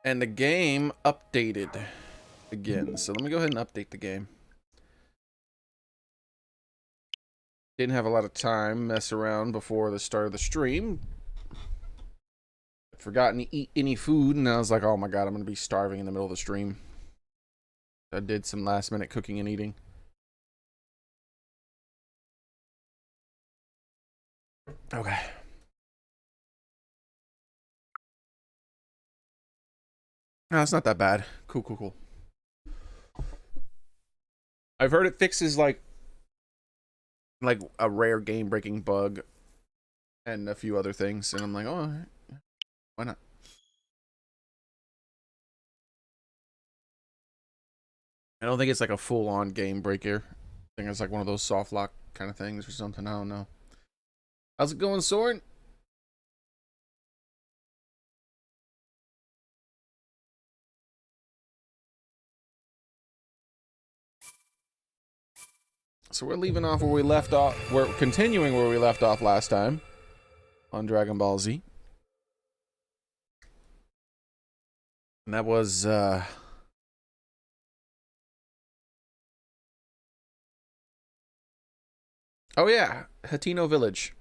And the game updated again. So let me go ahead and update the game. Didn't have a lot of time mess around before the start of the stream. Forgotten to eat any food, and I was like, oh my god, I'm gonna be starving in the middle of the stream. I did some last minute cooking and eating. Okay. No, it's not that bad. Cool. I've heard it fixes like a rare game breaking bug and a few other things, and I'm like, oh, why not? I don't think it's like a full on game breaker. I think it's like one of those soft lock kind of things or something. I don't know. How's it going, Soren? So we're leaving off where we left off. We're continuing where we left off last time on Dragon Ball Z. And that was, oh yeah, Hatino Village.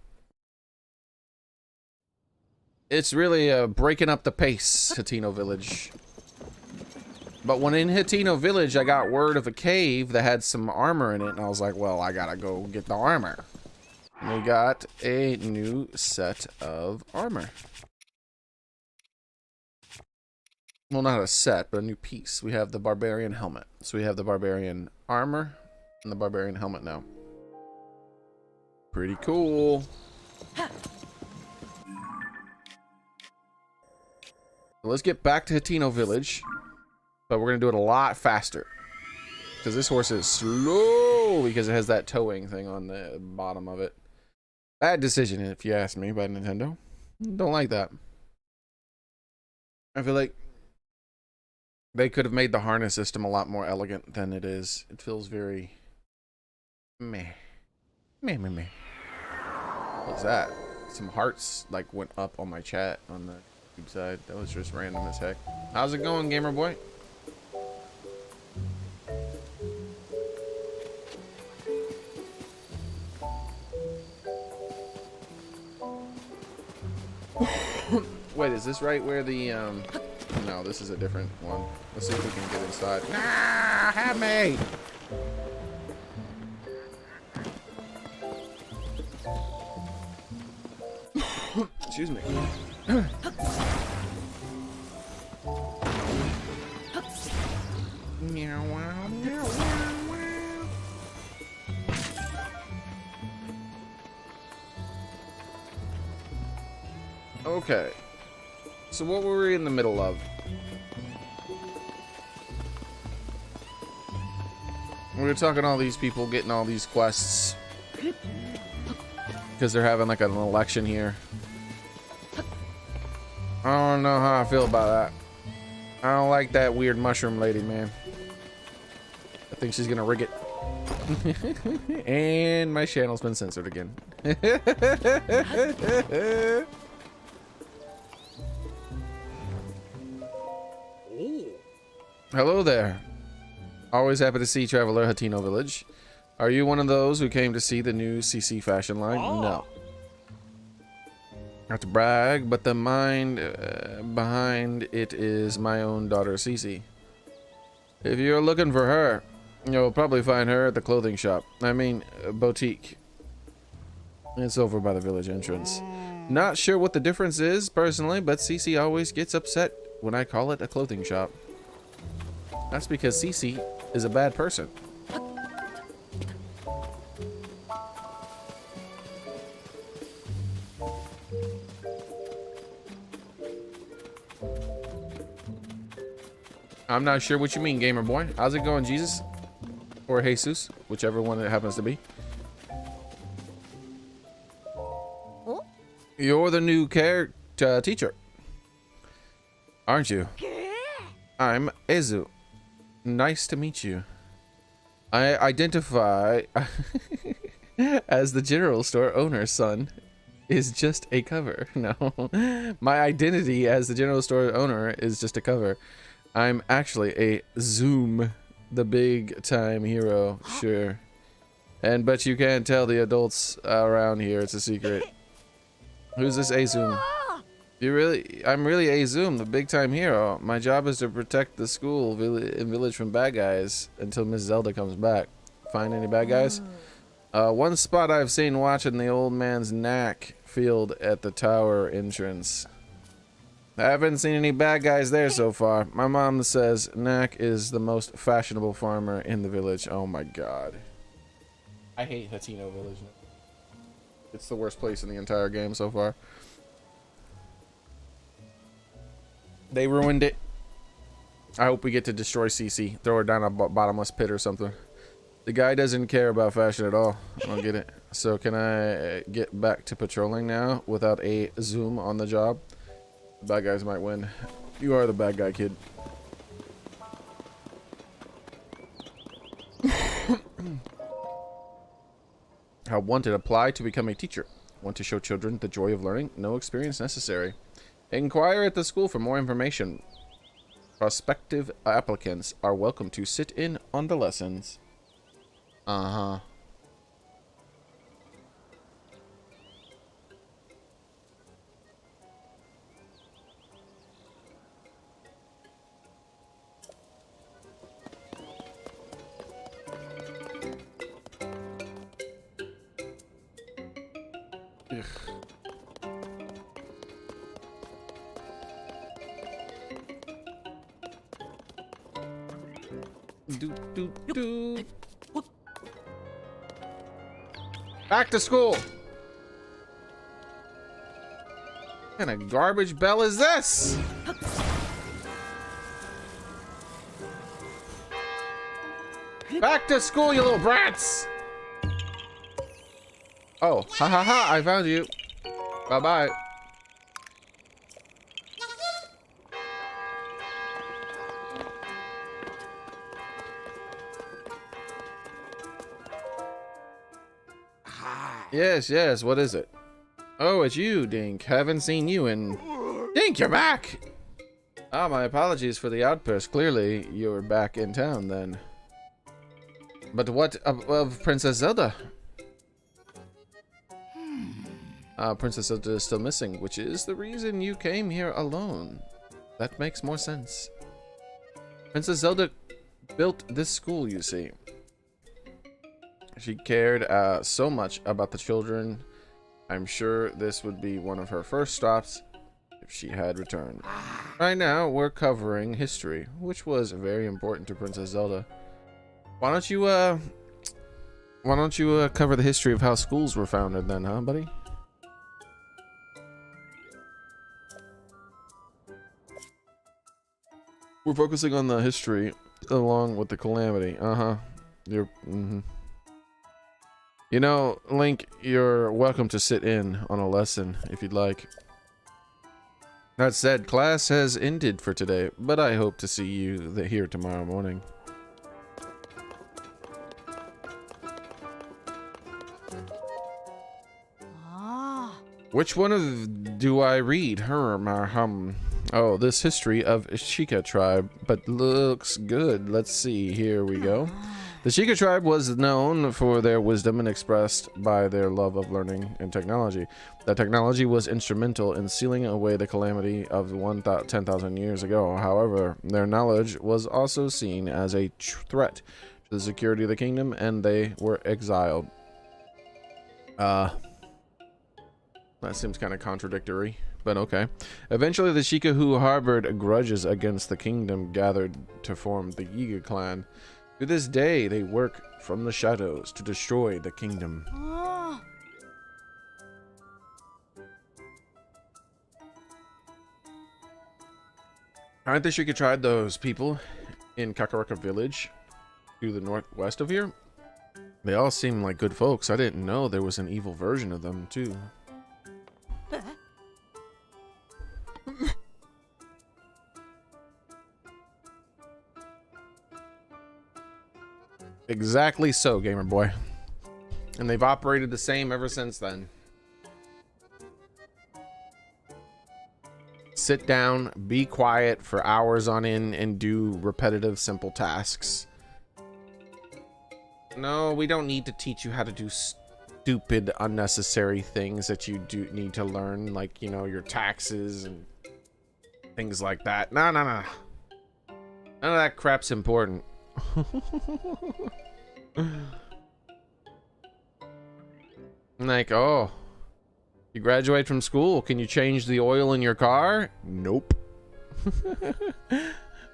It's really breaking up the pace, Hatino Village. But when in Hatino Village, I got word of a cave that had some armor in it, and I was like, well, I gotta go get the armor. And we got a new set of armor. Well, not a set, but a new piece. We have the Barbarian helmet. So we have the Barbarian armor and the Barbarian helmet now. Pretty cool. Let's get back to Hatino Village. But we're going to do it a lot faster. Because this horse is slow because it has that towing thing on the bottom of it. Bad decision, if you ask me, by Nintendo. Don't like that. I feel like they could have made the harness system a lot more elegant than it is. It feels very meh. Meh. What's that? Some hearts like went up on my chat on the YouTube side. That was just random as heck. How's it going, gamer boy? Wait, is this right where the no, this is a different one. Let's see if we can get inside. Ah, have me! Excuse me. Meow, wow, meow, wow, wow. Okay. So what were we in the middle of? We were talking to all these people, getting all these quests. Because they're having like an election here. I don't know how I feel about that. I don't like that weird mushroom lady, man. I think she's gonna rig it. And my channel's been censored again. Hello there. Always happy to see Traveler Hatino Village. Are you one of those who came to see the new CC fashion line? No. Not to brag, but the mind behind it is my own daughter, Cece. If you're looking for her, you'll probably find her at the clothing shop. I mean, boutique. It's over by the village entrance. Not sure what the difference is, personally, but Cece always gets upset when I call it a clothing shop. That's because Cece is a bad person. I'm not sure what you mean, gamer boy. How's it going, Jesus? Or Jesus, whichever one it happens to be. You're the new teacher, aren't you? I'm Ezu. Nice to meet you. I identify as the general store owner's son. is just a cover. No, my identity as the general store owner is just a cover. I'm actually a Zoom, the big time hero, sure. And but you can't tell the adults around here, it's a secret. Who's this Azum? I'm really Azum, the big time hero. My job is to protect the school and village from bad guys until Miss Zelda comes back. Find any bad guys? One spot I've seen watching the old man's knack field at the tower entrance. I haven't seen any bad guys there so far. My mom says Knack is the most fashionable farmer in the village. Oh my god. I hate Hatino Village. It's the worst place in the entire game so far. They ruined it. I hope we get to destroy Cece. Throw her down a bottomless pit or something. The guy doesn't care about fashion at all. I don't get it. So can I get back to patrolling now without a Zoom on the job? The bad guys might win. You are the bad guy, kid. How wanted, apply to become a teacher. Want to show children the joy of learning? No experience necessary. Inquire at the school for more information. Prospective applicants are welcome to sit in on the lessons. Uh-huh. Ugh. Do. Back to school. What kind of garbage bell is this? Back to school, you little brats! Oh, ha ha ha, I found you. Bye bye. Yes, what is it? Oh, it's you, Dink. Haven't seen you in... Dink, you're back! Ah, my apologies for the outburst. Clearly, you're back in town, then. But what of Princess Zelda? Princess Zelda is still missing, which is the reason you came here alone. That makes more sense. Princess Zelda built this school, you see. She cared so much about the children. I'm sure this would be one of her first stops if she had returned. Right now, we're covering history, which was very important to Princess Zelda. Why don't you cover the history of how schools were founded then, huh, buddy? We're focusing on the history along with the calamity. You're You know, Link, you're welcome to sit in on a lesson if you'd like. That said, class has ended for today, but I hope to see you here tomorrow morning. Which one do I read? Oh, this history of Sheikah tribe, but looks good. Let's see. Here we go. The Sheikah tribe was known for their wisdom and expressed by their love of learning and technology. That technology was instrumental in sealing away the calamity of 10,000 years ago. However, their knowledge was also seen as a threat to the security of the kingdom, and they were exiled. That seems kind of contradictory, but okay. Eventually, the Sheikah who harbored grudges against the kingdom gathered to form the Yiga clan. To this day, they work from the shadows to destroy the kingdom. Aren't the Sheikah tribe those people in Kakaraka village to the northwest of here? They all seem like good folks. I didn't know there was an evil version of them, too. Exactly so, gamer boy. And they've operated the same ever since then. Sit down, be quiet for hours on end, and do repetitive, simple tasks. No, we don't need to teach you how to do stupid, unnecessary things that you do need to learn, like, you know, your taxes and things like that. No, no, no. None of that crap's important. Like, oh, you graduate from school. Can you change the oil in your car? Nope.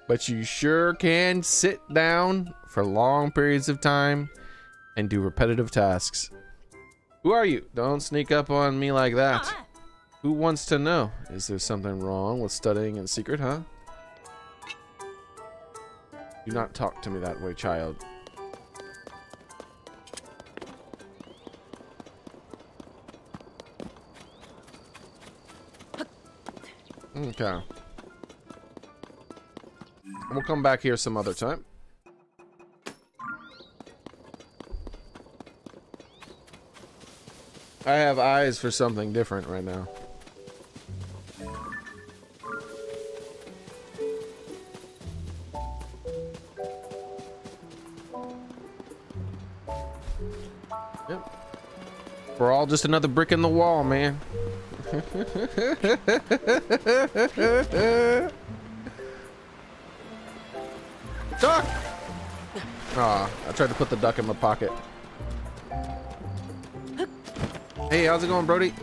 But you sure can sit down for long periods of time and do repetitive tasks. Who are you? Don't sneak up on me like that. Who wants to know? Is there something wrong with studying in secret, huh? Do not talk to me that way, child. Okay. We'll come back here some other time. I have eyes for something different right now. Yep. We're all just another brick in the wall, man. Duck! Aw, I tried to put the duck in my pocket. Hey, how's it going, Brody?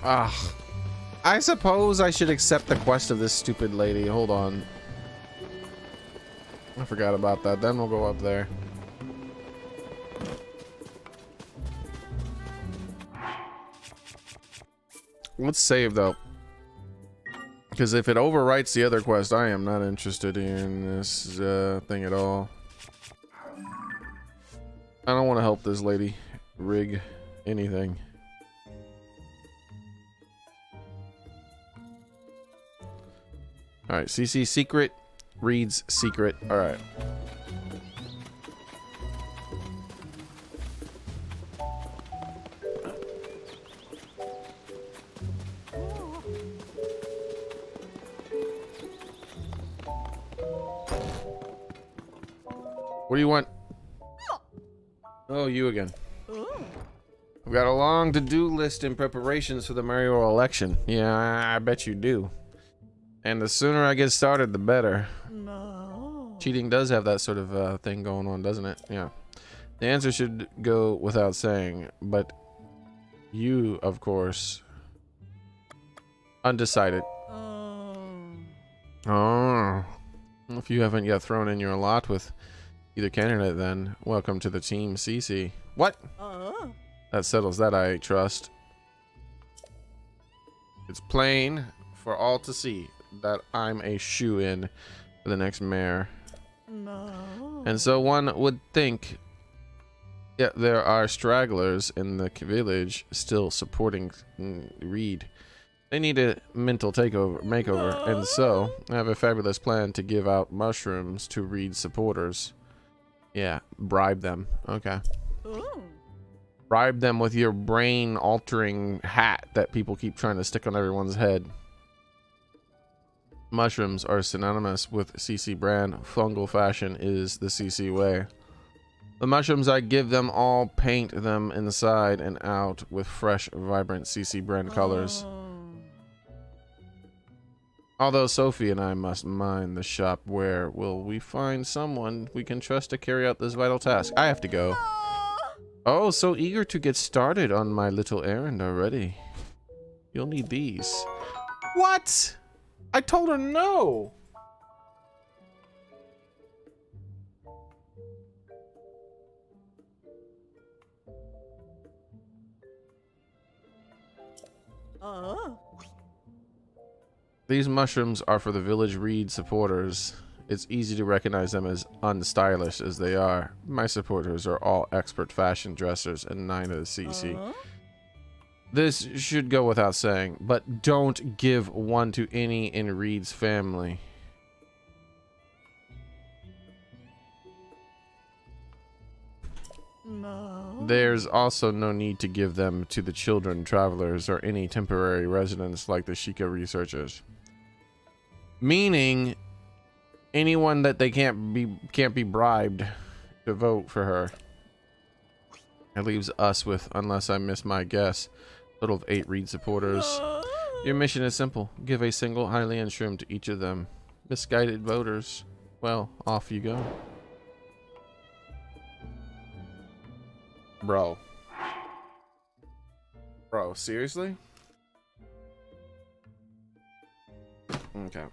Ah, I suppose I should accept the quest of this stupid lady. Hold on. I forgot about that. Then we'll go up there. Let's save, though. Because if it overwrites the other quest, I am not interested in this thing at all. I don't want to help this lady rig anything. Alright, CC secret reads secret. Alright. What do you want? Oh, you again. I've got a long to-do list in preparations for the Mario election. Yeah, I bet you do. And the sooner I get started, the better. No. Cheating does have that sort of thing going on, doesn't it? Yeah. The answer should go without saying, but you, of course, undecided. Oh. If you haven't yet thrown in your lot with either candidate, then welcome to the team, CC. What? That settles that, I trust. It's plain for all to see that I'm a shoo-in for the next mayor. No. And so one would think, yeah, there are stragglers in the village still supporting Reed. They need a mental makeover, and so I have a fabulous plan to give out mushrooms to Reed supporters. Yeah, bribe them. Okay. Ooh. Bribe them with your brain-altering hat that people keep trying to stick on everyone's head. Mushrooms are synonymous with CC brand. Fungal fashion is the CC way. The mushrooms I give them all paint them inside and out with fresh, vibrant CC brand colors. Although Sophie and I must mind the shop, where will we find someone we can trust to carry out this vital task? I have to go. Oh, so eager to get started on my little errand already. You'll need these. What? I told her no. These mushrooms are for the village Reed supporters. it's easy to recognize them as unstylish as they are. My supporters are all expert fashion dressers and 9 of the CC. This should go without saying, but don't give one to any in Reed's family. No. There's also no need to give them to the children, travelers, or any temporary residents like the Sheikah researchers. Meaning, anyone that they can't be bribed to vote for her. It leaves us with, unless I miss my guess, a total of 8 Reed supporters. Your mission is simple. Give a single Hylian shroom to each of them. Misguided voters. Well, off you go. Bro, seriously? Okay.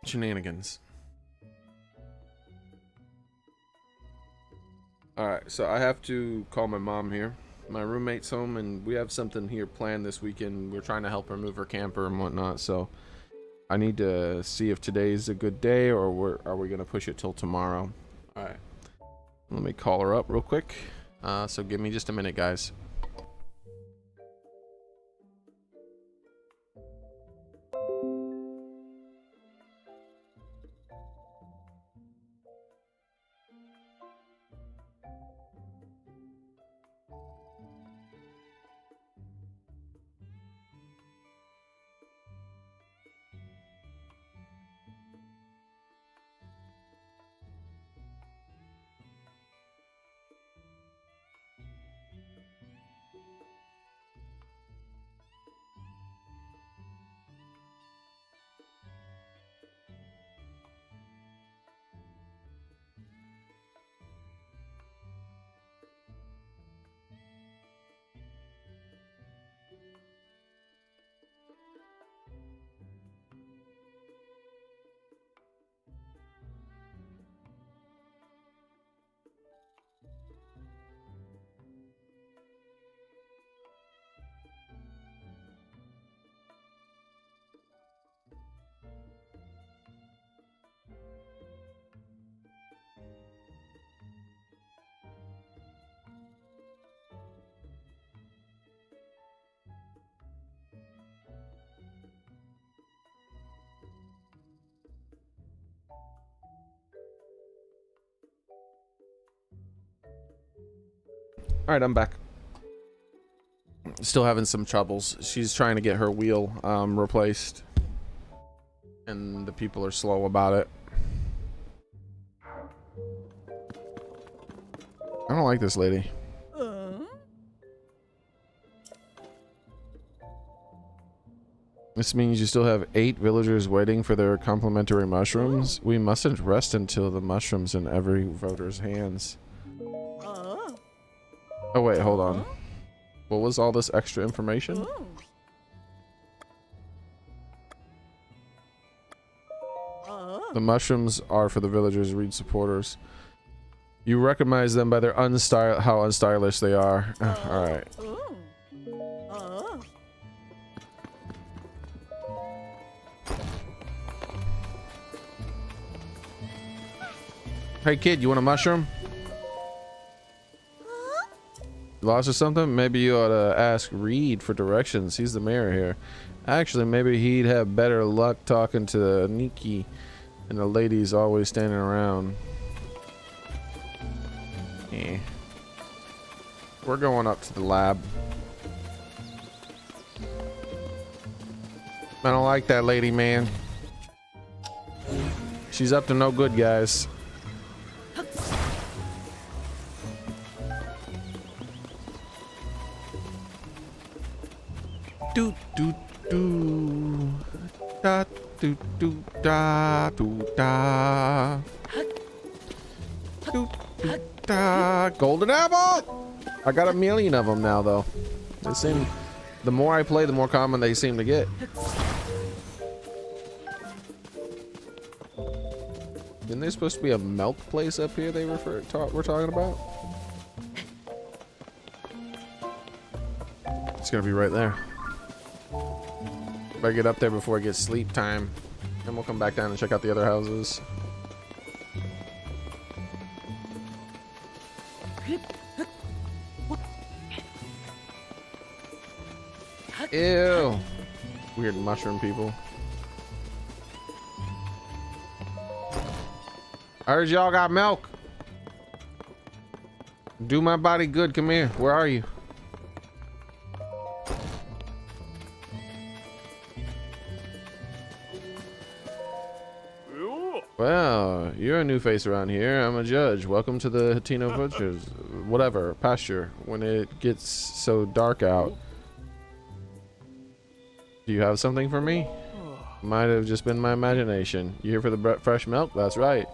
Shenanigans. Alright, so I have to call my mom here. My roommate's home and we have something here planned this weekend. We're trying to help her move her camper and whatnot, so I need to see if today's a good day or are we going to push it till tomorrow. Alright. Let me call her up real quick. So give me just a minute, guys. Alright, I'm back. Still having some troubles. She's trying to get her wheel replaced. And the people are slow about it. I don't like this lady. This means you still have 8 villagers waiting for their complimentary mushrooms. We mustn't rest until the mushrooms in every voter's hands. Oh wait, hold on. What was all this extra information? The mushrooms are for the villagers' Reed supporters. You recognize them by their how unstylish they are. Alright. Hey kid, you want a mushroom? Lost or something? Maybe you ought to ask Reed for directions. He's the mayor here. Actually, maybe he'd have better luck talking to Nikki and the ladies always standing around. Yeah. We're going up to the lab. I don't like that lady, man. She's up to no good, guys. Do do do da do do da do da do do da. Golden apple. I got a million of them now, though. They seem. The more I play, the more common they seem to get. Isn't there supposed to be a milk place up here? We're talking about. It's gonna be right there. Better get up there before it gets sleep time. And we'll come back down and check out the other houses. Ew. Weird mushroom people. I heard y'all got milk. Do my body good. Come here. Where are you? Well, you're a new face around here. I'm a judge. Welcome to the Hatino Butchers. Whatever. Pasture. When it gets so dark out. Do you have something for me? Might have just been my imagination. You here for the fresh milk? That's right.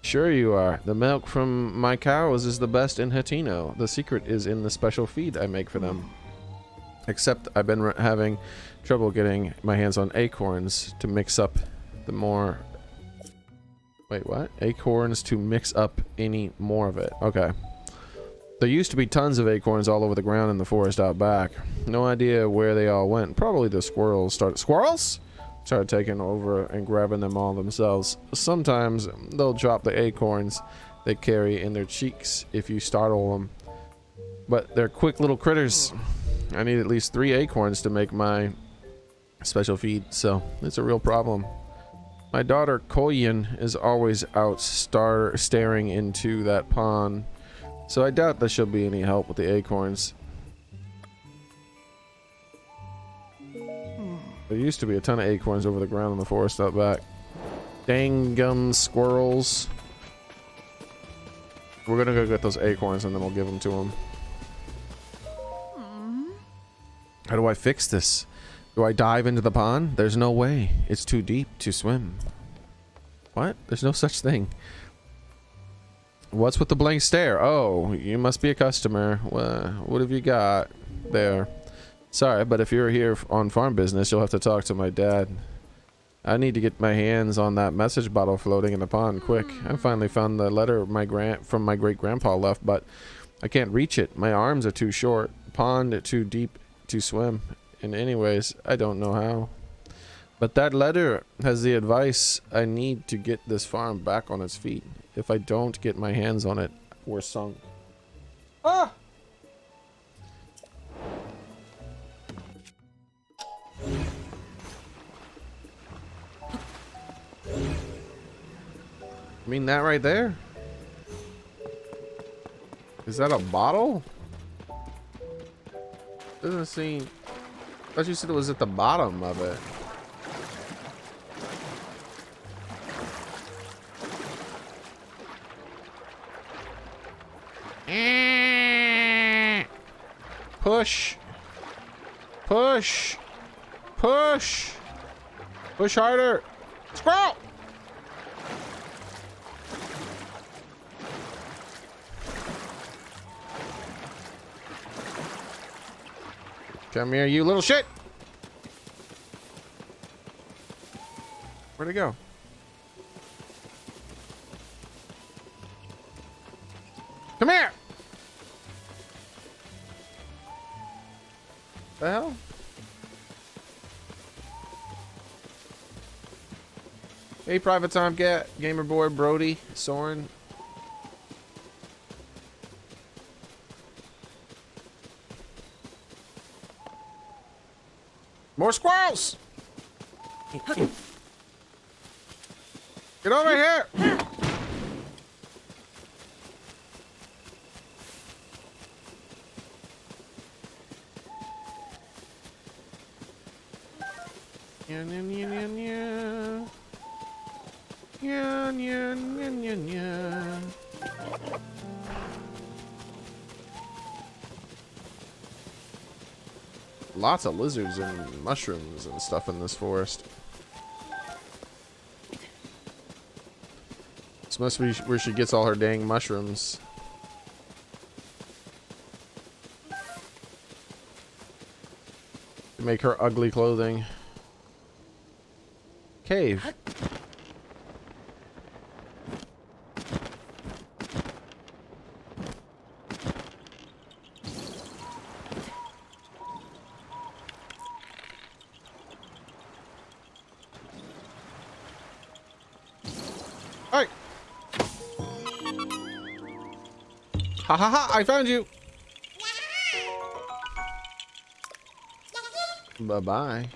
Sure you are. The milk from my cows is the best in Hatino. The secret is in the special feed I make for them. Except I've been having trouble getting my hands on acorns to mix up the more... Wait, what? Acorns to mix up any more of it. Okay. There used to be tons of acorns all over the ground in the forest out back. No idea where they all went. Probably the squirrels started... Squirrels? Started taking over and grabbing them all themselves. Sometimes they'll drop the acorns they carry in their cheeks if you startle them. But they're quick little critters. I need at least 3 acorns to make my special feed, so it's a real problem. My daughter Koyin is always out staring into that pond, so I doubt that she'll be any help with the acorns. There used to be a ton of acorns over the ground in the forest out back. Dang gum squirrels. We're gonna go get those acorns and then we'll give them to them. How do I fix this? Do I dive into the pond? There's no way. It's too deep to swim. What? There's no such thing. What's with the blank stare? Oh, you must be a customer. What have you got there? Sorry, but if you're here on farm business, you'll have to talk to my dad. I need to get my hands on that message bottle floating in the pond quick. I finally found the letter from my great-grandpa left, but I can't reach it. My arms are too short. Pond too deep to swim. And anyways, I don't know how. But that letter has the advice I need to get this farm back on its feet. If I don't get my hands on it, we're sunk. Ah! I mean, that right there? Is that a bottle? Doesn't seem... I thought you said it was at the bottom of it. Push. Push. Push. Push harder. Squirrel! Come here, you little shit! Where'd it go? Come here! The hell? Hey, Private Tomcat, Gamer Boy, Brody, Soren. More squirrels! Get over here! Lots of lizards and mushrooms and stuff in this forest. This must be where she gets all her dang mushrooms. To make her ugly clothing. Cave. Hey! Ha ha ha! I found you! Bye-bye.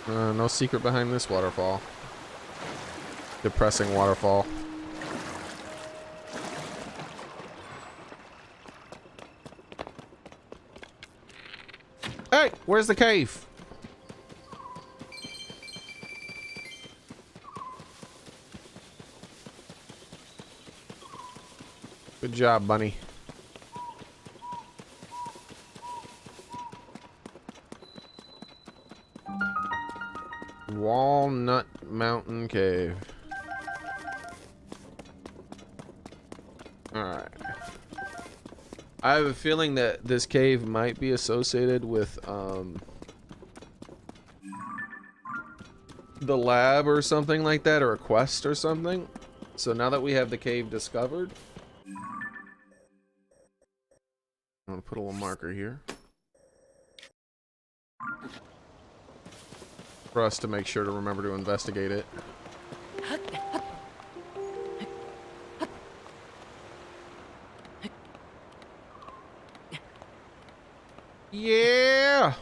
No secret behind this waterfall. Depressing waterfall. Hey! Where's the cave? Good job, bunny. Walnut Mountain Cave. Alright. I have a feeling that this cave might be associated with the lab or something like that, or a quest or something. So now that we have the cave discovered, I'm gonna put a little marker here for us to make sure to remember to investigate it. Yeah!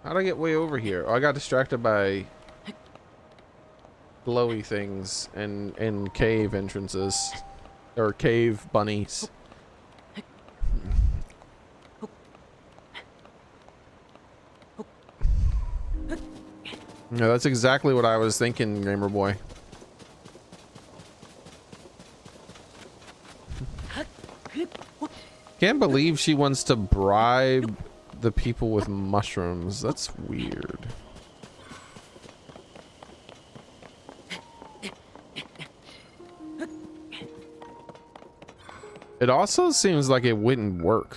How'd I get way over here? Oh, I got distracted by glowy things and cave entrances. Or cave bunnies. No, that's exactly what I was thinking, Gamer Boy. Can't believe she wants to bribe the people with mushrooms. That's weird. It also seems like it wouldn't work.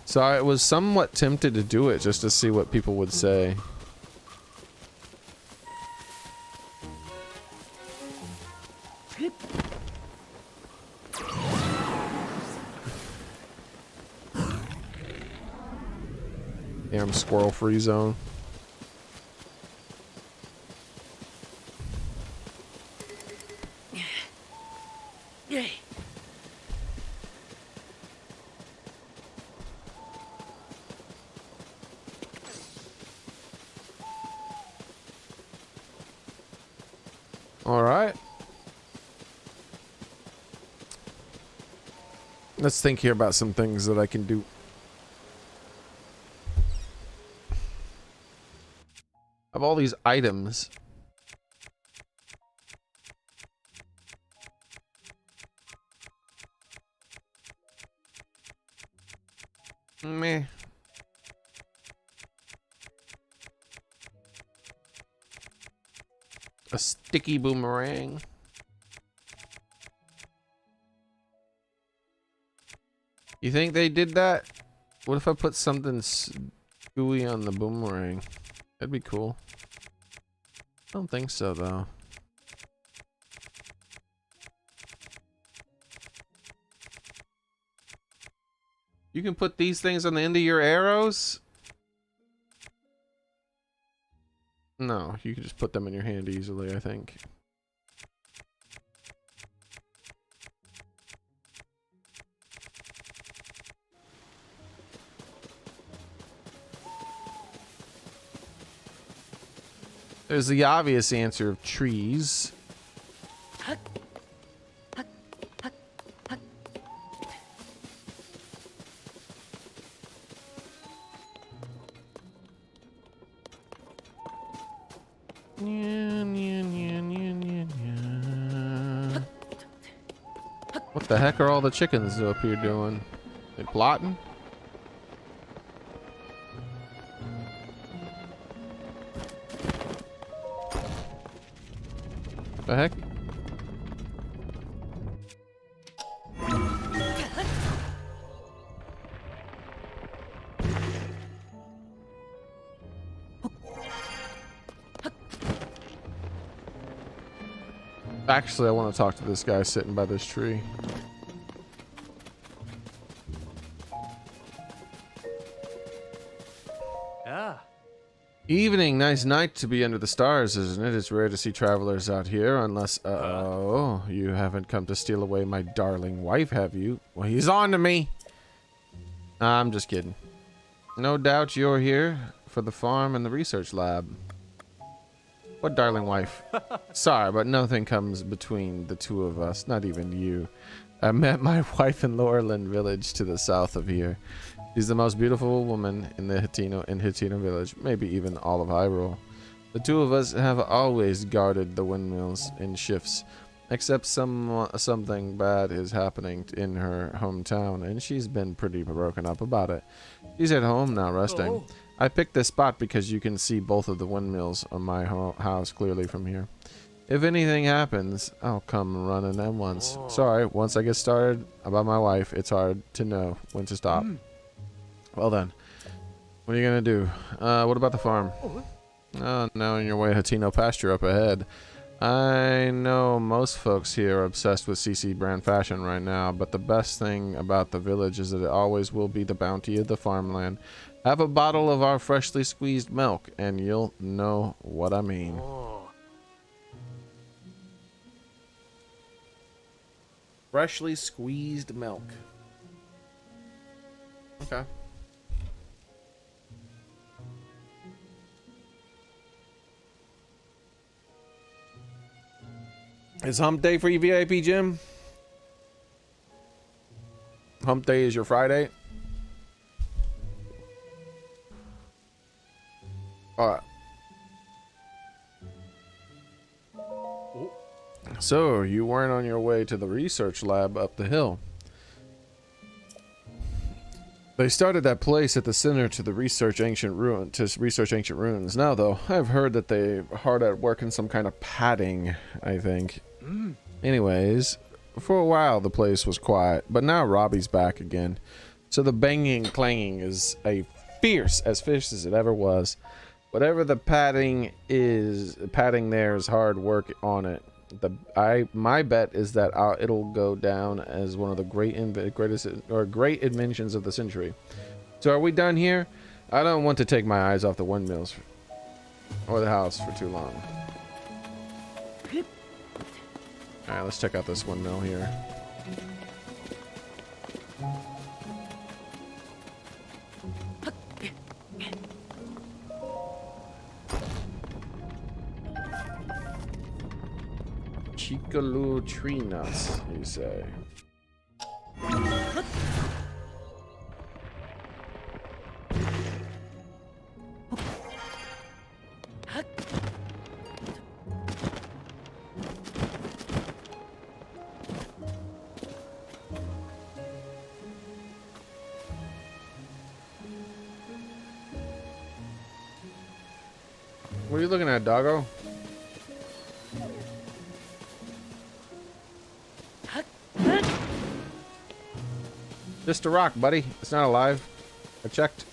So I was somewhat tempted to do it just to see what people would say. Damn squirrel free zone. All right. Let's think here about some things that I can do. Of all these items. Meh. A sticky boomerang. You think they did that? What if I put something gooey on the boomerang? That'd be cool. I don't think so, though. You can put these things on the end of your arrows? No, you can just put them in your hand easily, I think. There's the obvious answer of trees. What the heck are all the chickens up here doing? They plotting? The heck? Actually, I want to talk to this guy sitting by this tree. Ah. Evening, nice night to be under the stars, isn't it? It's rare to see travelers out here, unless, oh, you haven't come to steal away my darling wife, have you? Well, he's on to me. I'm just kidding. No doubt you're here for the farm and the research lab. What darling wife? Sorry, but nothing comes between the two of us, not even you. I met my wife in Laurelin village to the south of here. She's the most beautiful woman in the Hitino village, maybe even all of Hyrule. The two of us have always guarded the windmills in shifts, except something bad is happening in her hometown, and she's been pretty broken up about it. She's at home now, resting. Oh. I picked this spot because you can see both of the windmills on my house clearly from here. If anything happens, I'll come running at once. Oh. Sorry, once I get started about my wife, it's hard to know when to stop. Well then, what are you gonna do? What about the farm? Oh, now on your way, Hatino pasture up ahead. I know most folks here are obsessed with CC brand fashion right now, but the best thing about the village is that it always will be the bounty of the farmland. Have a bottle of our freshly squeezed milk, and you'll know what I mean. Oh. Freshly squeezed milk. Okay. It's hump day for you, VIP Jim. Hump day is your Friday. Alright. So, you weren't on your way to the research lab up the hill. They started that place at the center to research ancient ruins. Now, though, I've heard that they're hard at work in some kind of padding, I think. Anyways, for a while the place was quiet, but now Robbie's back again. So the banging and clanging is as fierce as it ever was. Whatever the padding there is hard work on it. My bet is that it'll go down as one of the great inventions of the century. So are we done here? I don't want to take my eyes off the windmills or the house for too long. All right, let's check out this windmill here. Chicolo tree nuts, you say? What are you looking at, doggo? Just a rock, buddy. It's not alive. I checked.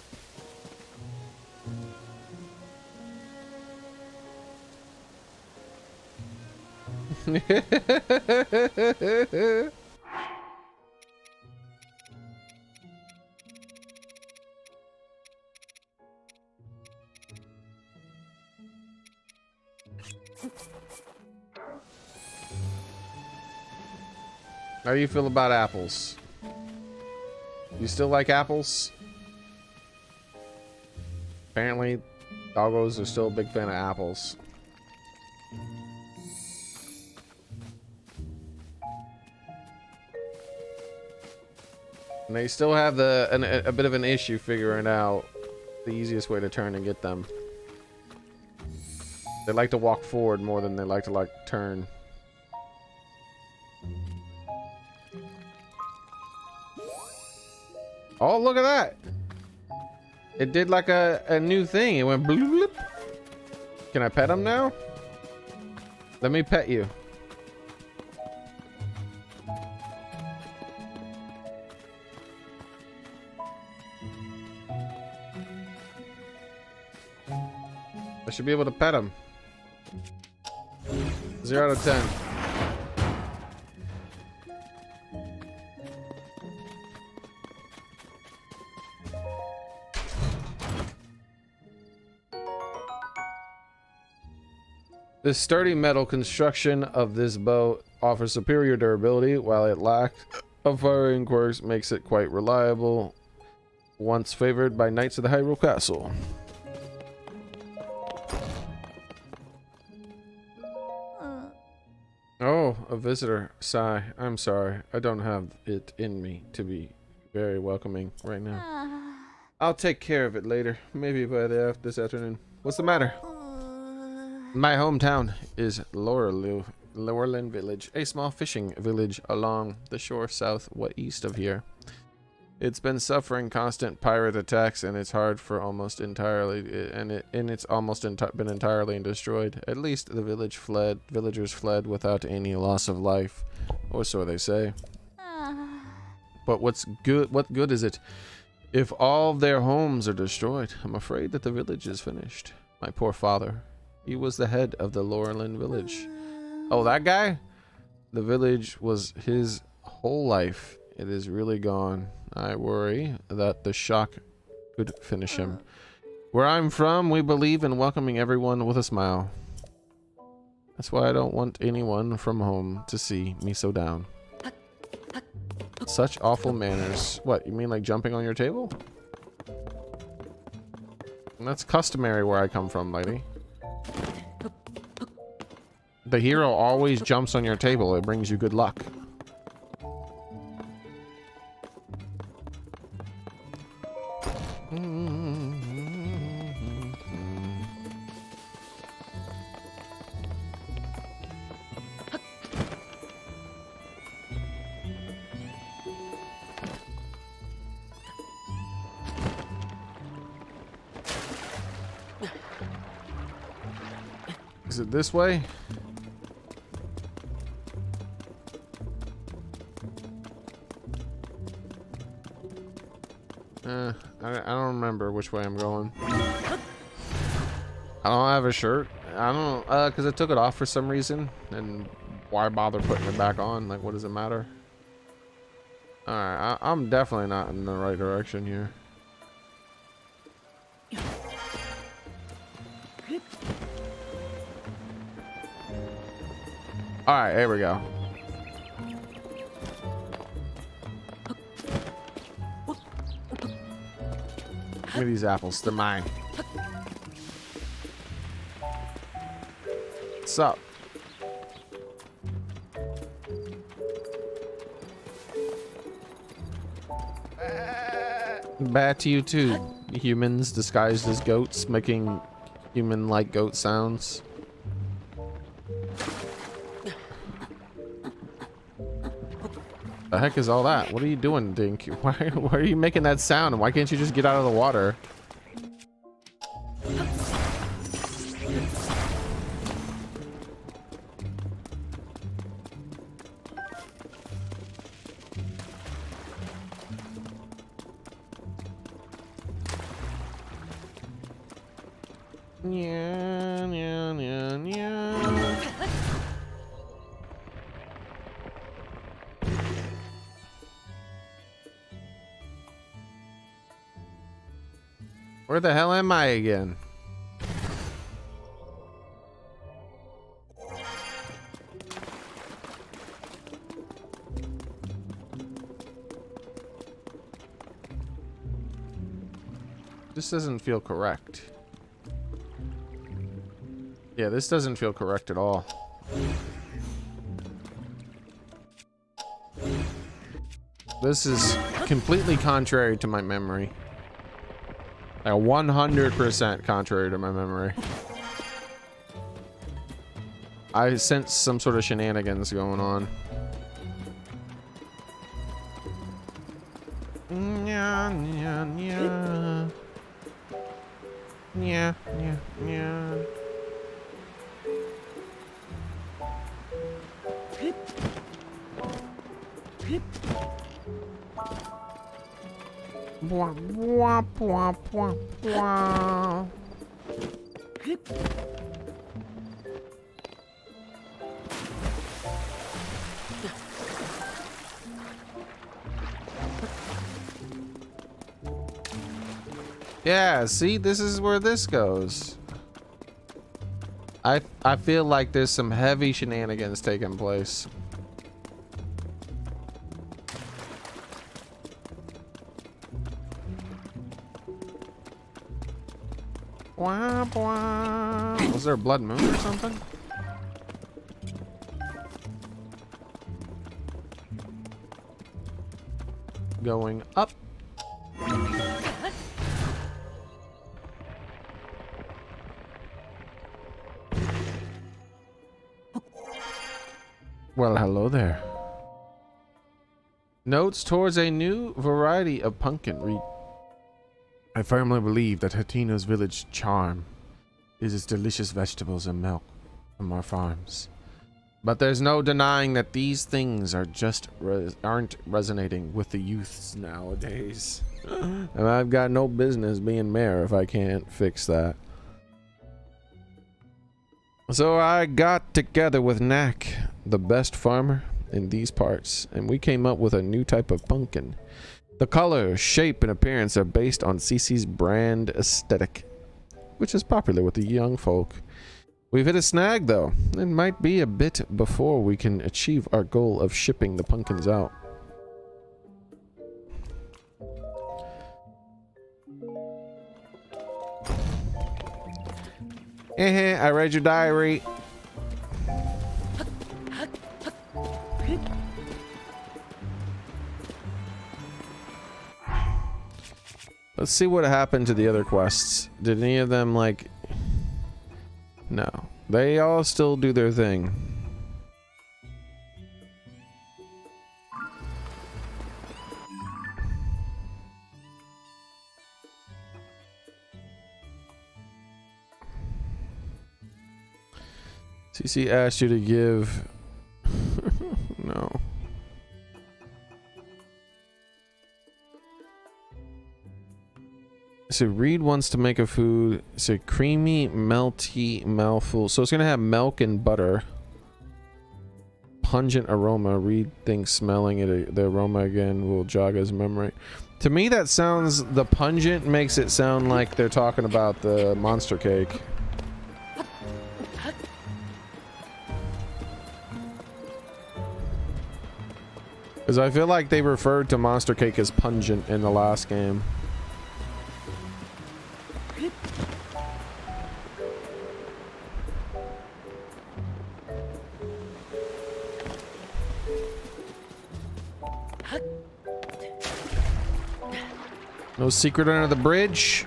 How do you feel about apples? You still like apples? Apparently, doggos are still a big fan of apples. And they still have a bit of an issue figuring out the easiest way to turn and get them. They like to walk forward more than they like to turn. Oh, look at that! It did like a new thing. It went bloop, bloop. Can I pet him now? Let me pet you. I should be able to pet him. 0 out of 10. The sturdy metal construction of this bow offers superior durability, while it lacks of firing quirks makes it quite reliable, once favored by knights of the Hyrule Castle. Oh, a visitor. Sigh. I'm sorry. I don't have it in me to be very welcoming right now. I'll take care of it later. Maybe by this afternoon. What's the matter? My hometown is Laurelin Village, a small fishing village along the shore southwest of here. It's been suffering constant pirate attacks, and it's hard for almost entirely, it's almost been entirely destroyed. At least the villagers fled without any loss of life, or so they say. But what good is it if all their homes are destroyed? I'm afraid that the village is finished. My poor father, he was the head of the Laurelin village. Oh, that guy? The village was his whole life. It is really gone. I worry that the shock could finish him. Where I'm from, we believe in welcoming everyone with a smile. That's why I don't want anyone from home to see me so down. Such awful manners. What, you mean like jumping on your table? That's customary where I come from, lady. The hero always jumps on your table. It brings you good luck. Is it this way? I don't remember which way I'm going. I don't have a shirt. I don't, because I took it off for some reason, and why bother putting it back on? Like, what does it matter? Alright, I'm definitely not in the right direction here. Alright, here we go. Give me these apples, they're mine. What's up? Bad to you too, humans disguised as goats, making human-like goat sounds. The heck is all that? What are you doing, Dink? Why are you making that sound? And why can't you just get out of the water? Yeah, yeah, yeah, yeah. Where the hell am I again? This doesn't feel correct. Yeah, this doesn't feel correct at all. This is completely contrary to my memory. Like 100% contrary to my memory. I sense some sort of shenanigans going on. Yeah, yeah, yeah. Yeah, yeah, yeah. Bwah, bwah, bwah, bwah, bwah. Yeah, see, this is where this goes. I feel like there's some heavy shenanigans taking place. Wah, wah. Was there a blood moon or something? Going up. Well, hello there. Notes towards a new variety of pumpkin. Read. I firmly believe that Hatino's village charm is its delicious vegetables and milk from our farms. But there's no denying that these things are just aren't resonating with the youths nowadays. And I've got no business being mayor if I can't fix that. So I got together with Knack, the best farmer in these parts, and we came up with a new type of pumpkin. The color, shape, and appearance are based on Cece's brand aesthetic, which is popular with the young folk. We've hit a snag though. It might be a bit before we can achieve our goal of shipping the pumpkins out. I read your diary. Let's see what happened to the other quests. Did any of them, like... No. They all still do their thing. CC asked you to give... No. So Reed wants to make a food. It's a creamy, melty mouthful. So it's gonna have milk and butter. Pungent aroma. Reed thinks smelling it, the aroma again will jog his memory. To me, that sounds. The pungent makes it sound like they're talking about the monster cake. Because I feel like they referred to monster cake as pungent in the last game. No secret under the bridge.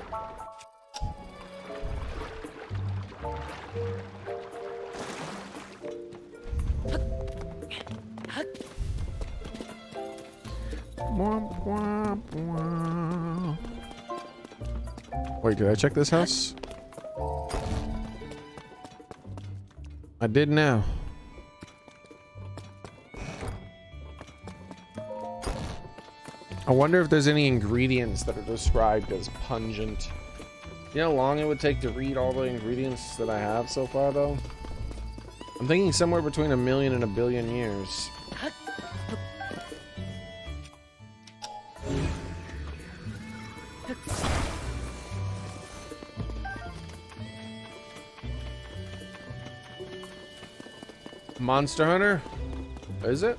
Wait, did I check this house? I did now. I wonder if there's any ingredients that are described as pungent. You know how long it would take to read all the ingredients that I have so far, though? I'm thinking somewhere between 1 million and 1 billion years. Monster Hunter? Is it?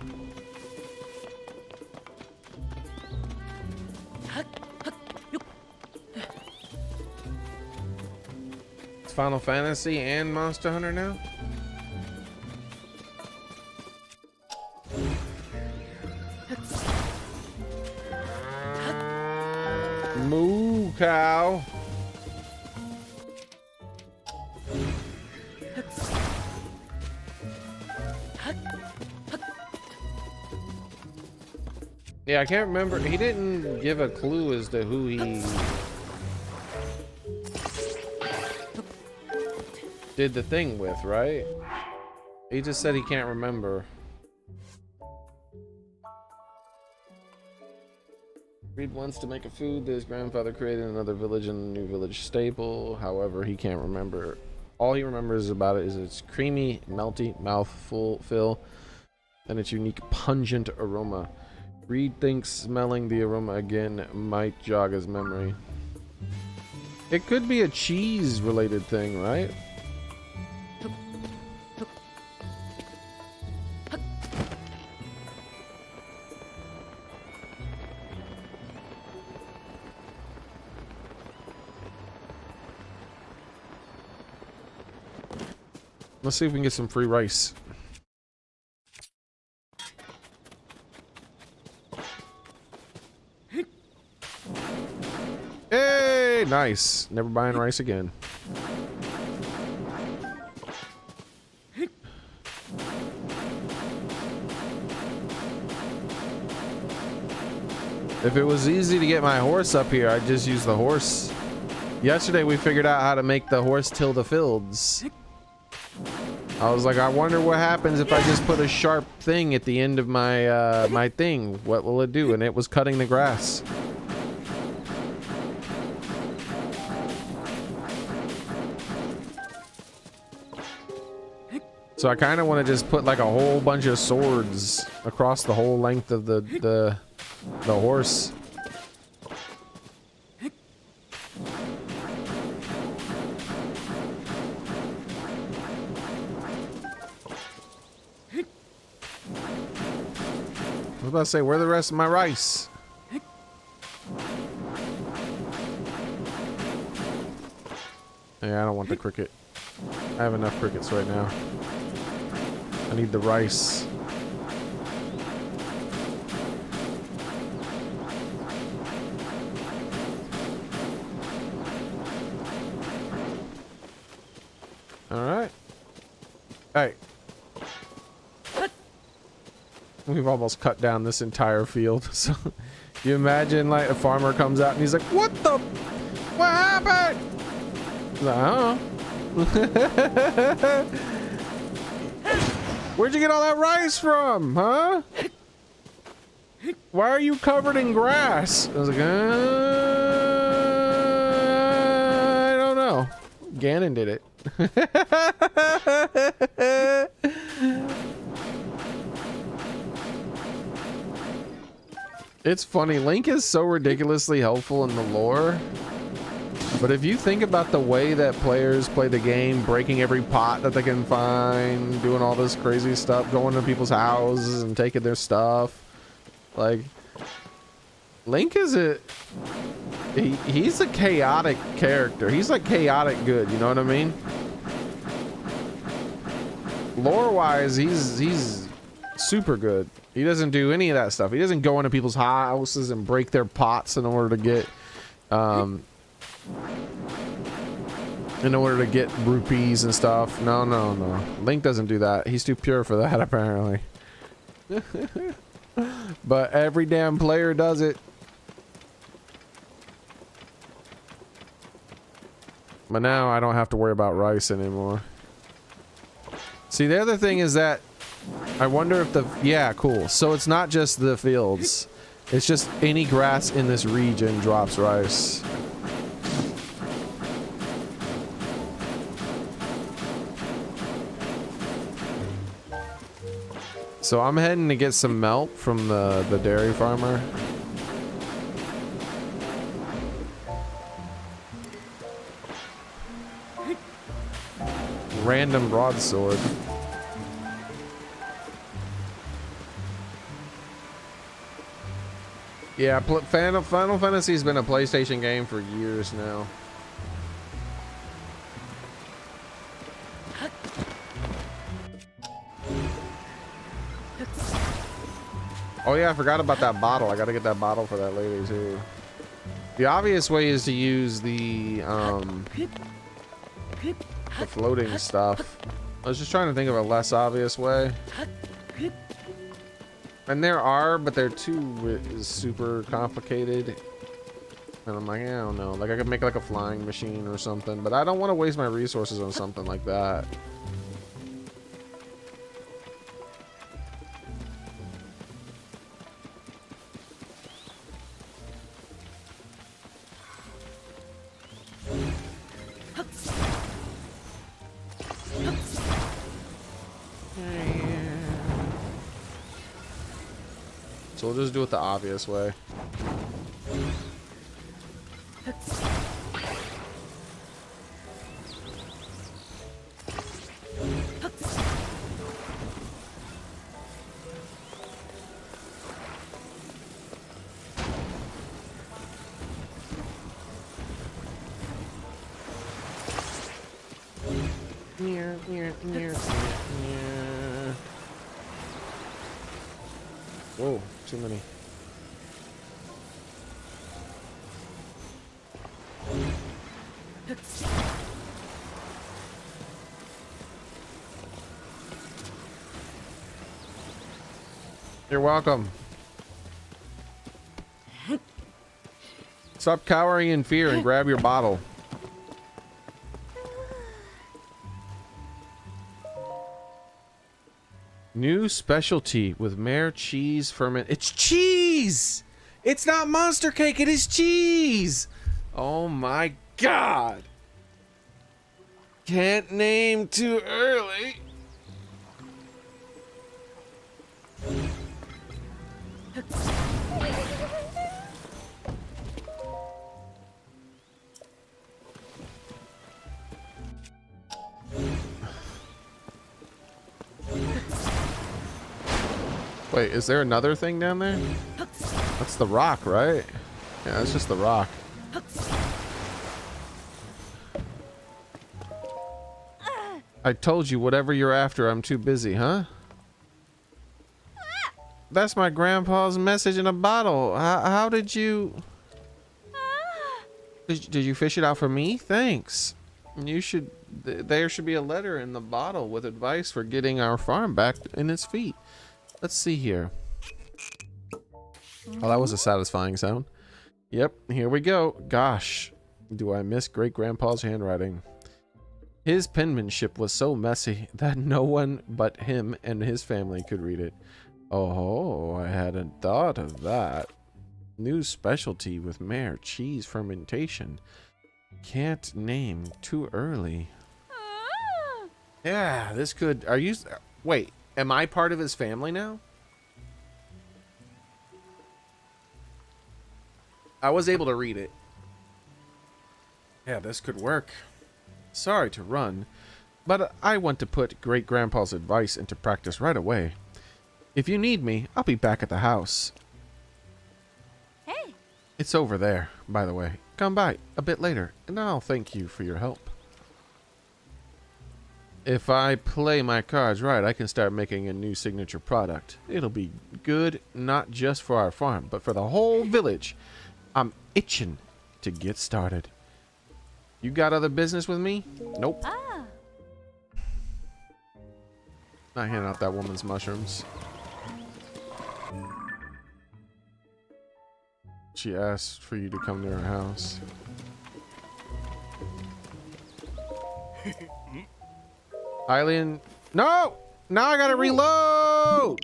It's Final Fantasy and Monster Hunter now? Moo cow. Yeah, I can't remember. He didn't give a clue as to who he did the thing with, right? He just said he can't remember. Reed wants to make a food that his grandfather created in another village in the new village staple. However, he can't remember. All he remembers about it is its creamy, melty mouthful fill and its unique pungent aroma. Reed thinks smelling the aroma again might jog his memory. It could be a cheese related thing, right? Let's see if we can get some free rice. Hey, nice. Never buying rice again. If it was easy to get my horse up here, I'd just use the horse. Yesterday we figured out how to make the horse till the fields. I was like, I wonder what happens if I just put a sharp thing at the end of my my thing. What will it do? And it was cutting the grass. So I kind of want to just put like a whole bunch of swords across the whole length of the horse. I was about to say, where's the rest of my rice? Yeah, I don't want the cricket. I have enough crickets right now. I need the rice. All right. Hey. We've almost cut down this entire field. So you imagine like a farmer comes out and he's like, what happened? He's like, I don't know. Where'd you get all that rice from, huh? Why are you covered in grass? I was like, I don't know. Ganon did it. It's funny, Link is so ridiculously helpful in the lore, but if you think about the way that players play the game, breaking every pot that they can find, doing all this crazy stuff, going to people's houses and taking their stuff, like, Link is he's a chaotic character. He's like chaotic good, you know what I mean? Lore-wise, he's super good. He doesn't do any of that stuff. He doesn't go into people's houses and break their pots in order to get rupees and stuff. No. Link doesn't do that. He's too pure for that, apparently. But every damn player does it. But now I don't have to worry about rice anymore. See, the other thing is that I wonder if yeah, cool. So it's not just the fields. It's just any grass in this region drops rice. So I'm heading to get some milk from the dairy farmer. Random broadsword. Yeah, Final Fantasy's been a PlayStation game for years now. Oh yeah, I forgot about that bottle. I gotta get that bottle for that lady too. The obvious way is to use the floating stuff. I was just trying to think of a less obvious way. And there are, but they're too super complicated. And I'm like, I don't know. Like I could make like a flying machine or something, but I don't want to waste my resources on something like that. So we'll just do it the obvious way. Whoa, too many. You're welcome. Stop cowering in fear and grab your bottle. New specialty with mare cheese ferment. It's cheese! It's not monster cake, it is cheese! Oh my god! Can't name too early. Wait, is there another thing down there? That's the rock, right? Yeah, that's just the rock. I told you, whatever you're after, I'm too busy, huh? That's my grandpa's message in a bottle. How did you... Did you fish it out for me? Thanks. You should... There should be a letter in the bottle with advice for getting our farm back in its feet. Let's see here. Oh, that was a satisfying sound. Yep, here we go. Gosh, do I miss great-grandpa's handwriting. His penmanship was so messy that no one but him and his family could read it. Oh, I hadn't thought of that. New specialty with mare cheese fermentation. Can't name too early. Yeah, this could... Are you... Wait, am I part of his family now? I was able to read it. Yeah, this could work. Sorry to run, but I want to put great-grandpa's advice into practice right away. If you need me, I'll be back at the house. Hey. It's over there, by the way. Come by a bit later, and I'll thank you for your help. If I play my cards right, I can start making a new signature product. It'll be good not just for our farm, but for the whole village. I'm itching to get started. You got other business with me? Nope. Ah. Not handing out that woman's mushrooms. She asked for you to come to her house. Eileen, no! Now I gotta reload!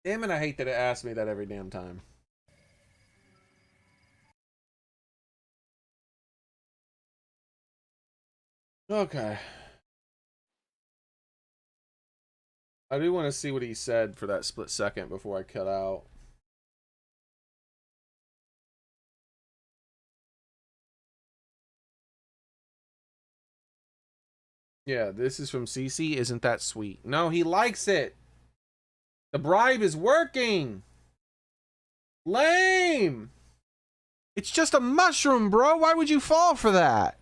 Damn it, I hate that it asks me that every damn time. Okay. I do want to see what he said for that split second before I cut out. Yeah, this is from CC. Isn't that sweet? No, he likes it. The bribe is working. Lame. It's just a mushroom, bro. Why would you fall for that?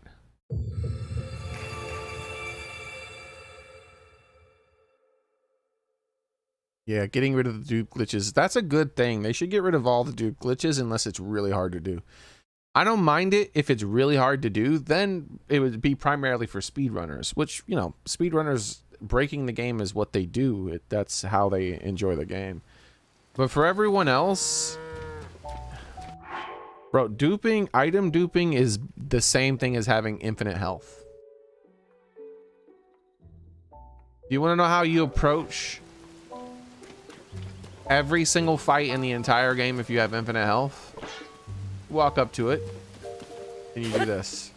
Yeah, getting rid of the dupe glitches. That's a good thing. They should get rid of all the dupe glitches unless it's really hard to do. I don't mind it if it's really hard to do. Then it would be primarily for speedrunners, which, you know, speedrunners breaking the game is what they do. That's how they enjoy the game. But for everyone else... Bro, duping, item duping is the same thing as having infinite health. You want to know how you approach every single fight in the entire game if you have infinite health? Walk up to it and you do this.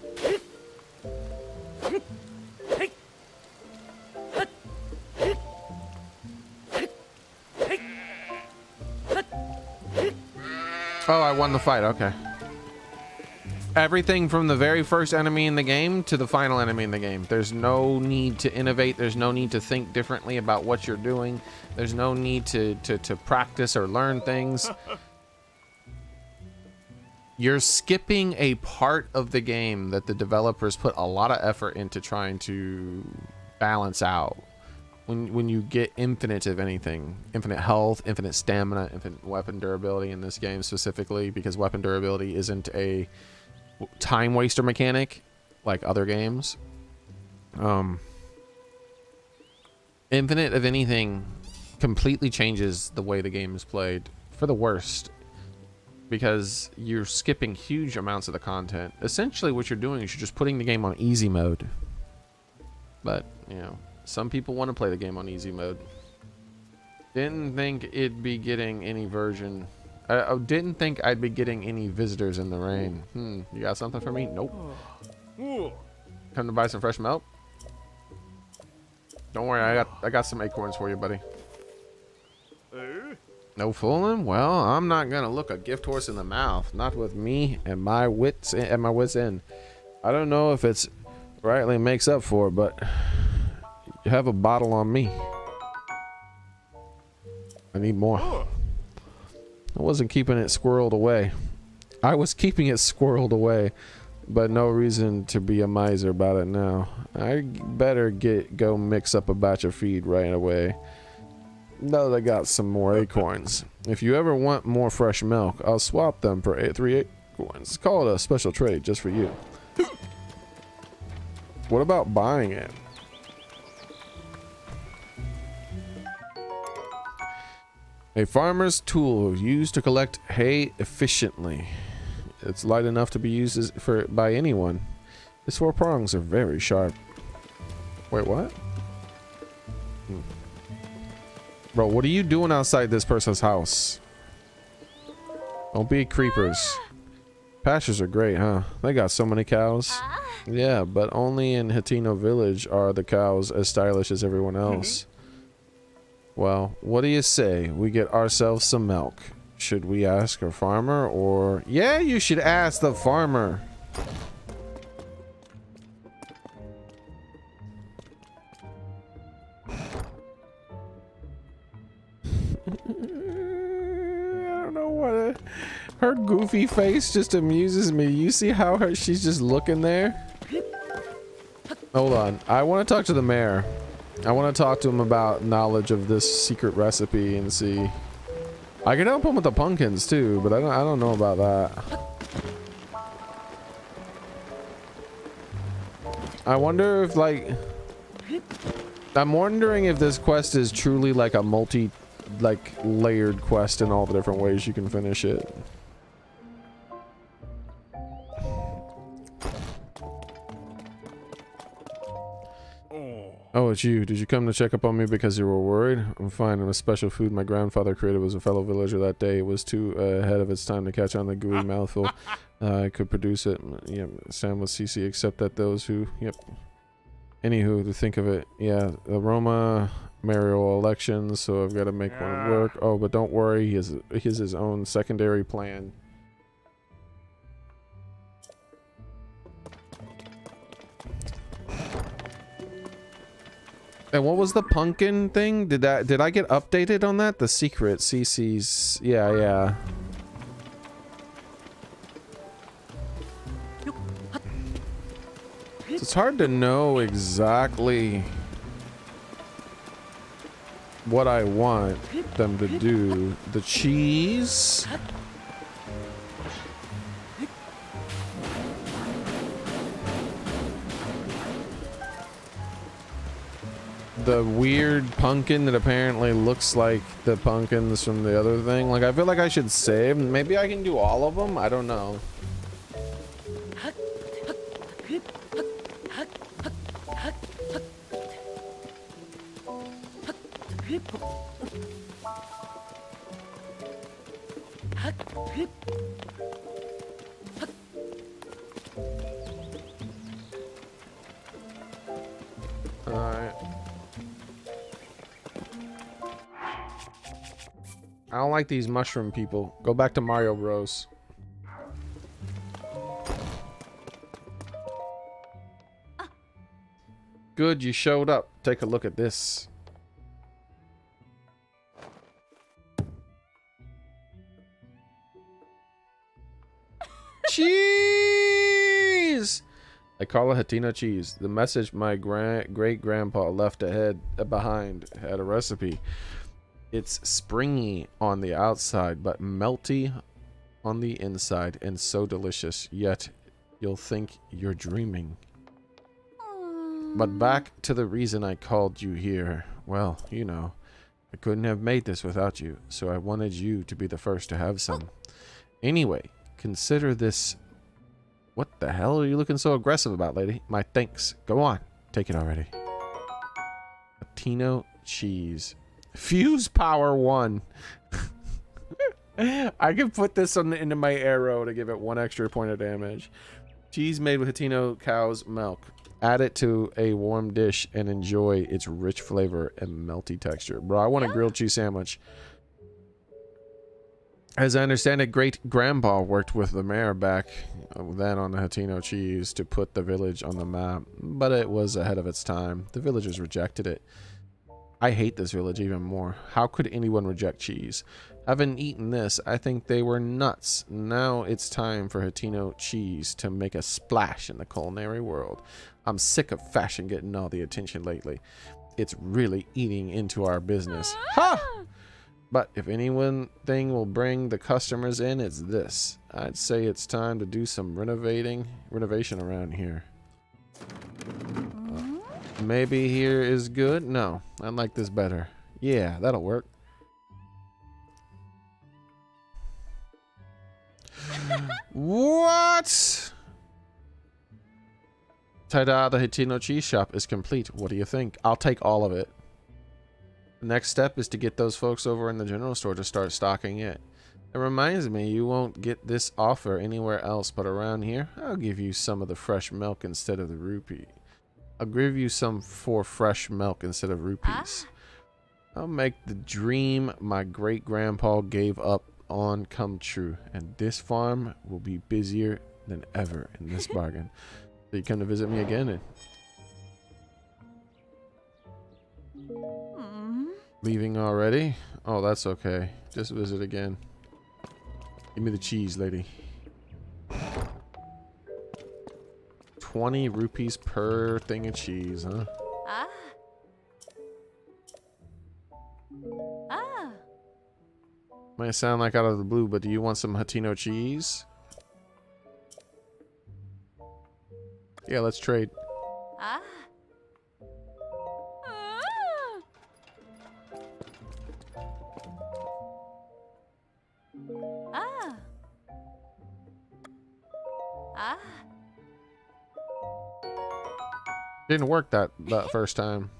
Oh, I won the fight. Okay. Everything from the very first enemy in the game to the final enemy in the game. There's no need to innovate. There's no need to think differently about what you're doing. There's no need to practice or learn things. You're skipping a part of the game that the developers put a lot of effort into trying to balance out. When you get infinite of anything, infinite health, infinite stamina, infinite weapon durability in this game specifically, because weapon durability isn't a time waster mechanic like other games. Infinite of anything completely changes the way the game is played for the worst, because you're skipping huge amounts of the content. Essentially what you're doing is you're just putting the game on easy mode. But, you know, some people want to play the game on easy mode. Didn't think it'd be getting any version. I didn't think I'd be getting any visitors in the rain. You got something for me? Nope. Come to buy some fresh milk? Don't worry, I got some acorns for you, buddy. No fooling? Well, I'm not gonna look a gift horse in the mouth. Not with me and my wits end. I don't know if it's rightly makes up for it, but you have a bottle on me. I need more. I wasn't keeping it squirreled away. I was keeping it squirreled away, but no reason to be a miser about it now. I better go mix up a batch of feed right away. Now that I got some more acorns. If you ever want more fresh milk, I'll swap them for 3 acorns. Call it a special trade just for you. What about buying it? A farmer's tool used to collect hay efficiently. It's light enough to be used by anyone. Its 4 prongs are very sharp. Wait, what? Bro, what are you doing outside this person's house? Don't be creepers. Pastures are great, huh? They got so many cows. Yeah, but only in Hatino Village are the cows as stylish as everyone else. Well, what do you say? We get ourselves some milk. Should we ask a farmer or... Yeah, you should ask the farmer. I don't know what... Her goofy face just amuses me. You see how she's just looking there? Hold on. I want to talk to the mayor. I want to talk to him about knowledge of this secret recipe and see. I can help him with the pumpkins too, but I don't know about that. I wonder if I'm wondering if this quest is truly like a layered quest in all the different ways you can finish it. Oh, it's you. Did you come to check up on me because you were worried? I'm fine. I'm a special food my grandfather created was a fellow villager that day. It was too ahead of its time to catch on the gooey mouthful. I could produce it. Yep, Sam was CC, except that those who... Yep. Anywho, to think of it. Yeah, aroma, mayoral elections, so I've got to make one work. Oh, but don't worry. He has his own secondary plan. And what was the pumpkin thing? Did I get updated on that? The secret CC's. Yeah. It's hard to know exactly what I want them to do. The cheese. The weird pumpkin that apparently looks like the pumpkins from the other thing. Like, I feel like I should save. Maybe I can do all of them? I don't know. Alright. I don't like these mushroom people. Go back to Mario Bros. Good, you showed up. Take a look at this. Call it Hatino cheese. The message my great-grandpa left behind had a recipe. It's springy on the outside, but melty on the inside, and so delicious. Yet, you'll think you're dreaming. But back to the reason I called you here. Well, you know, I couldn't have made this without you, so I wanted you to be the first to have some. Anyway, consider this. What the hell are you looking so aggressive about, lady? My thanks. Go on. Take it already. Hatino cheese. Fuse power 1. I can put this into my arrow to give it 1 extra point of damage. Cheese made with Hatino cow's milk. Add it to a warm dish and enjoy its rich flavor and melty texture. Bro, I want a grilled cheese sandwich. As I understand it, great-grandpa worked with the mayor back then on the Hatino cheese to put the village on the map, but it was ahead of its time. The villagers rejected it. I hate this village even more. How could anyone reject cheese? Having eaten this, I think they were nuts. Now it's time for Hatino cheese to make a splash in the culinary world. I'm sick of fashion getting all the attention lately. It's really eating into our business. Ha! But if thing will bring the customers in, it's this. I'd say it's time to do some renovation around here. Maybe here is good? No, I like this better. Yeah, that'll work. What? Ta-da, the Hatino cheese shop is complete. What do you think? I'll take all of it. The next step is to get those folks over in the general store to start stocking it. It reminds me, you won't get this offer anywhere else but around here. I'll give you some of the fresh milk instead of the rupee. I'll give you some for fresh milk instead of rupees. I'll make the dream my great-grandpa gave up on come true. And this farm will be busier than ever in this bargain. So you come to visit me again and... Leaving already? Oh, that's okay. Just visit again. Give me the cheese, lady. 20 rupees per thing of cheese, huh? Might sound like out of the blue, but do you want some Hatino cheese? Yeah, let's trade. Didn't work that first time.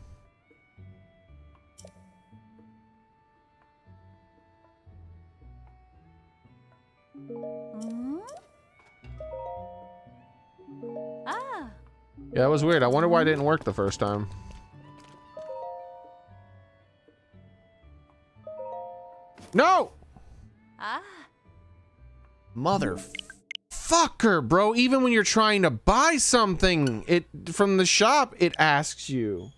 Yeah, it was weird. I wonder why it didn't work the first time. No! Motherfucker, bro. Even when you're trying to buy something from the shop, it asks you.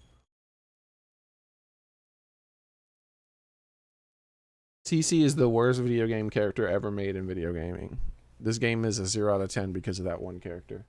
TC is the worst video game character ever made in video gaming. This game is a 0 out of 10 because of that one character.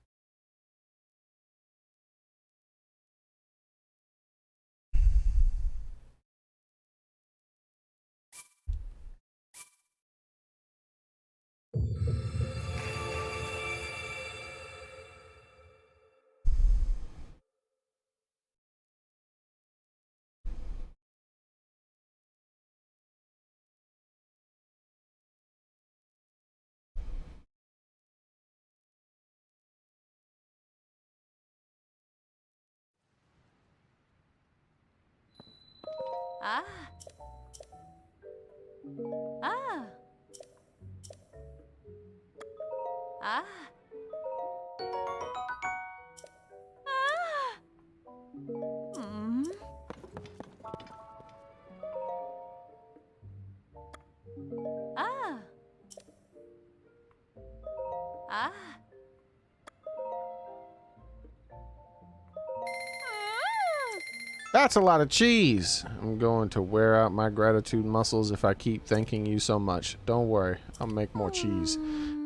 That's a lot of cheese. I'm going to wear out my gratitude muscles if I keep thanking you so much. Don't worry, I'll make more cheese.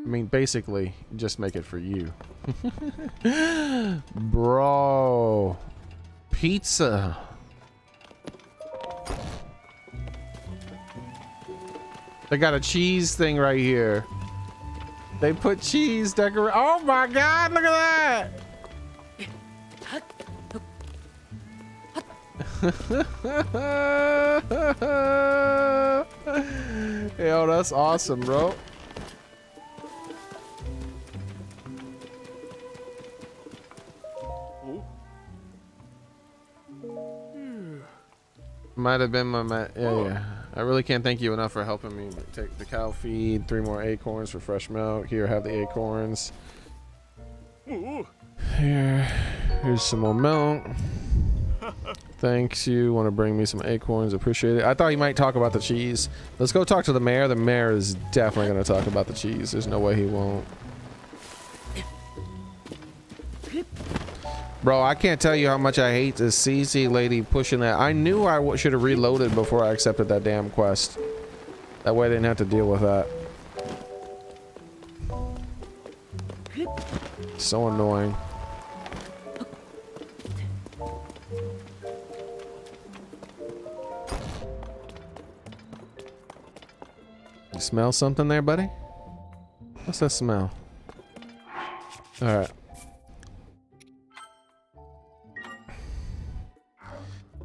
I mean, basically, just make it for you. Bro. Pizza. They got a cheese thing right here. They put cheese decorate. Oh my God, look at that. Yo, that's awesome, bro. Might have been my yeah. I really can't thank you enough for helping me take the cow feed. 3 more acorns for fresh milk. Here, have the acorns. Here's some more milk. Thanks. You want to bring me some acorns? Appreciate it. I thought you might talk about the cheese. Let's go talk to the mayor. The mayor is definitely going to talk about the cheese. There's no way he won't. Bro, I can't tell you how much I hate this CC lady pushing that. I knew I should have reloaded before I accepted that damn quest. That way I didn't have to deal with that. So annoying. You smell something there, buddy? What's that smell? Alright.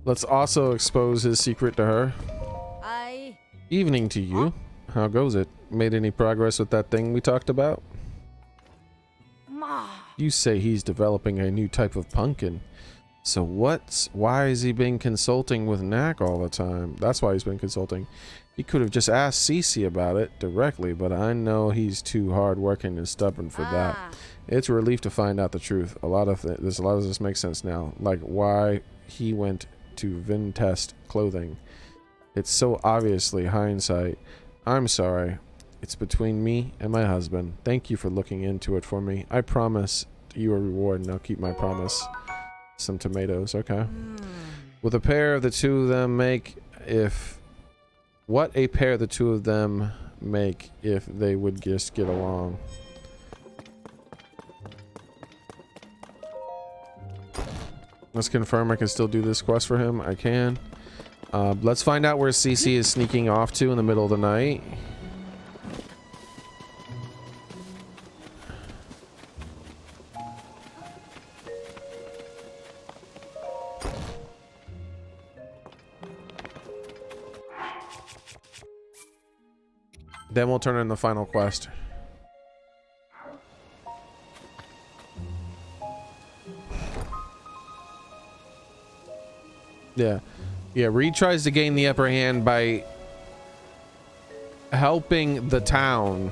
Let's also expose his secret to her. Evening to you. How goes it? Made any progress with that thing we talked about? You say he's developing a new type of pumpkin. So why has he been consulting with Knack all the time? That's why he's been consulting. He could have just asked Cece about it directly, but I know he's too hardworking and stubborn for that. It's a relief to find out the truth. A lot of this makes sense now. Like why he went to Vintest clothing. It's so obviously hindsight. I'm sorry. It's between me and my husband. Thank you for looking into it for me. I promise you a reward, and I'll keep my promise. Some tomatoes, okay. With a pair of the two of them make if... What a pair the two of them make if they would just get along. Let's confirm I can still do this quest for him. I can. Let's find out where Cece is sneaking off to in the middle of the night. Then we'll turn in the final quest. Yeah. Yeah, Reed tries to gain the upper hand by helping the town.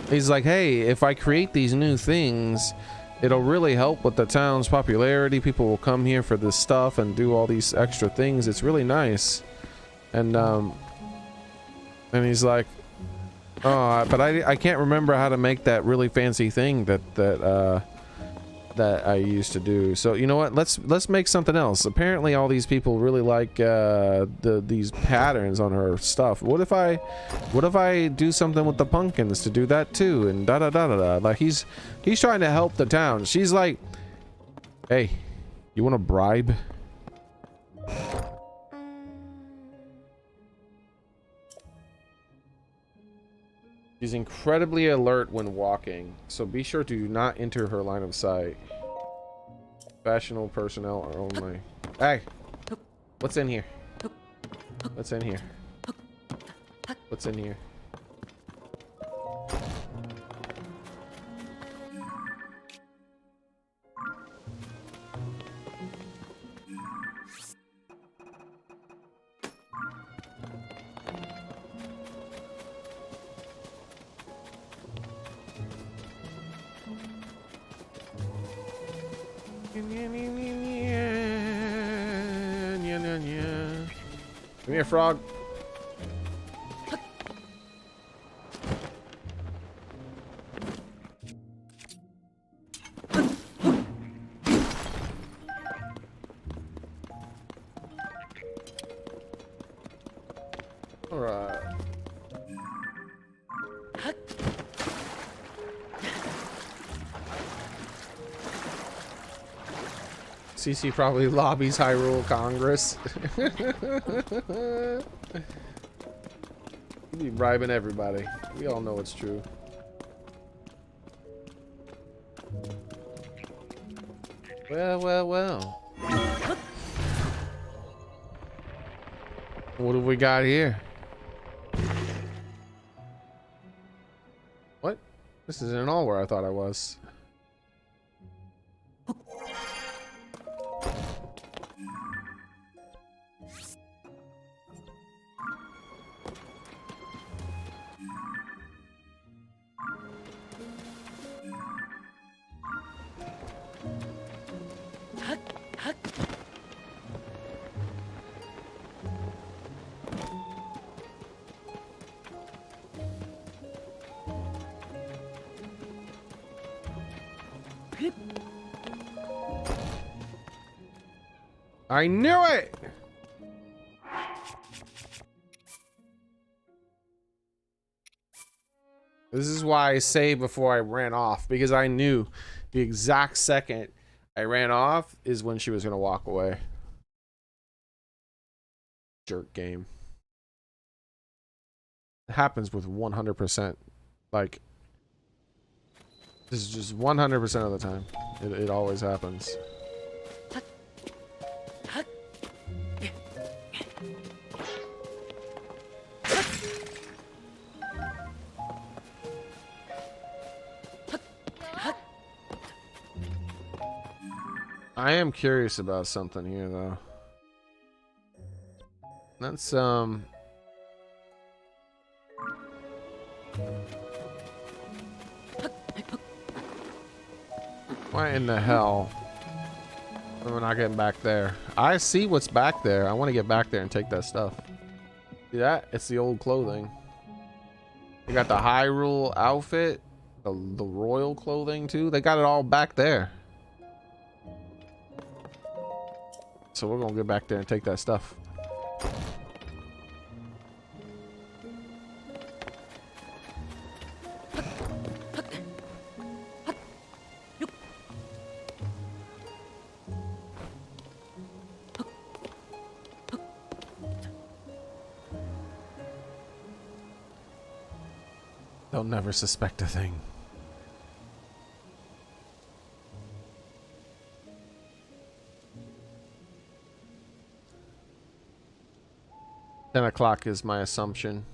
He's like, hey, if I create these new things, it'll really help with the town's popularity. People will come here for this stuff and do all these extra things. It's really nice. And he's like, oh, but I can't remember how to make that really fancy thing that I used to do. So you know what? Let's make something else. Apparently, all these people really like these patterns on her stuff. What if I do something with the pumpkins to do that too? And da da da da da. Like he's trying to help the town. She's like, hey, you want to bribe? She's incredibly alert when walking, so be sure to not enter her line of sight. Professional personnel are only. Hey! What's in here? What's in here? What's in here? Come here, frog. All right. CC probably lobbies Hyrule Congress. You be bribing everybody. We all know it's true. Well, well, well. What do we got here? What? This isn't all where I thought I was. I knew it! This is why I saved before I ran off, because I knew the exact second I ran off is when she was going to walk away. Jerk game. It happens with 100%. Like, this is just 100% of the time. It always happens. I am curious about something here, though. That's, why in the hell am I not getting back there? I see what's back there. I want to get back there and take that stuff. See that? It's the old clothing. They got the Hyrule outfit, the royal clothing, too. They got it all back there. So we're gonna get back there and take that stuff. They'll never suspect a thing. $10 o'clock is my assumption.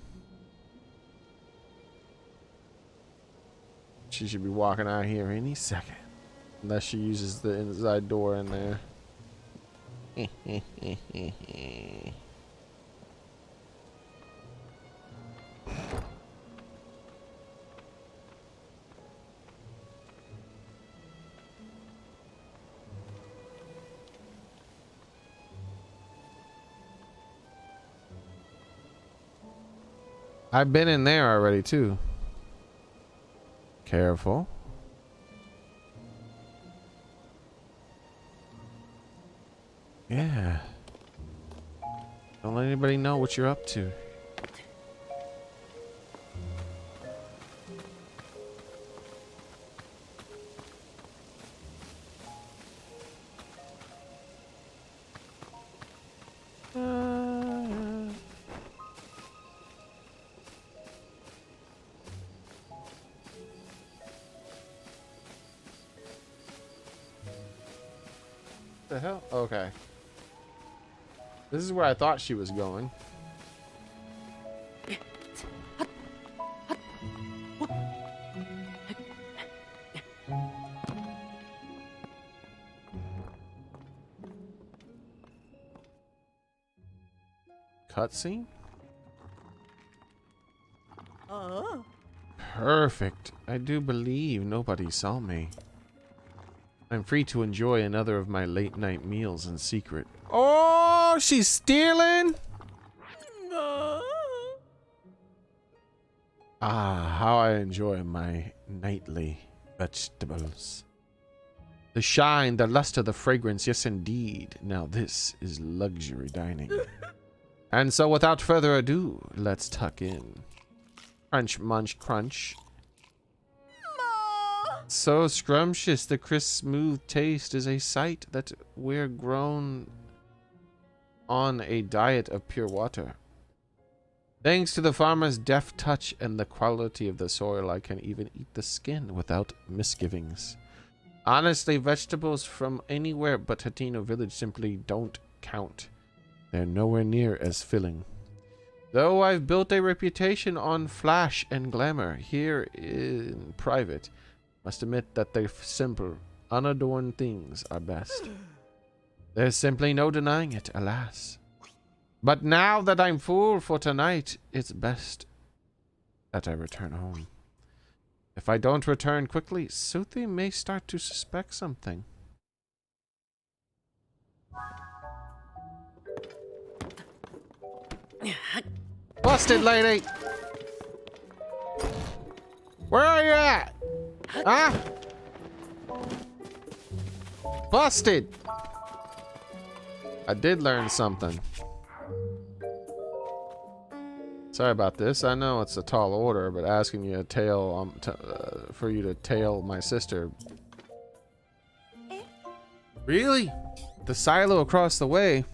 She should be walking out here any second. Unless she uses the inside door in there. I've been in there already too. Careful. Yeah. Don't let anybody know what you're up to. The hell? Okay. This is where I thought she was going. Cutscene? Oh. Perfect. I do believe nobody saw me. I'm free to enjoy another of my late night meals in secret. Oh, she's stealing? No. Ah, how I enjoy my nightly vegetables. The shine, the luster, the fragrance, yes indeed. Now this is luxury dining. And so without further ado, let's tuck in. Crunch, munch, crunch. Ma. So scrumptious, the crisp, smooth taste is a sight that we're grown on a diet of pure water. Thanks to the farmer's deft touch and the quality of the soil, I can even eat the skin without misgivings. Honestly, vegetables from anywhere but Hateno Village simply don't count. They're nowhere near as filling. Though I've built a reputation on flash and glamour here in private, must admit that the simple, unadorned things are best. There's simply no denying it, alas. But now that I'm full for tonight, it's best that I return home. If I don't return quickly, Suthi may start to suspect something. Busted, lady! Where are you at? Huh? Busted! I did learn something. Sorry about this. I know it's a tall order, but asking you to tail for you to tail my sister. Really? The silo across the way?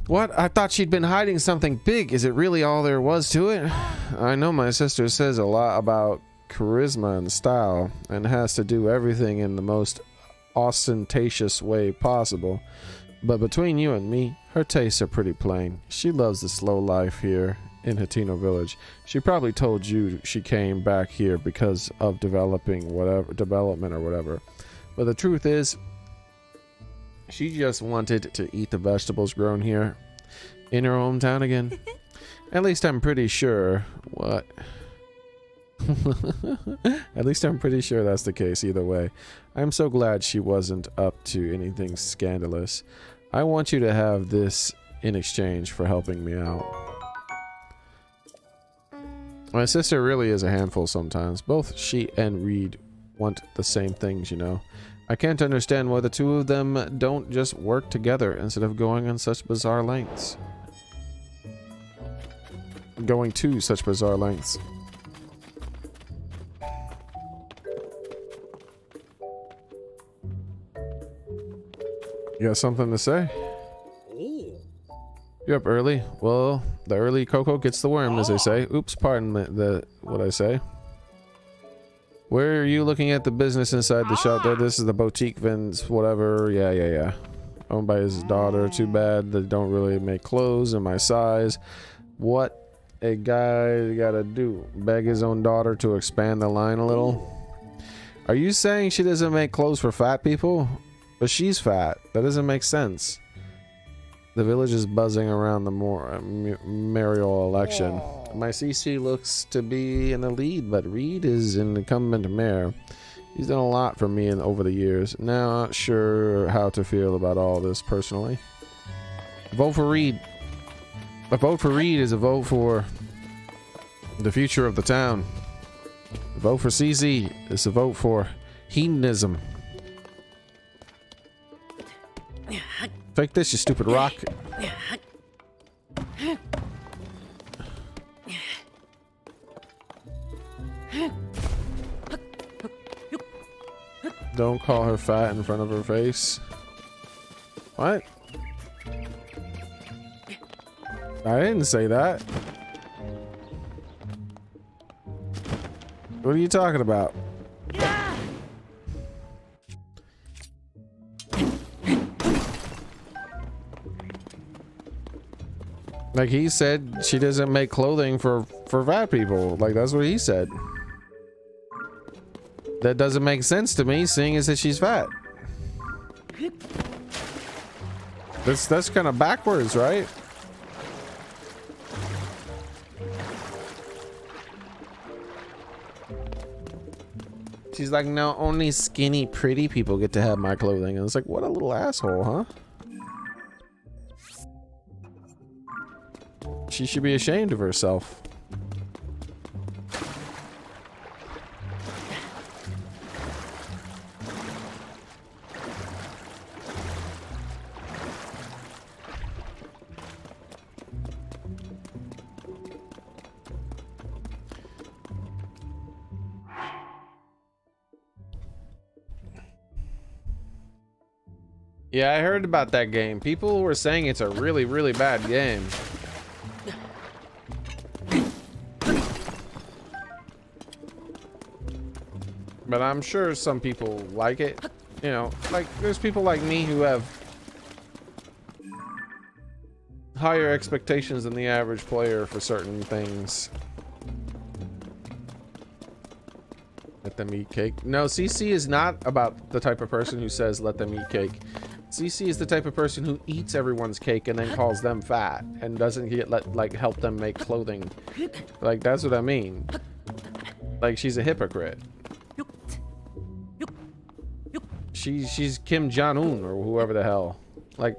What? I thought she'd been hiding something big. Is it really all there was to it? I know my sister says a lot about charisma and style, and has to do everything in the most ostentatious way possible. But between you and me, her tastes are pretty plain. She loves the slow life here in Hateno Village. She probably told you she came back here because of development or whatever. But the truth is, she just wanted to eat the vegetables grown here in her hometown again. At least I'm pretty sure what... At least I'm pretty sure that's the case either way. I'm so glad she wasn't up to anything scandalous. I want you to have this in exchange for helping me out. My sister really is a handful sometimes. Both she and Reed want the same things, you know. I can't understand why the two of them don't just work together instead of going on such bizarre lengths. Going to such bizarre lengths. You got something to say? You're up early. Well, the early cocoa gets the worm, as they say. Oops, pardon what I say. Where are you looking at the business inside the shop there? This is the boutique Vince, whatever. Yeah. Owned by his daughter. Too bad they don't really make clothes in my size. What a guy gotta do? Beg his own daughter to expand the line a little? Are you saying she doesn't make clothes for fat people? But she's fat. That doesn't make sense. The village is buzzing around the mayoral election. My CC looks to be in the lead, but Reed is an incumbent mayor. He's done a lot for me over the years. Now, not sure how to feel about all this personally. Vote for Reed. A vote for Reed is a vote for the future of the town. A vote for CC is a vote for hedonism. Take this, you stupid rock. Don't call her fat in front of her face. What? I didn't say that. What are you talking about? Like he said, she doesn't make clothing for fat people. Like that's what he said. That doesn't make sense to me, seeing as that she's fat. That's kind of backwards, right? She's like, no, only skinny, pretty people get to have my clothing. And it's like, what a little asshole, huh? She should be ashamed of herself. Yeah, I heard about that game. People were saying it's a really, really bad game. But I'm sure some people like it. You know, like there's people like me who have higher expectations than the average player for certain things. Let them eat cake. No, CC is not about the type of person who says let them eat cake. CC is the type of person who eats everyone's cake and then calls them fat and doesn't get like help them make clothing. Like that's what I mean. Like she's a hypocrite. She's Kim Jong-un or whoever the hell. Like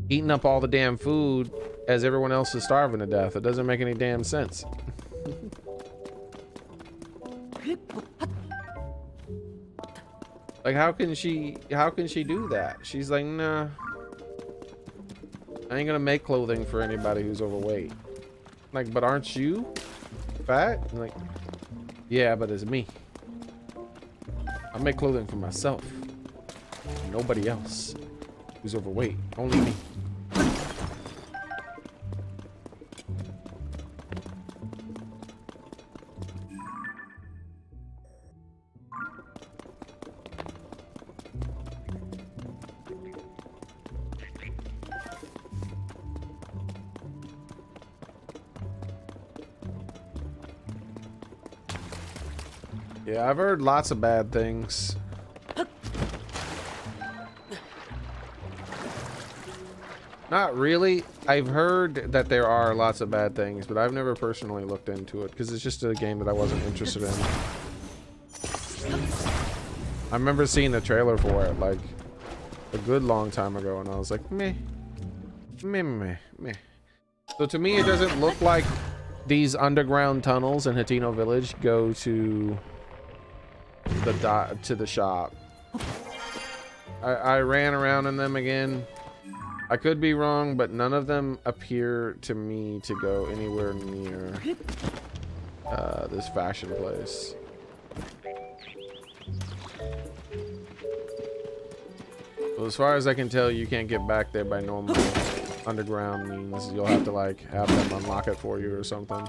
eating up all the damn food as everyone else is starving to death. It doesn't make any damn sense. Like how can she do that? She's like, nah, I ain't gonna make clothing for anybody who's overweight. Like, but aren't you fat? I'm like, yeah, but it's me. I make clothing for myself. Nobody else who's overweight. Only me. Yeah, I've heard lots of bad things. Not really. I've heard that there are lots of bad things, but I've never personally looked into it because it's just a game that I wasn't interested in. I remember seeing the trailer for it like a good long time ago, and I was like, meh, meh, meh, meh. So to me, it doesn't look like these underground tunnels in Hateno Village go to the shop. I ran around in them again. I could be wrong, but none of them appear to me to go anywhere near this fashion place. Well, as far as I can tell, you can't get back there by normal underground means. You'll have to like have them unlock it for you or something.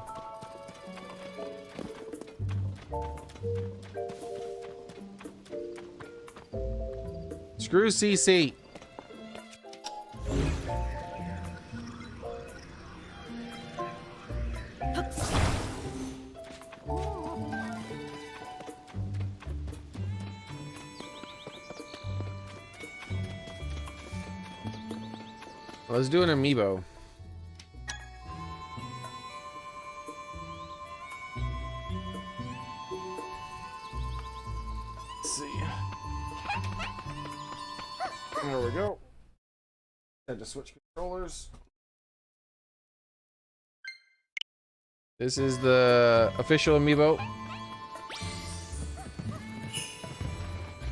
Screw CC. Let's do an amiibo. Let's see. There we go. Had to switch controllers. This is the official amiibo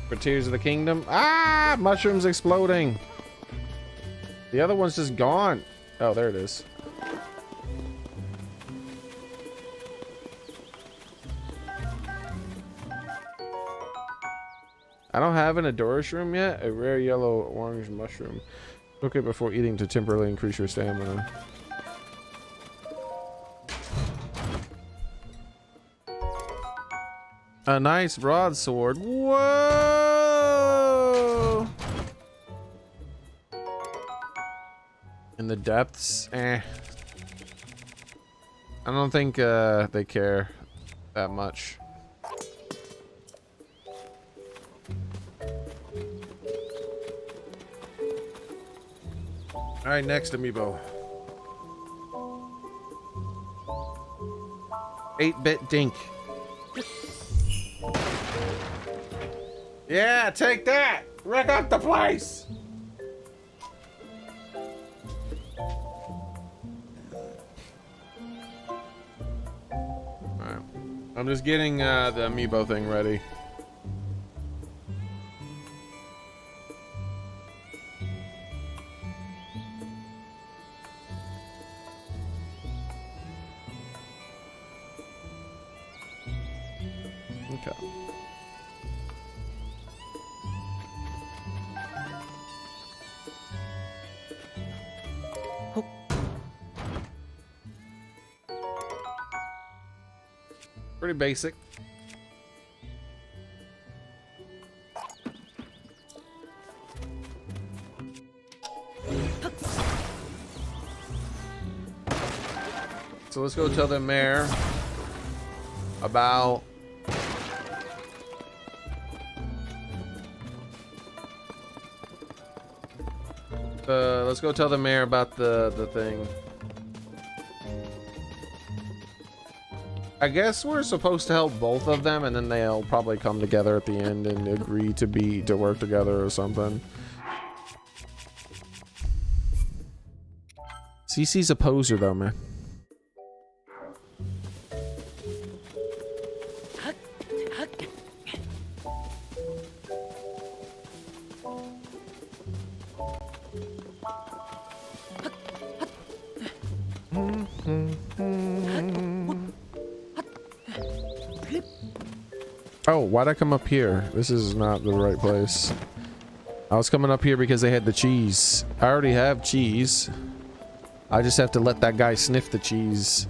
for Tears of the Kingdom. Ah! Mushrooms exploding. The other one's just gone. Oh, there it is. I don't have an Adora shroom yet. A rare yellow orange mushroom. Cook it before eating to temporarily increase your stamina. A nice broadsword. Whoa! In the depths, I don't think they care that much. All right, next amiibo. 8-bit dink. Yeah, take that! Wreck up the place! Alright. I'm just getting the amiibo thing ready. Okay. Pretty basic. So let's go tell the mayor about let's go tell the mayor about the thing. I guess we're supposed to help both of them, and then they'll probably come together at the end and agree to work together or something. CC's a poser though, man. Oh, why'd I come up here? This is not the right place. I was coming up here because they had the cheese. I already have cheese. I just have to let that guy sniff the cheese.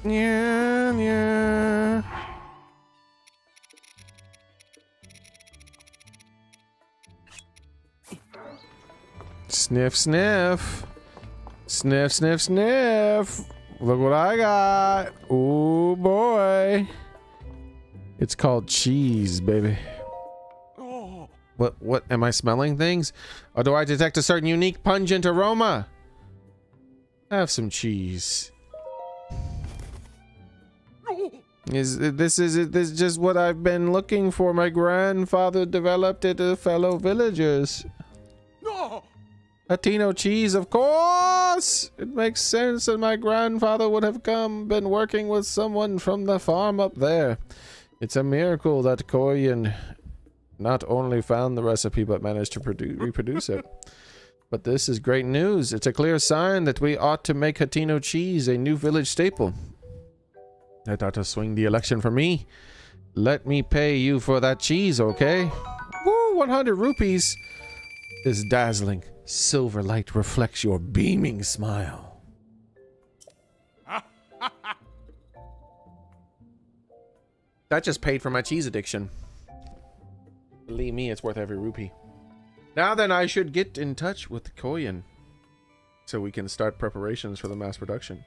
Yeah, yeah. Sniff, sniff. Sniff, sniff, sniff. Look what I got. Oh boy. It's called cheese, baby. Oh. What am I smelling things? Or do I detect a certain unique pungent aroma? Have some cheese. Is this just what I've been looking for? My grandfather developed it to fellow villagers. No. Latino cheese, of course! It makes sense that my grandfather would have been working with someone from the farm up there. It's a miracle that Koyan not only found the recipe, but managed to reproduce it. But this is great news. It's a clear sign that we ought to make Latino cheese a new village staple. I thought to swing the election for me. Let me pay you for that cheese, okay? Woo, 100 rupees. This dazzling silver light reflects your beaming smile. That just paid for my cheese addiction. Believe me, it's worth every rupee. Now then, I should get in touch with Koyan so we can start preparations for the mass production.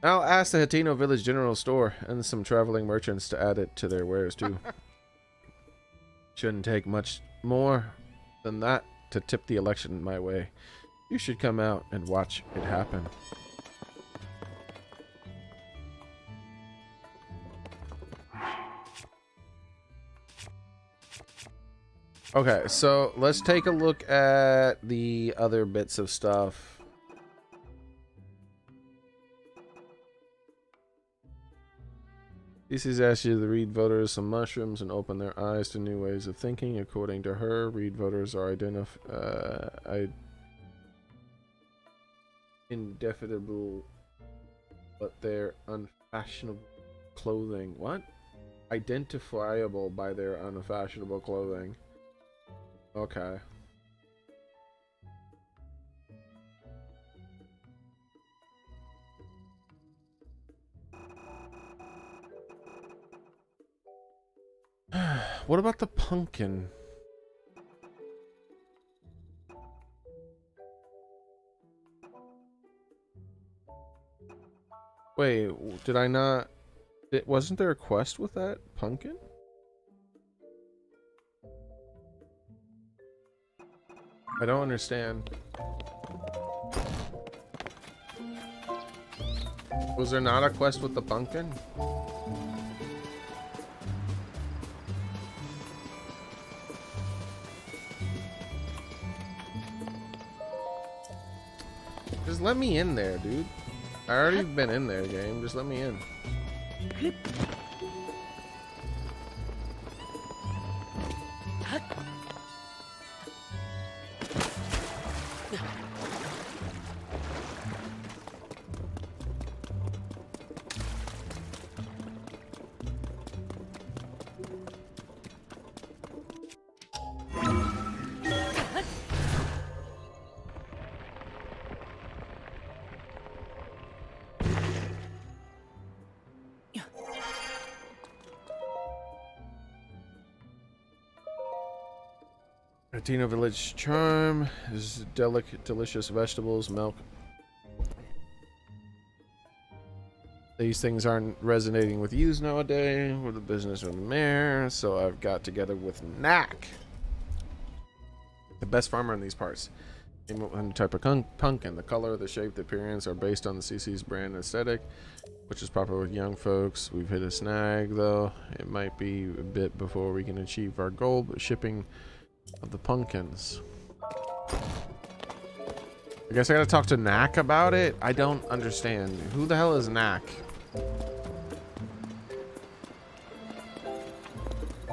I'll ask the Hateno Village General Store and some traveling merchants to add it to their wares too. Shouldn't take much more than that to tip the election my way. You should come out and watch it happen. Okay, so let's take a look at the other bits of stuff. DC's asked you to read voters some mushrooms and open their eyes to new ways of thinking. According to her, read voters are indefinable, but they're unfashionable clothing. What? Identifiable by their unfashionable clothing. Okay. What about the pumpkin? Wait, did I not... wasn't there a quest with that pumpkin? I don't understand. Was there not a quest with the pumpkin? Just let me in there, dude. I already been in there, game. Just let me in. Latino Village charm is delicate, delicious vegetables, milk. These things aren't resonating with yous nowadays. With the business of the mayor, so I've got together with Knack, the best farmer in these parts. And the type of pumpkin, the color, the shape, the appearance are based on the CC's brand aesthetic, which is popular with young folks. We've hit a snag though. It might be a bit before we can achieve our goal, but shipping of the pumpkins. I guess I gotta talk to Knack about it. I don't understand. Who the hell is Knack?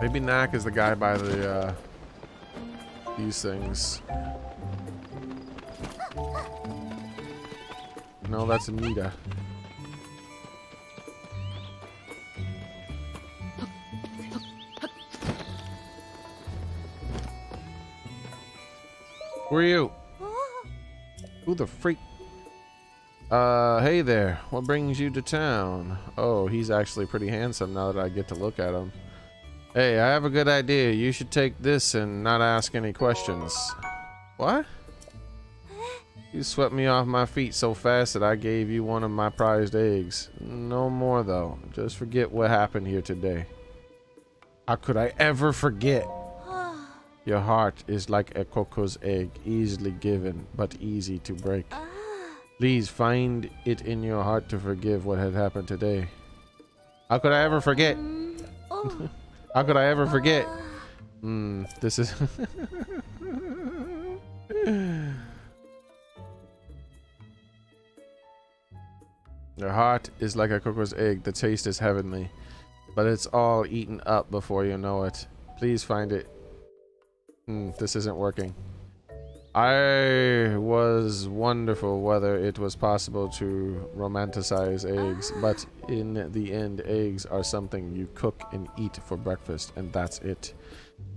Maybe Knack is the guy by the these things. No, that's Anita. Who are you? Who the freak? Hey there. What brings you to town? Oh, he's actually pretty handsome now that I get to look at him. Hey, I have a good idea. You should take this and not ask any questions. What? You swept me off my feet so fast that I gave you one of my prized eggs. No more though. Just forget what happened here today. How could I ever forget? Your heart is like a coco's egg, easily given, but easy to break. Please find it in your heart to forgive what had happened today. How could I ever forget? How could I ever forget? This is... Your heart is like a coco's egg. The taste is heavenly, but it's all eaten up before you know it. Please find it. This isn't working. I was wonderful whether it was possible to romanticize eggs, but in the end, eggs are something you cook and eat for breakfast, and that's it.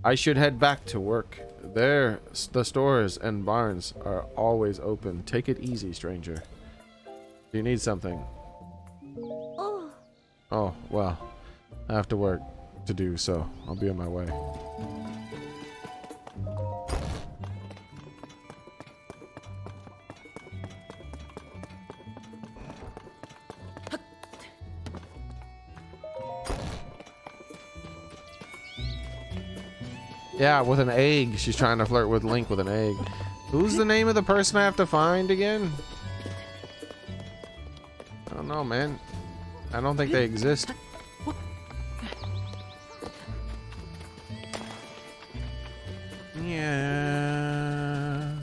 I should head back to work. There, the stores and barns are always open. Take it easy, stranger. Do you need something? Oh, well, I have to work to do, so I'll be on my way. Yeah, with an egg. She's trying to flirt with Link with an egg. Who's the name of the person I have to find again? I don't know, man. I don't think they exist. Yeah.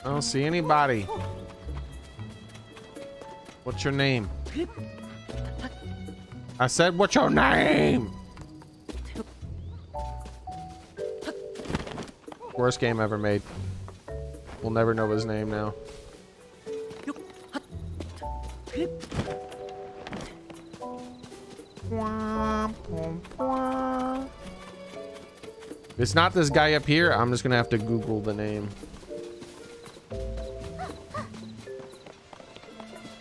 I don't see anybody. What's your name? I said, what's your name? Worst game ever made. We'll never know his name now. If it's not this guy up here, I'm just gonna have to Google the name.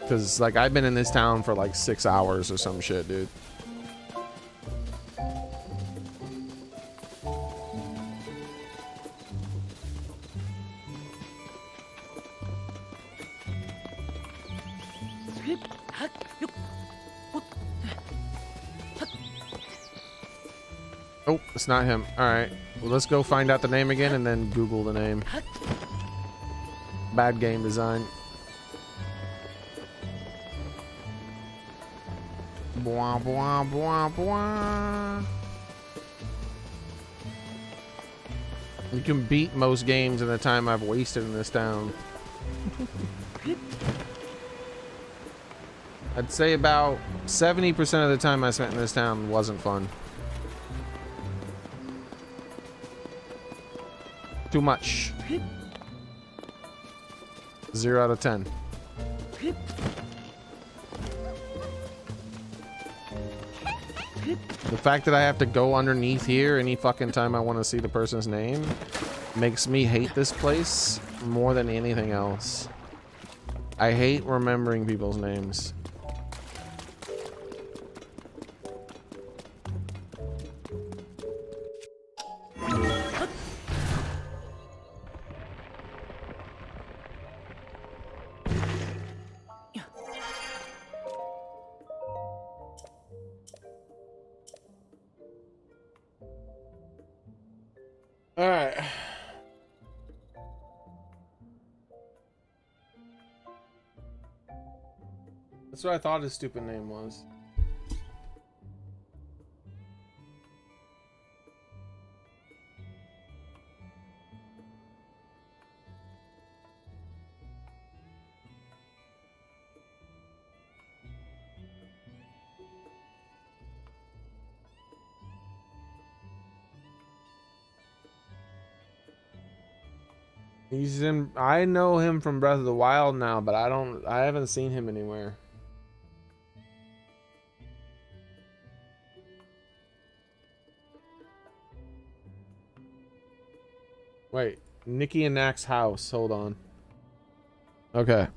Because, like, I've been in this town for like 6 hours or some shit, dude. Oh, it's not him. Alright. Well, let's go find out the name again and then Google the name. Bad game design. Bwah, bwah, bwah, bwah. You can beat most games in the time I've wasted in this town. I'd say about 70% of the time I spent in this town wasn't fun. Too much. 0 out of 10. The fact that I have to go underneath here any fucking time I want to see the person's name makes me hate this place more than anything else. I hate remembering people's names. All right. That's what I thought his stupid name was. He's in. I know him from Breath of the Wild now, but I haven't seen him anywhere. Wait, Nikki and Nack's house. Hold on. Okay.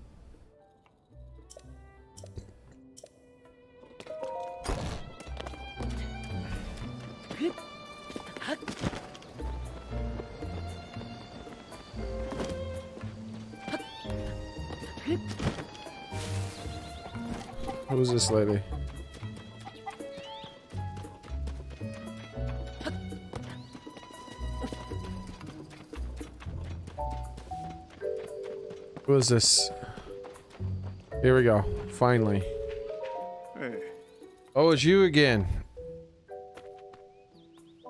Who's this lady? Who is this? Here we go. Finally. Hey. Oh, it's you again.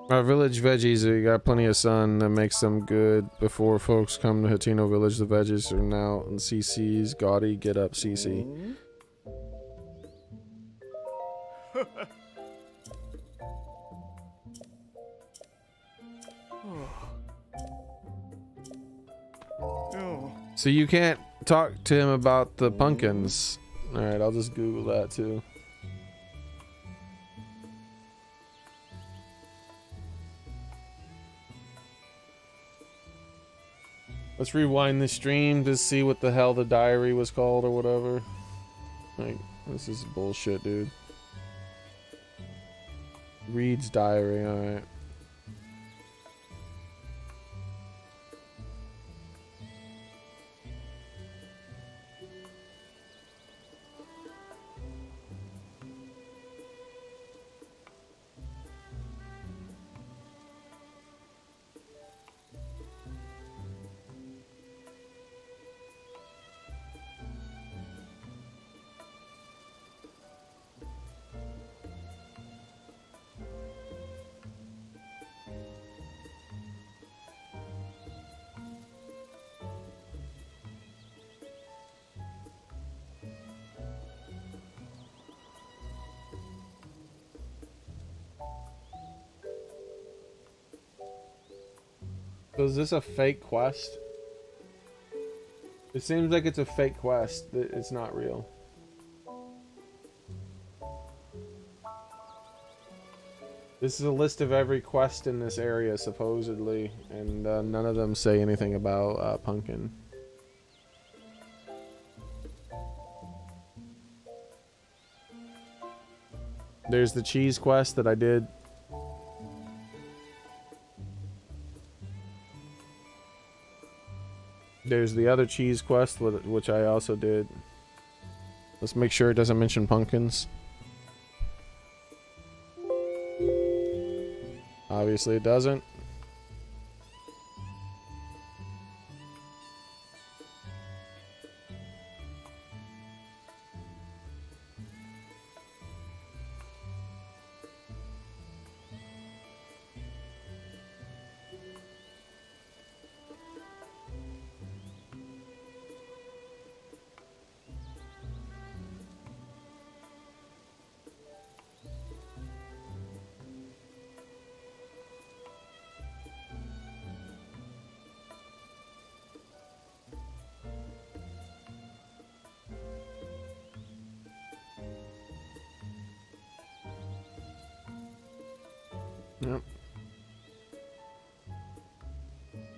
Our village veggies, we got plenty of sun that makes them good. Before folks come to Hatino village, the veggies are now in CC's. Gaudy, get up, CC. So you can't talk to him about the pumpkins. Alright, I'll just Google that too. Let's rewind the stream to see what the hell the diary was called or whatever. Like, this is bullshit, dude. Reed's diary, alright. So is this a fake quest? It seems like it's a fake quest. It's not real. This is a list of every quest in this area, supposedly, and none of them say anything about Pumpkin. There's the cheese quest that I did. There's the other cheese quest, which I also did. Let's make sure it doesn't mention pumpkins. Obviously it doesn't. Yep.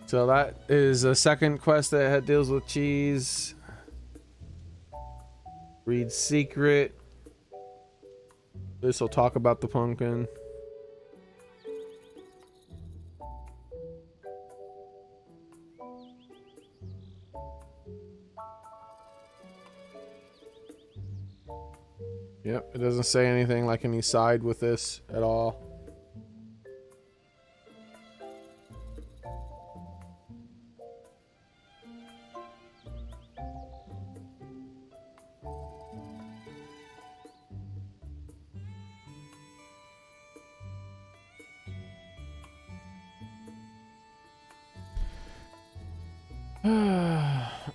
So that is a second quest that deals with cheese. Read secret. This will talk about the pumpkin. Yep, it doesn't say anything like any side with this at all.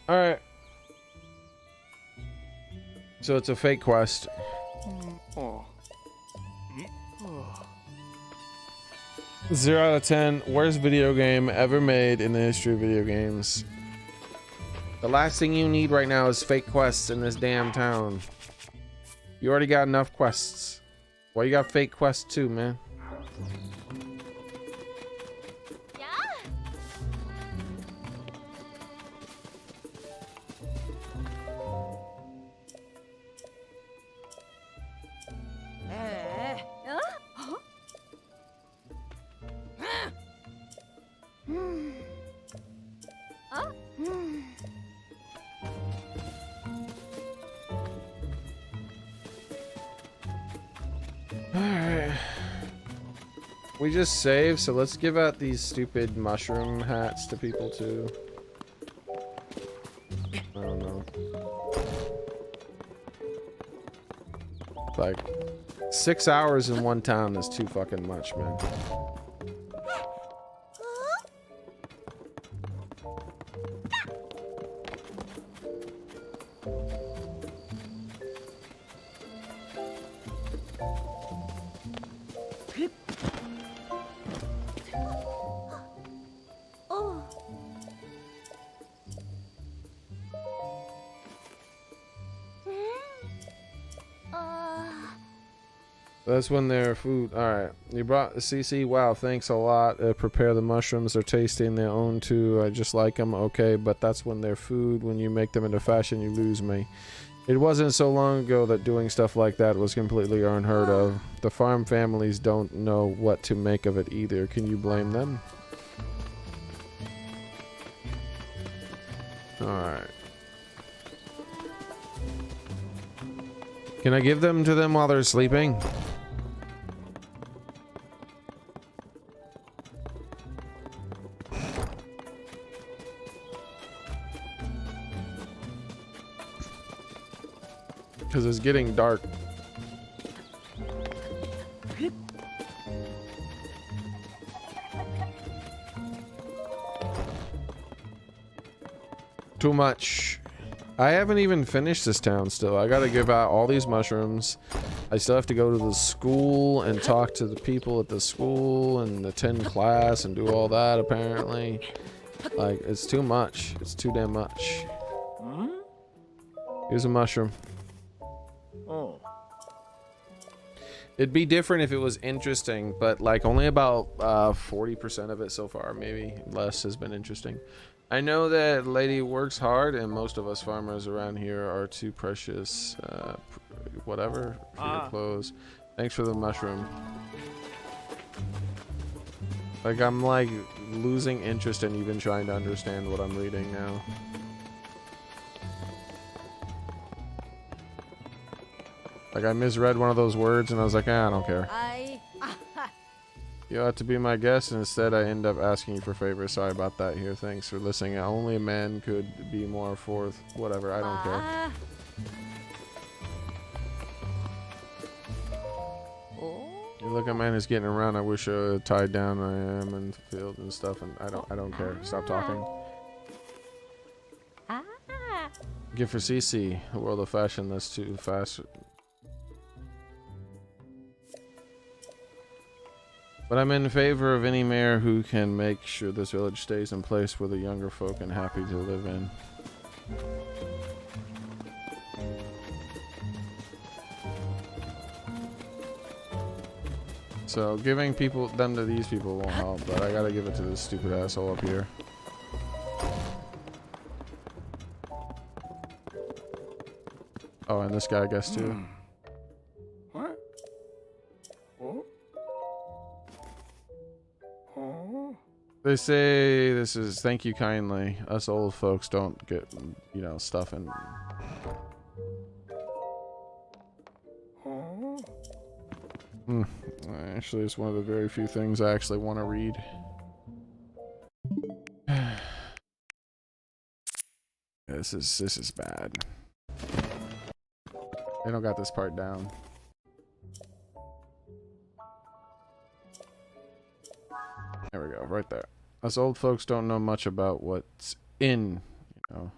Alright. So it's a fake quest. Oh. 0 out of 10. Worst video game ever made in the history of video games. The last thing you need right now is fake quests in this damn town. You already got enough quests. Why you got fake quests too, man? We just saved, so let's give out these stupid mushroom hats to people too. I don't know. Like, 6 hours in one town is too fucking much, man. That's when their food. Alright. You brought CC. Wow, thanks a lot. Prepare the mushrooms. They're tasting their own too. I just like them. Okay, but that's when they're food. When you make them into fashion, you lose me. It wasn't so long ago that doing stuff like that was completely unheard of. The farm families don't know what to make of it either. Can you blame them? Alright. Can I give them to them while they're sleeping? Because it's getting dark. Too much. I haven't even finished this town still. I gotta give out all these mushrooms. I still have to go to the school and talk to the people at the school and attend class and do all that apparently. Like, it's too much. It's too damn much. Here's a mushroom. Oh. It'd be different if it was interesting, but like only about 40% of it so far, maybe less, has been interesting. I know that lady works hard, and most of us farmers around here are too precious, whatever, for your clothes. Thanks for the mushroom. Like, I'm like losing interest in even trying to understand what I'm reading now. Like, I misread one of those words and I was like, I don't care. You ought to be my guest, and instead I end up asking you for favors. Sorry about that. Here, thanks for listening. Only a man could be more forth. Whatever, I don't care. You look at man who's getting around. I wish tied down I am in the field and stuff, and I don't care. Stop talking. Gift for CC. The world of fashion that's too fast. But I'm in favor of any mayor who can make sure this village stays in place where the younger folk and happy to live in. So giving them to these people won't help, but I gotta give it to this stupid asshole up here. Oh, and this guy, I guess, too. What? Oh? Oh? They say this is thank you kindly. Us old folks don't get, you know, stuff and... Oh? Actually, it's one of the very few things I actually want to read. This is bad. They don't got this part down. There we go, right there. Us old folks don't know much about what's in, you know.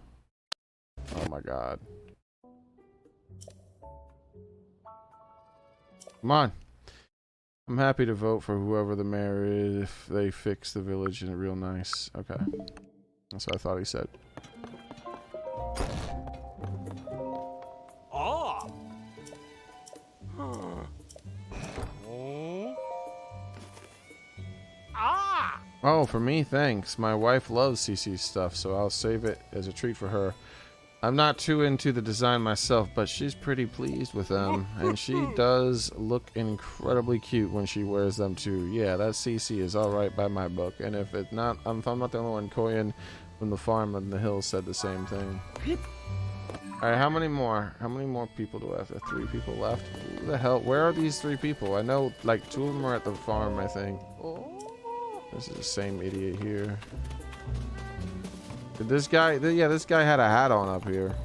Oh my god. Come on. I'm happy to vote for whoever the mayor is if they fix the village and real nice. Okay. That's what I thought he said. Oh. Ah. Oh, for me, thanks. My wife loves CC's stuff, so I'll save it as a treat for her. I'm not too into the design myself, but she's pretty pleased with them, and she does look incredibly cute when she wears them too. Yeah, that CC is alright by my book, and if I'm not the only one, Koyan from the farm on the hill said the same thing. Alright, how many more? How many more people do I have? 3 people left? Who the hell? Where are these 3 people? I know, like, 2 of them are at the farm, I think. This is the same idiot here. Did this guy... Yeah, this guy had a hat on up here.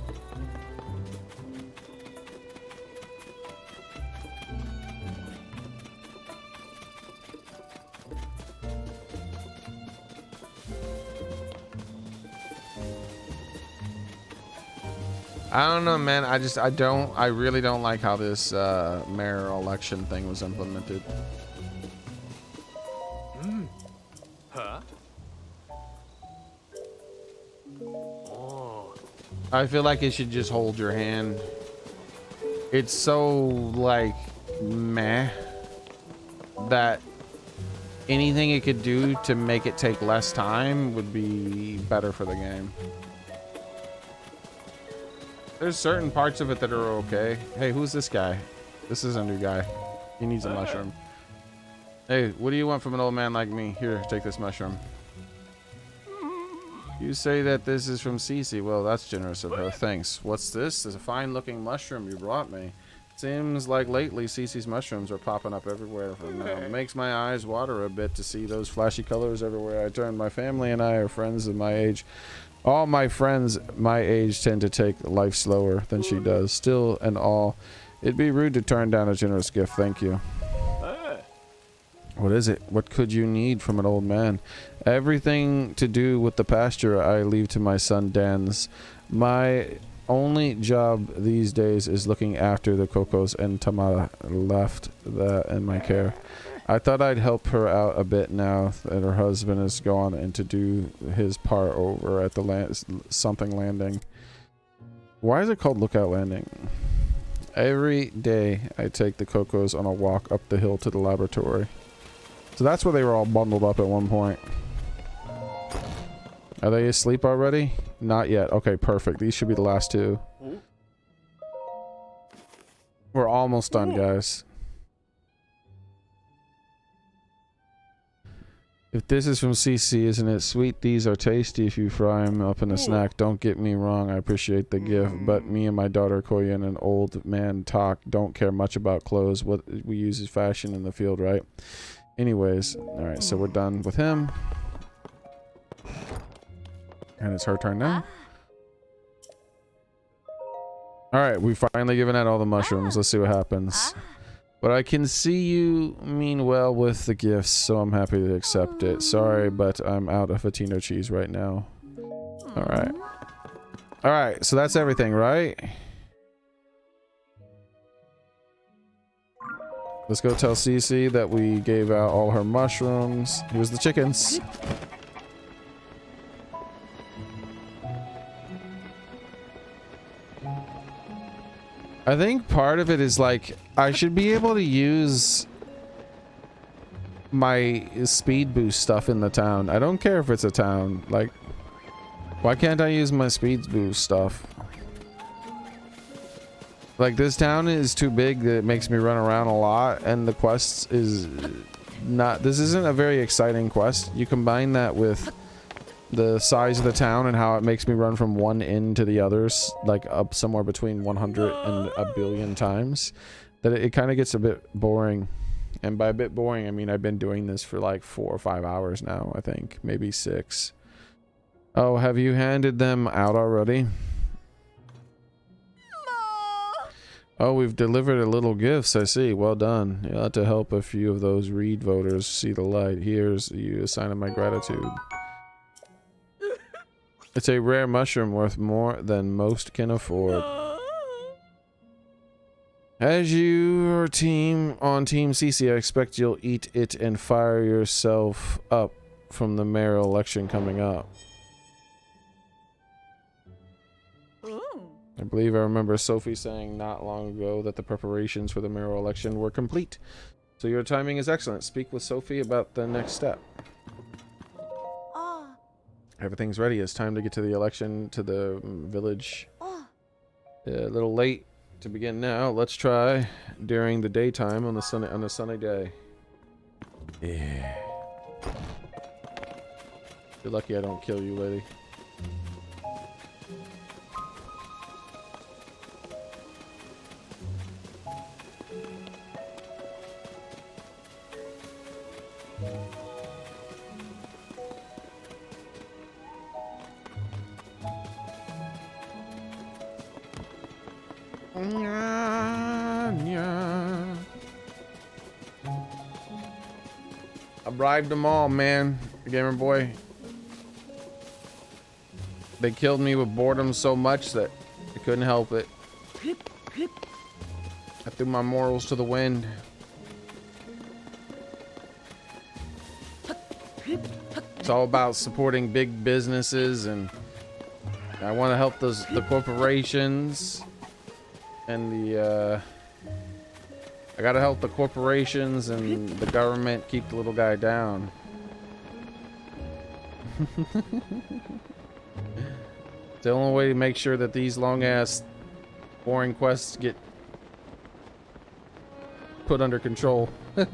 I don't know, man. I really don't like how this mayor election thing was implemented. Huh? Oh. I feel like it should just hold your hand. It's so, like, meh, that anything it could do to make it take less time would be better for the game. There's certain parts of it that are okay. Hey, who's this guy? This is a new guy. He needs a mushroom. Hey, what do you want from an old man like me? Here, take this mushroom. You say that this is from Cece. Well, that's generous of her. Thanks. What's this? It's a fine-looking mushroom you brought me. Seems like lately Cece's mushrooms are popping up everywhere from now. It makes my eyes water a bit to see those flashy colors everywhere I turn. My family and I are friends of my age. All my friends my age tend to take life slower than she does. Still and all, it'd be rude to turn down a generous gift. Thank you. What is it? What could you need from an old man? Everything to do with the pasture I leave to my son Dan's. My only job these days is looking after the Cocos, and Tamara left that in my care. I thought I'd help her out a bit now that her husband is gone and to do his part over at the something landing. Why is it called Lookout Landing? Every day I take the Cocos on a walk up the hill to the laboratory. So that's where they were all bundled up at one point. Are they asleep already? Not yet. Okay, perfect. These should be the last 2. We're almost done, guys. If this is from CC, isn't it sweet? These are tasty if you fry them up in a snack. Don't get me wrong, I appreciate the gift, but me and my daughter Koya and an old man talk don't care much about clothes. What we use is fashion in the field, right? Anyways, alright, so we're done with him. And it's her turn now. Alright, we've finally given out all the mushrooms. Let's see what happens. But I can see you mean well with the gifts, so I'm happy to accept it. Sorry, but I'm out of Fatino cheese right now. Alright. Alright, so that's everything, right? Let's go tell Cece that we gave out all her mushrooms. Here's the chickens. I think part of it is like I should be able to use my speed boost stuff in the town. I don't care if it's a town. Like, why can't I use my speed boost stuff? Like, this town is too big that it makes me run around a lot, and the quest is not... This isn't a very exciting quest. You combine that with the size of the town and how it makes me run from one end to the others, like up somewhere between 100 and a billion times, that it kind of gets a bit boring. And by a bit boring, I mean I've been doing this for like 4 or 5 hours now, I think. Maybe 6. Oh, have you handed them out already? Oh, we've delivered a little gifts, I see. Well done. You'll have to help a few of those Reed voters see the light. Here's you a sign of my gratitude. It's a rare mushroom worth more than most can afford. As your team on Team CC, I expect you'll eat it and fire yourself up from the mayoral election coming up. I believe I remember Sophie saying not long ago that the preparations for the mayoral election were complete. So your timing is excellent. Speak with Sophie about the next step. Everything's ready. It's time to get to the election to the village. A little late to begin now. Let's try during the daytime on a sunny day. Yeah. You're lucky I don't kill you, lady. I bribed them all, man. Gamer boy. They killed me with boredom so much that I couldn't help it. I threw my morals to the wind. It's all about supporting big businesses, and I want to help the corporations and the I gotta help the corporations and the government keep the little guy down. The only way to make sure that these long ass boring quests get put under control. Yeah,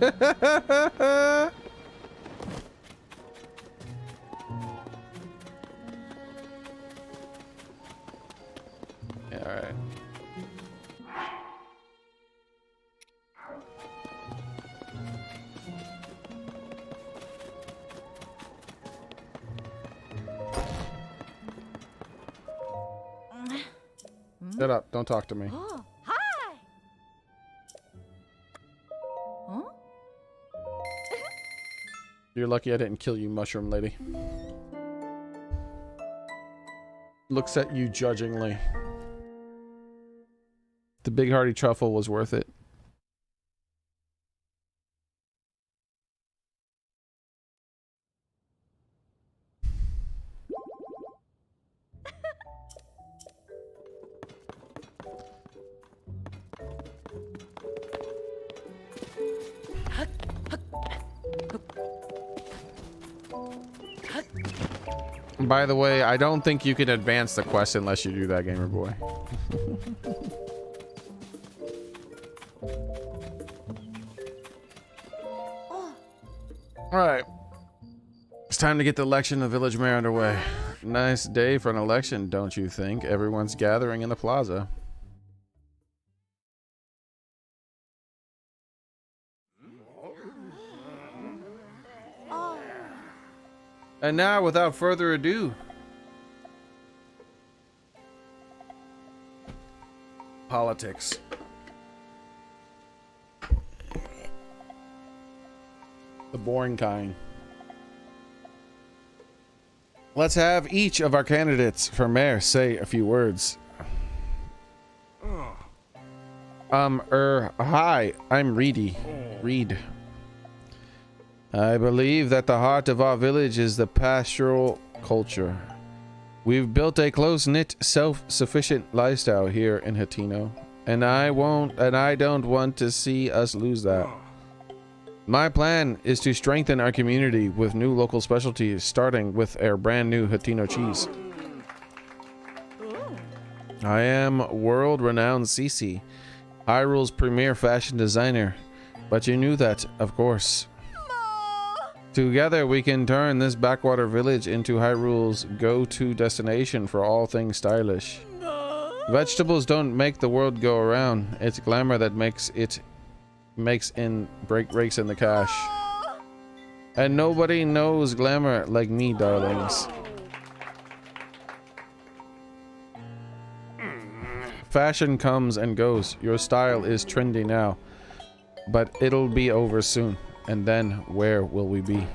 all right. Shut up, don't talk to me. Oh, hi. Huh? You're lucky I didn't kill you, mushroom lady. Looks at you judgingly. The big hearty truffle was worth it. By the way, I don't think you can advance the quest unless you do that, gamer boy. Alright. It's time to get the election of village mayor underway. Nice day for an election, don't you think? Everyone's gathering in the plaza. And now, without further ado, politics. The boring kind. Let's have each of our candidates for mayor say a few words. Hi, I'm Reed. I believe that the heart of our village is the pastoral culture. We've built a close-knit, self-sufficient lifestyle here in Hatino, and I don't want to see us lose that. My plan is to strengthen our community with new local specialties, starting with our brand new Hatino cheese. I am world-renowned Cece, Hyrule's premier fashion designer, but you knew that, of course. Together we can turn this backwater village into Hyrule's go-to destination for all things stylish. Vegetables don't make the world go around. It's glamour that breaks in the cash. And nobody knows glamour like me, darlings. Fashion comes and goes. Your style is trendy now, but it'll be over soon. And then where will we be?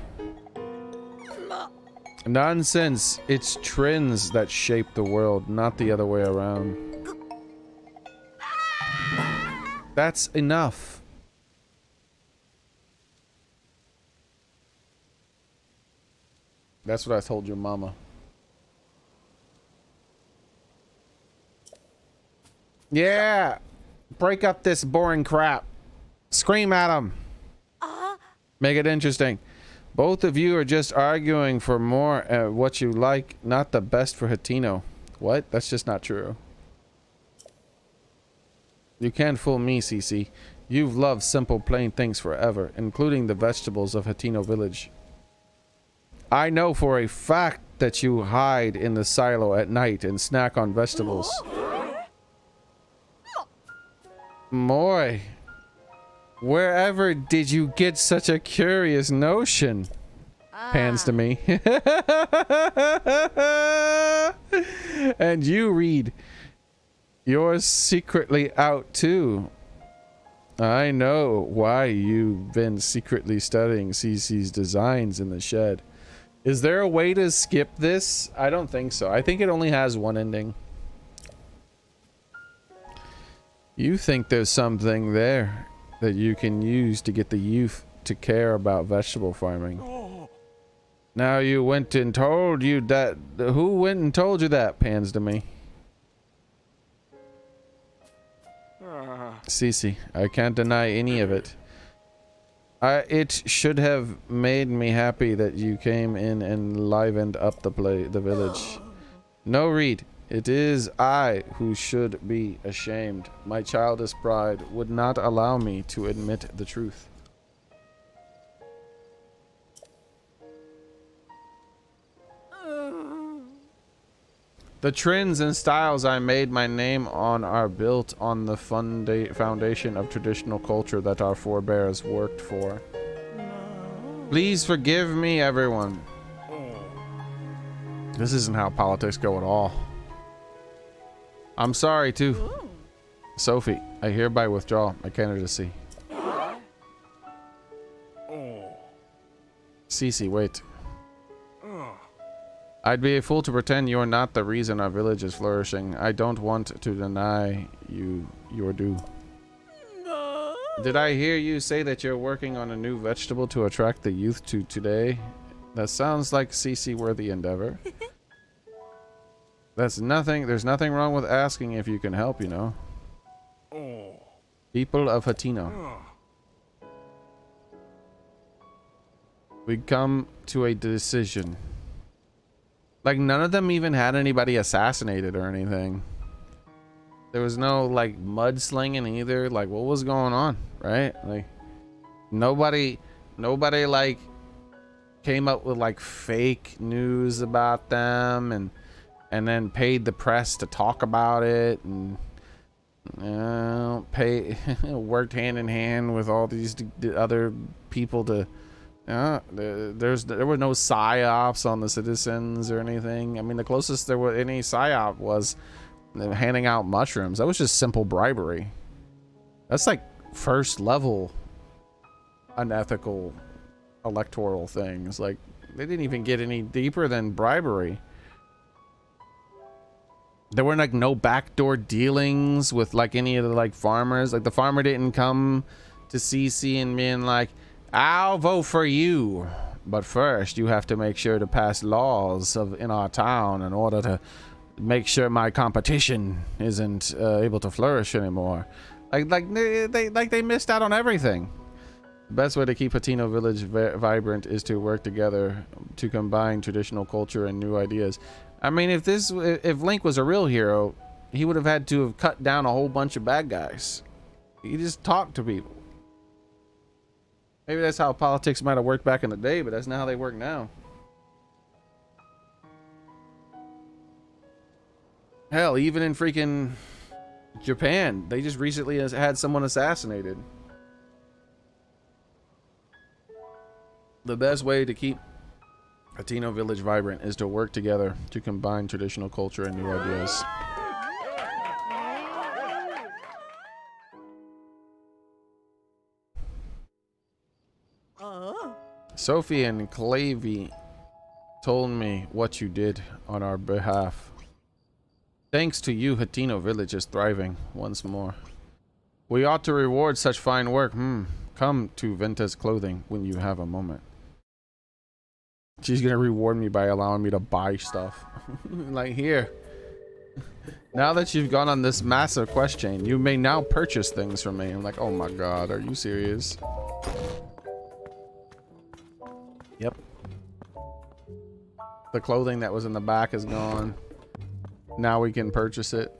Nonsense. It's trends that shape the world, not the other way around. That's enough. That's what I told your mama. Yeah! Break up this boring crap. Scream at him. Make it interesting. Both of you are just arguing for more what you like, not the best for Hatino. What? That's just not true. You can't fool me, Cece. You've loved simple, plain things forever, including the vegetables of Hatino Village. I know for a fact that you hide in the silo at night and snack on vegetables. Moy, wherever did you get such a curious notion? Pans to me. And you, Reed, you're secretly out too. I know why you've been secretly studying Cece's designs in the shed. Is there a way to skip this? I don't think so. I think it only has one ending. You think there's something there that you can use to get the youth to care about vegetable farming. Now you went and told you that. Who went and told you that? Pans to me. Cece, I can't deny any of it. It should have made me happy that you came in and livened up the village. No, Reed, it is I who should be ashamed. My childish pride would not allow me to admit the truth. The trends and styles I made my name on are built on the foundation of traditional culture that our forebears worked for. Please forgive me, everyone. This isn't how politics go at all. I'm sorry, too. Sophie, I hereby withdraw my candidacy. Cece, wait. I'd be a fool to pretend you're not the reason our village is flourishing. I don't want to deny you your due. Did I hear you say that you're working on a new vegetable to attract the youth to today? That sounds like CC-worthy endeavor. There's nothing wrong with asking if you can help, you know. People of Hatino. We come to a decision. Like, none of them even had anybody assassinated or anything. There was no, like, mudslinging either. Like, what was going on, right? Like, nobody, like, came up with, like, fake news about them and then paid the press to talk about it and, worked hand in hand with all these other people to... there were no psyops on the citizens or anything. I mean, the closest there were any psyop was handing out mushrooms. That was just simple bribery. That's like first level unethical electoral things. Like, they didn't even get any deeper than bribery. There were like no backdoor dealings with like any of the like farmers. Like, the farmer didn't come to CC and being like, I'll vote for you, but first you have to make sure to pass laws in our town in order to make sure my competition isn't able to flourish anymore. Like they missed out on everything. The best way to keep Hatino Village vibrant is to work together to combine traditional culture and new ideas. I mean, if Link was a real hero, he would have had to have cut down a whole bunch of bad guys. He just talked to people. Maybe that's how politics might have worked back in the day, but that's not how they work now. Hell, even in freaking Japan, they just recently had someone assassinated. The best way to keep Hatino Village vibrant is to work together to combine traditional culture and new ideas. Sophie and Clavey told me what you did on our behalf. Thanks to you, Hatino Village is thriving once more. We ought to reward such fine work. Come to Venta's Clothing when you have a moment. She's gonna reward me by allowing me to buy stuff. Like, here. Now that you've gone on this massive quest chain, you may now purchase things from me. I'm like, oh my god, are you serious? Yep. The clothing that was in the back is gone. Now we can purchase it.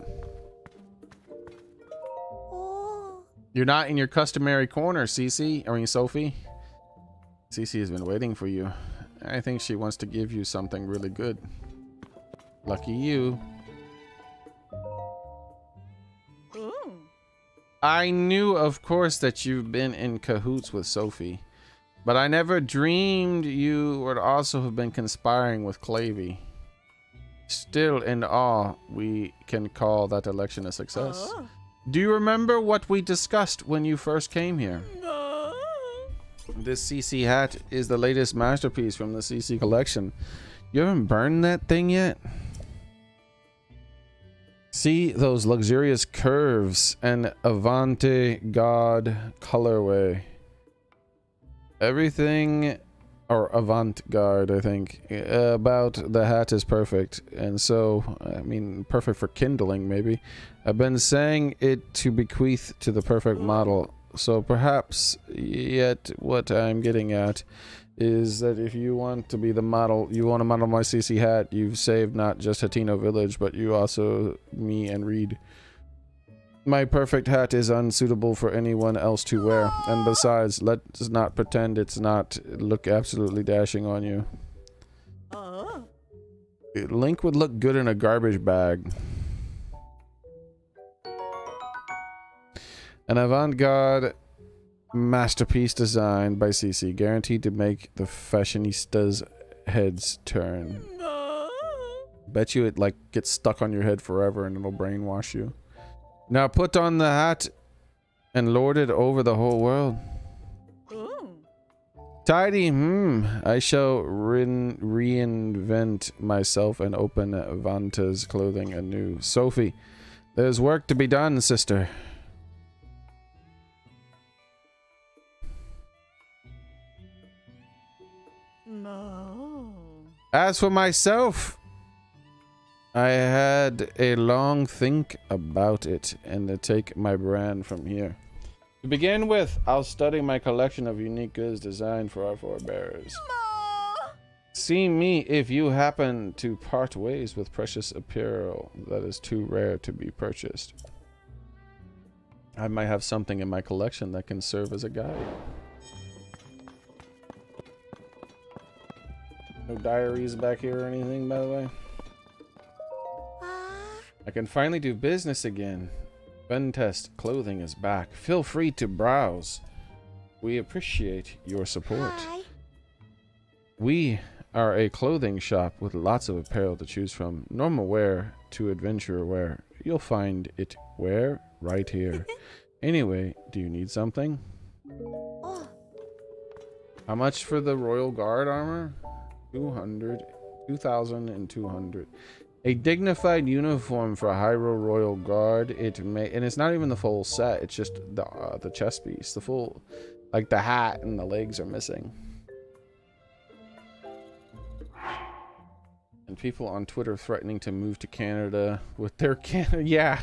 You're not in your customary corner, Cece. I mean, Sophie. Cece has been waiting for you. I think she wants to give you something really good. Lucky you. I knew, of course, that you've been in cahoots with Sophie, but I never dreamed you would also have been conspiring with Clavey. Still in awe, we can call that election a success. Do you remember what we discussed when you first came here? This CC hat is the latest masterpiece from the CC collection. You haven't burned that thing yet? See those luxurious curves and avant-garde colorway. Everything, or avant-garde, I think, about the hat is perfect. And so, I mean, perfect for kindling, maybe. I've been saying it to bequeath to the perfect model. So perhaps, yet what I'm getting at is that if you want to be the model, you want to model my CC hat, you've saved not just Hatino Village, but you also, me and Reed. My perfect hat is unsuitable for anyone else to wear, and besides, let's not pretend it's not look absolutely dashing on you. Link would look good in a garbage bag. An avant-garde masterpiece designed by CC, guaranteed to make the fashionistas' heads turn. Bet you it like gets stuck on your head forever and it'll brainwash you. Now put on the hat and lord it over the whole world. Tidy, I shall reinvent myself and open Vanta's Clothing anew. Sophie, there's work to be done, sister. No. As for myself, I had a long think about it and to take my brand from here. To begin with, I'll study my collection of unique goods designed for our forebears. See me if you happen to part ways with precious apparel that is too rare to be purchased. I might have something in my collection that can serve as a guide. No diaries back here or anything, by the way. I can finally do business again. Ventest Clothing is back. Feel free to browse. We appreciate your support. Hi. We are a clothing shop with lots of apparel to choose from. Normal wear to adventure wear. You'll find it where? Right here. Anyway, do you need something? Oh. How much for the Royal Guard armor? 2,200. A dignified uniform for Hyrule Royal Guard. And it's not even the full set. It's just the chest piece. The full, like the hat and the legs are missing. And people on Twitter threatening to move to Canada with their yeah.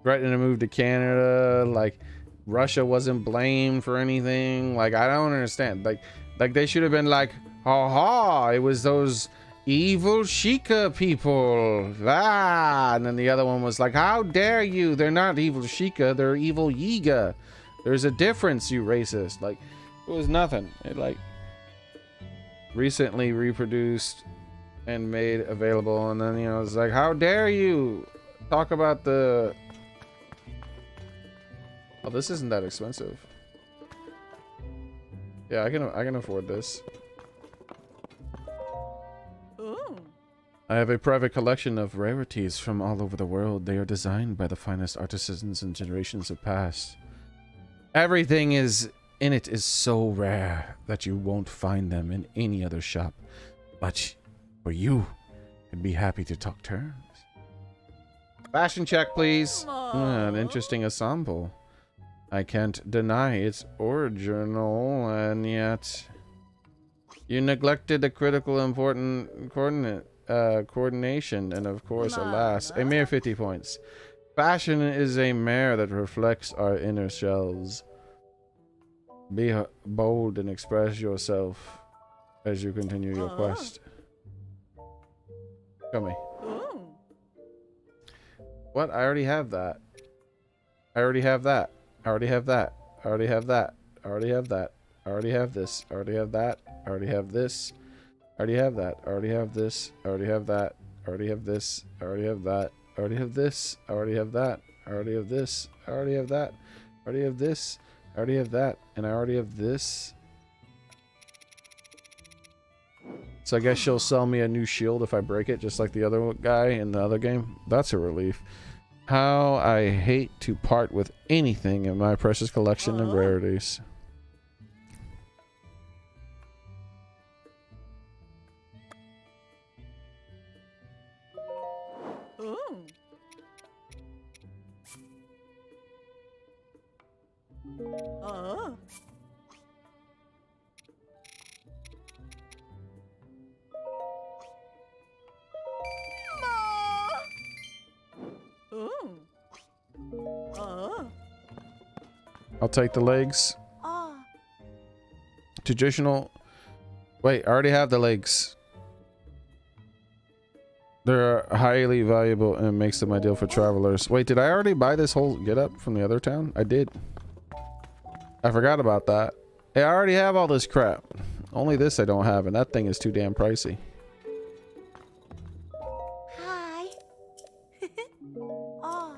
Threatening to move to Canada, like Russia wasn't blamed for anything. Like, I don't understand. Like they should have been like, ha, it was those evil Sheikah people. Ah, and then the other one was like, how dare you? They're not evil Sheikah, they're evil Yiga. There's a difference, you racist. Like, it was nothing. It like recently reproduced and made available, and then, you know, it's like, how dare you talk about the... Oh, this isn't that expensive. Yeah, I can afford this. Ooh. I have a private collection of rarities from all over the world. They are designed by the finest artisans in generations of past. Everything is in it is so rare that you won't find them in any other shop. But for you, I'd be happy to talk terms. Fashion check, please. An interesting ensemble. I can't deny its original, and yet you neglected the critical important coordination, and of course, alas, a mere 50 points. Fashion is a mare that reflects our inner shells. Be bold and express yourself as you continue your quest. Show me. Ooh. What? I already have that. I already have that. I already have that. I already have that. I already have that. I already have this. I already have that. I already have this. I already have that. I already have this. I already have that. I already have this. I already have that. I already have this. I already have that. I already have this. I already have that. I already have this. I already have that. And I already have this. So I guess she'll sell me a new shield if I break it, just like the other guy in the other game. That's a relief. How I hate to part with anything in my precious collection of rarities. Ooh. I'll take the legs. Traditional. Wait, I already have the legs. They're highly valuable and it makes them ideal for travelers. Wait, did I already buy this whole getup from the other town? I did. I forgot about that. Hey, I already have all this crap. Only this I don't have, and that thing is too damn pricey. Hi. Oh.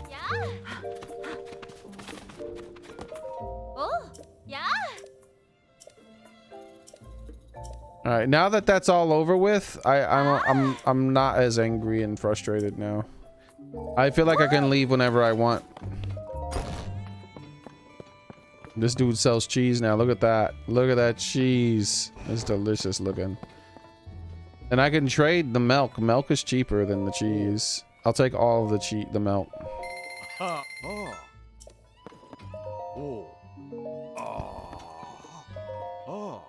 Yeah. Oh, yeah. All right, now that that's all over with, I'm not as angry and frustrated now. I feel like I can leave whenever I want. This dude sells cheese now. Look at that. Look at that cheese. It's delicious looking. And I can trade the milk. Milk is cheaper than the cheese. I'll take all of the milk. Oh. Oh. Oh. Oh.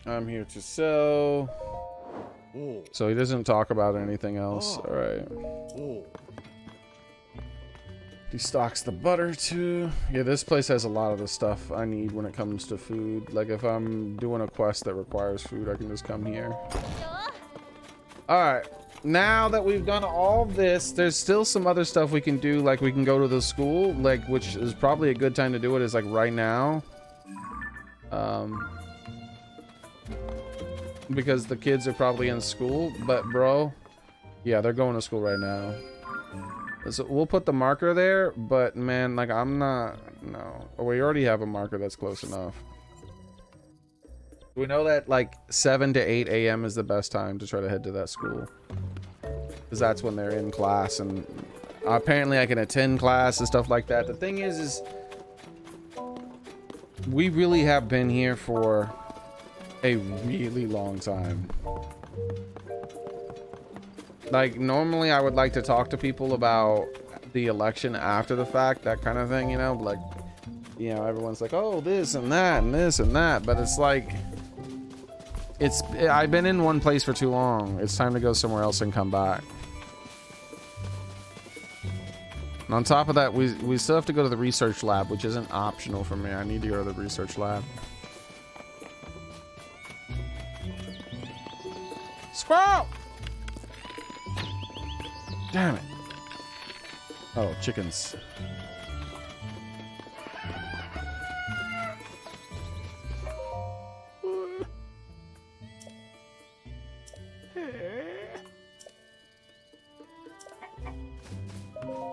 I'm here to sell. Oh. So he doesn't talk about anything else. Oh. All right. Oh. He stocks the butter too. Yeah, this place has a lot of the stuff I need when it comes to food. Like if I'm doing a quest that requires food, I can just come here. All right. Now that we've done all this, there's still some other stuff we can do. Like we can go to the school, like, which is probably a good time to do it is like right now. Because the kids are probably in school, but bro, yeah, they're going to school right now. So we'll put the marker there, but man, like I'm not, no. Oh, we already have a marker that's close enough. We know that like 7 to 8 a.m. is the best time to try to head to that school. Because that's when they're in class, and apparently I can attend class and stuff like that. The thing is we really have been here for a really long time. Like normally I would like to talk to people about the election after the fact, that kind of thing, you know, like, you know, everyone's like, oh, this and that and this and that, but it's like, I've been in one place for too long. It's time to go somewhere else and come back. And on top of that, we still have to go to the research lab, which isn't optional for me. I need to go to the research lab. Squirrel! Damn it. Oh, chickens.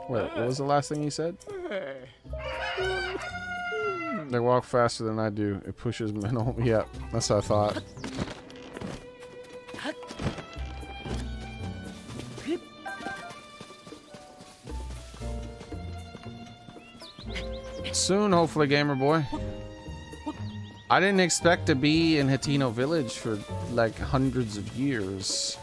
Wait, what was the last thing you said? They walk faster than I do. It pushes mental. Yep, that's what I thought. Soon, hopefully, gamer boy. I didn't expect to be in Hateno Village for like hundreds of years.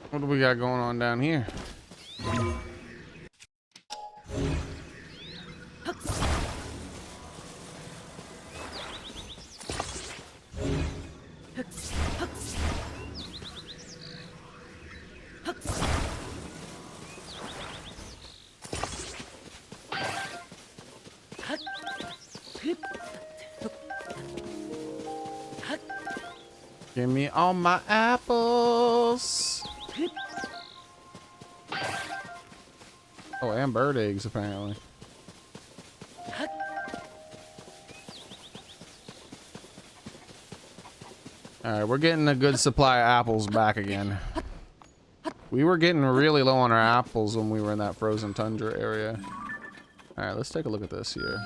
What do we got going on down here? Give me all my apples. Oh, and bird eggs, apparently. Alright, we're getting a good supply of apples back again. We were getting really low on our apples when we were in that frozen tundra area. Alright, let's take a look at this here.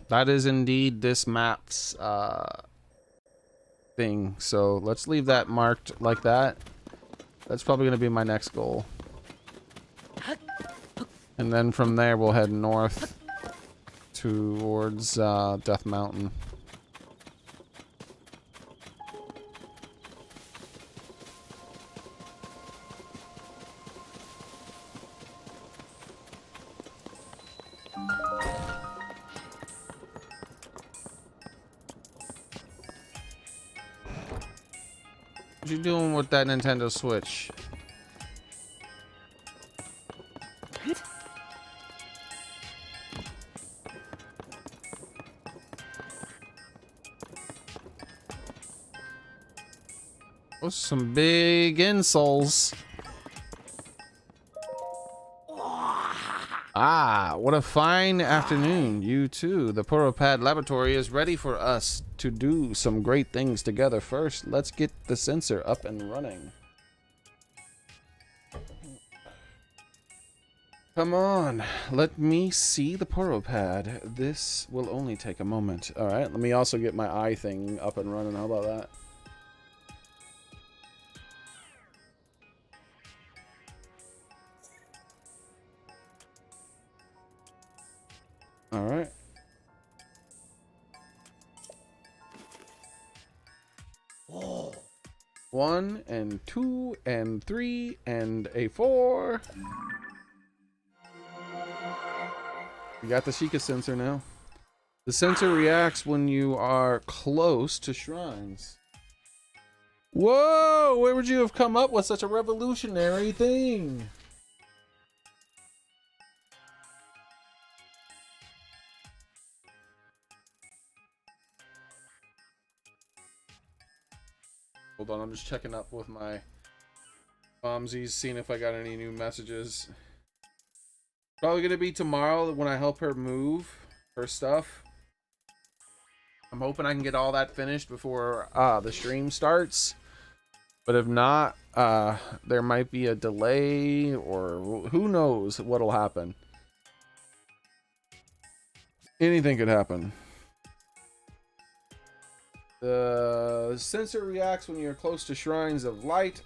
That is indeed this map's thing. So let's leave that marked like that. That's probably going to be my next goal. And then from there we'll head north towards Death Mountain. What you doing with that Nintendo Switch? Those are some big insoles. Ah, what a fine afternoon. You too. The Poropad Laboratory is ready for us to do some great things together. First, let's get the sensor up and running. Come on, let me see the Poropad. This will only take a moment. All right, let me also get my eye thing up and running. How about that? All right. Oh. 1 and 2 and 3 and a 4. We got the Sheikah sensor now. The sensor reacts when you are close to shrines. Whoa! Where would you have come up with such a revolutionary thing? Hold on, I'm just checking up with my Bomsies, seeing if I got any new messages. Probably gonna be tomorrow when I help her move her stuff. I'm hoping I can get all that finished before the stream starts. But if not, there might be a delay, or who knows what'll happen. Anything could happen. The sensor reacts when you're close to shrines of light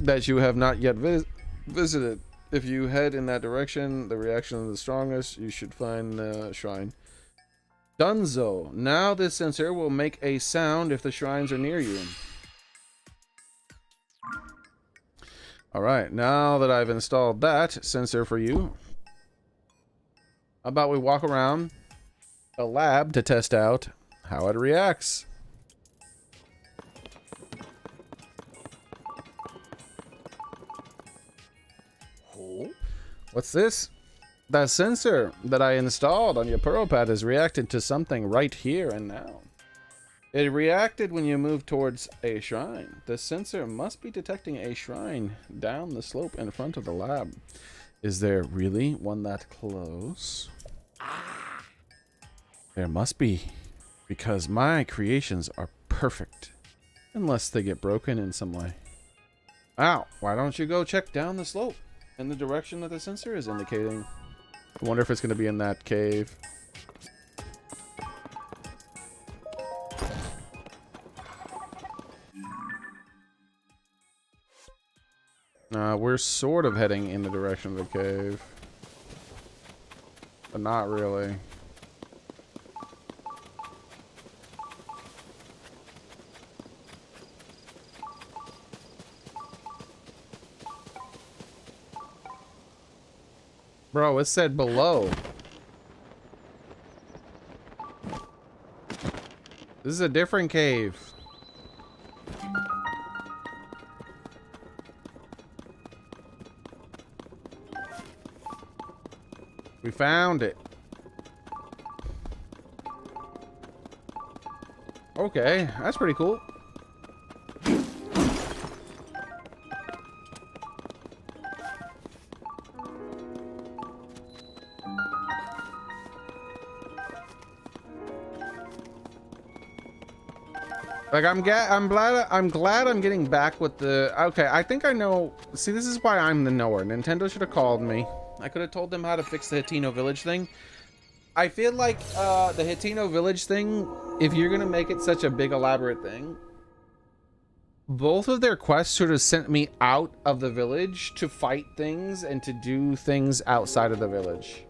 that you have not yet visited. If you head in that direction, the reaction is the strongest. You should find the shrine. Dunzo. Now this sensor will make a sound if the shrines are near you. Alright, now that I've installed that sensor for you, how about we walk around a lab to test out how it reacts. What's this? That sensor that I installed on your pad is reacting to something right here and now. It reacted when you moved towards a shrine. The sensor must be detecting a shrine down the slope in front of the lab. Is there really one that close? There must be, because my creations are perfect, unless they get broken in some way. Ow, why don't you go check down the slope in the direction that the sensor is indicating? I wonder if it's going to be in that cave. We're sort of heading in the direction of the cave, but not really. Bro, it said below. This is a different cave. We found it. Okay, that's pretty cool. Like I'm glad I'm getting back with the. Okay, I think I know. See, this is why I'm the knower. Nintendo should have called me. I could have told them how to fix the Hitino Village thing. I feel like the Hitino Village thing, if you're gonna make it such a big elaborate thing, both of their quests should have sent me out of the village to fight things and to do things outside of the village.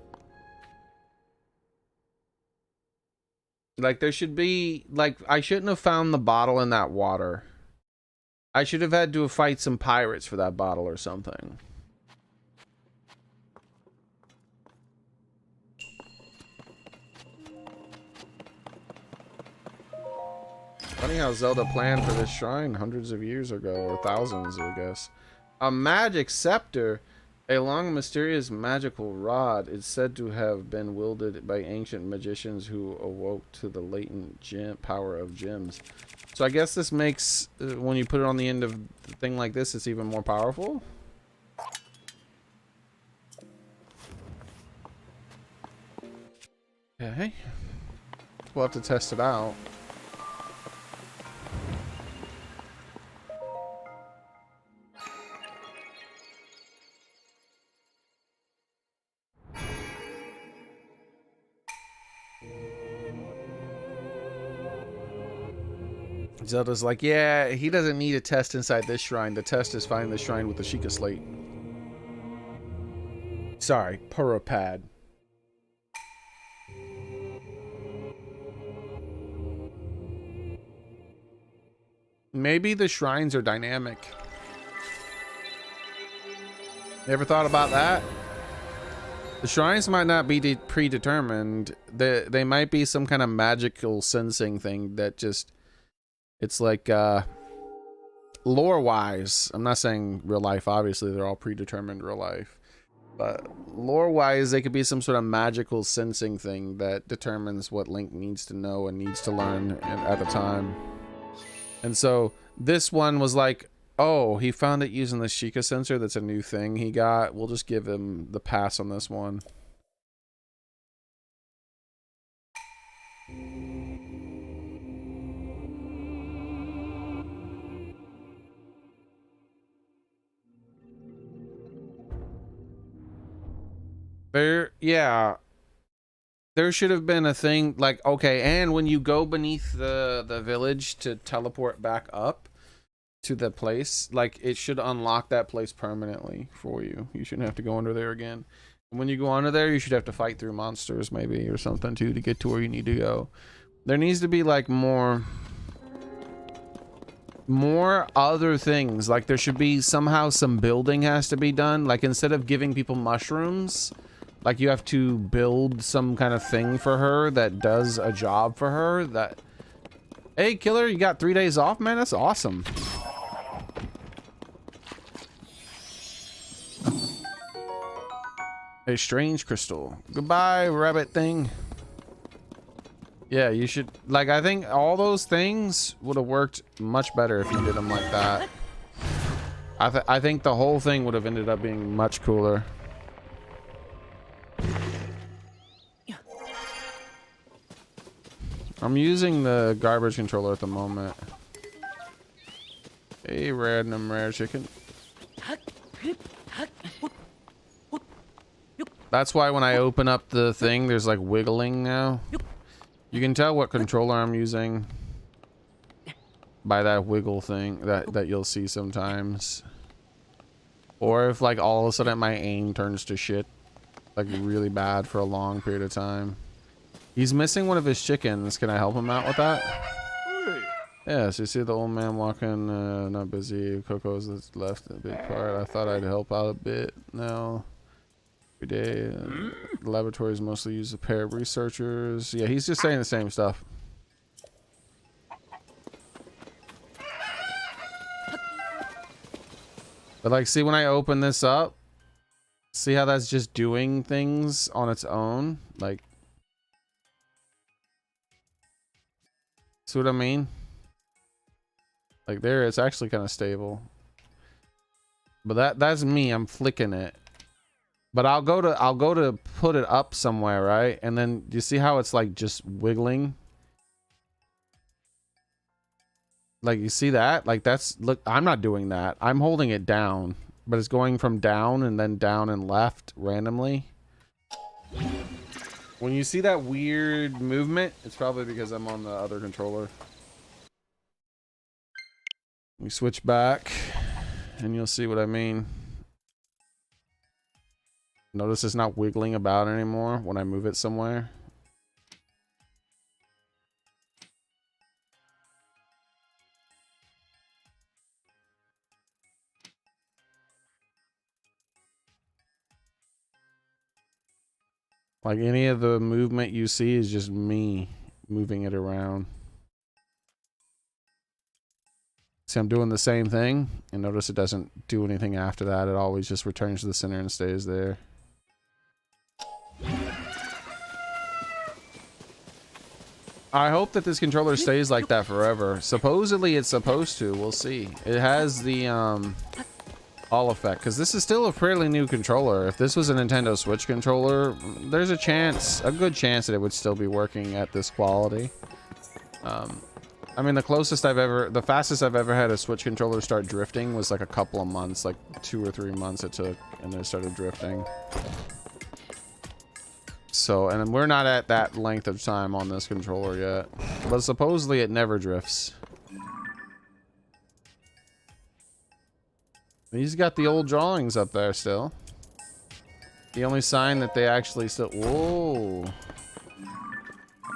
Like there should be, like, I shouldn't have found the bottle in that water. I should have had to fight some pirates for that bottle or something. Funny how Zelda planned for this shrine hundreds of years ago, or thousands, I guess. A magic scepter, a long mysterious magical rod, is said to have been wielded by ancient magicians who awoke to the latent power of gems. So I guess this makes, when you put it on the end of a thing like this, it's even more powerful? Okay. We'll have to test it out. Zelda's like, yeah, he doesn't need a test inside this shrine. The test is finding the shrine with the Sheikah slate. Sorry, pad. Maybe the shrines are dynamic. You ever thought about that? The shrines might not be predetermined. They might be some kind of magical sensing thing that just... It's like, lore-wise, I'm not saying real life, obviously, they're all predetermined real life. But lore-wise, they could be some sort of magical sensing thing that determines what Link needs to know and needs to learn at the time. And so, this one was like, oh, he found it using the Sheikah sensor, that's a new thing he got. We'll just give him the pass on this one. Yeah, there should have been a thing like, okay, and when you go beneath the village to teleport back up to the place, like it should unlock that place permanently for you. You shouldn't have to go under there again. When you go under there, you should have to fight through monsters maybe or something too to get to where you need to go. There needs to be like more other things. Like there should be somehow some building has to be done. Like instead of giving people mushrooms, like you have to build some kind of thing for her that does a job for her. That, hey killer, you got 3 days off, man? That's awesome. A strange crystal. Goodbye, rabbit thing. Yeah, you should, like, I think all those things would have worked much better if you did them like that. I think the whole thing would have ended up being much cooler. I'm using the garbage controller at the moment. A random rare chicken. That's why when I open up the thing, there's like wiggling now. You can tell what controller I'm using by that wiggle thing that you'll see sometimes. Or if like all of a sudden my aim turns to shit, like really bad for a long period of time. He's missing one of his chickens. Can I help him out with that? Yeah, so you see the old man walking, not busy. Coco's that's left a big part. I thought I'd help out a bit. No. Every day, the laboratories mostly use a pair of researchers. Yeah, he's just saying the same stuff. But like, see when I open this up, see how that's just doing things on its own? Like, see what I mean? Like there, it's actually kind of stable. But that's me, I'm flicking it. But I'll go to put it up somewhere, right? And then you see how it's like just wiggling? Like you see that? Like that's, look, I'm not doing that. I'm holding it down, but it's going from down and then down and left randomly. When you see that weird movement, it's probably because I'm on the other controller. We switch back and you'll see what I mean. Notice it's not wiggling about anymore when I move it somewhere. Like any of the movement you see is just me moving it around. See, I'm doing the same thing, and notice it doesn't do anything after that. It always just returns to the center and stays there. I hope that this controller stays like that forever. Supposedly it's supposed to. We'll see. It has the all effect, because this is still a fairly new controller. If this was a Nintendo Switch controller, there's a chance, a good chance that it would still be working at this quality. I mean, the fastest I've ever had a Switch controller start drifting was like a couple of months, like 2 or 3 months it took, and then it started drifting. So, and we're not at that length of time on this controller yet, but supposedly it never drifts. He's got the old drawings up there still. The only sign that they actually still, whoa.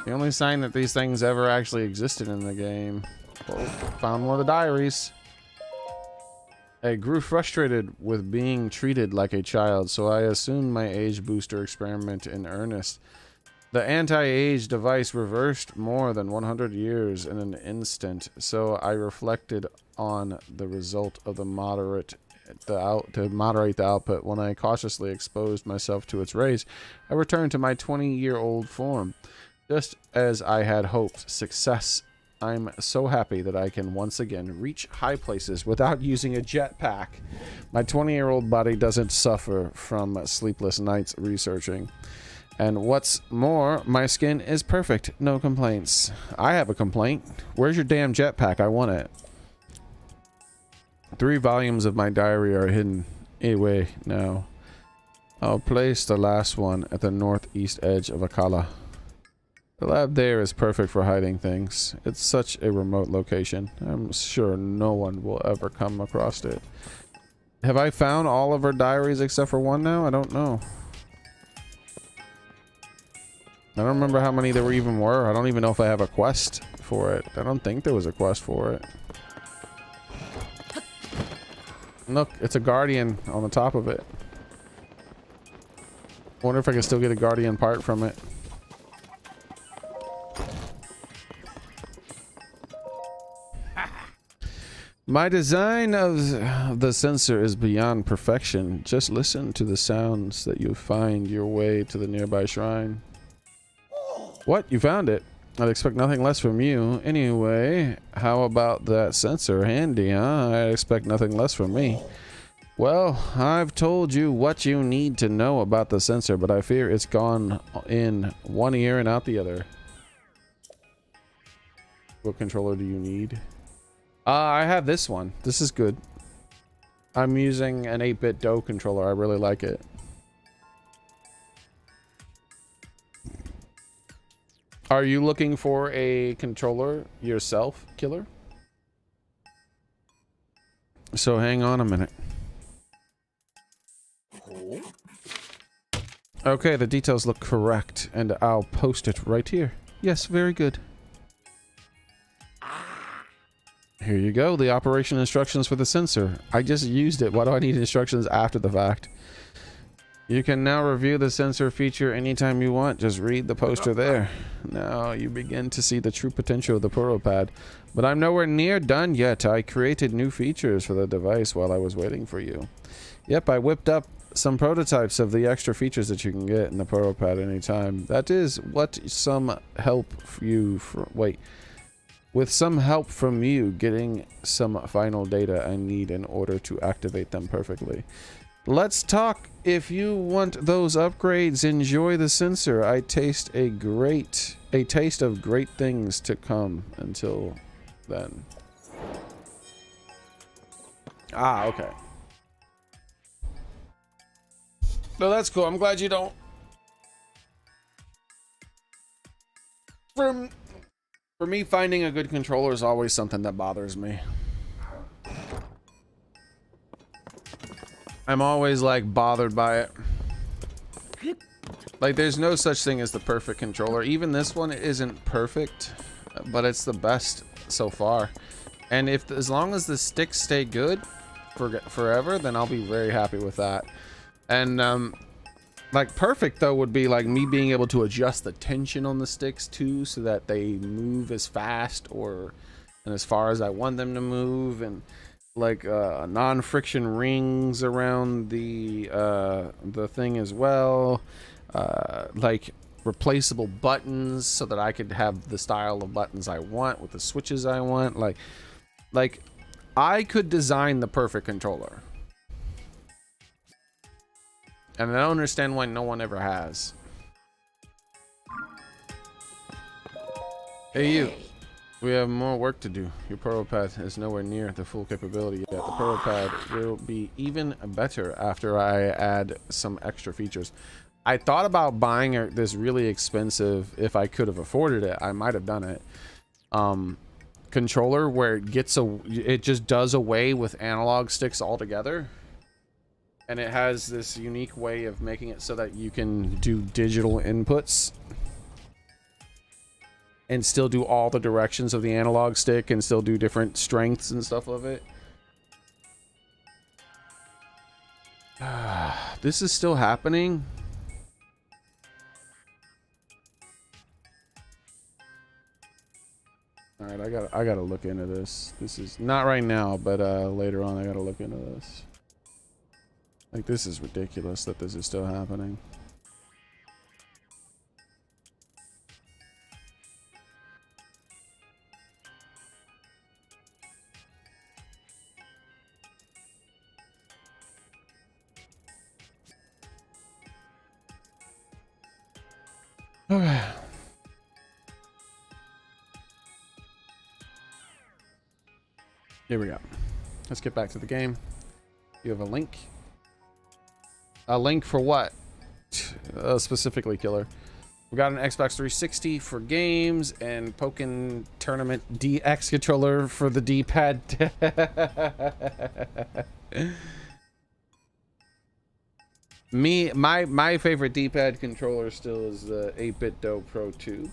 The only sign that these things ever actually existed in the game. Whoa, found one of the diaries. I grew frustrated with being treated like a child, so I assumed my age booster experiment in earnest. The anti-age device reversed more than 100 years in an instant, so I reflected on the result of to moderate the output. When I cautiously exposed myself to its rays, I returned to my 20-year-old form. Just as I had hoped, success. I'm so happy that I can once again reach high places without using a jetpack. My 20-year-old body doesn't suffer from sleepless nights researching. And what's more, my skin is perfect. No complaints. I have a complaint. Where's your damn jetpack? I want it. 3 volumes of my diary are hidden. Anyway, now. I'll place the last one at the northeast edge of Akala. The lab there is perfect for hiding things. It's such a remote location. I'm sure no one will ever come across it. Have I found all of her diaries except for one now? I don't know. I don't remember how many there were even were. I don't even know if I have a quest for it. I don't think there was a quest for it. Look, it's a guardian on the top of it. I wonder if I can still get a guardian part from it. My design of the sensor is beyond perfection. Just listen to the sounds that you'll find your way to the nearby shrine. What? You found it? I'd expect nothing less from you. Anyway, how about that sensor? Handy, huh? I'd expect nothing less from me. Well, I've told you what you need to know about the sensor, but I fear it's gone in one ear and out the other. What controller do you need? I have this one. This is good. I'm using an 8-bit DOE controller. I really like it. Are you looking for a controller yourself, Killer? So hang on a minute. Okay, the details look correct, and I'll post it right here. Yes, very good. Here you go, the operation instructions for the sensor. I just used it. Why do I need instructions after the fact? You can now review the sensor feature anytime you want. Just read the poster there. Now you begin to see the true potential of the ProPad. But I'm nowhere near done yet. I created new features for the device while I was waiting for you. Yep, I whipped up some prototypes of the extra features that you can get in the ProPad anytime. That is what some help you with some help from you getting some final data I need in order to activate them perfectly. Let's talk. If you want those upgrades, enjoy the sensor. I taste a taste of great things to come. Until then. Ah, okay. No, that's cool. I'm glad you don't. For me, finding a good controller is always something that bothers me. I'm always like bothered by it. Like there's no such thing as the perfect controller. Even this one isn't perfect, but it's the best so far. And as long as the sticks stay good for forever, then I'll be very happy with that. And like perfect though would be like me being able to adjust the tension on the sticks too, so that they move as fast and as far as I want them to move, and like non-friction rings around the thing as well, like replaceable buttons so that I could have the style of buttons I want with the switches I want. Like I could design the perfect controller. And I don't understand why no one ever has. Hey you, we have more work to do. Your ProPad is nowhere near the full capability yet. The ProPad will be even better after I add some extra features. I thought about buying this really expensive, if I could have afforded it, I might have done it. Controller where it just does away with analog sticks altogether. And it has this unique way of making it so that you can do digital inputs and still do all the directions of the analog stick and still do different strengths and stuff of it. This is still happening. All right, I gotta look into this. This is not right now, but later on I gotta look into this. Like, this is ridiculous that this is still happening. Okay. Here we go. Let's get back to the game. You have a link. A link for what? Specifically, Killer. We got an Xbox 360 for games and Pokken Tournament DX controller for the D-pad. My favorite D-pad controller still is the 8-bit Do Pro 2.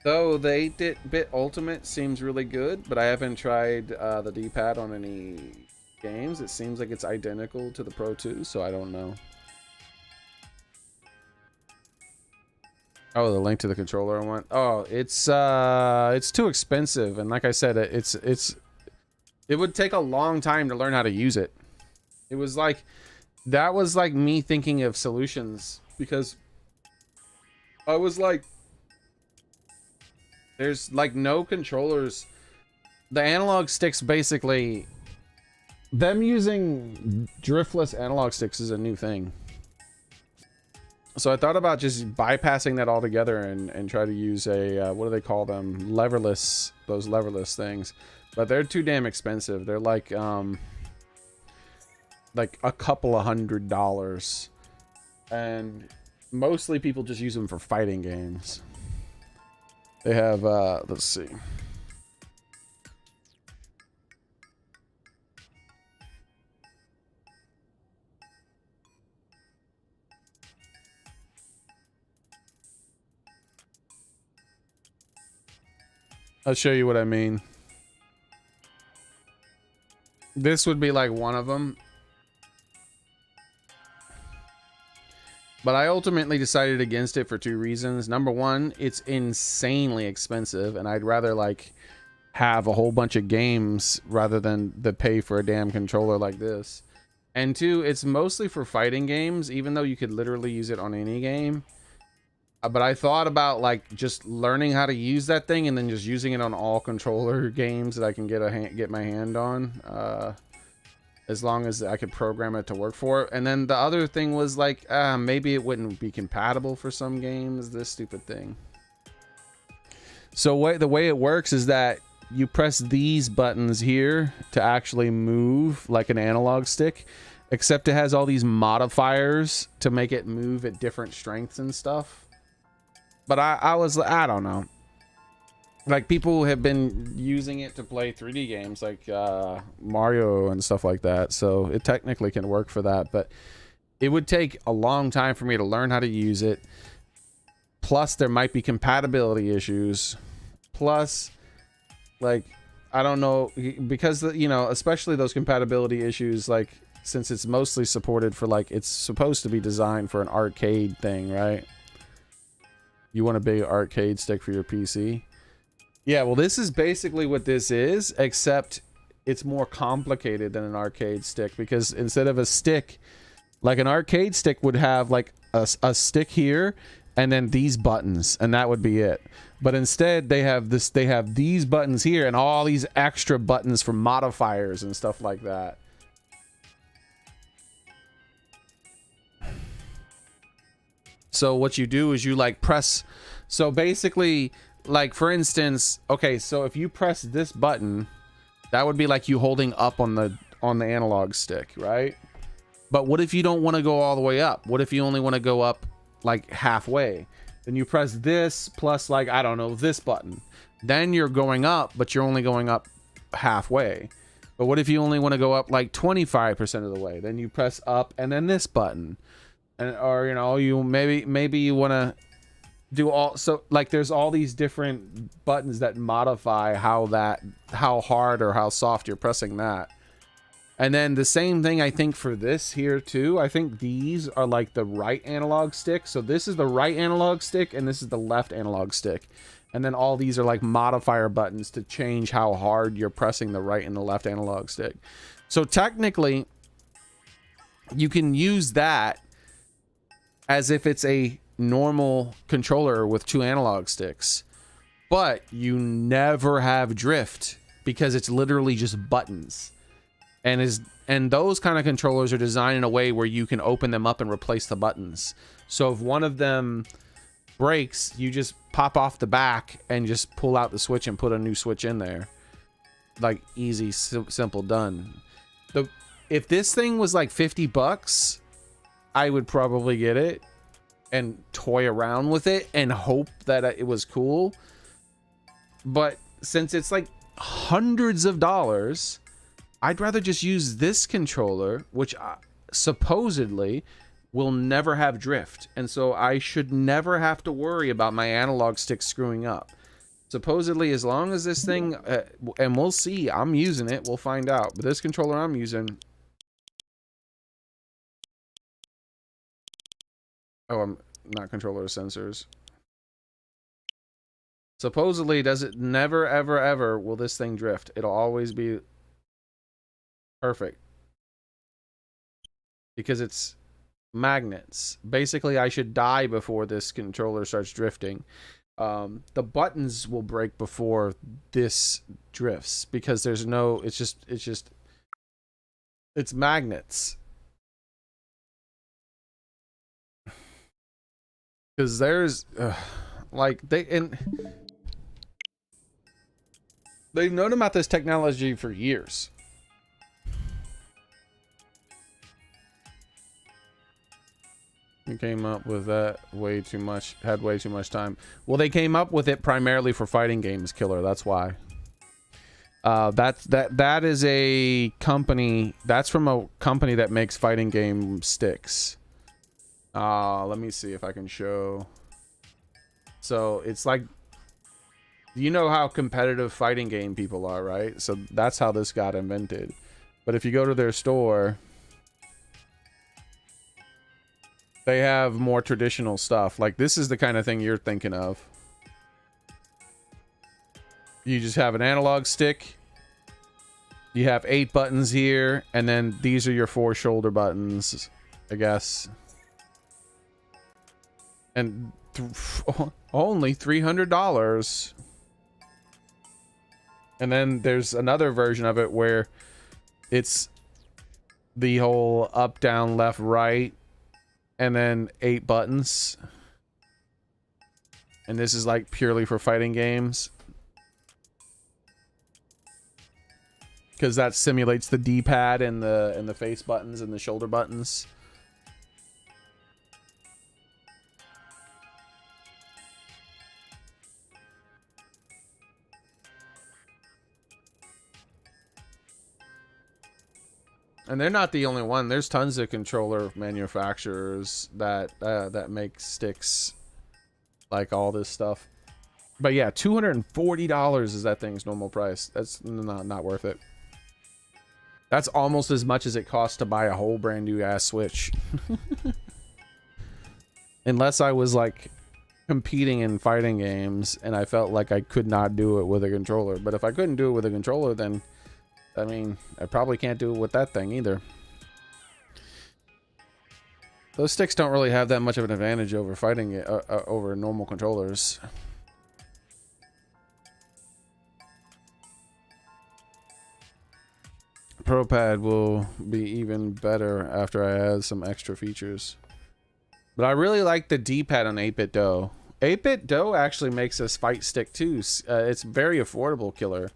Though the 8-bit Ultimate seems really good, but I haven't tried the D-pad on any games. It seems like it's identical to the Pro 2, so I don't know. Oh, the link to the controller I want. Oh, it's too expensive, and like I said, it would take a long time to learn how to use it. It was like that was like me thinking of solutions, because I was like, there's like no controllers. The analog sticks, basically, them using driftless analog sticks is a new thing. So I thought about just bypassing that altogether and try to use a, what do they call them? Leverless, those leverless things. But they're too damn expensive. They're like a couple of $100. And mostly people just use them for fighting games. They have, let's see. I'll show you what I mean. This would be like one of them. But I ultimately decided against it for two reasons. Number one, it's insanely expensive, and I'd rather like have a whole bunch of games rather than the pay for a damn controller like this. And two, it's mostly for fighting games, even though you could literally use it on any game. But I thought about like just learning how to use that thing and then just using it on all controller games that I can get my hand on. As long as I could program it to work for it. And then the other thing was like, maybe it wouldn't be compatible for some games, this stupid thing. So the way it works is that you press these buttons here to actually move like an analog stick, except it has all these modifiers to make it move at different strengths and stuff. But I don't know. Like, people have been using it to play 3D games like Mario and stuff like that, so it technically can work for that, but it would take a long time for me to learn how to use it. Plus, there might be compatibility issues. Plus, like, I don't know, because, you know, especially those compatibility issues, like, since it's mostly supported for, like, it's supposed to be designed for an arcade thing, right? You want a big arcade stick for your PC. Yeah, well, this is basically what this is, except it's more complicated than an arcade stick, because instead of a stick, like an arcade stick would have like a stick here and then these buttons, and that would be it. But instead they have these buttons here and all these extra buttons for modifiers and stuff like that. So what you do is you like press, so basically, like, for instance, okay, so if you press this button, that would be like you holding up on the analog stick, right? But what if you don't want to go all the way up? What if you only want to go up like halfway? Then you press this plus, like, I don't know, this button. Then you're going up, but you're only going up halfway. But what if you only want to go up like 25% of the way? Then you press up and then this button. And, or, you know, you maybe you want to do all, so like there's all these different buttons that modify how hard or how soft you're pressing that. And then the same thing I think for this here too. I think these are like the right analog stick. So this is the right analog stick and this is the left analog stick. And then all these are like modifier buttons to change how hard you're pressing the right and the left analog stick. So technically you can use that as if it's a normal controller with two analog sticks, but you never have drift because it's literally just buttons. And those kind of controllers are designed in a way where you can open them up and replace the buttons. So if one of them breaks, you just pop off the back and just pull out the switch and put a new switch in there. Like, easy, simple, done. If this thing was like $50, I would probably get it and toy around with it and hope that it was cool. But since it's like hundreds of dollars, I'd rather just use this controller, which supposedly will never have drift, and so I should never have to worry about my analog stick screwing up. Supposedly, as long as this thing, and we'll see, I'm using it, we'll find out, but this controller I'm using, oh, I'm not controller, sensors. Supposedly, does it never, ever, ever will this thing drift. It'll always be perfect. Because it's magnets. Basically, I should die before this controller starts drifting. The buttons will break before this drifts because there's no, it's magnets. Because there's like they've known about this technology for years. You came up with that way too much, had way too much time. Well, they came up with it primarily for fighting games, Killer. That's why. That is a company. That's from a company that makes fighting game sticks. Let me see if I can show. So it's like, you know how competitive fighting game people are, right? So that's how this got invented. But if you go to their store, they have more traditional stuff. Like this is the kind of thing you're thinking of. You just have an analog stick. You have 8 buttons here, and then these are your 4 shoulder buttons, I guess. And only $300. And then there's another version of it where it's the whole up, down, left, right, and then 8 buttons. And this is like purely for fighting games. Because that simulates the D-pad and the face buttons and the shoulder buttons. And they're not the only one. There's tons of controller manufacturers that that make sticks, like all this stuff. But yeah, $240 is that thing's normal price. That's not worth it. That's almost as much as it costs to buy a whole brand new ass Switch. Unless I was like competing in fighting games and I felt like I could not do it with a controller. But if I couldn't do it with a controller, then I mean, I probably can't do it with that thing either. Those sticks don't really have that much of an advantage over fighting it, over normal controllers. ProPad will be even better after I add some extra features. But I really like the D-pad on 8-Bit Dough. 8-Bit Dough actually makes this fight stick too. It's very affordable, Killer.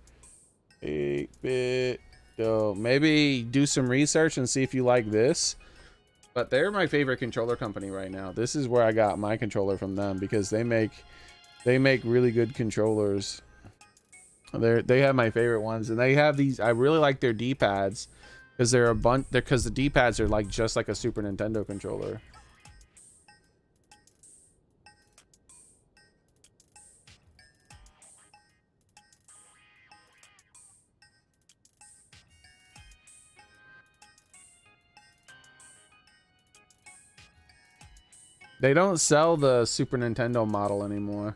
8-Bit Dough. Maybe do some research and see if you like this. But they're my favorite controller company right now. This is where I got my controller from them because they make really good controllers. They have my favorite ones, and they have these. I really like their D-pads because they're a bunch. Because the D-pads are like just like a Super Nintendo controller. They don't sell the Super Nintendo model anymore.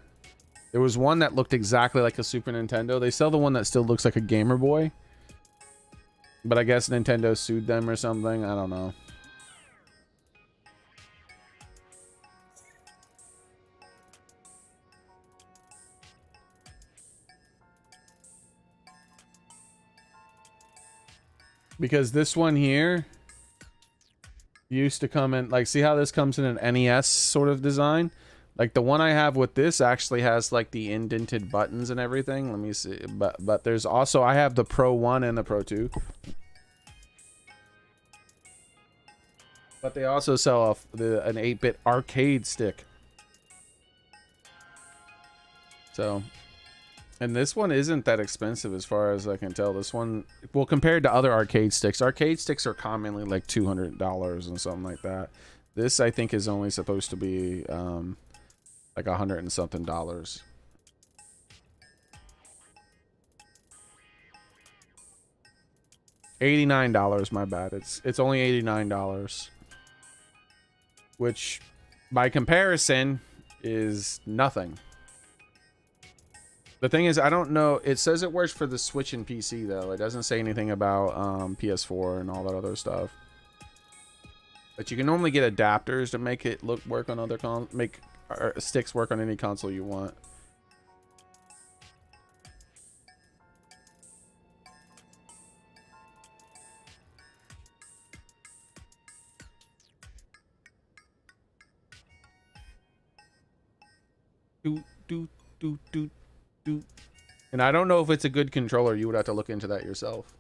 There was one that looked exactly like a Super Nintendo. They sell the one that still looks like a Gamer Boy. But I guess Nintendo sued them or something. I don't know. Because this one here used to come in, like, see how this comes in an NES sort of design? Like the one I have with this actually has like the indented buttons and everything. Let me see. But there's also, I have the Pro 1 and the Pro 2. But they also sell an 8-bit arcade stick. So, and this one isn't that expensive as far as I can tell. This one, well, compared to other arcade sticks are commonly like $200 and something like that. This, I think, is only supposed to be like $100 and something. $89, my bad. It's only $89. Which, by comparison, is nothing. The thing is, I don't know. It says it works for the Switch and PC, though. It doesn't say anything about PS4 and all that other stuff. But you can normally get adapters to make it work on other sticks work on any console you want. Do. And I don't know if it's a good controller. You would have to look into that yourself.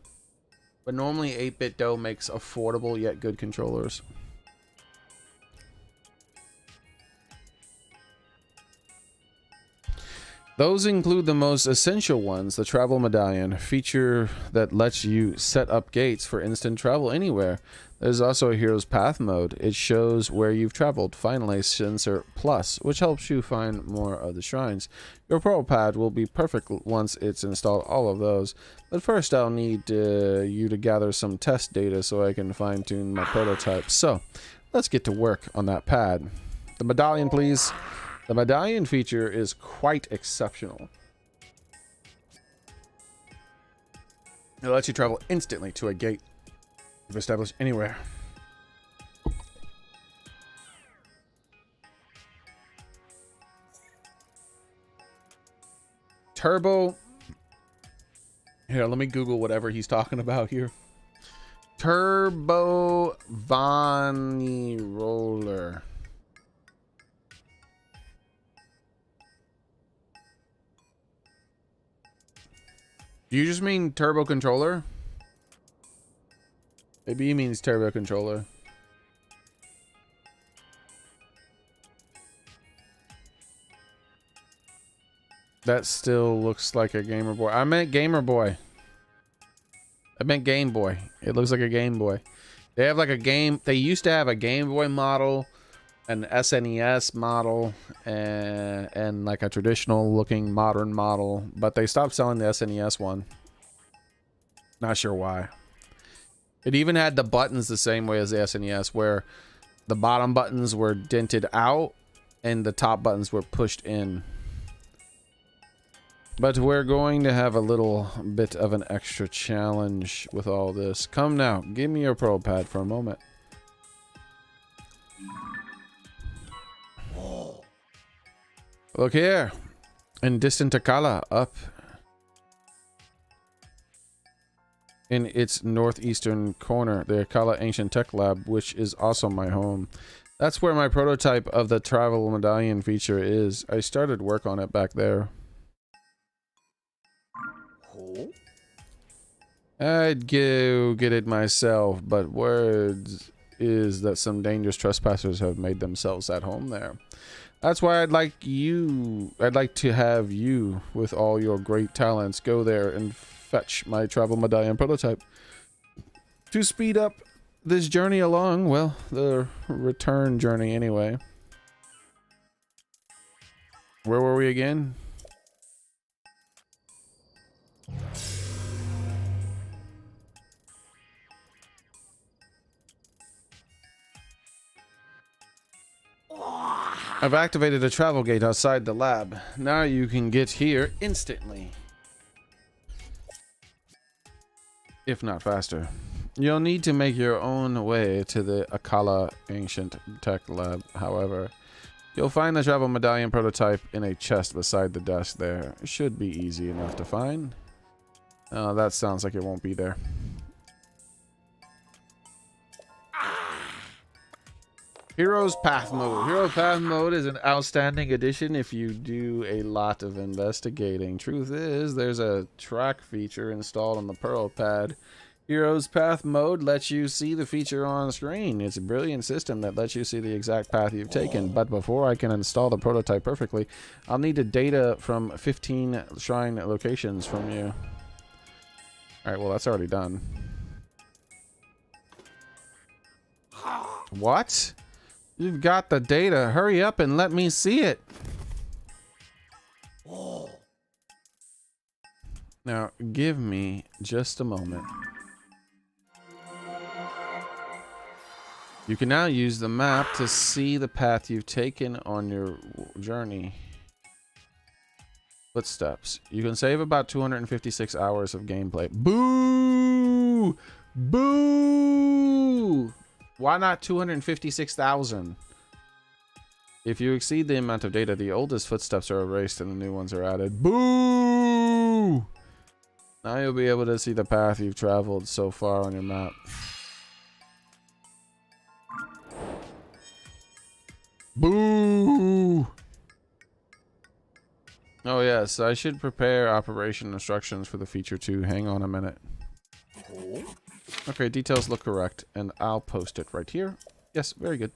But normally 8-bit dough makes affordable yet good controllers. Those include the most essential ones, the travel medallion, feature that lets you set up gates for instant travel anywhere. There's also a hero's path mode. It shows where you've traveled. Finally, sensor plus, which helps you find more of the shrines. Your Pearl Pad will be perfect once it's installed all of those. But first I'll need you to gather some test data so I can fine-tune my prototype. So, let's get to work on that pad. The medallion, please. The medallion feature is quite exceptional. It lets you travel instantly to a gate you've established anywhere. Turbo. Here, let me Google whatever he's talking about here. Turbo Vani Roller. Do you just mean turbo controller? Maybe he means turbo controller. That still looks like a Gamer Boy. I meant Gamer Boy. I meant Game Boy. It looks like a Game Boy. They have like a game. They used to have a Game Boy model, an SNES model, and like a traditional looking modern model, but they stopped selling the SNES one. Not sure why. It even had the buttons the same way as the SNES, where the bottom buttons were dented out and the top buttons were pushed in. But we're going to have a little bit of an extra challenge with all this. Come now, give me your Pro Pad for a moment. Look here, in distant Takala, up in its northeastern corner, the Akala Ancient Tech Lab, which is also my home. That's where my prototype of the travel medallion feature is. I started work on it back there. I'd go get it myself, but word is that some dangerous trespassers have made themselves at home there. That's why I'd like to have you, with all your great talents, go there and fetch my travel medallion prototype. To speed up this journey along, well, the return journey anyway. Where were we again? I've activated a travel gate outside the lab. Now you can get here instantly. If not faster. You'll need to make your own way to the Akala Ancient Tech Lab, however. You'll find the travel medallion prototype in a chest beside the desk there. It should be easy enough to find. Oh, that sounds like it won't be there. Hero's Path Mode. Hero's Path Mode is an outstanding addition if you do a lot of investigating. Truth is, there's a track feature installed on the Pearl Pad. Hero's Path Mode lets you see the feature on screen. It's a brilliant system that lets you see the exact path you've taken. But before I can install the prototype perfectly, I'll need the data from 15 shrine locations from you. Alright, well, that's already done. What? You've got the data. Hurry up and let me see it. Oh. Now, give me just a moment. You can now use the map to see the path you've taken on your journey. Footsteps. You can save about 256 hours of gameplay. Boo! Boo! Why not 256,000? If you exceed the amount of data, the oldest footsteps are erased and the new ones are added. Boo! Now you'll be able to see the path you've traveled so far on your map. Boo! Oh yes, I should prepare operation instructions for the feature too. Hang on a minute. Okay, details look correct, and I'll post it right here. Yes, very good.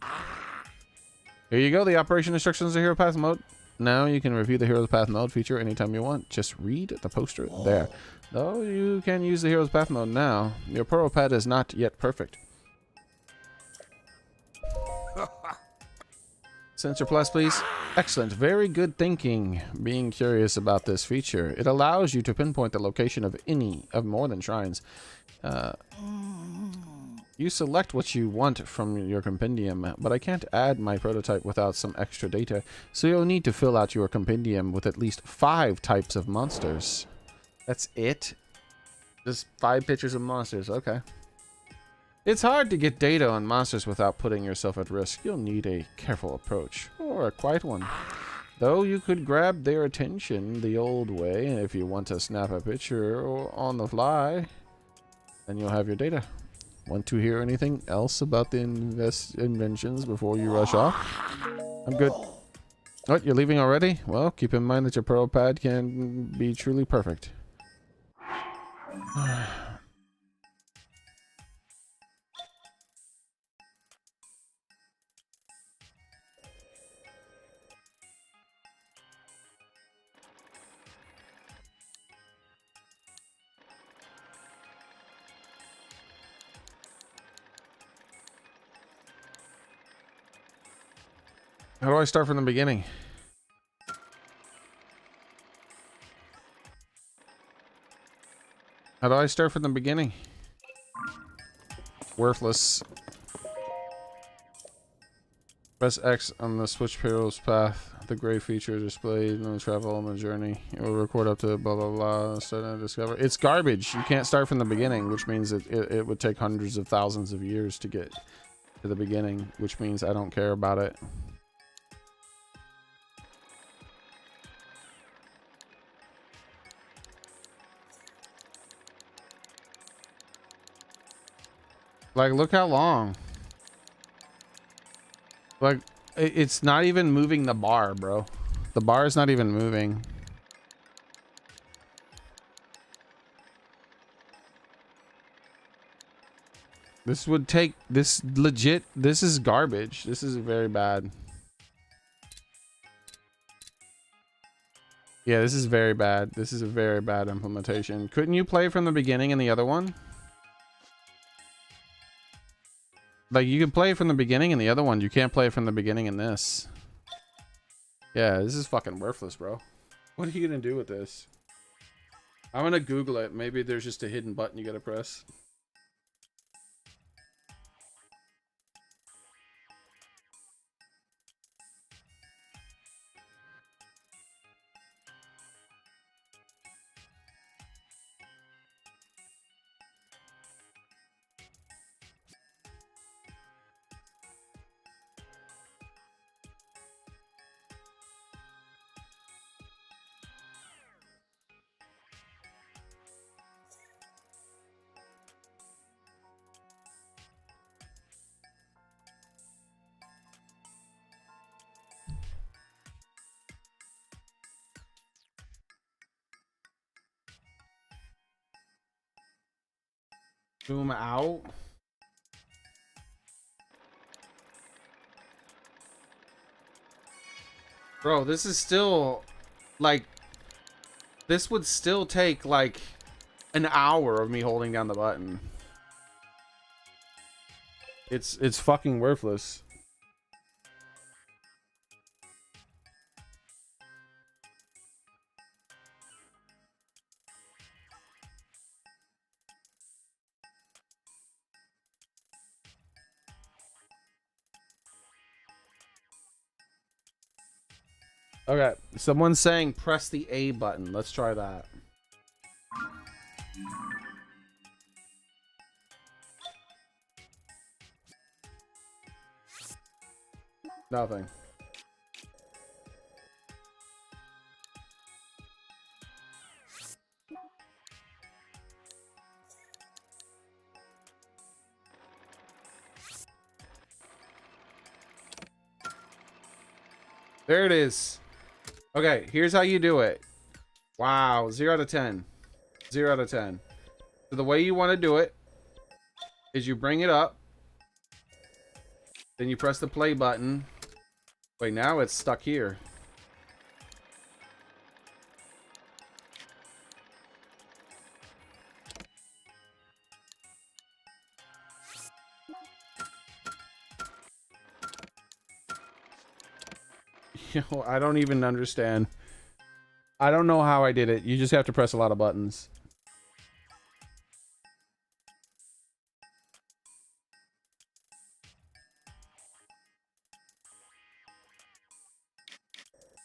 Here you go, the operation instructions of Hero Path mode. Now you can review the Hero's Path mode feature anytime you want. Just read the poster there. Though you can use the Hero's Path mode now, your Pro Pad is not yet perfect. Sensor Plus, please. Excellent. Very good thinking. Being curious about this feature. It allows you to pinpoint the location of any of more than shrines. You select what you want from your compendium, but I can't add my prototype without some extra data, so you'll need to fill out your compendium with at least 5 types of monsters. That's it? Just 5 pictures of monsters, okay. It's hard to get data on monsters without putting yourself at risk. You'll need a careful approach, or a quiet one. Though you could grab their attention the old way if you want to snap a picture or on the fly, then you'll have your data. Want to hear anything else about the inventions before you rush off? I'm good. What, you're leaving already? Well, keep in mind that your Pro Pad can be truly perfect. How do I start from the beginning? How do I start from the beginning? Worthless. Press X on the switch hero's path. The gray feature displayed no travel on the journey. It will record up to blah blah blah. Start to discover. It's garbage. You can't start from the beginning, which means it would take hundreds of thousands of years to get to the beginning, which means I don't care about it. Like, look how long. Like, it's not even moving the bar, bro. The bar is not even moving. This would take, this legit, this is garbage. This is very bad. Yeah, this is very bad. This is a very bad implementation. Couldn't you play from the beginning in the other one? Like, you can play from the beginning in the other one. You can't play from the beginning in this. Yeah, this is fucking worthless, bro. What are you gonna do with this? I'm gonna Google it. Maybe there's just a hidden button you gotta press. Zoom out. Bro, this is still like, this would still take like an hour of me holding down the button. It's fucking worthless. Okay, someone's saying press the A button. Let's try that. Nothing. There it is. Okay, here's how you do it. Wow, 0 out of 10. 0 out of 10. So the way you want to do it is you bring it up, then you press the play button. Wait, now it's stuck here. Yo, I don't even understand. I don't know how I did it. You just have to press a lot of buttons.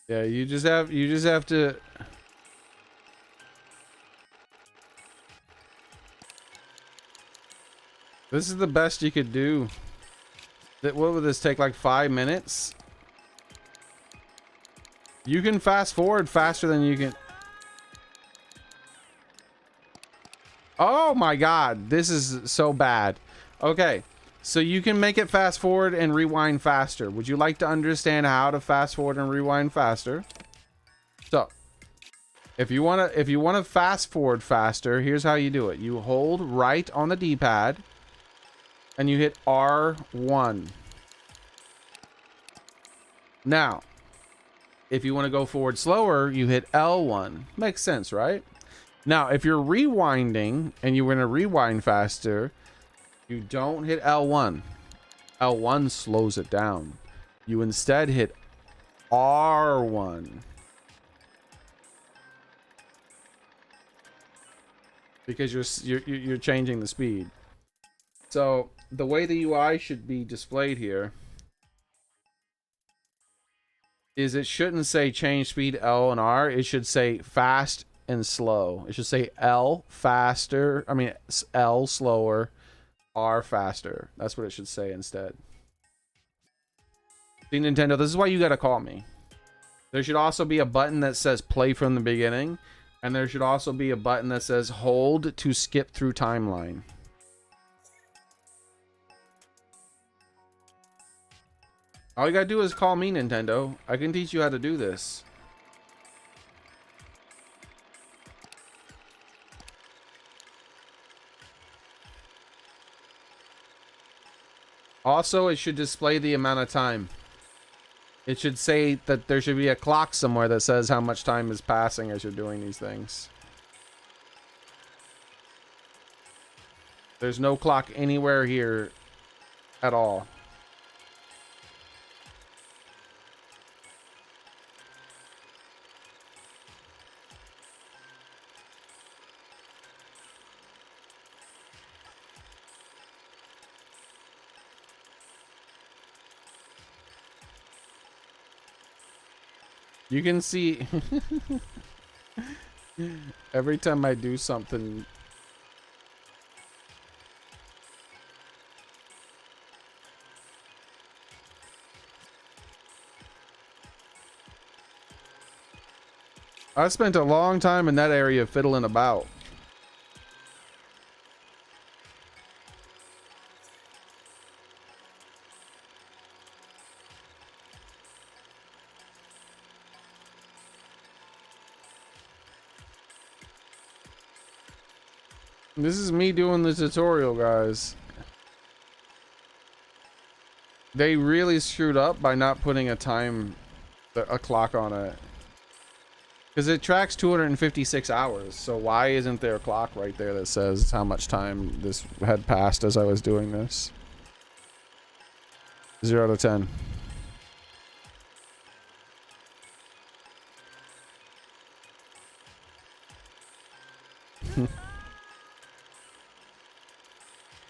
Yeah, you just have to. This is the best you could do. What would this take, like 5 minutes? You can fast forward faster than you can. Oh my god, this is so bad. Okay, so you can make it fast forward and rewind faster. Would you like to understand how to fast forward and rewind faster? So, if you want to fast forward faster, here's how you do it. You hold right on the D-pad and you hit R1. Now, if you want to go forward slower, you hit L1. Makes sense, right? Now, if you're rewinding and you want to rewind faster, you don't hit L1. L1 slows it down. You instead hit R1. Because you're changing the speed. So, the way the UI should be displayed here is it shouldn't say change speed L and R. It should say fast and slow. It should say L faster. I mean L slower, R faster. That's what it should say instead. See, Nintendo, this is why you gotta call me. There should also be a button that says play from the beginning, and there should also be a button that says hold to skip through timeline. All you gotta do is call me, Nintendo. I can teach you how to do this. Also, it should display the amount of time. It should say that there should be a clock somewhere that says how much time is passing as you're doing these things. There's no clock anywhere here at all. You can see every time I do something. I spent a long time in that area fiddling about. This is me doing the tutorial, guys. They really screwed up by not putting a clock on it. Because it tracks 256 hours, so why isn't there a clock right there that says how much time this had passed as I was doing this? 0 out of 10.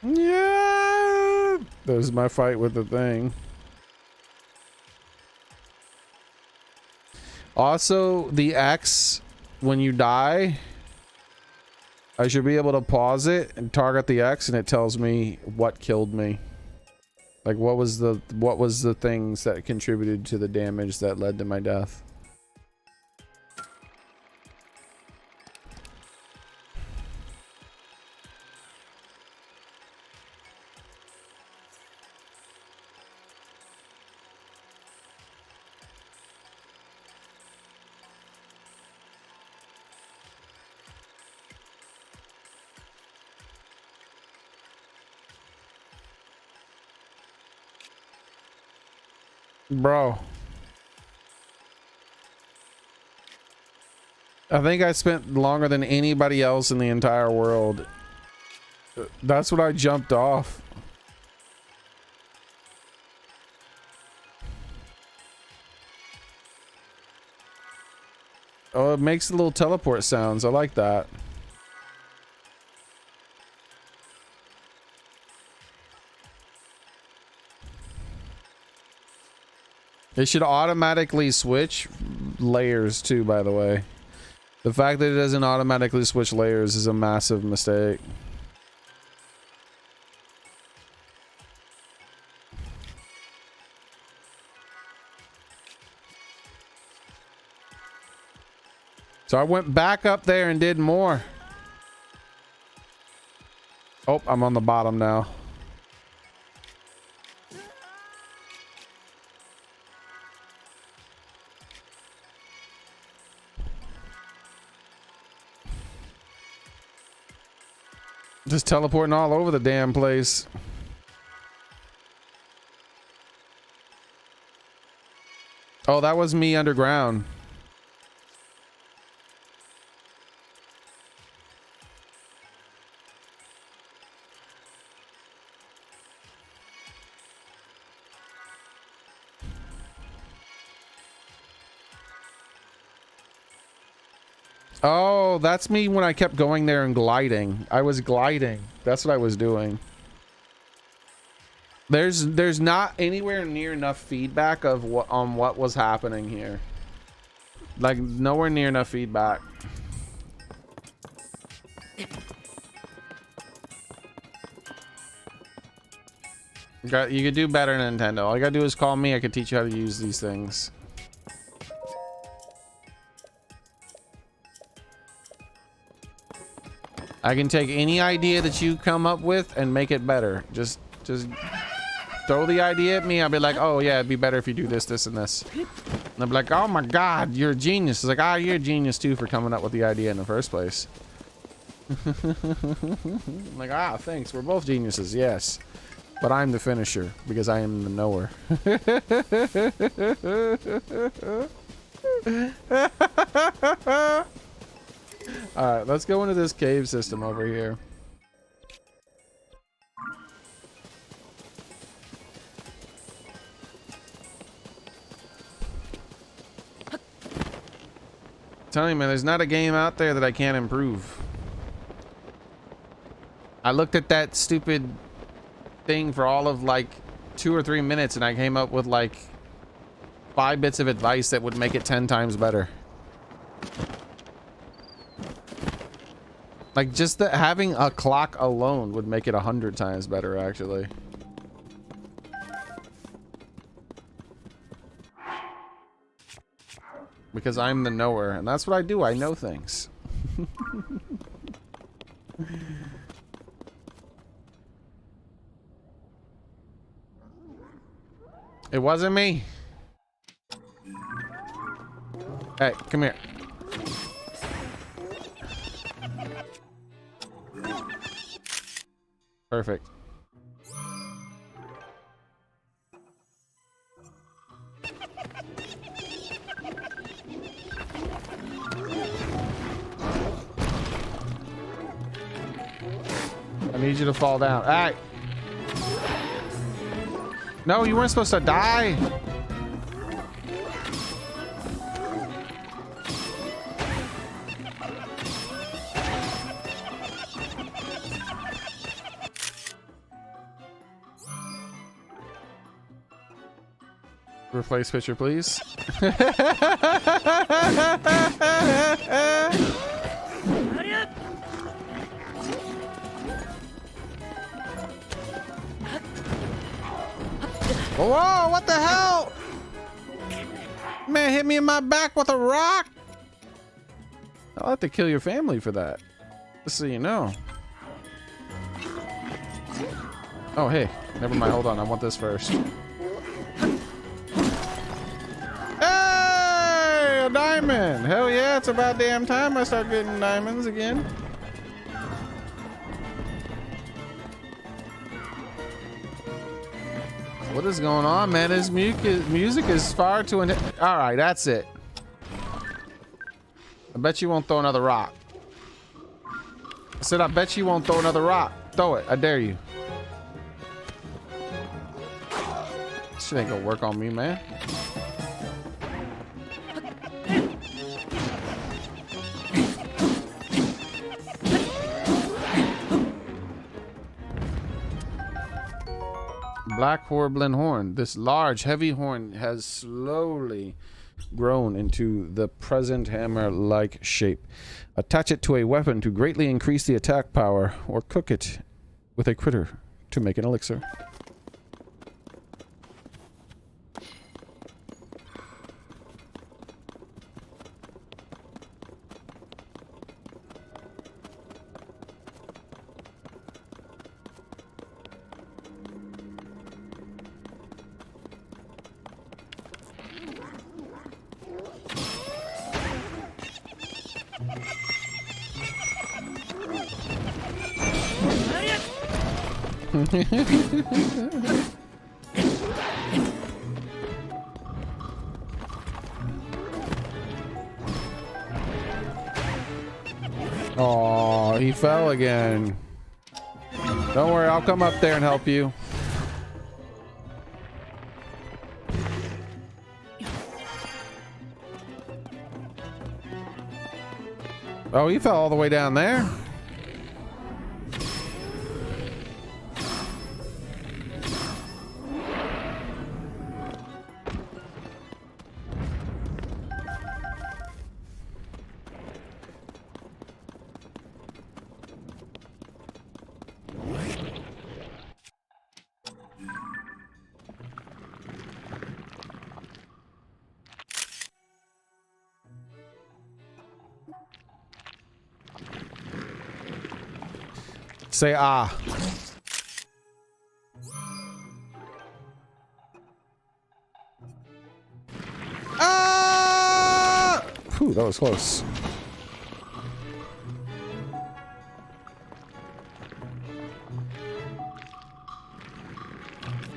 Yeah, there's my fight with the thing. Also, the X, when you die, I should be able to pause it and target the X, and it tells me what killed me. Like what was the things that contributed to the damage that led to my death. Bro, I think I spent longer than anybody else in the entire world. That's what I jumped off. Oh, it makes the little teleport sounds. I like that. It should automatically switch layers too, by the way. The fact that it doesn't automatically switch layers is a massive mistake. So I went back up there and did more. Oh, I'm on the bottom now. Just teleporting all over the damn place. Oh, that was me underground. Oh, that's me when I kept going there and gliding. I was gliding. That's what I was doing. There's not anywhere near enough feedback of what was happening here. Like nowhere near enough feedback. You could do better, Nintendo. All you gotta do is call me. I could teach you how to use these things. I can take any idea that you come up with and make it better. Just throw the idea at me. I'll be like, oh yeah, it'd be better if you do this, this, and this. And I'll be like, oh my God, you're a genius. It's like, ah, you're a genius too for coming up with the idea in the first place. I'm like, ah, thanks. We're both geniuses, yes. But I'm the finisher because I am the knower. Alright, let's go into this cave system over here. Telling you, man, there's not a game out there that I can't improve. I looked at that stupid thing for all of like 2 or 3 minutes and I came up with like 5 bits of advice that would make it 10 times better. Like just that having a clock alone would make it 100 times better, actually. Because I'm the knower, and that's what I do. I know things. It wasn't me. Hey, come here. Perfect. I need you to fall down. All right. No, you weren't supposed to die. Replace picture, please. Whoa, what the hell? Man hit me in my back with a rock. I'll have to kill your family for that. Just so you know. Oh, hey. Never mind. Hold on. I want this first. Hey! A diamond! Hell yeah. It's about damn time I start getting diamonds again. What is going on, man? His music is far too... Alright, that's it. I bet you won't throw another rock. I said I bet you won't throw another rock. Throw it. I dare you. Shit ain't gonna work on me, man. Black Horblin horn. This large, heavy horn has slowly grown into the present hammer-like shape. Attach it to a weapon to greatly increase the attack power, or cook it with a critter to make an elixir. Oh, he fell again. Don't worry, I'll come up there and help you. Oh, he fell all the way down there. Say ah. Ah! Whew, that was close.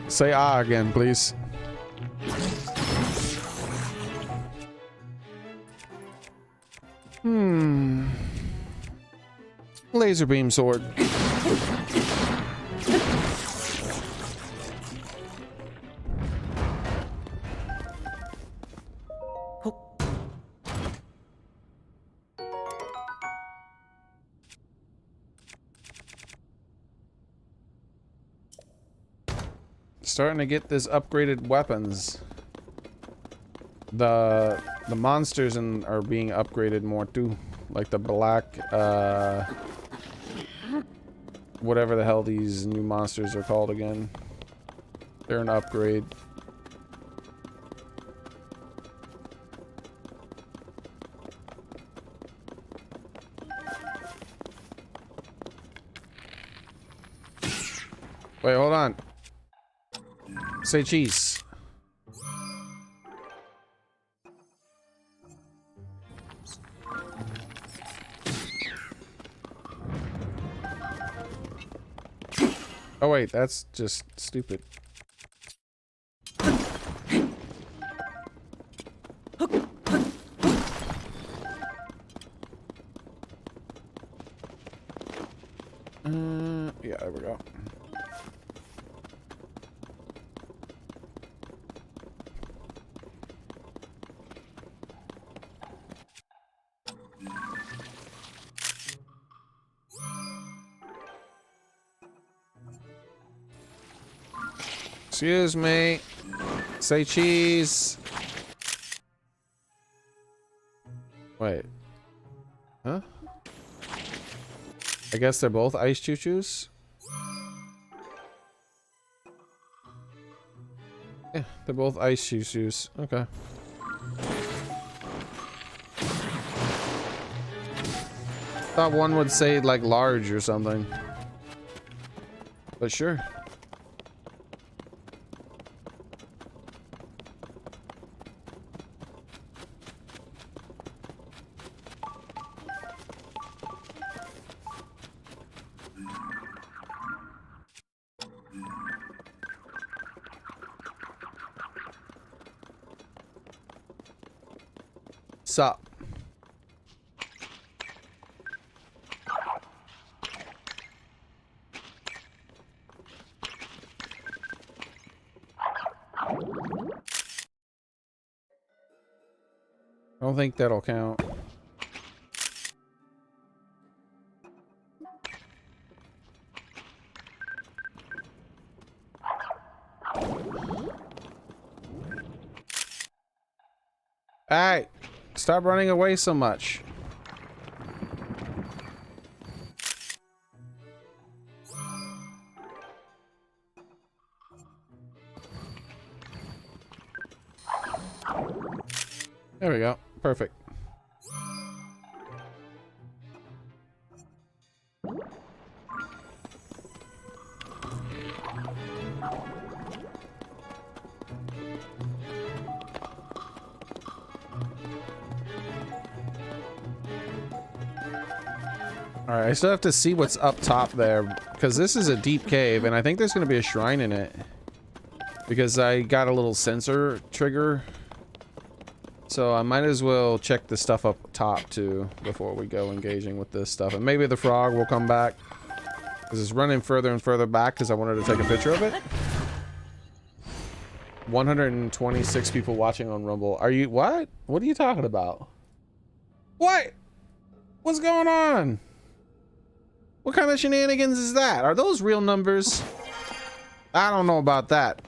Say ah again, please. Laser beam sword. Starting to get this upgraded weapons. The monsters are being upgraded more too, like the black whatever the hell these new monsters are called again. They're an upgrade. Wait, hold on. Say cheese. Oh wait, that's just stupid. Yeah, there we go. Excuse me. Say cheese. Wait. Huh? I guess they're both ice choo-choos. Yeah, they're both ice choo-choos. Okay. Thought one would say like large or something. But sure. Sup? I don't think that'll count. Hey, stop running away so much. There we go. Perfect. Alright, I still have to see what's up top there, because this is a deep cave, and I think there's going to be a shrine in it. Because I got a little sensor trigger. So I might as well check the stuff up top, too, before we go engaging with this stuff. And maybe the frog will come back. Because it's running further and further back, because I wanted to take a picture of it. 126 people watching on Rumble. Are you... What? What are you talking about? What? What's going on? What kind of shenanigans is that? Are those real numbers? I don't know about that.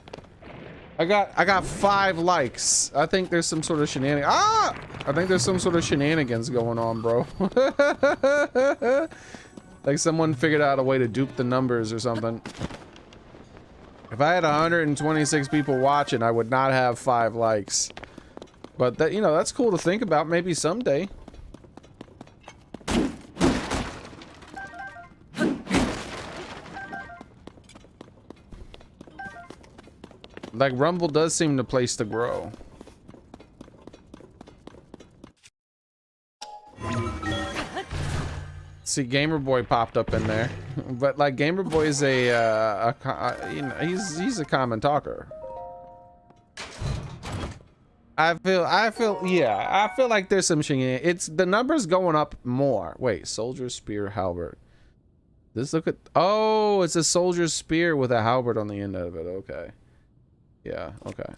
I got 5 likes. I think there's some sort of shenanigans. Ah! I think there's some sort of shenanigans going on, bro. Like someone figured out a way to dupe the numbers or something. If I had 126 people watching, I would not have 5 likes. But that, you know, that's cool to think about. Maybe someday. Like, Rumble does seem the place to grow. See, Gamer Boy popped up in there, but like Gamer Boy is you know, he's a common talker. I feel like there's some shenanigans. It's the numbers going up more. Wait, soldier spear halberd. This look at, oh, it's a soldier's spear with a halberd on the end of it. Okay. Yeah, okay.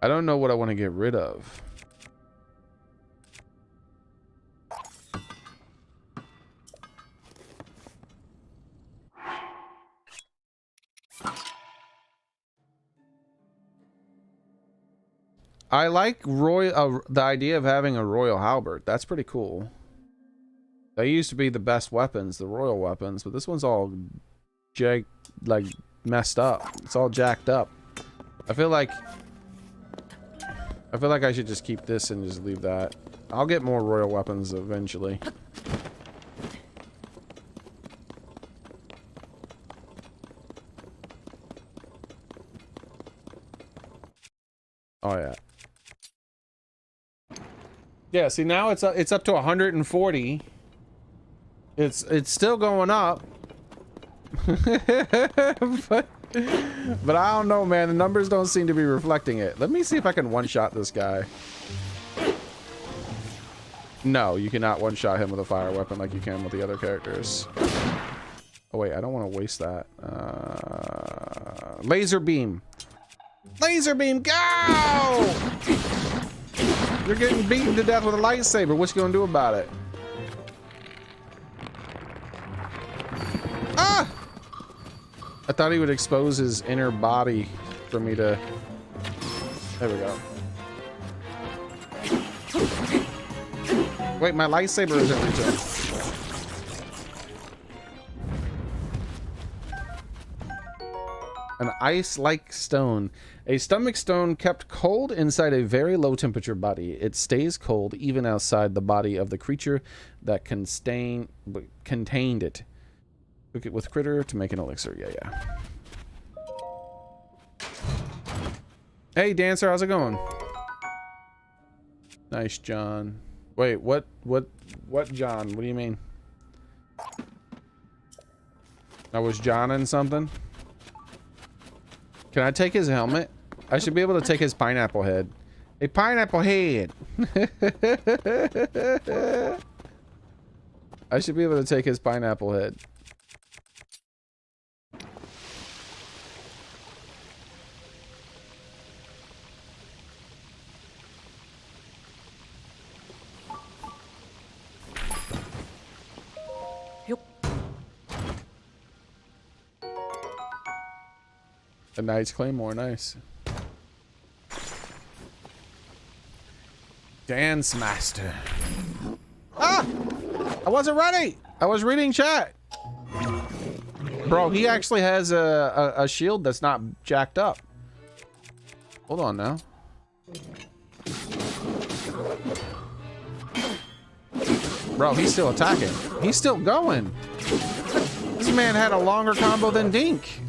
I don't know what I want to get rid of. I like the idea of having a royal halberd. That's pretty cool. They used to be the best weapons, the royal weapons, but this one's all like messed up. It's all jacked up. I feel like I should just keep this and just leave that. I'll get more royal weapons eventually. Oh yeah. Yeah, see now it's up to 140. It's still going up. but I don't know, man. The numbers don't seem to be reflecting it. Let me see if I can one-shot this guy. No, you cannot one-shot him with a fire weapon like you can with the other characters. Oh wait, I don't want to waste that. Laser beam. Laser beam, go! You're getting beaten to death with a lightsaber. What you gonna do about it? Ah! I thought he would expose his inner body for me to... There we go. Wait, my lightsaber isn't returned. An ice-like stone. A stomach stone kept cold inside a very low temperature body. It stays cold even outside the body of the creature that contained it. Cook it with critter to make an elixir. Yeah. Hey, Dancer, how's it going? Nice, John. Wait, what, John? What do you mean? I was John in something? Can I take his helmet? I should be able to take his pineapple head. A pineapple head! I should be able to take his pineapple head. A Knight's Claymore, nice. Dance Master. Ah! I wasn't ready! I was reading chat. Bro, he actually has a shield that's not jacked up. Hold on now. Bro, he's still attacking. He's still going. This man had a longer combo than Dink.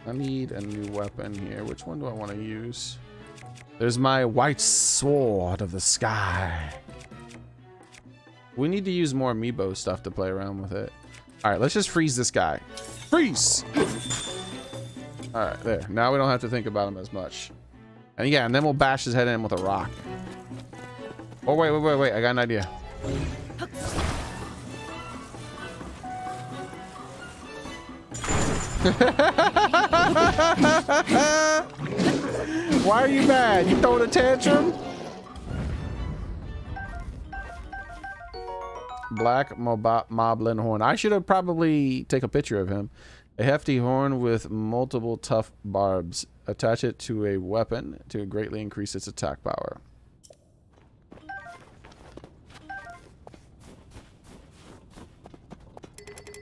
I need a new weapon here. Which one do I want to use? There's my white sword of the sky. We need to use more amiibo stuff to play around with it. All right, let's just freeze this guy. Freeze! All right, there. Now we don't have to think about him as much. And yeah, and then we'll bash his head in with a rock. Oh, wait. I got an idea. Why are you mad? You throwing a tantrum? Black Moblin horn. I should have probably take a picture of him. A hefty horn with multiple tough barbs. Attach it to a weapon to greatly increase its attack power.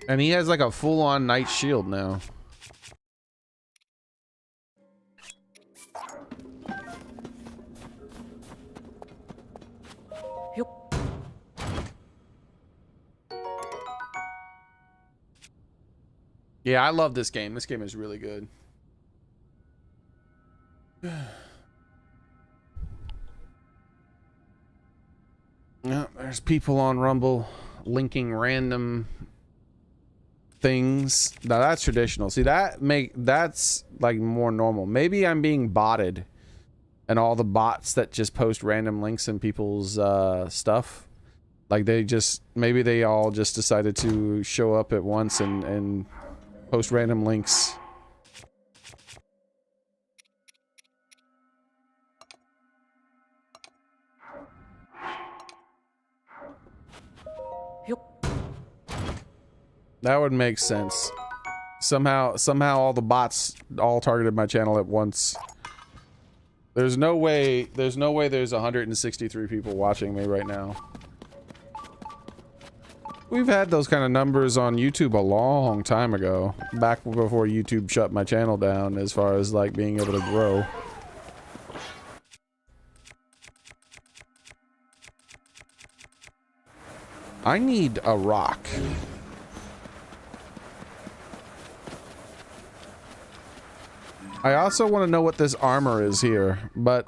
And he has like a full-on knight shield now. Yeah, I love this game. This game is really good. Yeah, there's people on Rumble linking random things. Now that's traditional. See, that's like more normal. Maybe I'm being botted, and all the bots that just post random links in people's stuff, like maybe they all just decided to show up at once and post random links. That would make sense. Somehow all the bots all targeted my channel at once. There's no way there's 163 people watching me right now. We've had those kind of numbers on YouTube a long time ago, back before YouTube shut my channel down as far as like being able to grow. I need a rock. I also want to know what this armor is here, but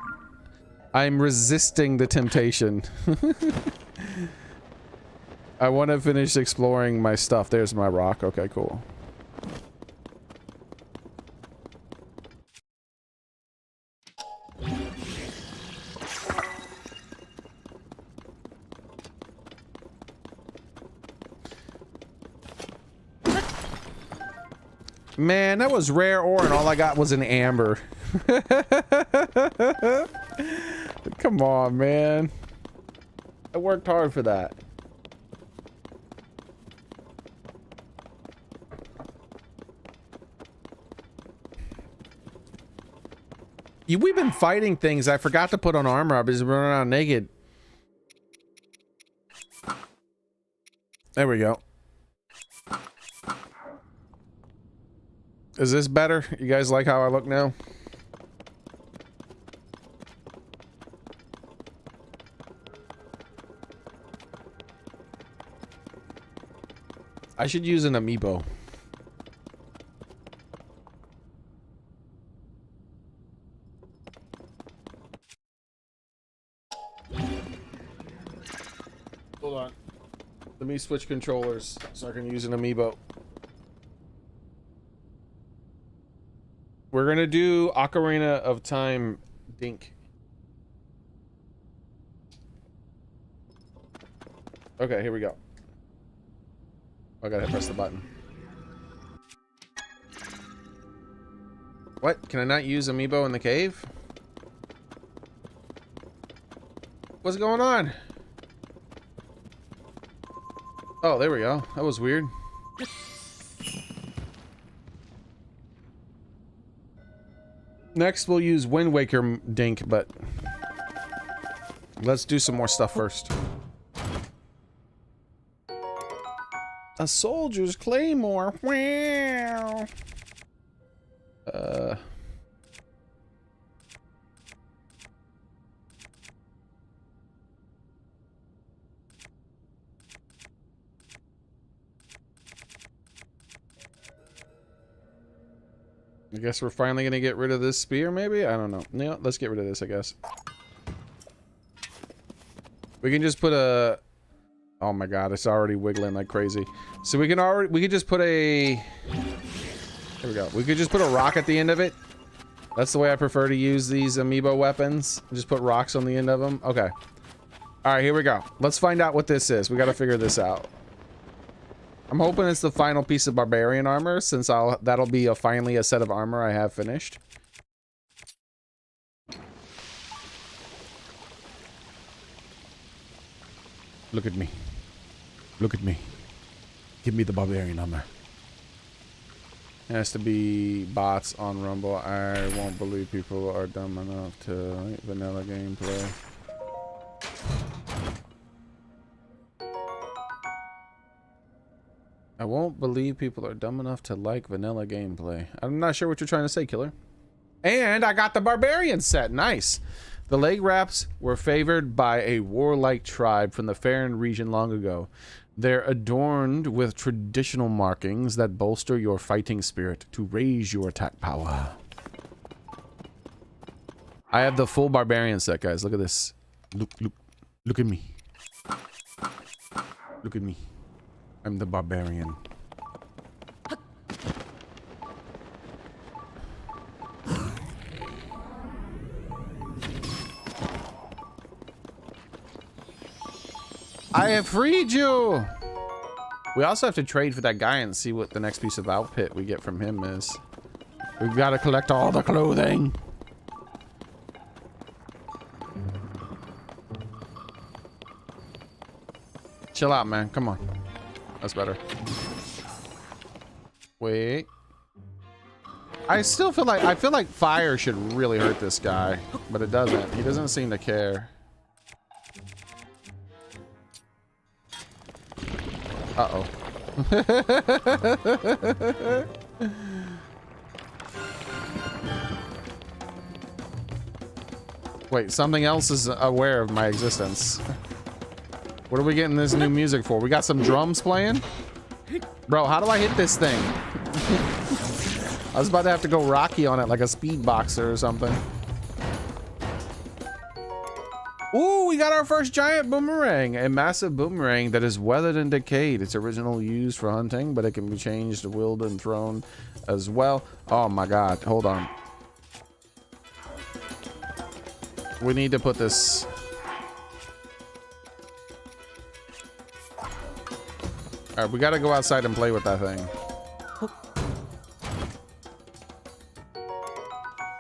I'm resisting the temptation. I want to finish exploring my stuff. There's my rock. Okay, cool. Man, that was rare ore and all I got was an amber. Come on, man. I worked hard for that. We've been fighting things. I forgot to put on armor. I've been running around naked. There we go. Is this better? You guys like how I look now? I should use an amiibo. Hold on. Let me switch controllers so I can use an amiibo. We're gonna do Ocarina of Time Dink. Okay, here we go. I gotta press the button. What? Can I not use amiibo in the cave? What's going on? Oh, there we go. That was weird. Next, we'll use Wind Waker Dink, but let's do some more stuff first. A soldier's claymore. Wow. I guess we're finally gonna get rid of this spear, maybe? I don't know. Yeah, let's get rid of this, I guess. We can just put a... Oh my god, it's already wiggling like crazy. So we could just put a... Here we go. We could just put a rock at the end of it. That's the way I prefer to use these amiibo weapons. Just put rocks on the end of them. Okay. Alright, here we go. Let's find out what this is. We gotta figure this out. I'm hoping it's the final piece of barbarian armor, since that'll be finally a set of armor I have finished. Look at me. Look at me. Give me the barbarian armor. It has to be bots on Rumble. I won't believe people are dumb enough to like vanilla gameplay. I won't believe people are dumb enough to like vanilla gameplay. I'm not sure what you're trying to say, killer. And I got the barbarian set. Nice. The leg wraps were favored by a warlike tribe from the Farron region long ago. They're adorned with traditional markings that bolster your fighting spirit to raise your attack power. I have the full barbarian set, guys. Look at this. Look at me. Look at me. I'm the barbarian. I have freed you! We also have to trade for that guy and see what the next piece of outfit we get from him is. We've got to collect all the clothing. Chill out, man. Come on. That's better. Wait. I still feel like... I feel like fire should really hurt this guy. But it doesn't. He doesn't seem to care. Uh-oh. Wait, something else is aware of my existence. What are we getting this new music for? We got some drums playing? Bro, how do I hit this thing? I was about to have to go Rocky on it like a speed boxer or something. Ooh, we got our first giant boomerang. A massive boomerang that is weathered and decayed. It's originally used for hunting, but it can be changed to wield and thrown as well. Oh my god, hold on. We need to put this... Alright, we gotta go outside and play with that thing.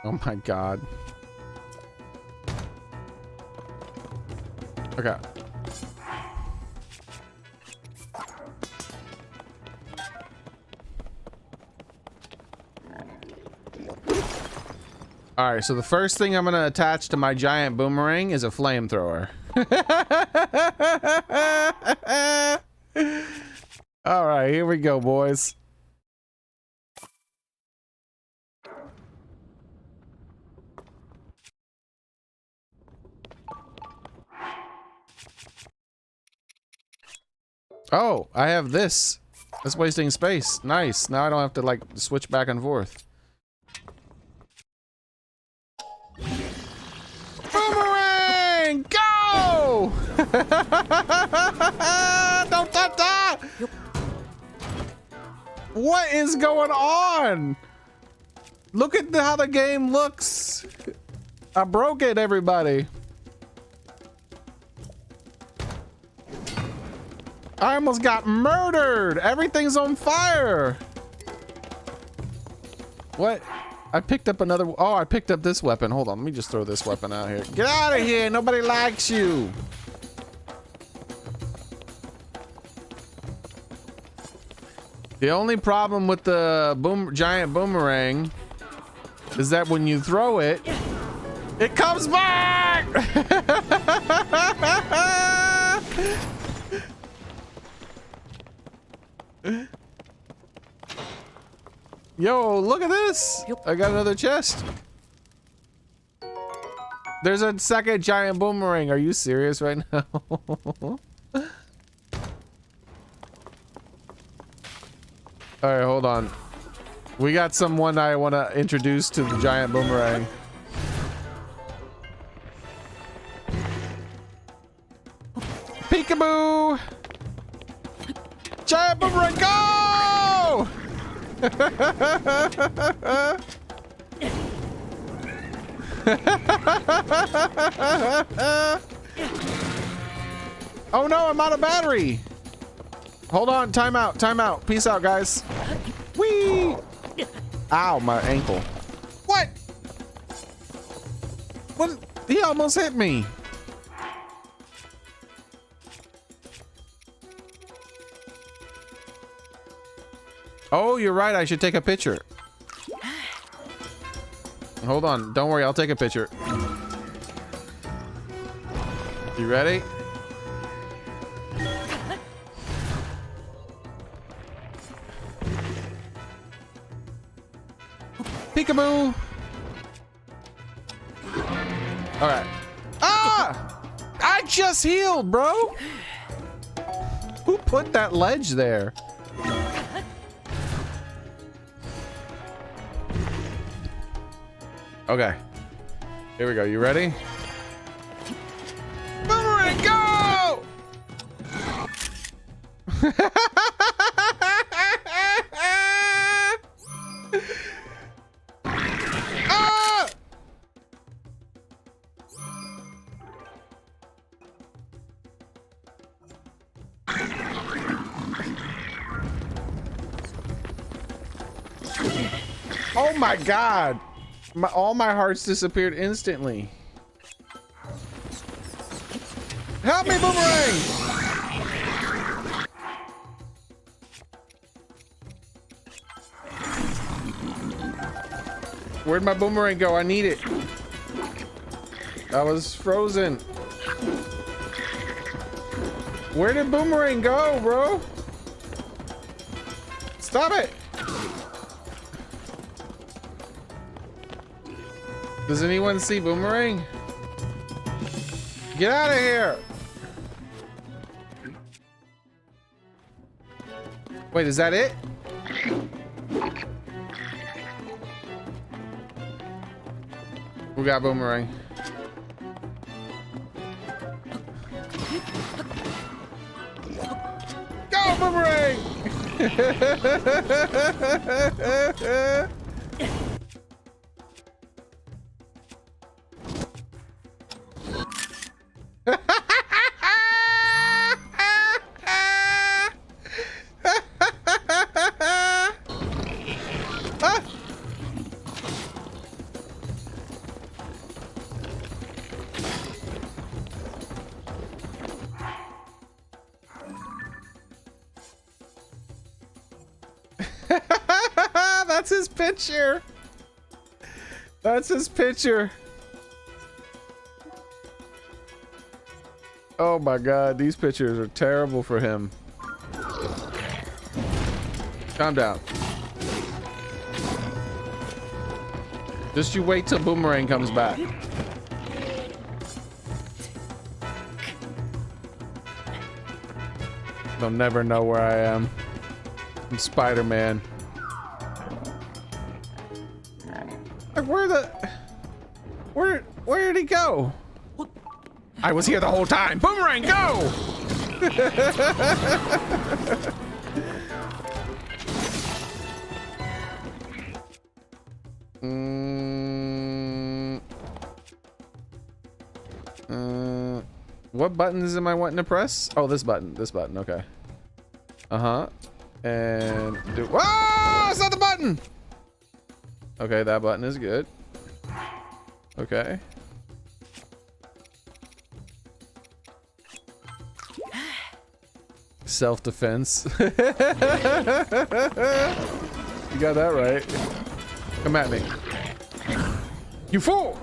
Oh my god. Okay. All right, so the first thing I'm gonna attach to my giant boomerang is a flamethrower. All right, here we go, boys. Oh, I have this. That's wasting space. Nice. Now I don't have to like switch back and forth. Boomerang! Go! Don't touch that! What is going on? Look at how the game looks. I broke it, everybody. I almost got murdered. Everything's on fire. What? I picked up another. Oh, I picked up this weapon. Hold on. Let me just throw this weapon out here. Get out of here. Nobody likes you. The only problem with the giant boomerang is that when you throw it, it comes back. Yo, look at this. I got another chest. There's a second giant boomerang. Are you serious right now? All right, hold on. We got someone I want to introduce to the giant boomerang. Peekaboo! Giant boomerang, go! Oh no, I'm out of battery. Hold on, time out, time out. Peace out, guys. Whee! Ow, my ankle. What? What? He almost hit me. Oh, you're right. I should take a picture. Hold on. Don't worry. I'll take a picture. You ready? Peekaboo. All right. Ah! I just healed, bro. Who put that ledge there? Okay. Here we go. You ready? Boomerang, go! Ah! Oh my God. All my hearts disappeared instantly. Help me, boomerang! Where'd my boomerang go? I need it. I was frozen. Where did boomerang go, bro? Stop it! Does anyone see boomerang? Get out of here! Wait, is that it? We got boomerang. Go, boomerang! That's his picture. That's his picture. Oh my god, these pictures are terrible for him. Calm down. Just you wait till Boomerang comes back. They'll never know where I am. I'm Spider-Man. Like, where did he go? I was here the whole time. Boomerang, go! What buttons am I wanting to press? Oh, this button. This button. Okay. And do. Whoa! It's not the button. Okay, that button is good. Okay. Self-defense. You got that right. Come at me. You fool!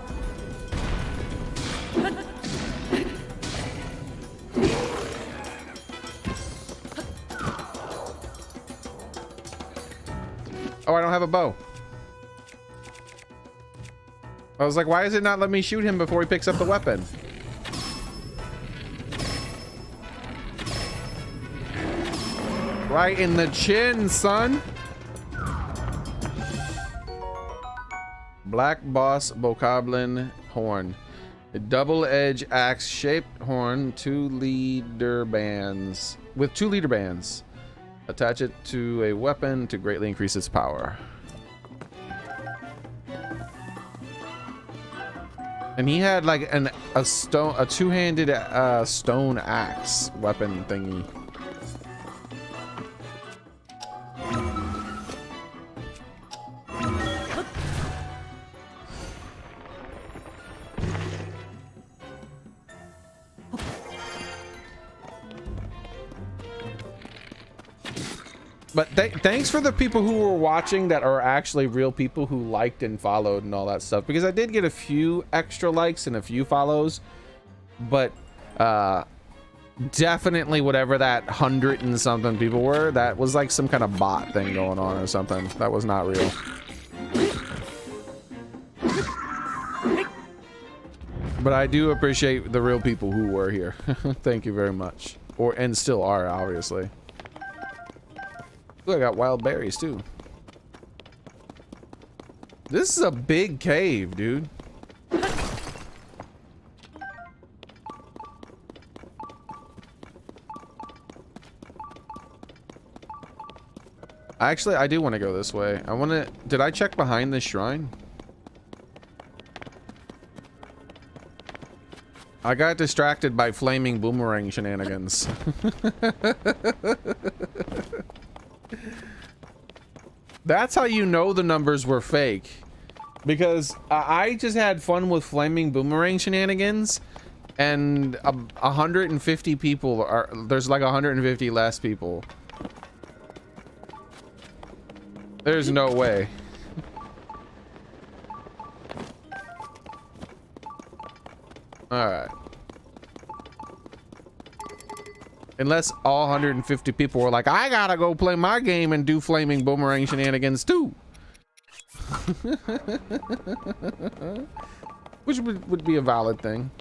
Oh, I don't have a bow. I was like, why is it not let me shoot him before he picks up the weapon? Right in the chin, son. Black Boss Bokoblin Horn. A double-edged axe-shaped horn, with 2 leader bands. Attach it to a weapon to greatly increase its power. And he had like a two-handed stone axe weapon thingy. But thanks for the people who were watching that are actually real people who liked and followed and all that stuff, because I did get a few extra likes and a few follows, but definitely whatever that 100 and something people were, that was like some kind of bot thing going on or something. That was not real. But I do appreciate the real people who were here. Thank you very much. And still are, obviously. Ooh, I got wild berries too. This is a big cave, dude. Actually, I do want to go this way. Did I check behind this shrine? I got distracted by flaming boomerang shenanigans. That's how you know the numbers were fake, because I just had fun with flaming boomerang shenanigans, and 150 people there's like 150 less people. There's no way. All right. Unless all 150 people were like, I gotta go play my game and do flaming boomerang shenanigans too. Which would be a valid thing.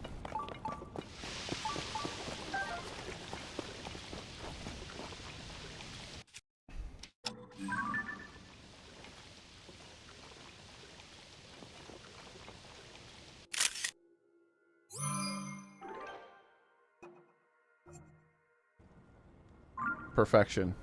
Perfection.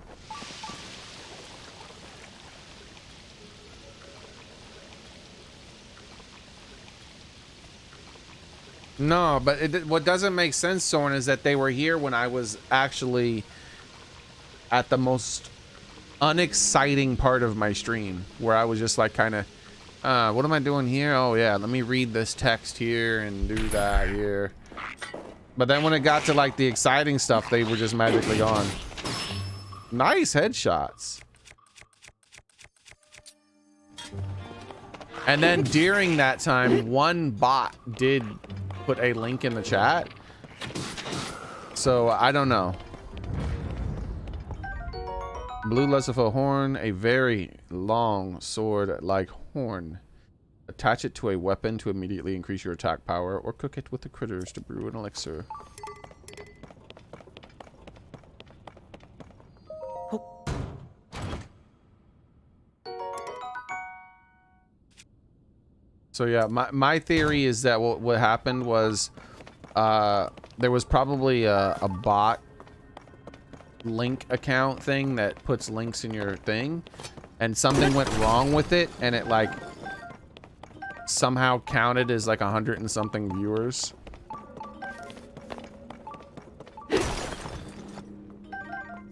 No, but what doesn't make sense, Soren, is that they were here when I was actually at the most unexciting part of my stream, where I was just like kind of, what am I doing here? Oh yeah, let me read this text here and do that here. But then when it got to like the exciting stuff, they were just magically gone. Nice headshots. And then during that time, one bot did put a link in the chat. So I don't know. Blue Lucifer horn, a very long sword-like horn. Attach it to a weapon to immediately increase your attack power, or cook it with the critters to brew an elixir. So yeah, my theory is that what happened was there was probably a bot link account thing that puts links in your thing, and something went wrong with it, and it like somehow counted as like 100 and something viewers.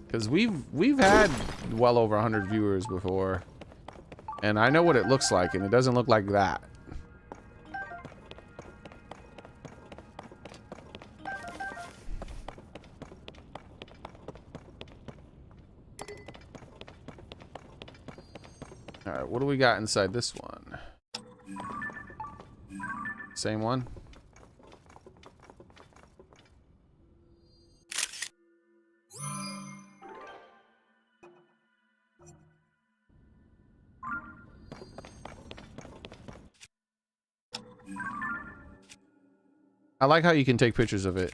Because we've had well over 100 viewers before, and I know what it looks like, and it doesn't look like that. All right, what do we got inside this one? Same one? I like how you can take pictures of it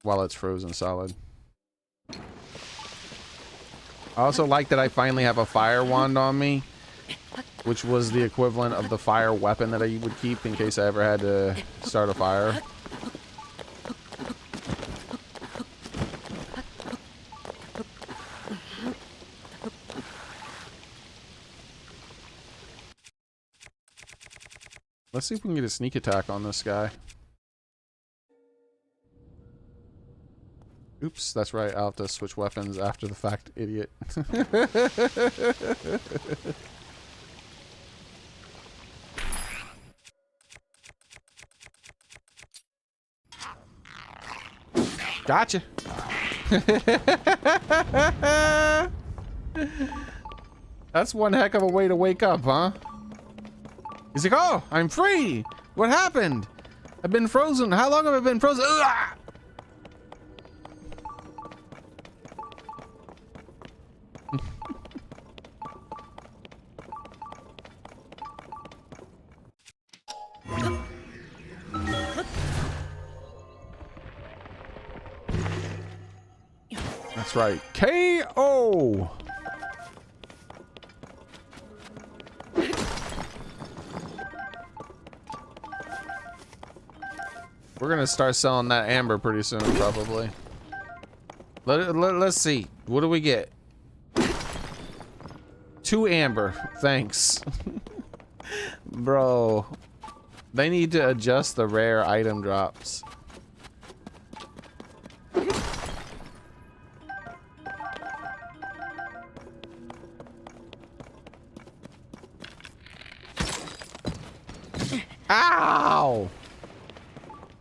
while it's frozen solid. I also like that I finally have a fire wand on me, which was the equivalent of the fire weapon that I would keep in case I ever had to start a fire. Let's see if we can get a sneak attack on this guy. Oops, that's right. I'll have to switch weapons after the fact, idiot. Gotcha. That's one heck of a way to wake up, huh? He's like, oh, I'm free. What happened? I've been frozen. How long have I been frozen? Ugh! That's right. KO! We're gonna start selling that amber pretty soon, probably. Let's see. What do we get? 2 amber. Thanks. Bro. They need to adjust the rare item drops. Ow!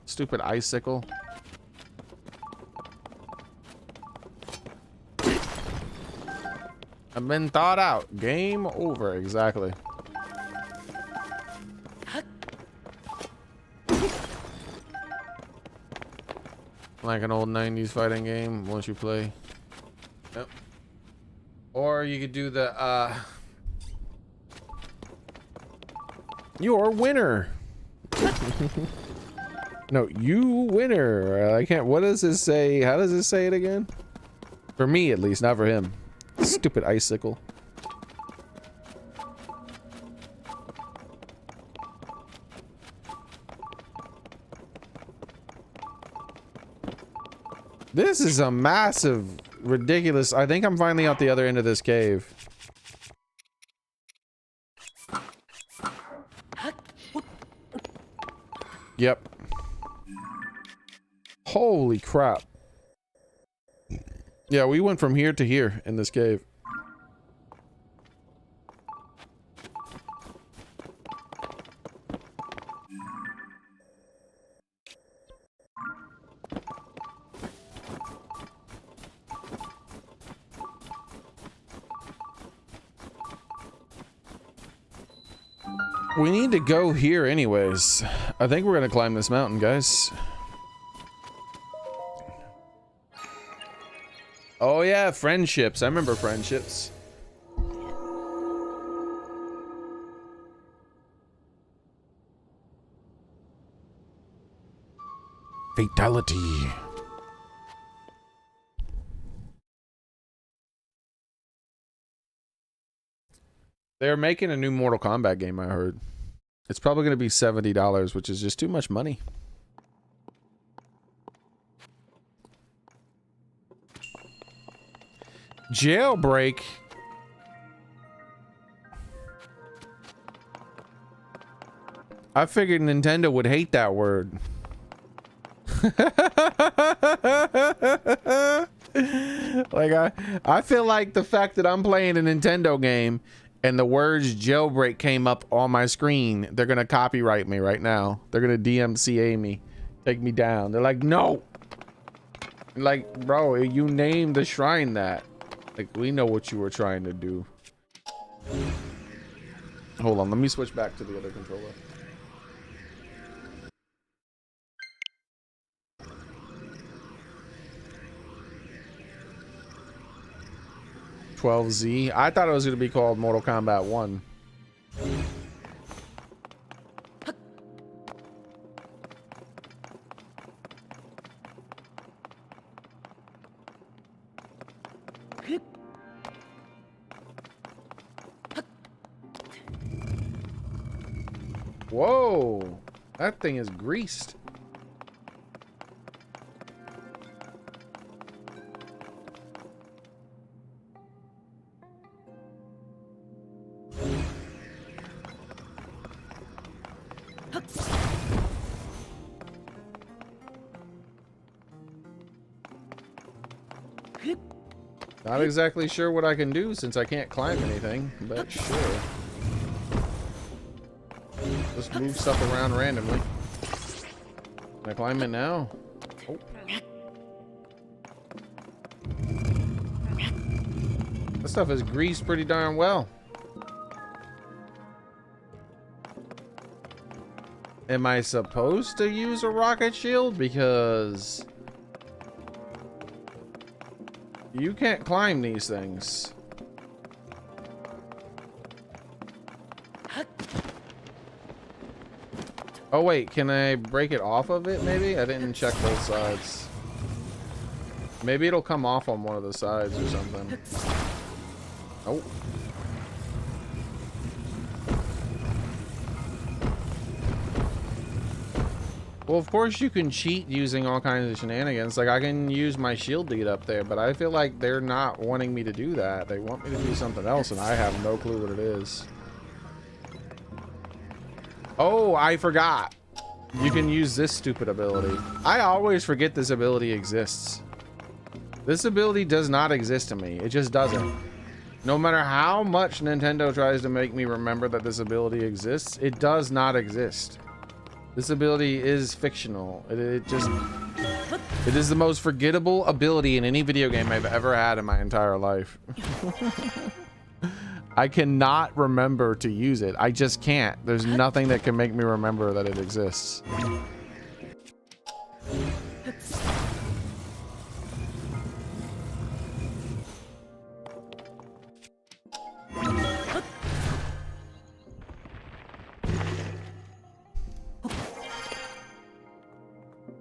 Stupid icicle. I've been thought out. Game over. Exactly. Like an old 90s fighting game once you play. Yep. Or you could do the your winner. No, you winner. I can't. What does this say? How does this say it again? For me, at least, not for him. Stupid icicle. This is a massive, ridiculous. I think I'm finally out the other end of this cave. Yep. Holy crap. Yeah, we went from here to here in this cave. We need to go here anyways. I think we're gonna climb this mountain, guys. Oh yeah, friendships. I remember friendships. Fatality. They're making a new Mortal Kombat game, I heard. It's probably going to be $70, which is just too much money. Jailbreak. I figured Nintendo would hate that word. Like I feel like the fact that I'm playing a Nintendo game and the words jailbreak came up on my screen, they're gonna copyright me right now. They're gonna DMCA me, take me down. They're like, no. Like, bro, you named the shrine that. Like, we know what you were trying to do. Hold on, let me switch back to the other controller. 12Z. I thought it was going to be called Mortal Kombat 1. Whoa, that thing is greased. Not exactly sure what I can do since I can't climb anything, but sure. Just move stuff around randomly. Can I climb it now? Oh. This stuff is greased pretty darn well. Am I supposed to use a rocket shield? Because you can't climb these things. Oh wait, can I break it off of it maybe? I didn't check both sides. Maybe it'll come off on one of the sides or something. Oh. Well, of course you can cheat using all kinds of shenanigans. Like, I can use my shield to get up there, but I feel like they're not wanting me to do that. They want me to do something else, and I have no clue what it is. Oh, I forgot. You can use this stupid ability. I always forget this ability exists. This ability does not exist to me. It just doesn't. No matter how much Nintendo tries to make me remember that this ability exists, it does not exist. This ability is fictional. It is the most forgettable ability in any video game I've ever had in my entire life. I cannot remember to use it. I just can't. There's nothing that can make me remember that it exists.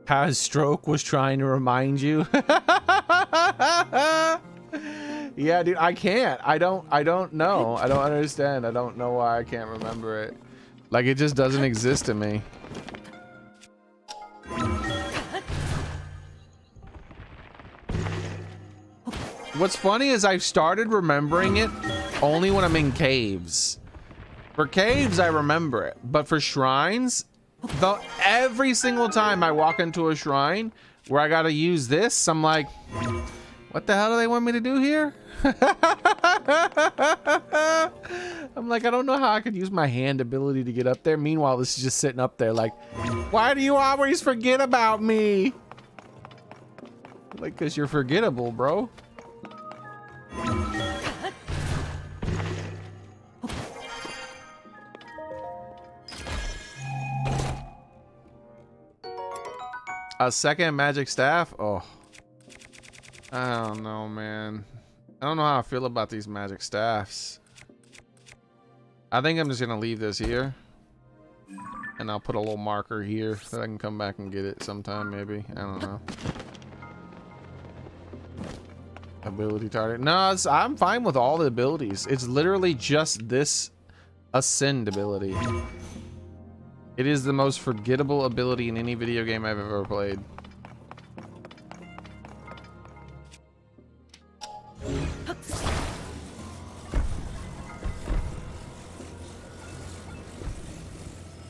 Has Stroke was trying to remind you. Yeah, dude, I can't. I don't know. I don't understand. I don't know why I can't remember it. Like, it just doesn't exist to me. What's funny is I've started remembering it only when I'm in caves. For caves, I remember it, but for shrines, every single time I walk into a shrine where I gotta use this, I'm like, what the hell do they want me to do here? I'm like, I don't know how I could use my hand ability to get up there. Meanwhile, this is just sitting up there like, why do you always forget about me? Like, cause you're forgettable, bro. A second magic staff? Oh. I don't know, man. I don't know how I feel about these magic staffs. I think I'm just gonna leave this here. And I'll put a little marker here so I can come back and get it sometime, maybe. I don't know. Ability target. No, I'm fine with all the abilities. It's literally just this ascend ability. It is the most forgettable ability in any video game I've ever played.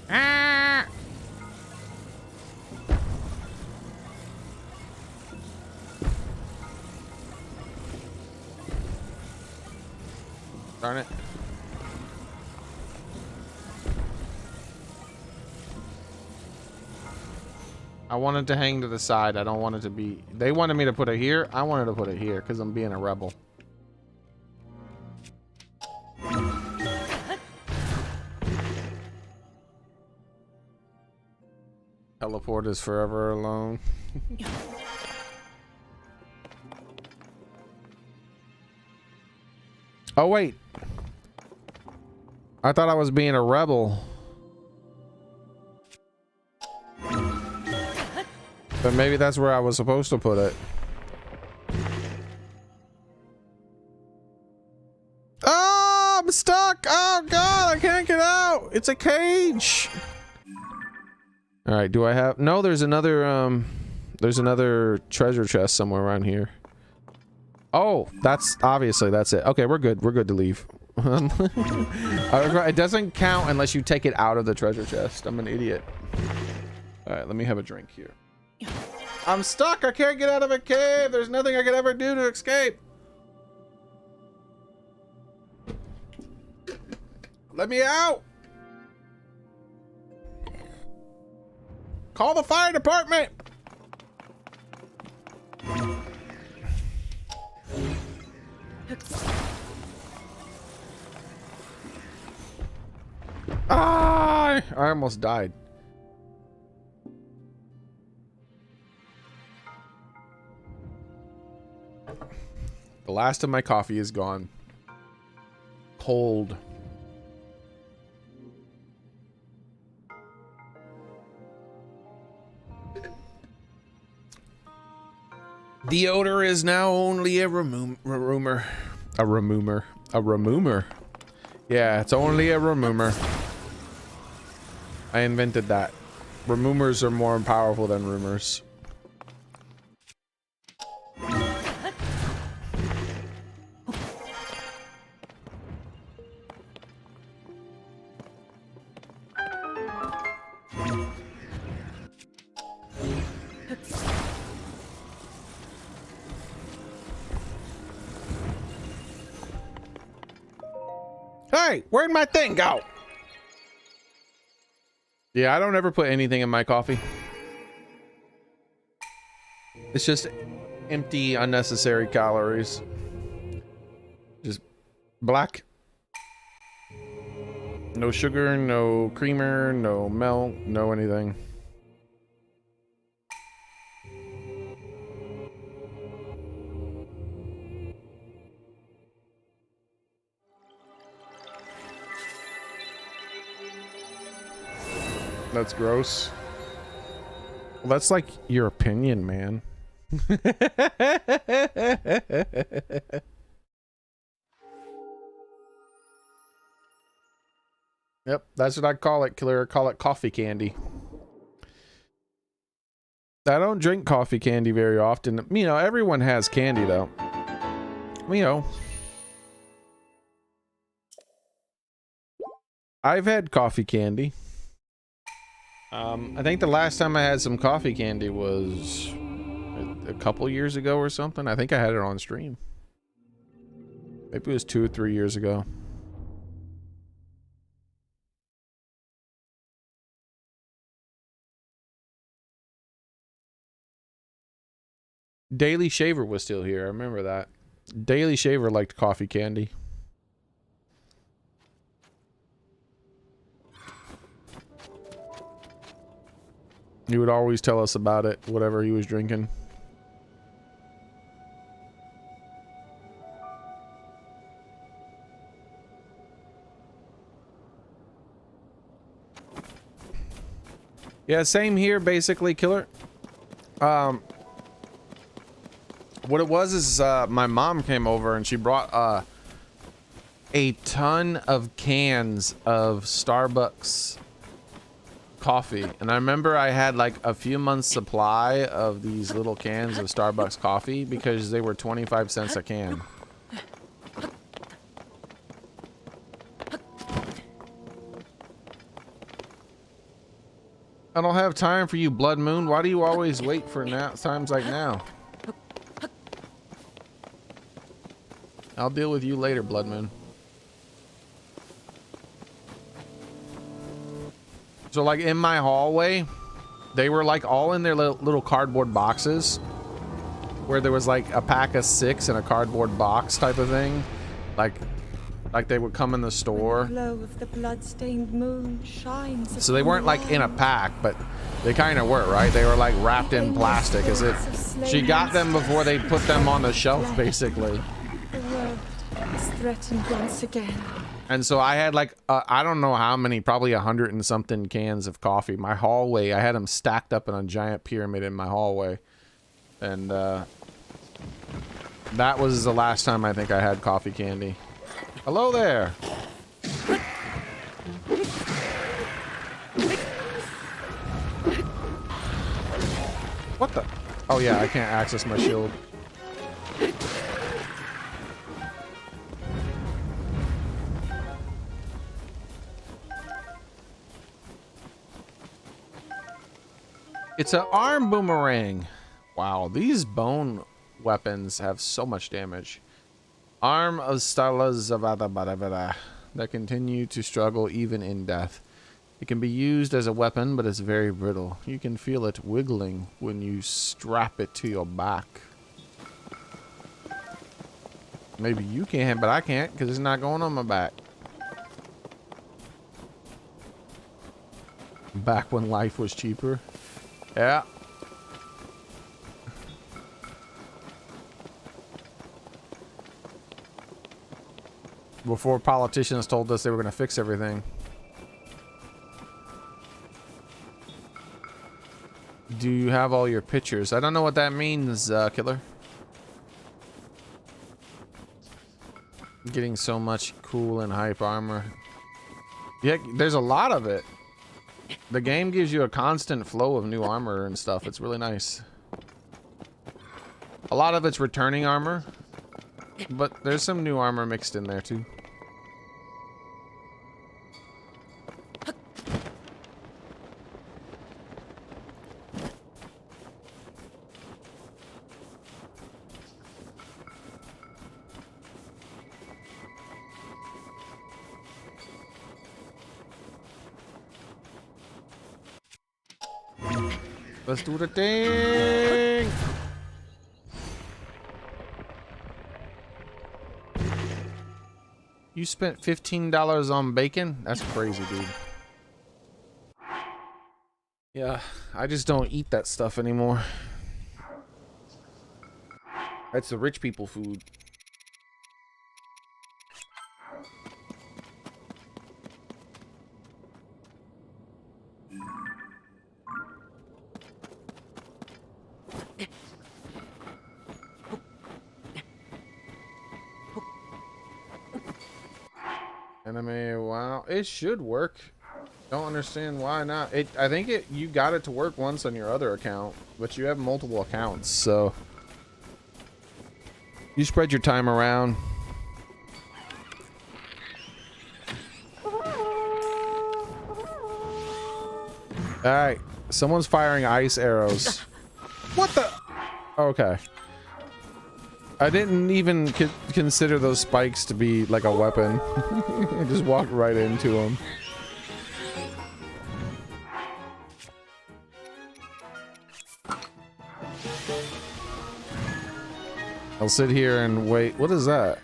Ah! Darn it. I wanted to hang to the side. I don't want it to be... They wanted me to put it here. I wanted to put it here because I'm being a rebel. Teleport is forever alone. Oh, wait. I thought I was being a rebel. But maybe that's where I was supposed to put it. Oh, I'm stuck. Oh, God, I can't get out. It's a cage. All right, do I have... No, there's another treasure chest somewhere around here. Oh, that's obviously that's it. Okay, we're good. We're good to leave. It doesn't count unless you take it out of the treasure chest. I'm an idiot. All right, let me have a drink here. I'm stuck. I can't get out of a cave. There's nothing I could ever do to escape. Let me out. Call the fire department. Ah, I almost died. The last of my coffee is gone. Cold. The odor is now only a rumor. A rumor. A rumor. Yeah, it's only a rumor. I invented that. Rumors are more powerful than rumors. Hey, where'd my thing go? Yeah, I don't ever put anything in my coffee. It's just empty, unnecessary calories. Just black. No sugar, no creamer, no milk, no anything. That's gross. Well, that's like your opinion, man. Yep, that's what I call it, Killer. I call it coffee candy. I don't drink coffee candy very often. You know, everyone has candy, though. You know. I've had coffee candy. I think the last time I had some coffee candy was a couple years ago or something. I think I had it on stream. Maybe it was 2 or 3 years ago. Daily Shaver was still here. I remember that. Daily Shaver liked coffee candy. He would always tell us about it, whatever he was drinking. Yeah, same here, basically, Killer. What it was is my mom came over and she brought a ton of cans of Starbucks coffee, and I remember I had like a few months supply of these little cans of Starbucks coffee because they were 25 cents a can. I don't have time for you, Blood Moon. Why do you always wait for now times like now? I'll deal with you later, Blood Moon. So like in my hallway, they were like all in their little cardboard boxes where there was like a pack of 6 in a cardboard box type of thing. Like they would come in the store. The glow of the blood-stained moon shines. So they weren't like in a pack, but they kind of were, right? They were like wrapped in plastic as if she got them before they put them on the shelf, basically. The world is threatened once again. And so I had like, I don't know how many, probably 100 and something cans of coffee. My hallway, I had them stacked up in a giant pyramid in my hallway. And that was the last time I think I had coffee candy. Hello there. What the? Oh yeah, I can't access my shield. It's an arm boomerang. Wow, these bone weapons have so much damage. Arm of Stalas that continue to struggle even in death. It can be used as a weapon, but it's very brittle. You can feel it wiggling when you strap it to your back. Maybe you can, but I can't because it's not going on my back. Back when life was cheaper. Yeah. Before politicians told us they were going to fix everything. Do you have all your pictures? I don't know what that means, Killer. Getting so much cool and hype armor. Yeah, there's a lot of it. The game gives you a constant flow of new armor and stuff. It's really nice. A lot of it's returning armor, but there's some new armor mixed in there too. Let's do the thing. You spent $15 on bacon? That's crazy, dude. Yeah, I just don't eat that stuff anymore. That's the rich people food. Anime, wow, it should work. Don't understand why not. I think you got it to work once on your other account, but you have multiple accounts, so you spread your time around. All right, someone's firing ice arrows. What the? Okay. I didn't even consider those spikes to be like a weapon. I just walked right into them. I'll sit here and wait. What is that?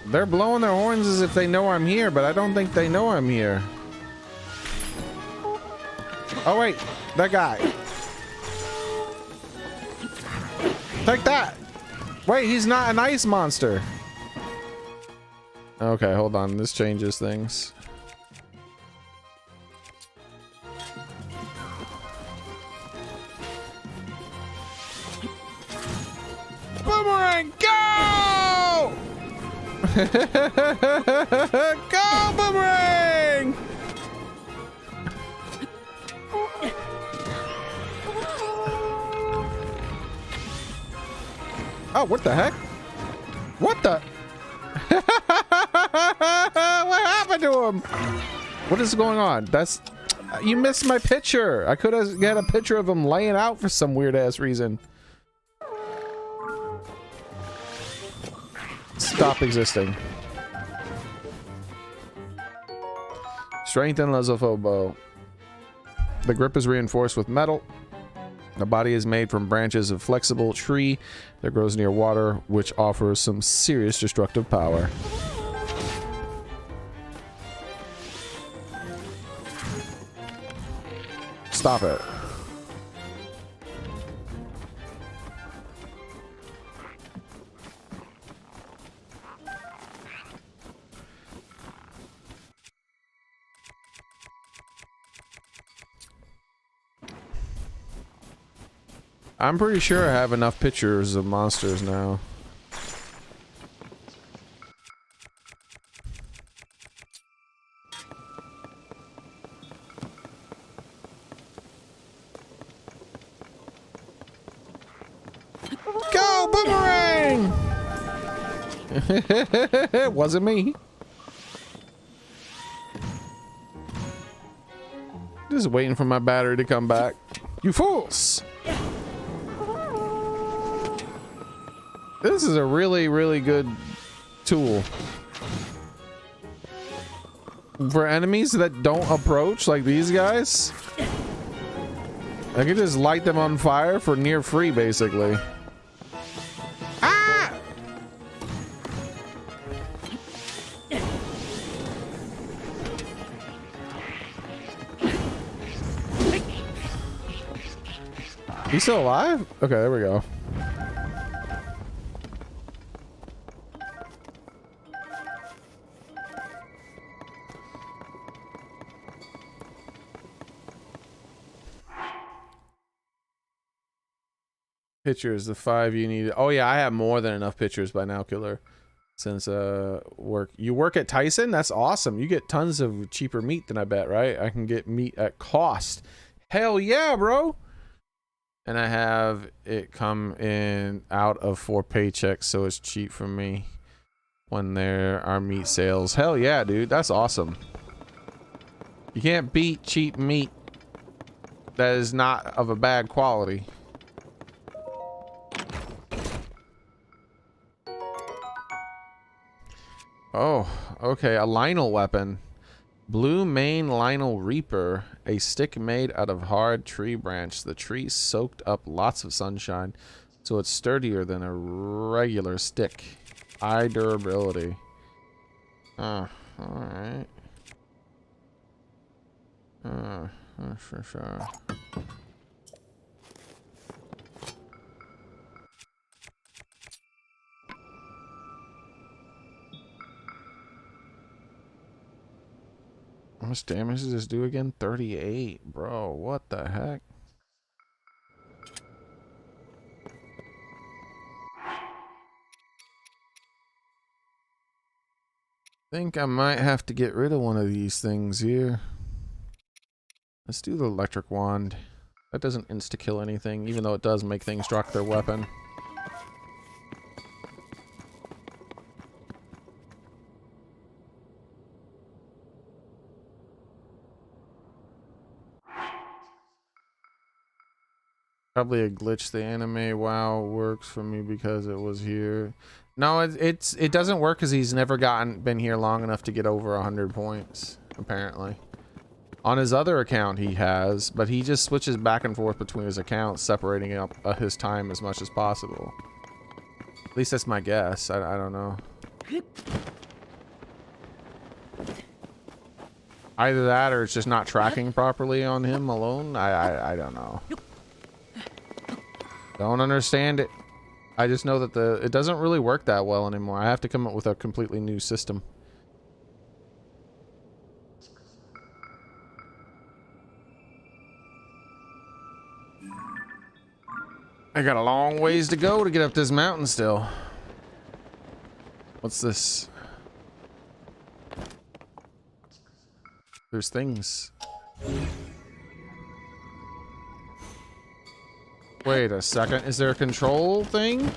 They're blowing their horns as if they know I'm here, but I don't think they know I'm here. Oh wait, that guy. Take that. Wait, he's not an ice monster. Okay, hold on. This changes things. Boomerang, go! Go, Boomerang! Oh, what the heck? What the? What happened to him? What is going on? That's... You missed my picture. I could have got a picture of him laying out for some weird ass reason. Stop existing. Strength and Lesophobo. The grip is reinforced with metal. The body is made from branches of flexible tree that grows near water, which offers some serious destructive power. Stop it. I'm pretty sure I have enough pictures of monsters now. Go, Boomerang! It wasn't me. Just waiting for my battery to come back. You fools! This is a really, really good tool for enemies that don't approach, like these guys. I can just light them on fire for near free, basically. Ah! He's still alive? Okay, there we go. Pictures, the 5 you need. Oh yeah, I have more than enough pictures by now, Killer. Since you work at Tyson? That's awesome. You get tons of cheaper meat than I bet, right? I can get meat at cost. Hell yeah, bro. And I have it come in out of 4 paychecks, so it's cheap for me when there are meat sales. Hell yeah, dude. That's awesome. You can't beat cheap meat that is not of a bad quality. Oh, okay, a Lionel weapon. Blue Mane Lionel Reaper, a stick made out of hard tree branch. The tree soaked up lots of sunshine, so it's sturdier than a regular stick. High durability. Alright. Sure. How much damage does this do again? 38, bro. What the heck? Think I might have to get rid of one of these things here. Let's do the electric wand. That doesn't insta-kill anything, even though it does make things drop their weapon. Probably a glitch. The anime WoW works for me because it was here. No, it doesn't work because he's never been here long enough to get over 100 points. Apparently, on his other account he has, but he just switches back and forth between his accounts, separating up his time as much as possible. At least that's my guess. I don't know. Either that or it's just not tracking properly on him alone. I don't know. Don't understand it. I just know that it doesn't really work that well anymore. I have to come up with a completely new system. I got a long ways to go to get up this mountain still. What's this? There's things. Wait a second. Is there a control thing?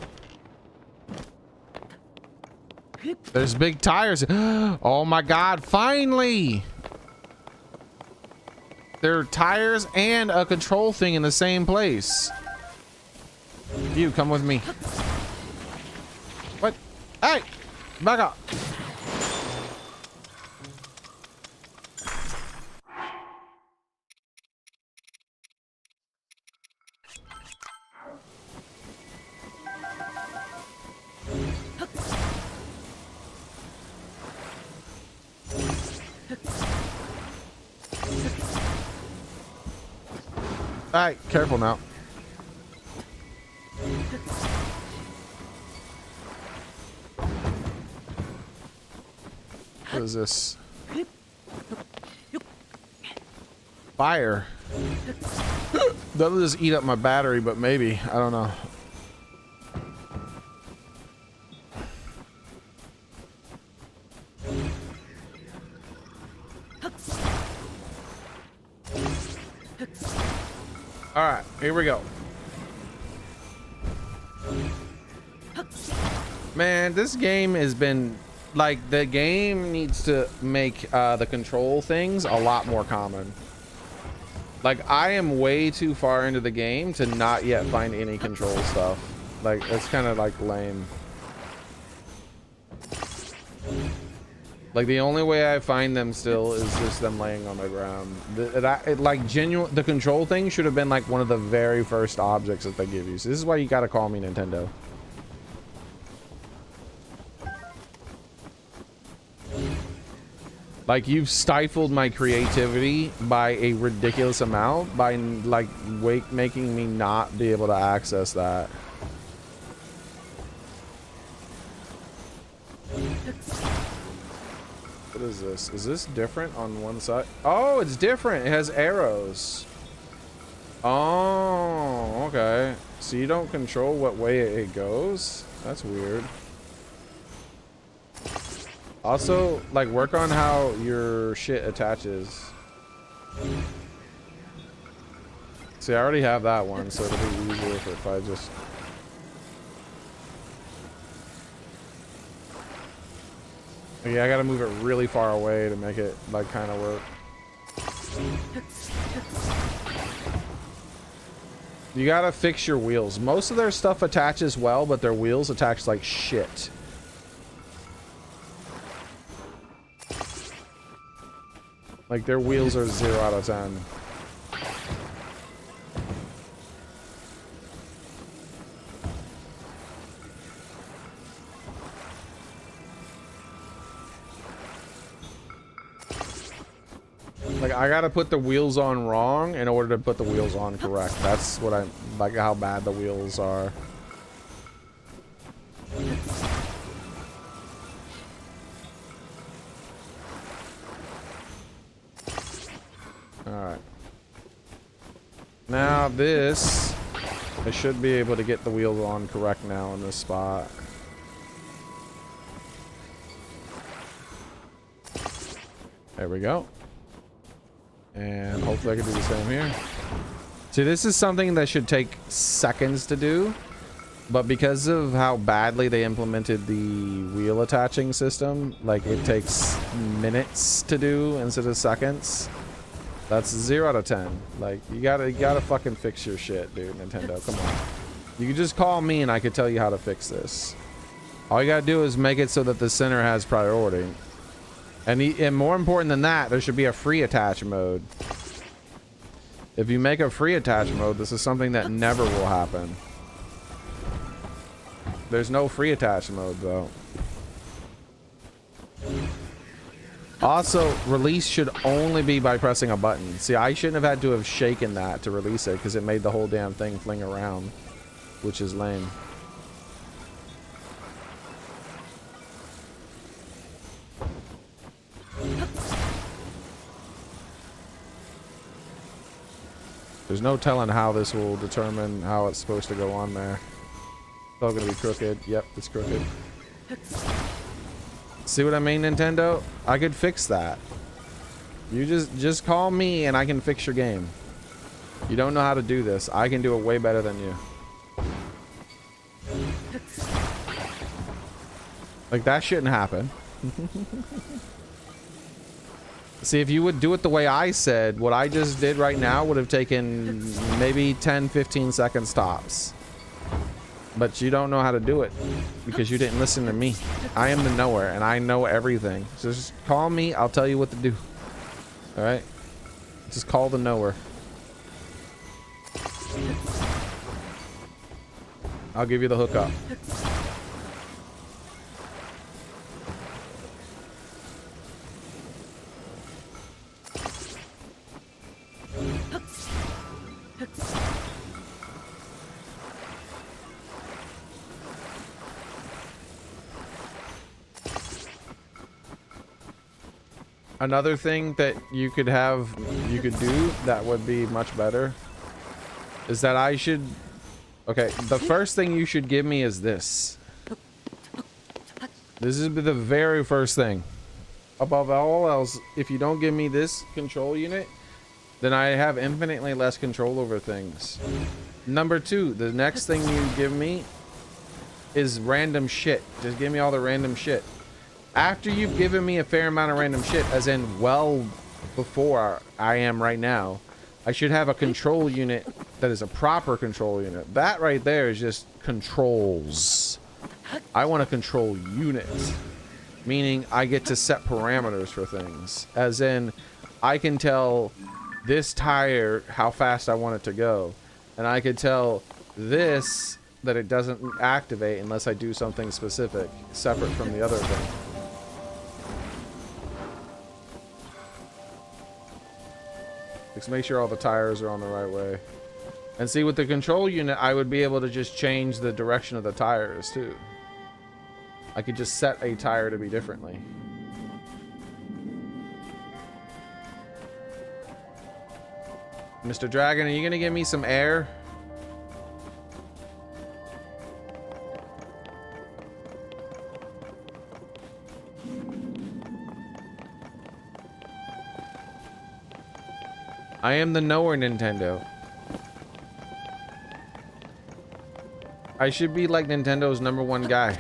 There's big tires. Oh my god, finally! There are tires and a control thing in the same place. You come with me. What? Hey! Back up. Alright, careful now. What is this? Fire. That'll just eat up my battery, but maybe. I don't know. Alright, here we go. Man, this game has been... Like, the game needs to make the control things a lot more common. Like, I am way too far into the game to not yet find any control stuff. Like, it's kind of, like, lame. Like, the only way I find them still is just them laying on the ground. The control thing should have been, like, one of the very first objects that they give you. So this is why you gotta call me Nintendo. Like, you've stifled my creativity by a ridiculous amount by, like, making me not be able to access that. What is this? Is this different on one side? Oh, it's different. It has arrows. Oh, okay. So you don't control what way it goes? That's weird. Also, like, work on how your shit attaches. See, I already have that one, so it'll be easier if I just... Yeah, I gotta move it really far away to make it, like, kind of work. You gotta fix your wheels. Most of their stuff attaches well, but their wheels attach like shit. Like, their wheels are 0 out of 10. Like, I gotta put the wheels on wrong in order to put the wheels on correct. That's what I like, how bad the wheels are. Alright. Now this, I should be able to get the wheels on correct now in this spot. There we go. And hopefully I can do the same here. See, this is something that should take seconds to do, but because of how badly they implemented the wheel attaching system, like, it takes minutes to do instead of seconds. That's 0 out of 10. Like, you gotta fucking fix your shit, dude, Nintendo. Come on. You could just call me and I could tell you how to fix this. All you gotta do is make it so that the center has priority. And more important than that, there should be a free attach mode. If you make a free attach mode, this is something that never will happen. There's no free attach mode, though. Also, release should only be by pressing a button. See, I shouldn't have had to have shaken that to release it because it made the whole damn thing fling around, which is lame. There's no telling how this will determine how it's supposed to go on there. It's all gonna be crooked. Yep, it's crooked. See what I mean, Nintendo? I could fix that. You just call me and I can fix your game. You don't know how to do this. I can do it way better than you. Like, that shouldn't happen. See, if you would do it the way I said, what I just did right now would have taken maybe 10-15 seconds tops. But you don't know how to do it because you didn't listen to me. I am the knower and I know everything. So just call me, I'll tell you what to do. All right? Just call the knower. I'll give you the hookup. Another thing that you could do that would be much better is that I should, okay, the first thing you should give me is this. This is the very first thing. Above all else, if you don't give me this control unit, then I have infinitely less control over things. Number two, the next thing you give me is random shit. Just give me all the random shit. After you've given me a fair amount of random shit, as in well before I am right now, I should have a control unit that is a proper control unit. That right there is just controls. I want a control unit, meaning I get to set parameters for things. As in, I can tell this tire how fast I want it to go, and I could tell this that it doesn't activate unless I do something specific, separate from the other thing. Just make sure all the tires are on the right way. And see, with the control unit, I would be able to just change the direction of the tires too. I could just set a tire to be differently. Mr. Dragon, are you gonna give me some air? I am the knower, Nintendo. I should be like Nintendo's #1 guy.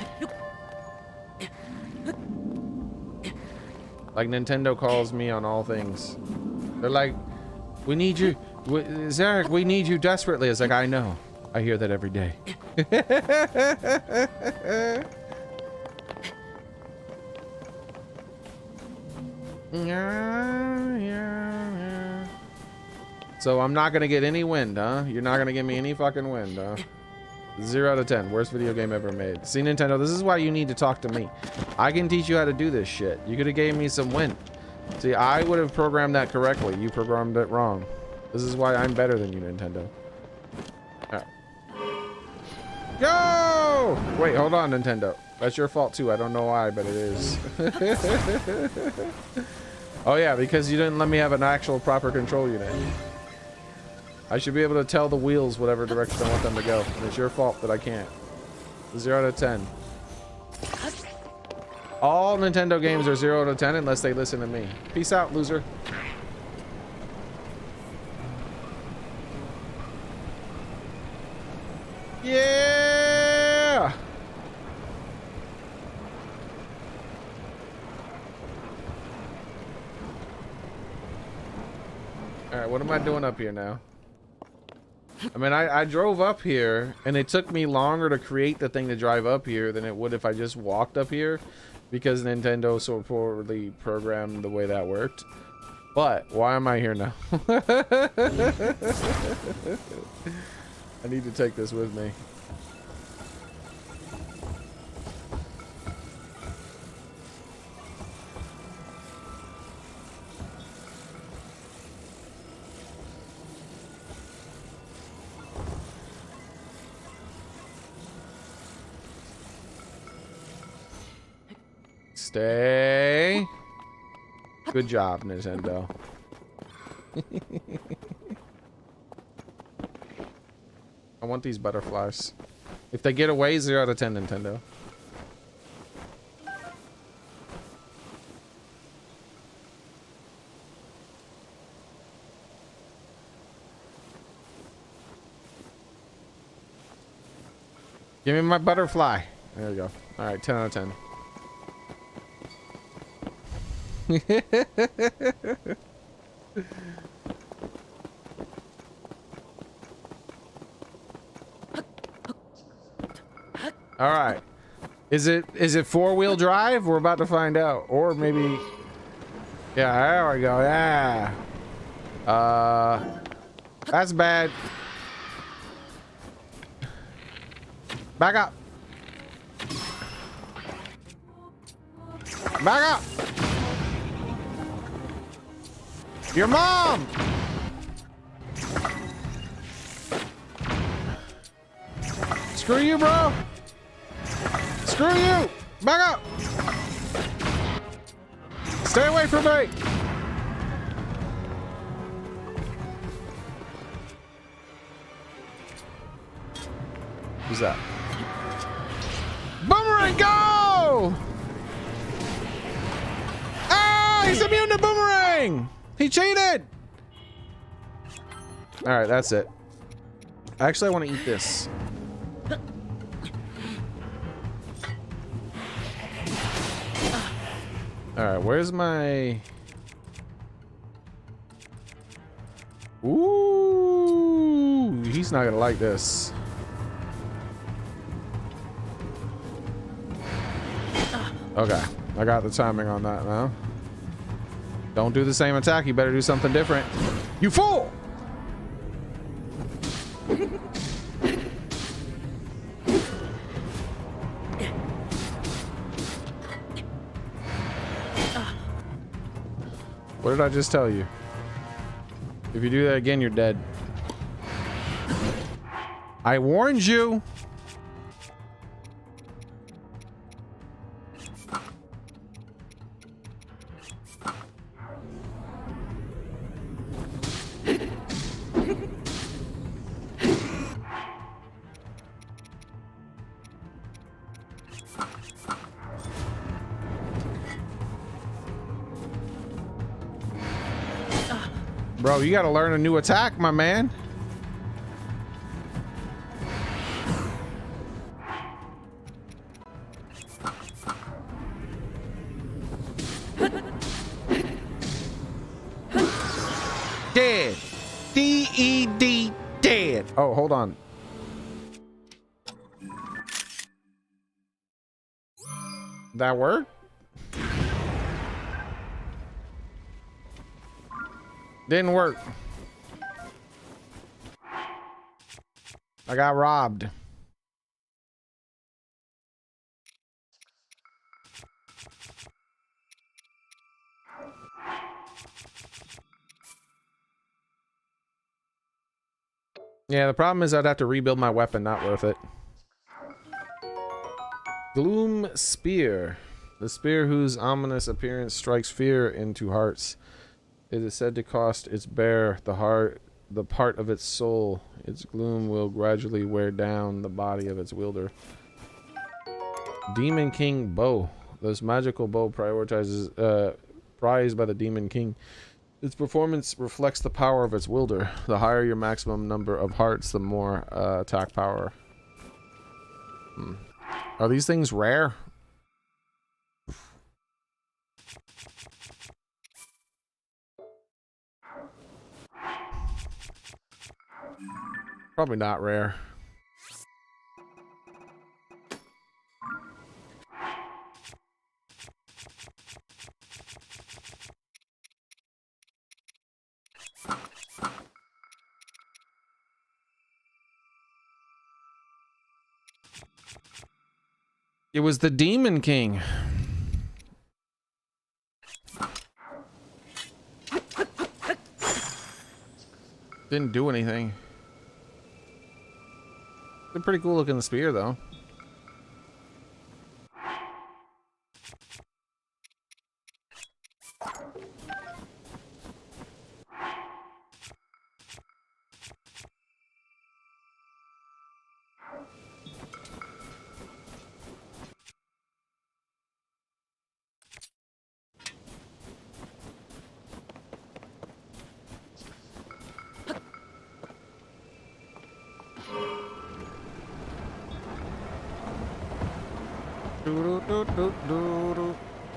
Like Nintendo calls me on all things. They're like, we need you, Zarek, we need you desperately. It's like, I know. I hear that every day. So I'm not gonna get any wind, huh? You're not gonna give me any fucking wind, huh? 0 out of 10. Worst video game ever made. See, Nintendo, this is why you need to talk to me. I can teach you how to do this shit. You could have gave me some wind. See, I would have programmed that correctly. You programmed it wrong. This is why I'm better than you, Nintendo. Alright. Go! Wait, hold on, Nintendo. That's your fault too. I don't know why, but it is. Oh yeah, because you didn't let me have an actual proper control unit. I should be able to tell the wheels whatever direction I want them to go. And it's your fault that I can't. 0 out of 10. All Nintendo games are 0 out of 10 unless they listen to me. Peace out, loser. Yeah! Alright, what am I doing up here now? I mean, I drove up here, and it took me longer to create the thing to drive up here than it would if I just walked up here, because Nintendo so poorly programmed the way that worked. But, why am I here now? I need to take this with me. Stay. Good job, Nintendo. I want these butterflies. If they get away, 0 out of 10, Nintendo. Give me my butterfly. There we go. All right, 10 out of 10. All right. Is it 4-wheel drive? We're about to find out. Or maybe. Yeah, there we go. Yeah. That's bad. Back up. Back up. Your mom. Screw you, bro. Screw you. Back up. Stay away from me. Who's that? Boomerang, go! Ah, he's immune to boomerang! He cheated! Alright, that's it. Actually, I want to eat this. Alright, where's my... Ooh, he's not gonna like this. Okay, I got the timing on that now. Don't do the same attack. You better do something different. You fool! What did I just tell you? If you do that again, you're dead. I warned you. Bro, you gotta learn a new attack, my man. Dead. D-E-D, dead. Oh, hold on. That work? Didn't work. I got robbed. Yeah, the problem is I'd have to rebuild my weapon. Not worth it. Gloom Spear. The spear whose ominous appearance strikes fear into hearts. It is said to cost its bearer the part of its soul. Its gloom will gradually wear down the body of its wielder. Demon King Bow. This magical bow prioritizes prized by the Demon King. Its performance reflects the power of its wielder. The higher your maximum number of hearts, the more attack power. Are these things rare? Probably not rare. It was the Demon King. Didn't do anything. It's a pretty cool looking spear, though.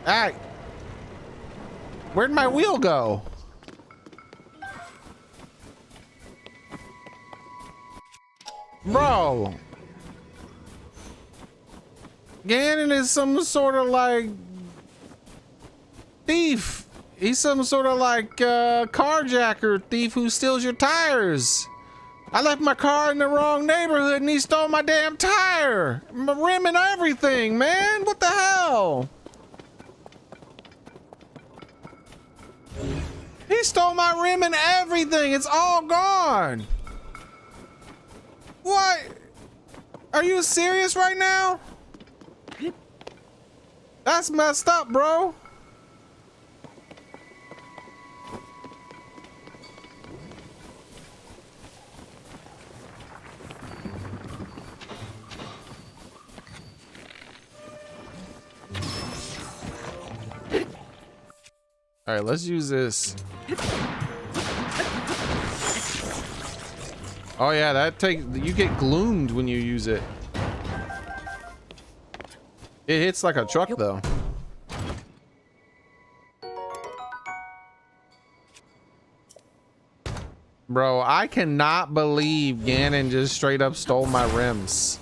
Hey! Where'd my wheel go? Bro! Ganon is some sort of like thief. He's some sort of like carjacker thief who steals your tires. I left my car in the wrong neighborhood and he stole my damn tire. My rim and everything, man. What the hell? He stole my rim and everything. It's all gone. What? Are you serious right now? That's messed up, bro. All right, let's use this. Oh yeah, you get gloomed when you use it. It hits like a truck though. Bro, I cannot believe Ganon just straight up stole my rims.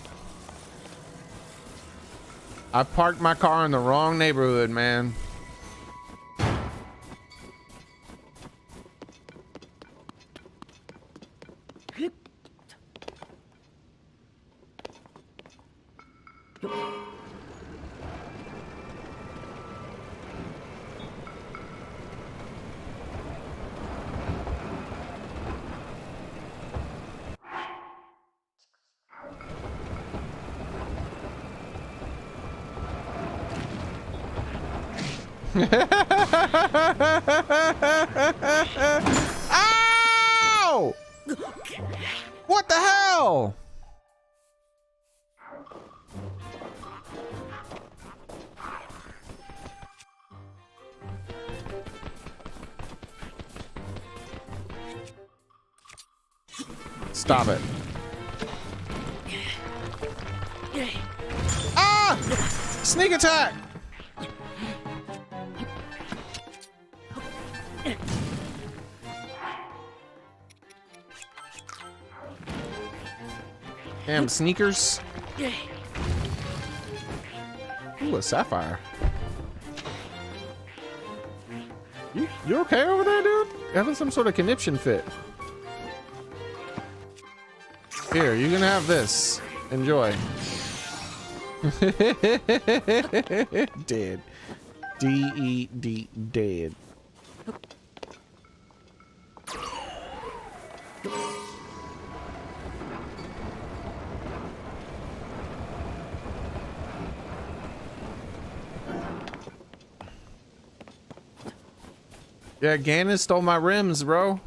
I parked my car in the wrong neighborhood, man. Ow! What the hell? Stop it. Ah! Sneak attack! Damn sneakers. Ooh, a sapphire. You okay over there, dude? Having some sort of conniption fit. Here, you can have this. Enjoy. Dead. D-E-D, dead. Yeah, Ganon stole my rims, bro.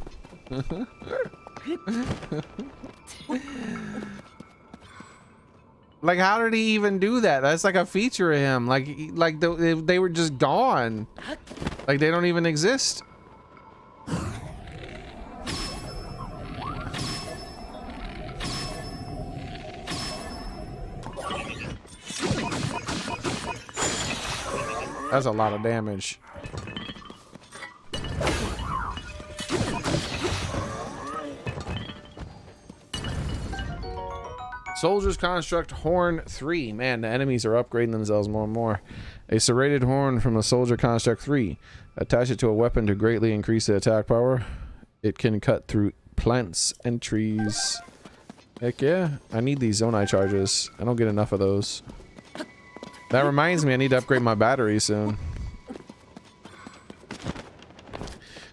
Like, how did he even do that? That's like a feature of him. Like they were just gone. Like they don't even exist. That's a lot of damage. Soldier's Construct Horn 3. Man, the enemies are upgrading themselves more and more. A serrated horn from the Soldier Construct 3. Attach it to a weapon to greatly increase the attack power. It can cut through plants and trees. Heck yeah. I need these Zonai charges. I don't get enough of those. That reminds me, I need to upgrade my battery soon.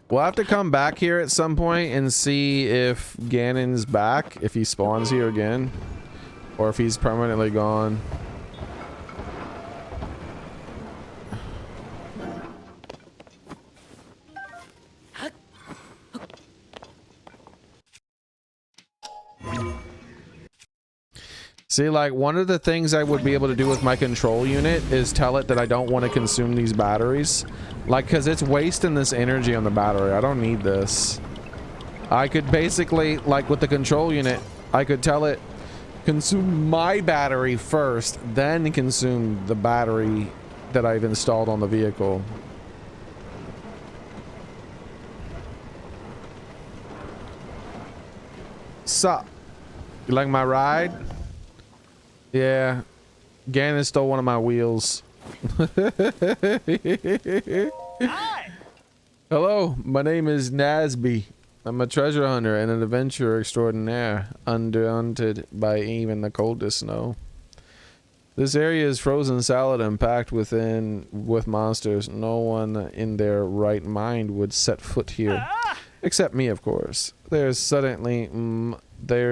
We'll have to come back here at some point and see if Ganon's back, if he spawns here again. Or if he's permanently gone. See, like, one of the things I would be able to do with my control unit is tell it that I don't want to consume these batteries. Like, because it's wasting this energy on the battery. I don't need this. I could basically, like with the control unit, I could tell it, consume my battery first, then consume the battery that I've installed on the vehicle. Sup? You like my ride? Yeah. Ganon stole one of my wheels. Hi. Hello, my name is Nasby. I'm a treasure hunter and an adventurer extraordinaire, undaunted by even the coldest snow. This area is frozen solid and packed with monsters. No one in their right mind would set foot here. Except me, of course. There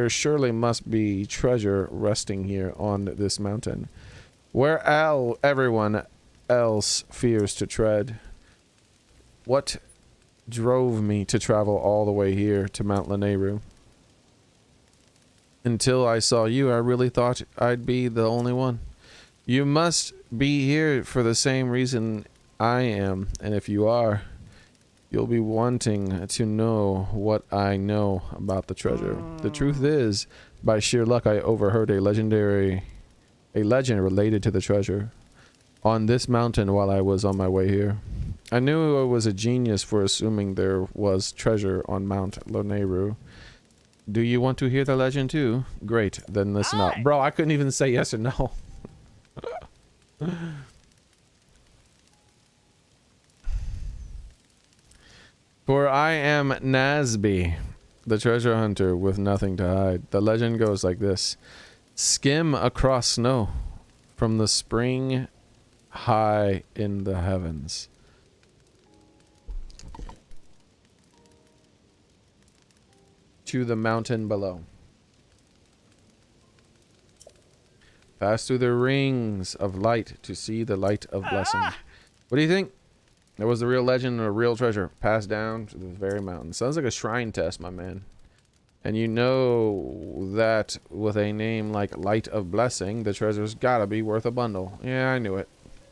surely must be treasure resting here on this mountain, where everyone else fears to tread. What drove me to travel all the way here to Mount Lanayru? Until I saw you, I really thought I'd be the only one. You must be here for the same reason I am, and if you are, you'll be wanting to know what I know about the treasure. The truth is, by sheer luck, I overheard a legend related to the treasure on this mountain while I was on my way here. I knew I was a genius for assuming there was treasure on Mount Lanayru. Do you want to hear the legend too? Great, then listen up. Bro, I couldn't even say yes or no. For I am Nasby, the treasure hunter with nothing to hide. The legend goes like this. Skim across snow from the spring high in the heavens. To the mountain below. Pass through the rings of light to see the light of blessing. What do you think? There was the real legend or real treasure passed down to this very mountain. Sounds like a shrine test, my man. And you know that with a name like Light of Blessing, the treasure's gotta be worth a bundle. Yeah, I knew it.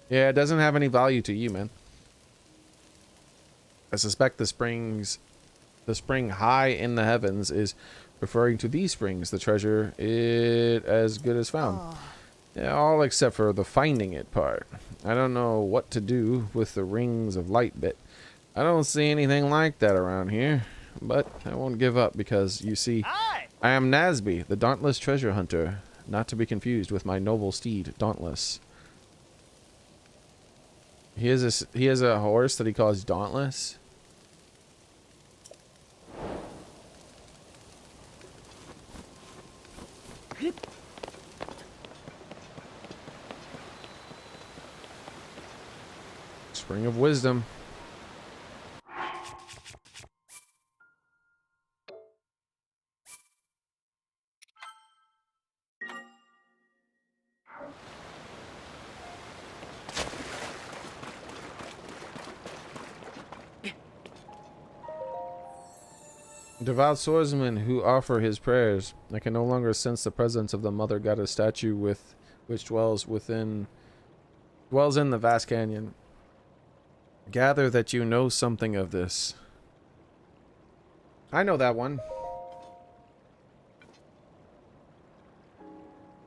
Yeah, it doesn't have any value to you, man. I suspect the spring high in the heavens is referring to these springs. The treasure it as good as found. Yeah, all except for the finding it part. I don't know what to do with the rings of light bit. I don't see anything like that around here, but I won't give up because, you see, I am Nasby, the dauntless treasure hunter, not to be confused with my noble steed, Dauntless. He has a horse that he calls Dauntless. Spring of Wisdom. Devout swordsmen who offer his prayers. I can no longer sense the presence of the mother goddess statue which dwells in the vast canyon. Gather that you know something of this. I know that one.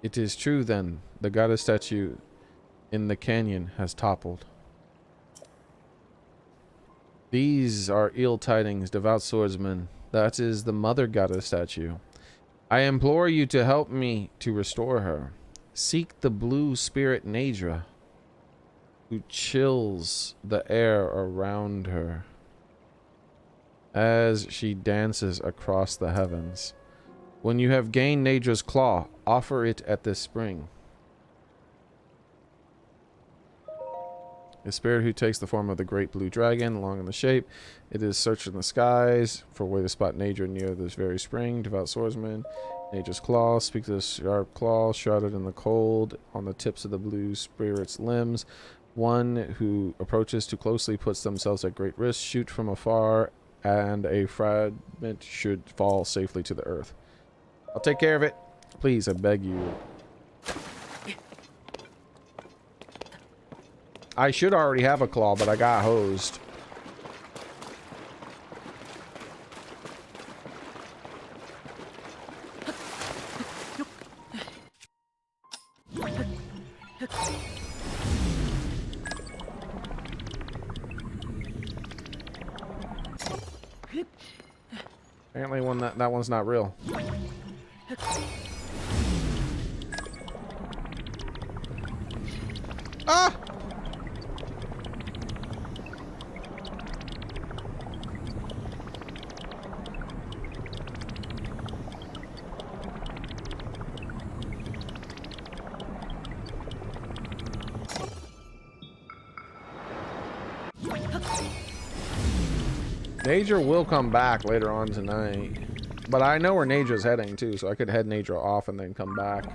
It is true then, the goddess statue in the canyon has toppled. These are ill tidings, devout swordsman. That is the mother goddess statue. I implore you to help me to restore her. Seek the blue spirit Nadra, who chills the air around her as she dances across the heavens. When you have gained Nadra's claw, offer it at this spring. A spirit who takes the form of the great blue dragon, long in the shape. It is searching the skies for a way to spot Nadra near this very spring. Devout swordsman, Nadra's claw. Speak to the sharp claw, shrouded in the cold, on the tips of the blue spirit's limbs. One who approaches too closely puts themselves at great risk. Shoot from afar, and a fragment should fall safely to the earth. I'll take care of it. Please, I beg you. I should already have a claw, but I got hosed. Apparently that one's not real. Ah! Nadra will come back later on tonight. But I know where Nadra's heading too, so I could head Nadra off and then come back.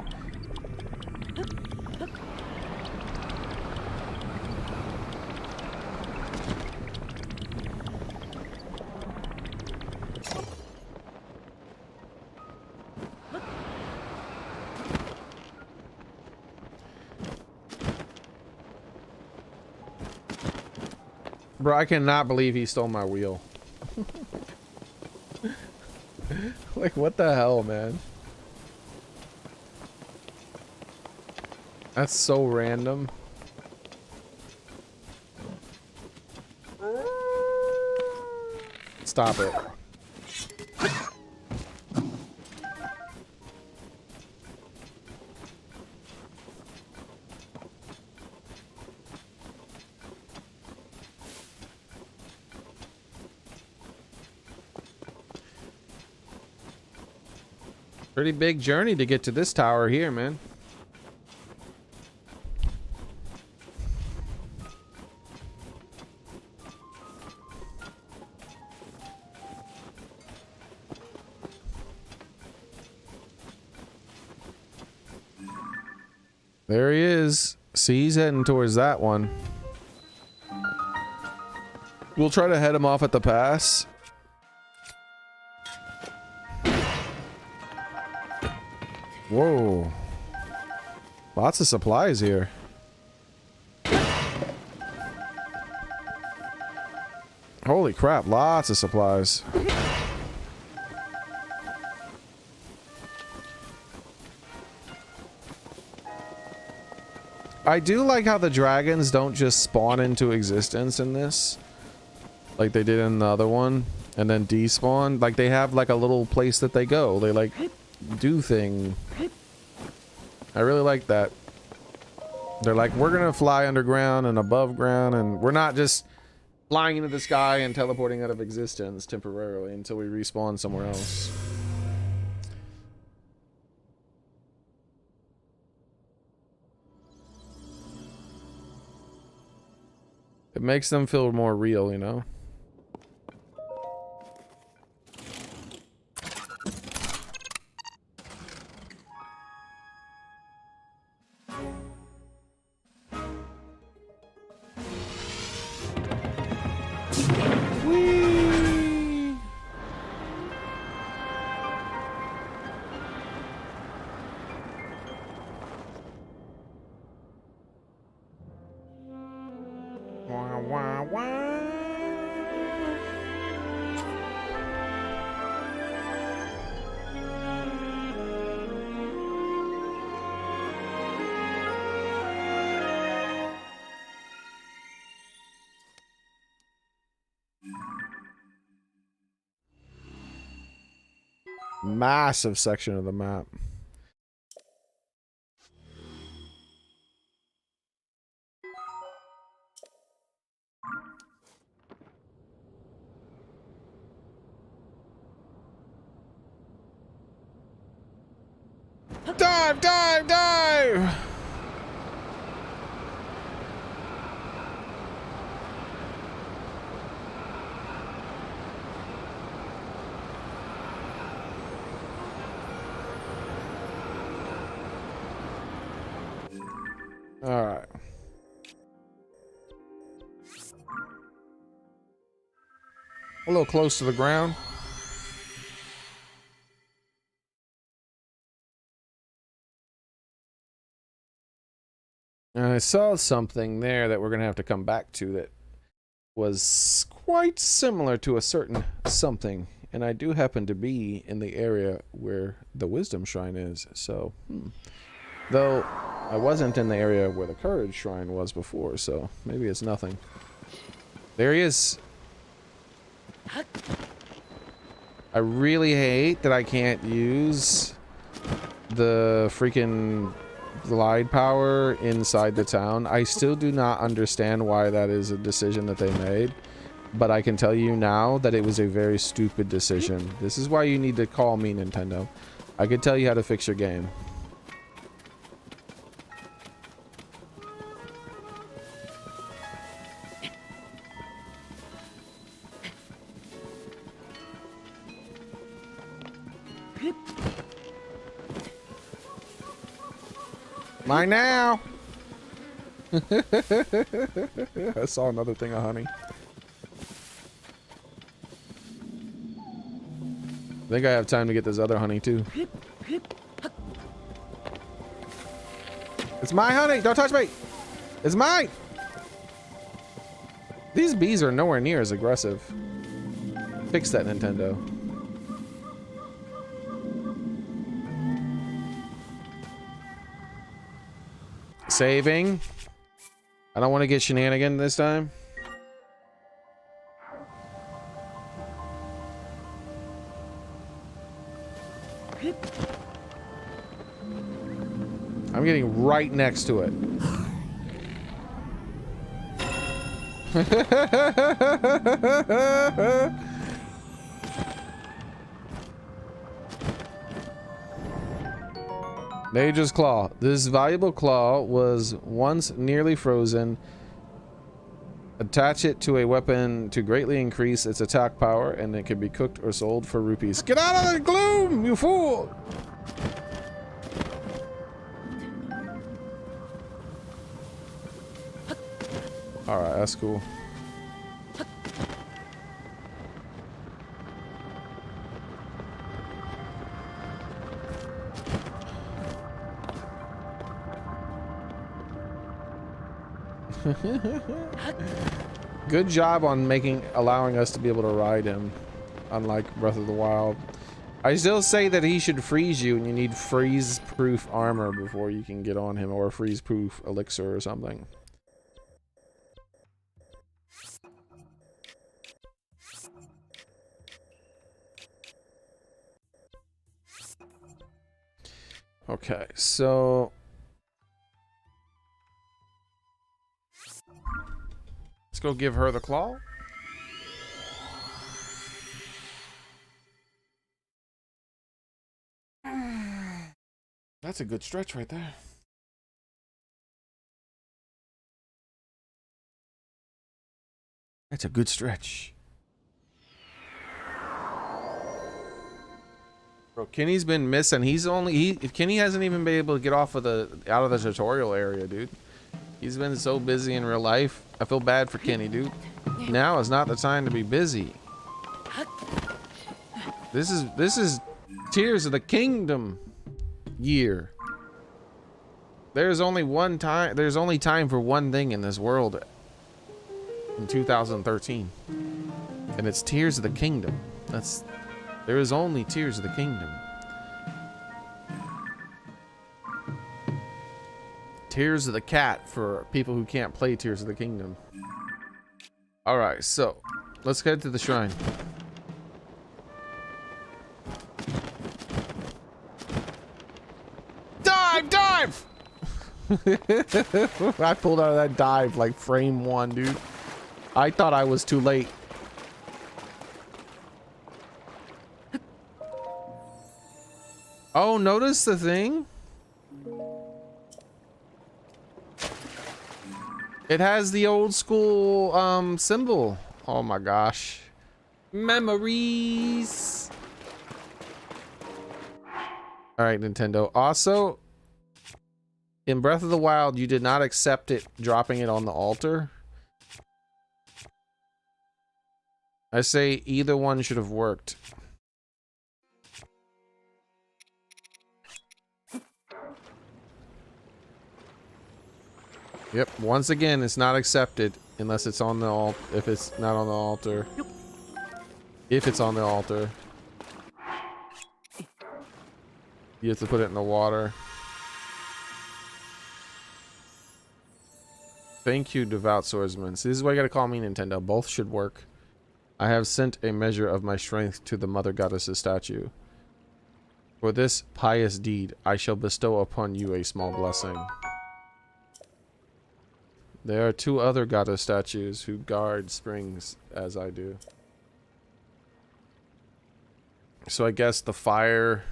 Bro, I cannot believe he stole my wheel. Like, what the hell, man? That's so random. Stop it. Pretty big journey to get to this tower here, man. There he is. See, he's heading towards that one. We'll try to head him off at the pass. Whoa. Lots of supplies here. Holy crap, lots of supplies. I do like how the dragons don't just spawn into existence in this, like they did in the other one, and then despawn. Like they have like a little place that they go. They like do thing. I really like that. They're like, we're gonna fly underground and above ground, and we're not just flying into the sky and teleporting out of existence temporarily until we respawn somewhere else. It makes them feel more real, you know? Massive section of the map. Dive, dive, dive! All right. A little close to the ground. And I saw something there that we're going to have to come back to that was quite similar to a certain something. And I do happen to be in the area where the Wisdom Shrine is. So, though I wasn't in the area where the courage shrine was before, so maybe it's nothing. There he is. I really hate that I can't use the freaking glide power inside the town. I still do not understand why that is a decision that they made, but I can tell you now that it was a very stupid decision. This is why you need to call me, Nintendo. I could tell you how to fix your game. Mine now. I saw another thing of honey. I think I have time to get this other honey too. It's my honey. Don't touch me. It's mine. These bees are nowhere near as aggressive. Fix that, Nintendo. Saving. I don't want to get shenanigan this time. I'm getting right next to it. Mage's Claw. This valuable claw was once nearly frozen. Attach it to a weapon to greatly increase its attack power, and it can be cooked or sold for rupees. Get out of the gloom, you fool! Alright, that's cool. Good job on allowing us to be able to ride him, unlike Breath of the Wild. I still say that he should freeze you, and you need freeze-proof armor before you can get on him, or a freeze-proof elixir or something. Okay, so let's go give her the claw. That's a good stretch right there. That's a good stretch. Bro, Kenny's been missing. Kenny hasn't even been able to get out of the tutorial area, dude. He's been so busy in real life. I feel bad for Kenny, dude. Now is not the time to be busy. This is Tears of the Kingdom year. There's only time for one thing in this world in 2013. And it's Tears of the Kingdom. There is only Tears of the Kingdom. Tears of the Cat for people who can't play Tears of the Kingdom. Alright, so let's head to the shrine. Dive! I pulled out of that dive like frame one, dude. I thought I was too late. Oh, notice the thing? It has the old school symbol. Oh my gosh. Memories. All right, Nintendo. Also, in Breath of the Wild, you did not accept it dropping it on the altar. I say either one should have worked. Yep, once again, it's not accepted unless it's on the if it's not on the altar. If it's on the altar. You have to put it in the water. Thank you, devout swordsman. See, this is why you gotta call me Nintendo. Both should work. I have sent a measure of my strength to the mother goddess's statue. For this pious deed, I shall bestow upon you a small blessing. There are 2 other goddess statues who guard springs as I do. So I guess the fire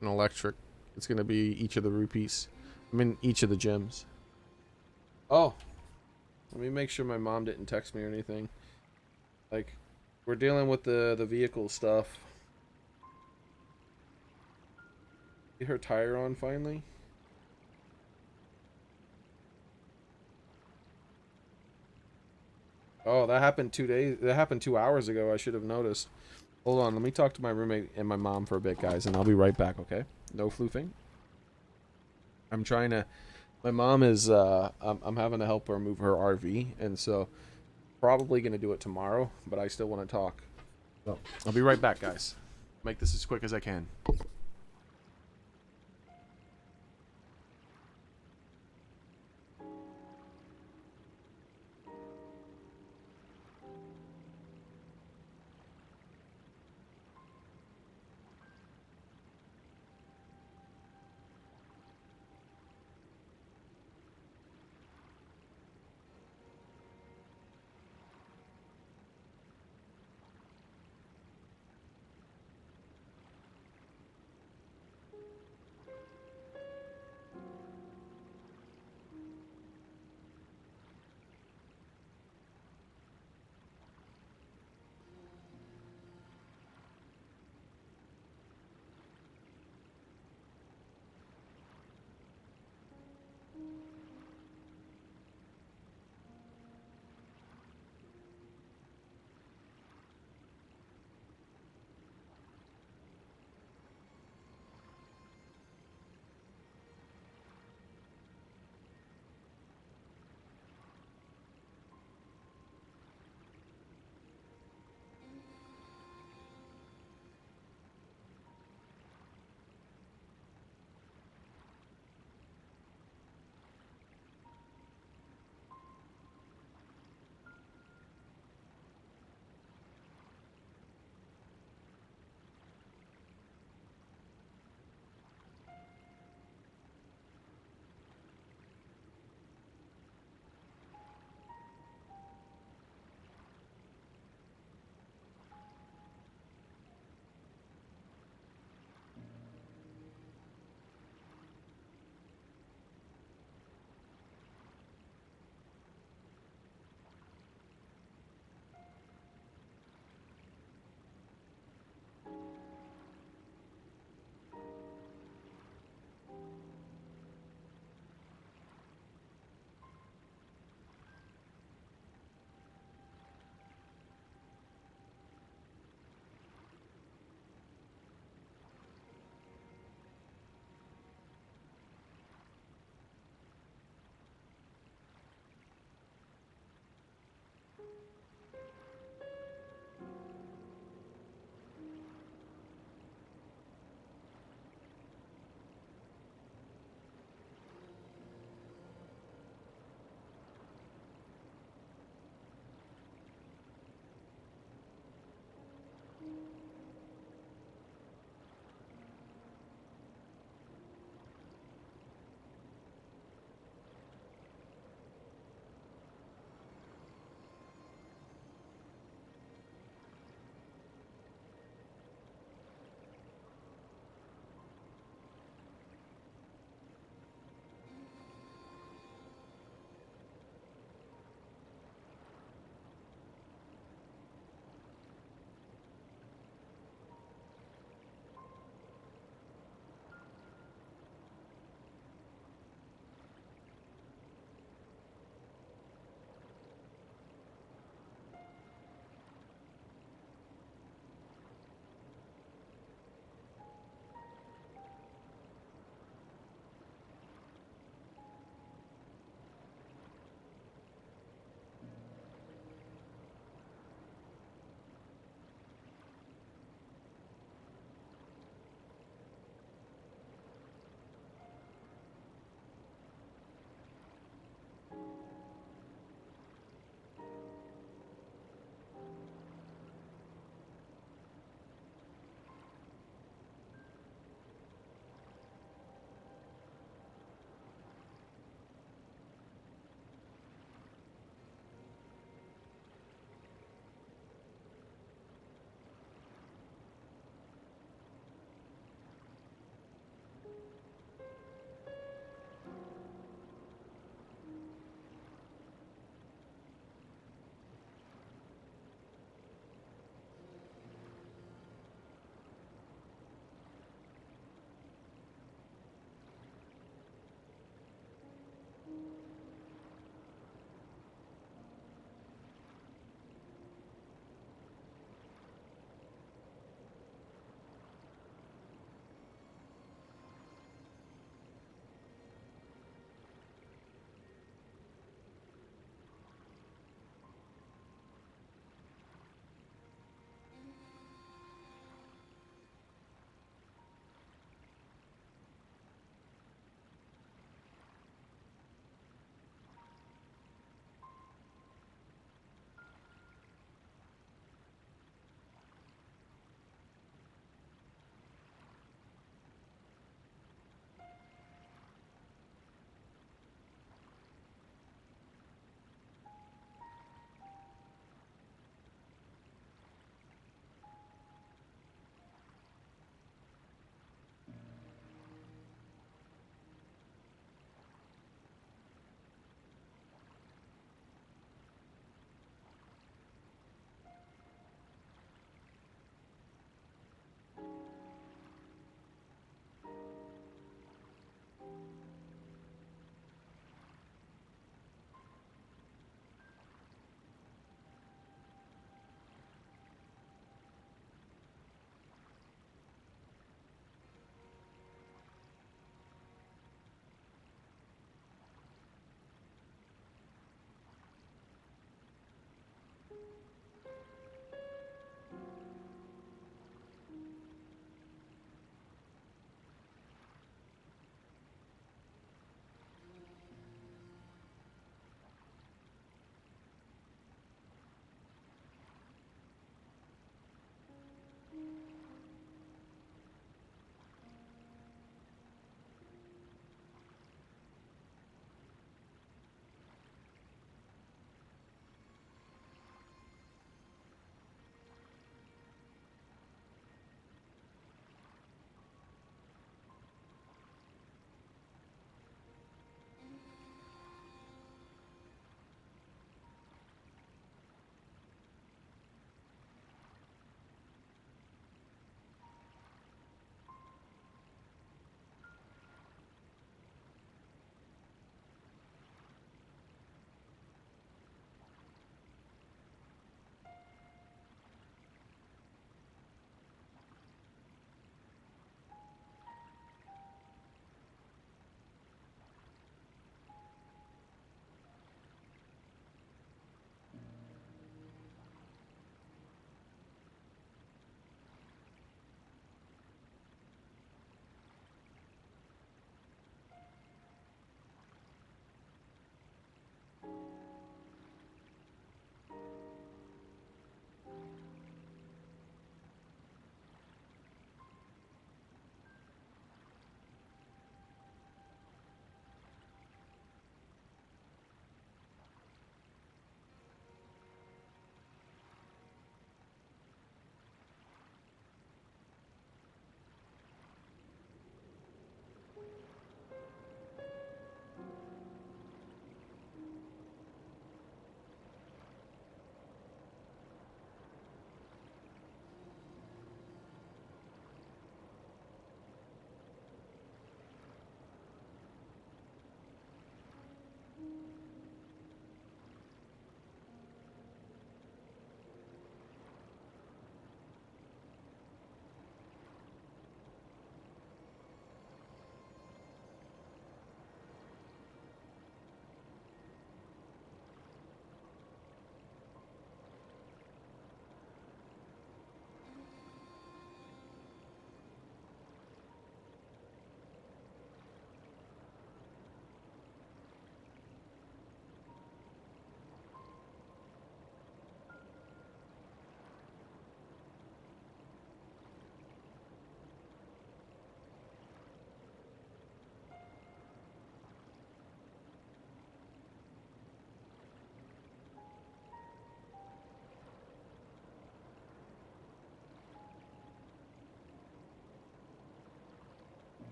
and electric, it's gonna be each of the rupees. I mean, each of the gems. Oh, let me make sure my mom didn't text me or anything. Like, we're dealing with the vehicle stuff. Get her tire on finally. Oh, that happened 2 days. That happened 2 hours ago. I should have noticed. Hold on, let me talk to my roommate and my mom for a bit, guys, and I'll be right back. Okay? No floofing. I'm trying to. My mom is. I'm having to help her move her RV, and so probably gonna do it tomorrow. But I still want to talk. So I'll be right back, guys. Make this as quick as I can.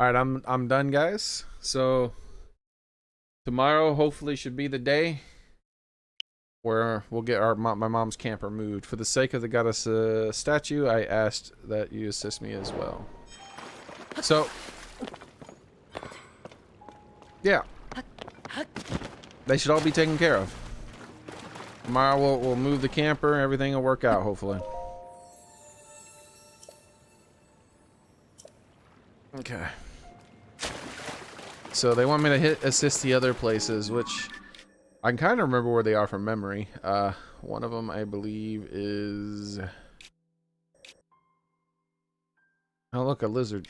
All right, I'm done, guys. So tomorrow hopefully should be the day where we'll get my mom's camper moved. For the sake of the goddess statue, I asked that you assist me as well. So yeah, they should all be taken care of. Tomorrow we'll move the camper. Everything will work out, hopefully. Okay. So they want me to assist the other places, which I can kind of remember where they are from memory. One of them, I believe, is... Oh, look, a lizard.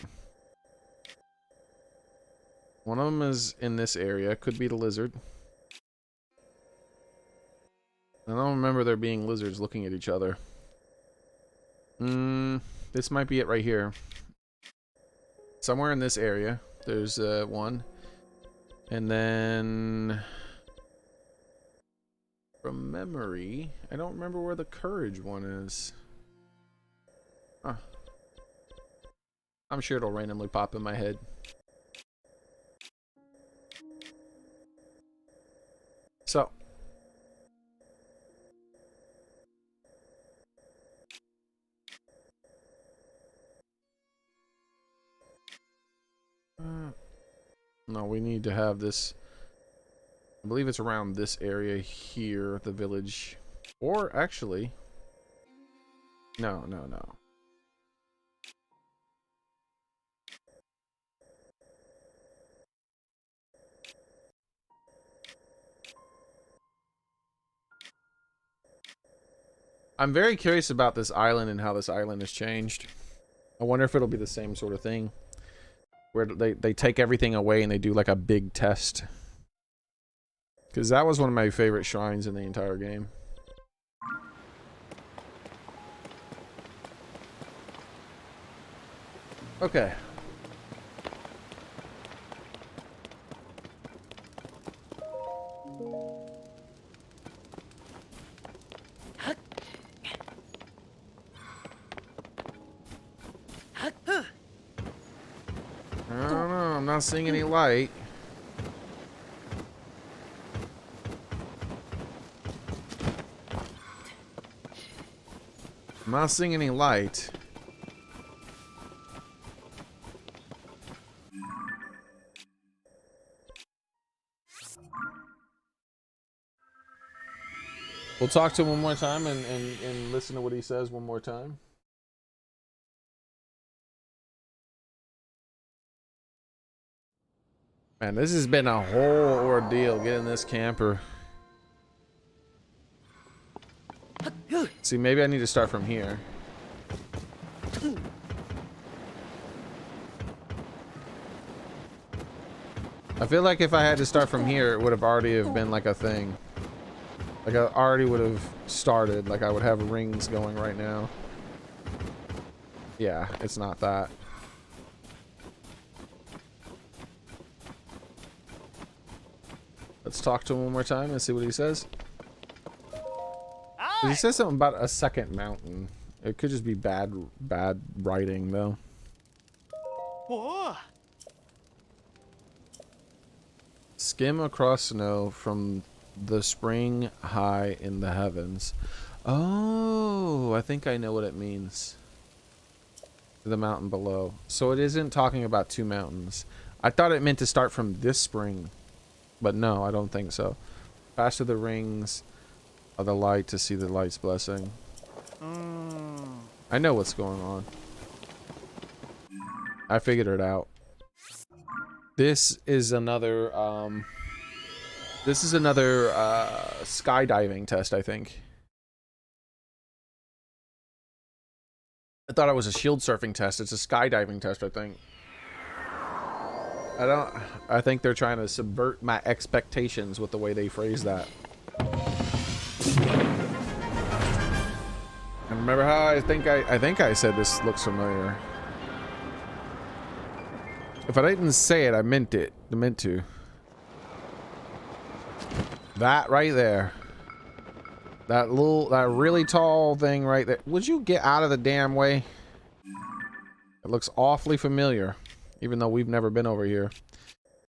One of them is in this area. Could be the lizard. I don't remember there being lizards looking at each other. This might be it right here. Somewhere in this area, there's one. And then... From memory, I don't remember where the courage one is. Huh. I'm sure it'll randomly pop in my head. So. No, we need to have this. I believe it's around this area here, the village. Or actually, no. I'm very curious about this island and how this island has changed. I wonder if it'll be the same sort of thing, where they take everything away and they do like a big test. Because that was one of my favorite shrines in the entire game. Okay. I don't know, I'm not seeing any light. I'm not seeing any light. We'll talk to him one more time and listen to what he says one more time. Man, this has been a whole ordeal getting this camper. See, maybe I need to start from here. I feel like if I had to start from here, it would have already have been like a thing. Like I already would have started. Like I would have rings going right now. Yeah, it's not that. Let's talk to him one more time and see what he says. He says something about a second mountain. It could just be bad writing, though. Whoa. Skim across snow from the spring high in the heavens. Oh, I think I know what it means. The mountain below. So it isn't talking about two mountains. I thought it meant to start from this spring. But no, I don't think so. Faster the rings of the light to see the light's blessing. I know what's going on. I figured it out. This is another skydiving test, I think. I thought it was a shield surfing test. It's a skydiving test, I think. I think they're trying to subvert my expectations with the way they phrase that. And remember how I think I said this looks familiar. If I didn't say it, I meant it. I meant to. That right there. That really tall thing right there. Would you get out of the damn way? It looks awfully familiar. even though we've never been over here.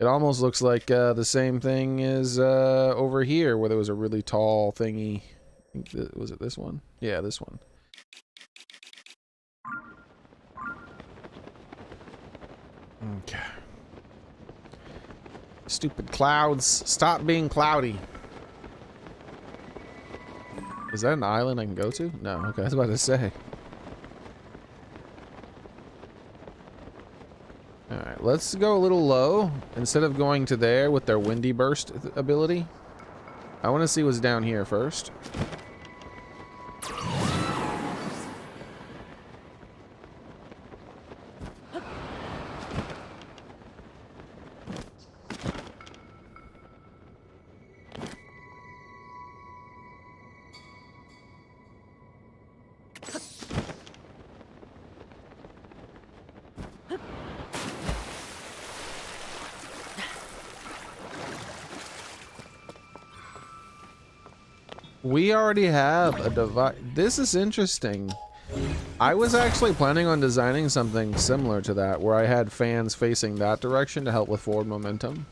It almost looks like the same thing as over here, where there was a really tall thingy. Was it this one? Yeah, this one. Okay. Stupid clouds. Stop being cloudy. Is that an island I can go to? No. Okay, I was about to say. Alright, let's go a little low. Instead of going to there with their windy burst ability, I want to see what's down here first. We already have a device. This is interesting. I was actually planning on designing something similar to that, where I had fans facing that direction to help with forward momentum.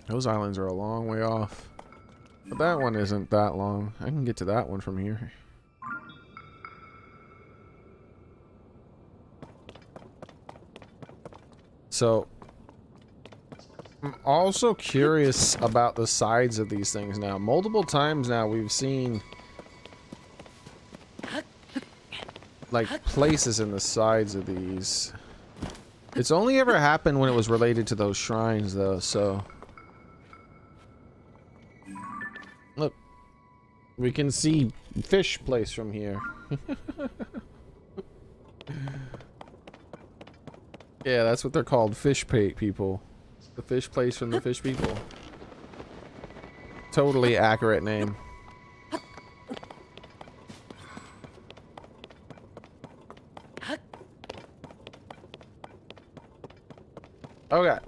Those islands are a long way off. But that one isn't that long. I can get to that one from here. So, I'm also curious about the sides of these things now. Multiple times now we've seen like places in the sides of these. It's only ever happened when it was related to those shrines though, so. Look, we can see fish place from here. Yeah, that's what they're called, fish people. The fish place from the fish people. Totally accurate name. Okay.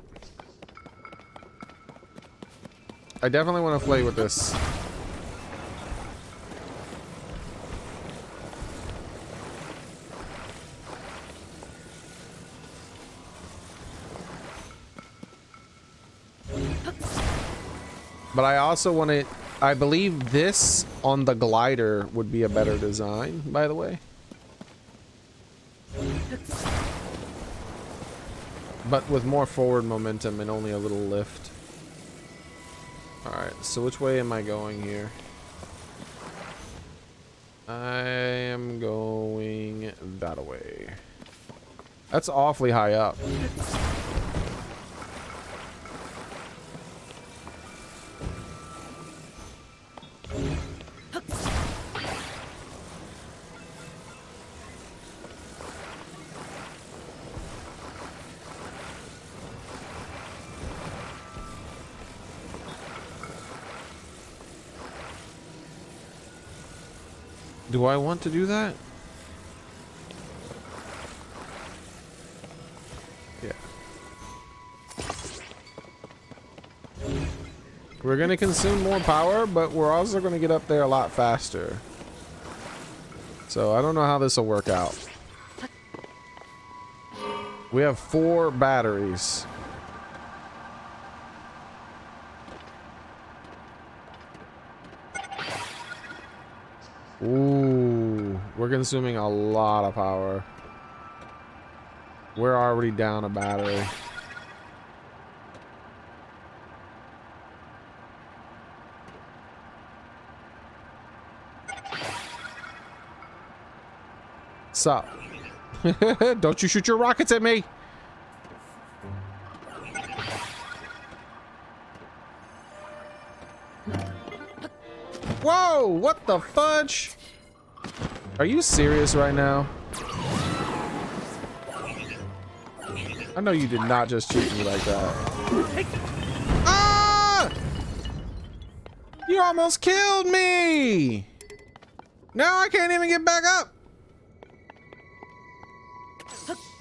I definitely want to play with this. But I also want to, I believe this on the glider would be a better design, by the way. But with more forward momentum and only a little lift. Alright, so which way am I going here? I am going that way. That's awfully high up. Do I want to do that? Yeah. We're gonna consume more power, but we're also gonna get up there a lot faster. So I don't know how this will work out. We have 4 batteries. Ooh, we're consuming a lot of power. We're already down a battery. Sup? Don't you shoot your rockets at me! Whoa! What the fudge? Are you serious right now? I know you did not just shoot me like that. Ah! You almost killed me! Now I can't even get back up.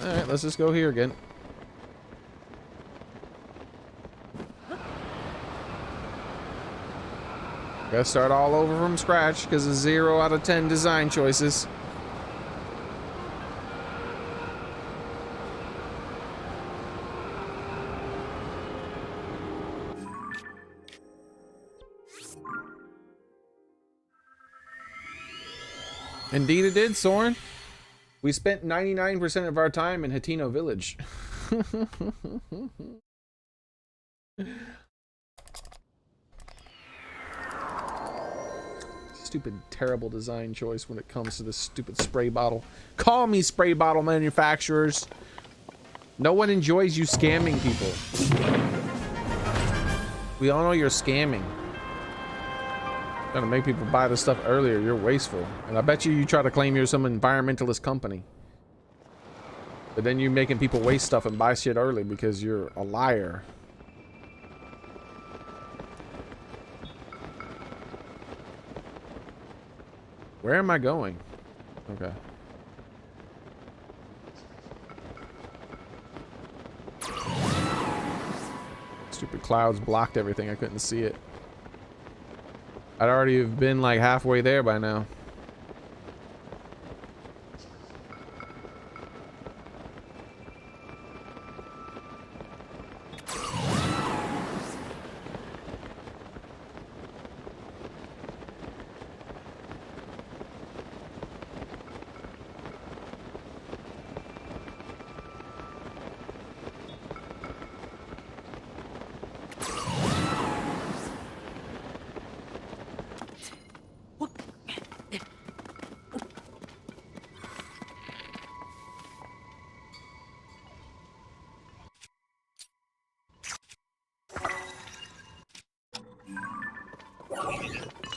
Alright, let's just go here again. Gotta start all over from scratch because of 0 out of 10 design choices. Indeed it did, Soren. We spent 99% of our time in Hatino Village. Stupid, terrible design choice when it comes to this stupid spray bottle. Call me spray bottle manufacturers. No one enjoys you scamming people. We all know you're scamming. Trying to make people buy this stuff earlier. You're wasteful. And I bet you try to claim you're some environmentalist company. But then you're making people waste stuff and buy shit early because you're a liar. Where am I going? Okay. Stupid clouds blocked everything. I couldn't see it. I'd already have been like halfway there by now.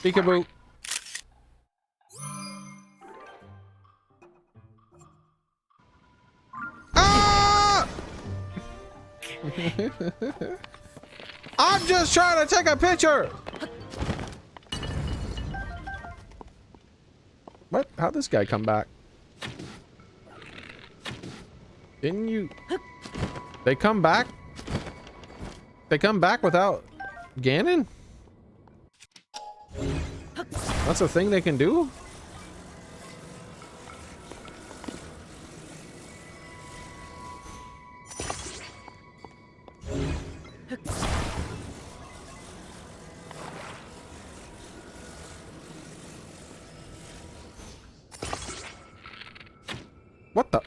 Peekaboo. Ah! I'm just trying to take a picture. What? How'd this guy come back? Didn't you? They come back? They come back without Ganon? That's a thing they can do? What the?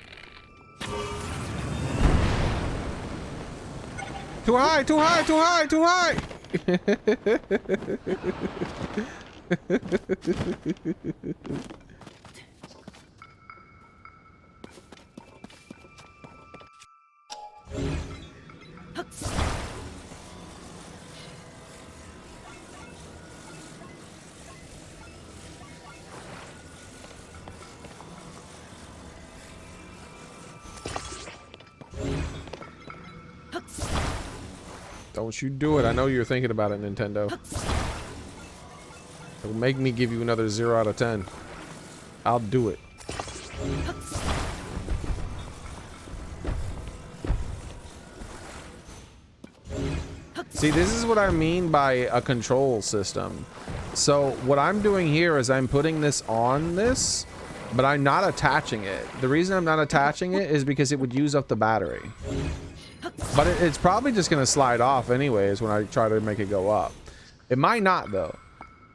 Too high, too high, too high, too high! Don't you do it. I know you're thinking about it, Nintendo. It'll make me give you another 0 out of 10. I'll do it. See, this is what I mean by a control system. So what I'm doing here is I'm putting this on this, but I'm not attaching it. The reason I'm not attaching it is because it would use up the battery. But it's probably just going to slide off anyways when I try to make it go up. It might not, though.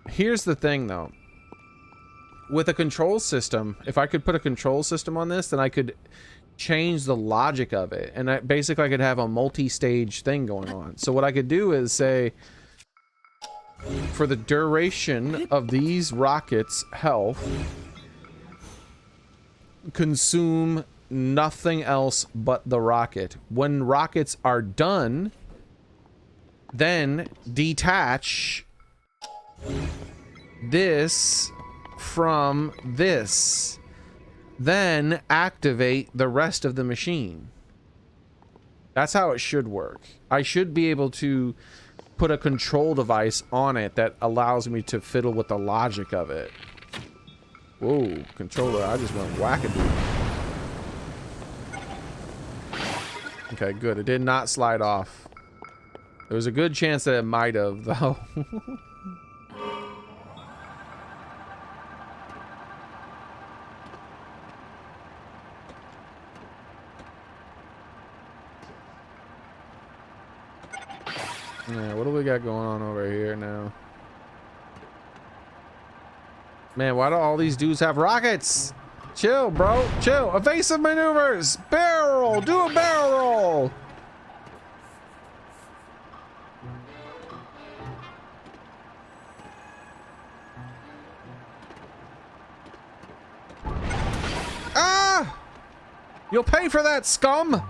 Here's the thing, though. With a control system, if I could put a control system on this, then I could change the logic of it. And basically, I could have a multi-stage thing going on. So what I could do is say, for the duration of these rockets' health, consume nothing else but the rocket. When rockets are done, then detach this from this, then activate the rest of the machine. That's how it should work. I should be able to put a control device on it that allows me to fiddle with the logic of it. Whoa, controller, I just went wackadoo. Okay, good. It did not slide off. There was a good chance that it might have, though. Yeah, what do we got going on over here now? Man, why do all these dudes have rockets? Chill, bro. Chill. Evasive maneuvers. Barrel roll. Do a barrel roll. Ah! You'll pay for that, scum.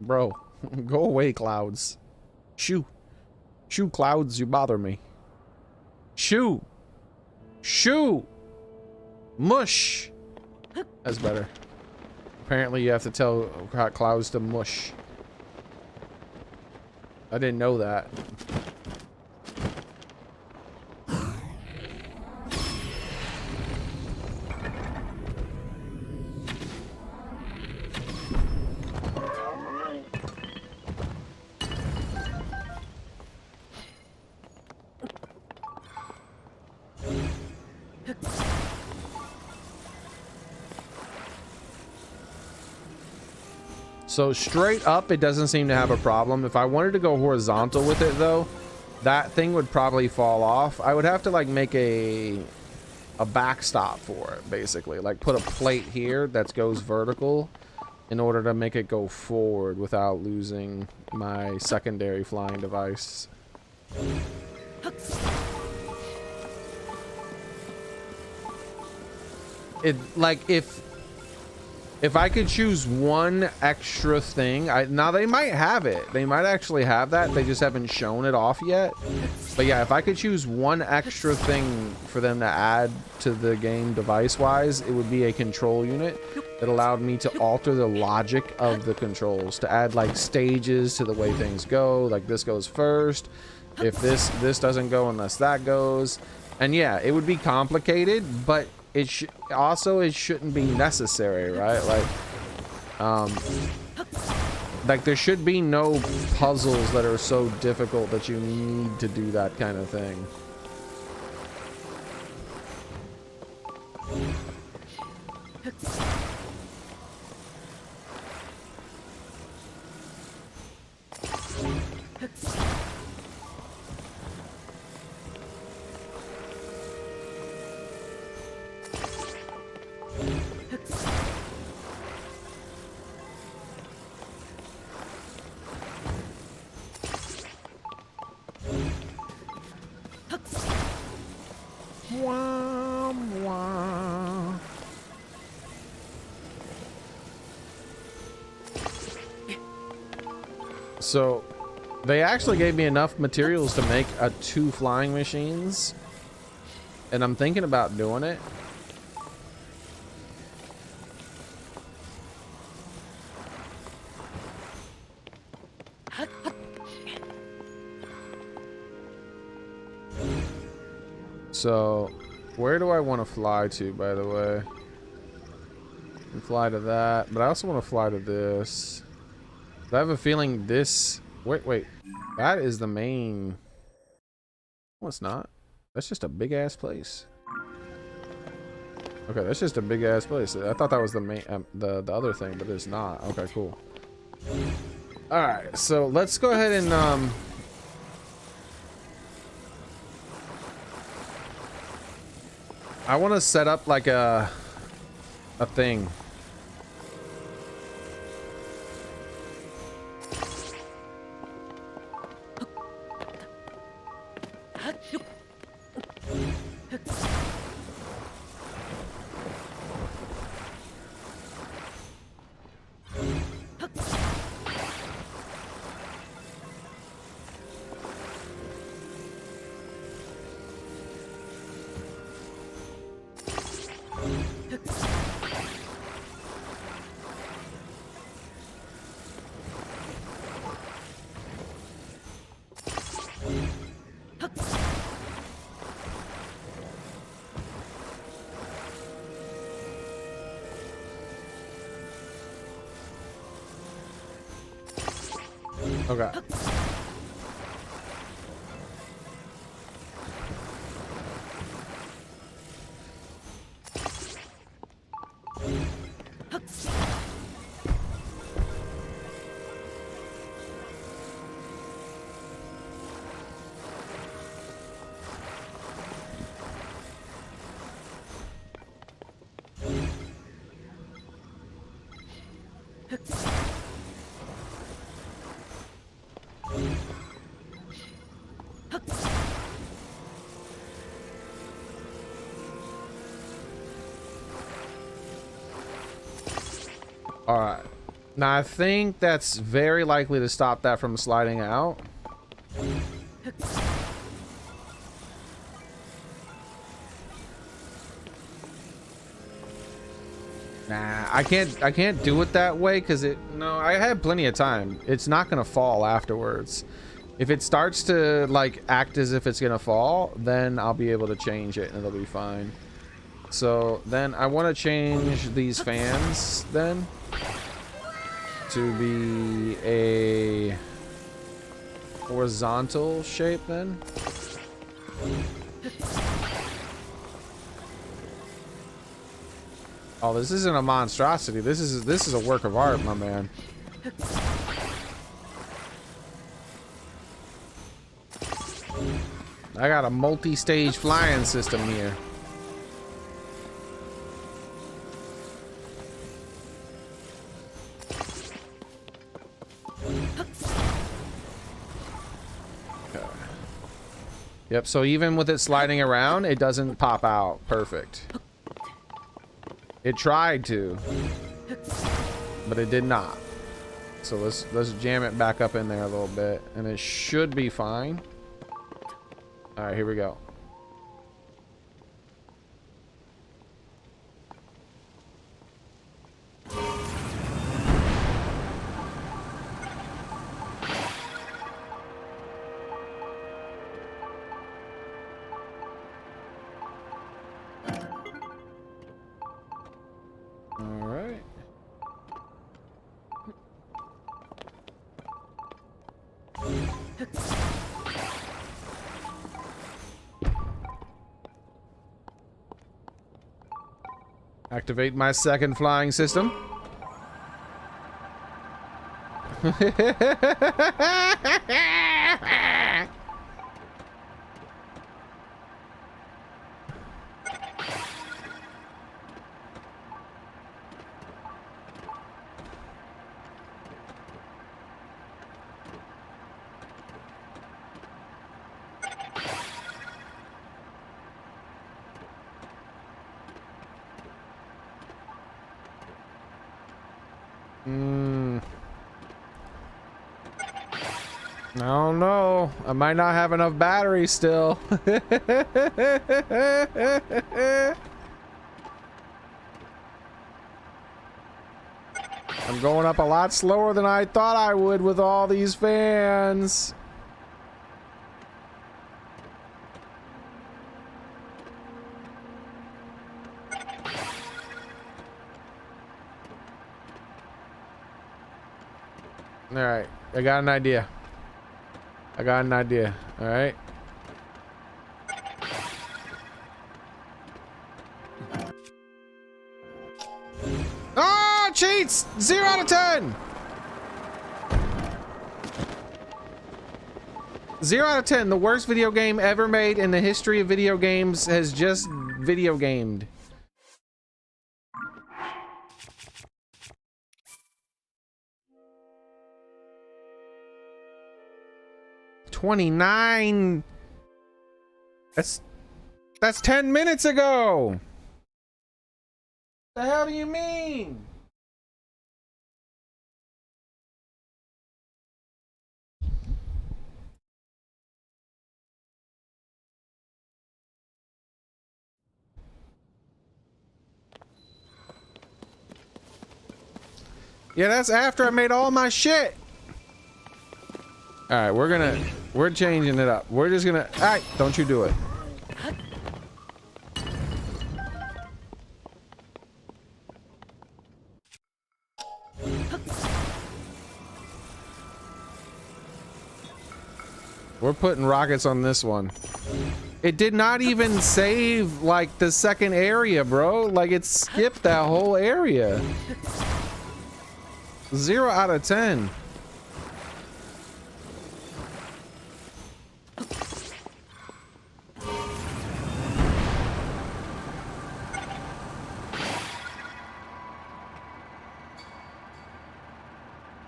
Bro, go away, clouds. Shoo. Shoo, clouds, you bother me. Shoo. Shoo. Mush. That's better. Apparently you have to tell clouds to mush. I didn't know that. So straight up, it doesn't seem to have a problem. If I wanted to go horizontal with it, though, that thing would probably fall off. I would have to like make a backstop for it, basically. Like put a plate here that goes vertical in order to make it go forward without losing my secondary flying device. It like if I could choose one extra thing, now they might have it. They might actually have that. They just haven't shown it off yet. But yeah, if I could choose one extra thing for them to add to the game device-wise, it would be a control unit that allowed me to alter the logic of the controls, to add like stages to the way things go. Like this goes first. If this doesn't go unless that goes. And yeah, it would be complicated, but it shouldn't be necessary, right? Like there should be no puzzles that are so difficult that you need to do that kind of thing. So they actually gave me enough materials to make 2 flying machines, and I'm thinking about doing it. So where do I want to fly to, by the way? I can fly to that, but I also want to fly to this. I have a feeling this... Wait. That is the main... No, it's not. That's just a big-ass place. Okay, that's just a big-ass place. I thought that was the main... the other thing, but it's not. Okay, cool. Alright, so let's go ahead and... I want to set up, like, a thing. Okay. All right. Now I think that's very likely to stop that from sliding out. Nah, I can't do it that way because no, I had plenty of time. It's not gonna fall afterwards. If it starts to like act as if it's gonna fall, then I'll be able to change it and it'll be fine. So then I want to change these fans then to be a horizontal shape then. Oh, this isn't a monstrosity. This is a work of art, my man. I got a multi-stage flying system here. Okay. Yep, so even with it sliding around, it doesn't pop out. Perfect. It tried to, but it did not. So let's jam it back up in there a little bit, and it should be fine. All right, here we go. All right. Activate my second flying system. I don't know. I might not have enough battery still. I'm going up a lot slower than I thought I would with all these fans. All right, I got an idea. All right. Oh, cheats! 0 out of 10. 0 out of 10. The worst video game ever made in the history of video games has just video gamed. $29. That's 10 minutes ago. The hell do you mean? Yeah, that's after I made all my shit. All right, we're changing it up. We're just gonna, all right, don't you do it. We're putting rockets on this one. It did not even save like the second area, bro. Like it skipped that whole area. 0 out of 10.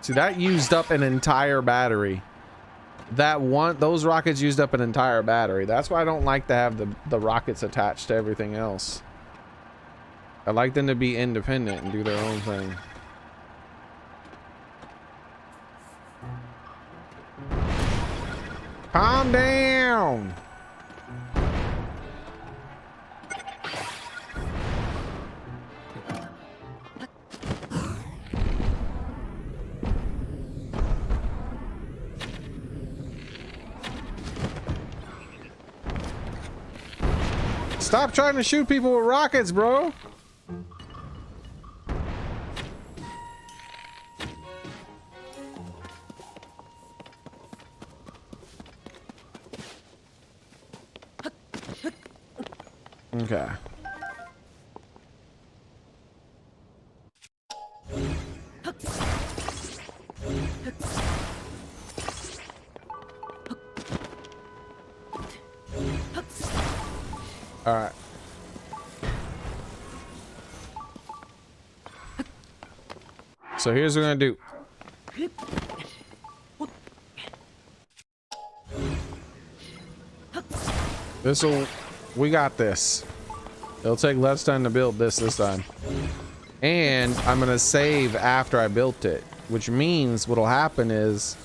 See, that used up an entire battery. Those rockets used up an entire battery. That's why I don't like to have the rockets attached to everything else. I like them to be independent and do their own thing. Calm down. Stop trying to shoot people with rockets, bro. Okay. All right. So here's what we're gonna do. We got this. It'll take less time to build this time. And I'm gonna save after I built it, which means what'll happen is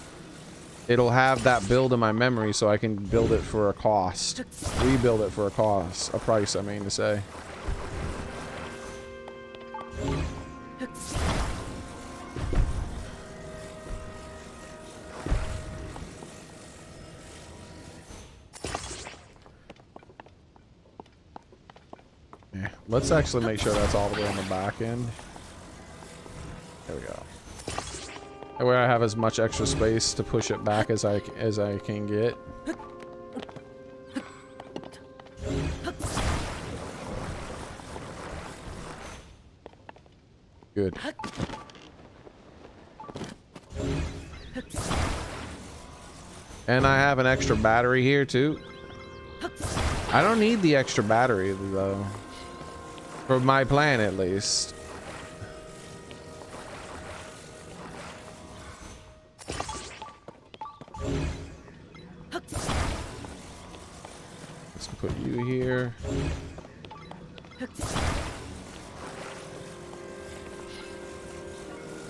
it'll have that build in my memory so I can build it for a cost. Rebuild it for a cost. A price, I mean to say. Yeah, let's actually make sure that's all the way on the back end. There we go. That way I have as much extra space to push it back as I can get. Good. And I have an extra battery here too. I don't need the extra battery though. For my plan at least. Let's put you here.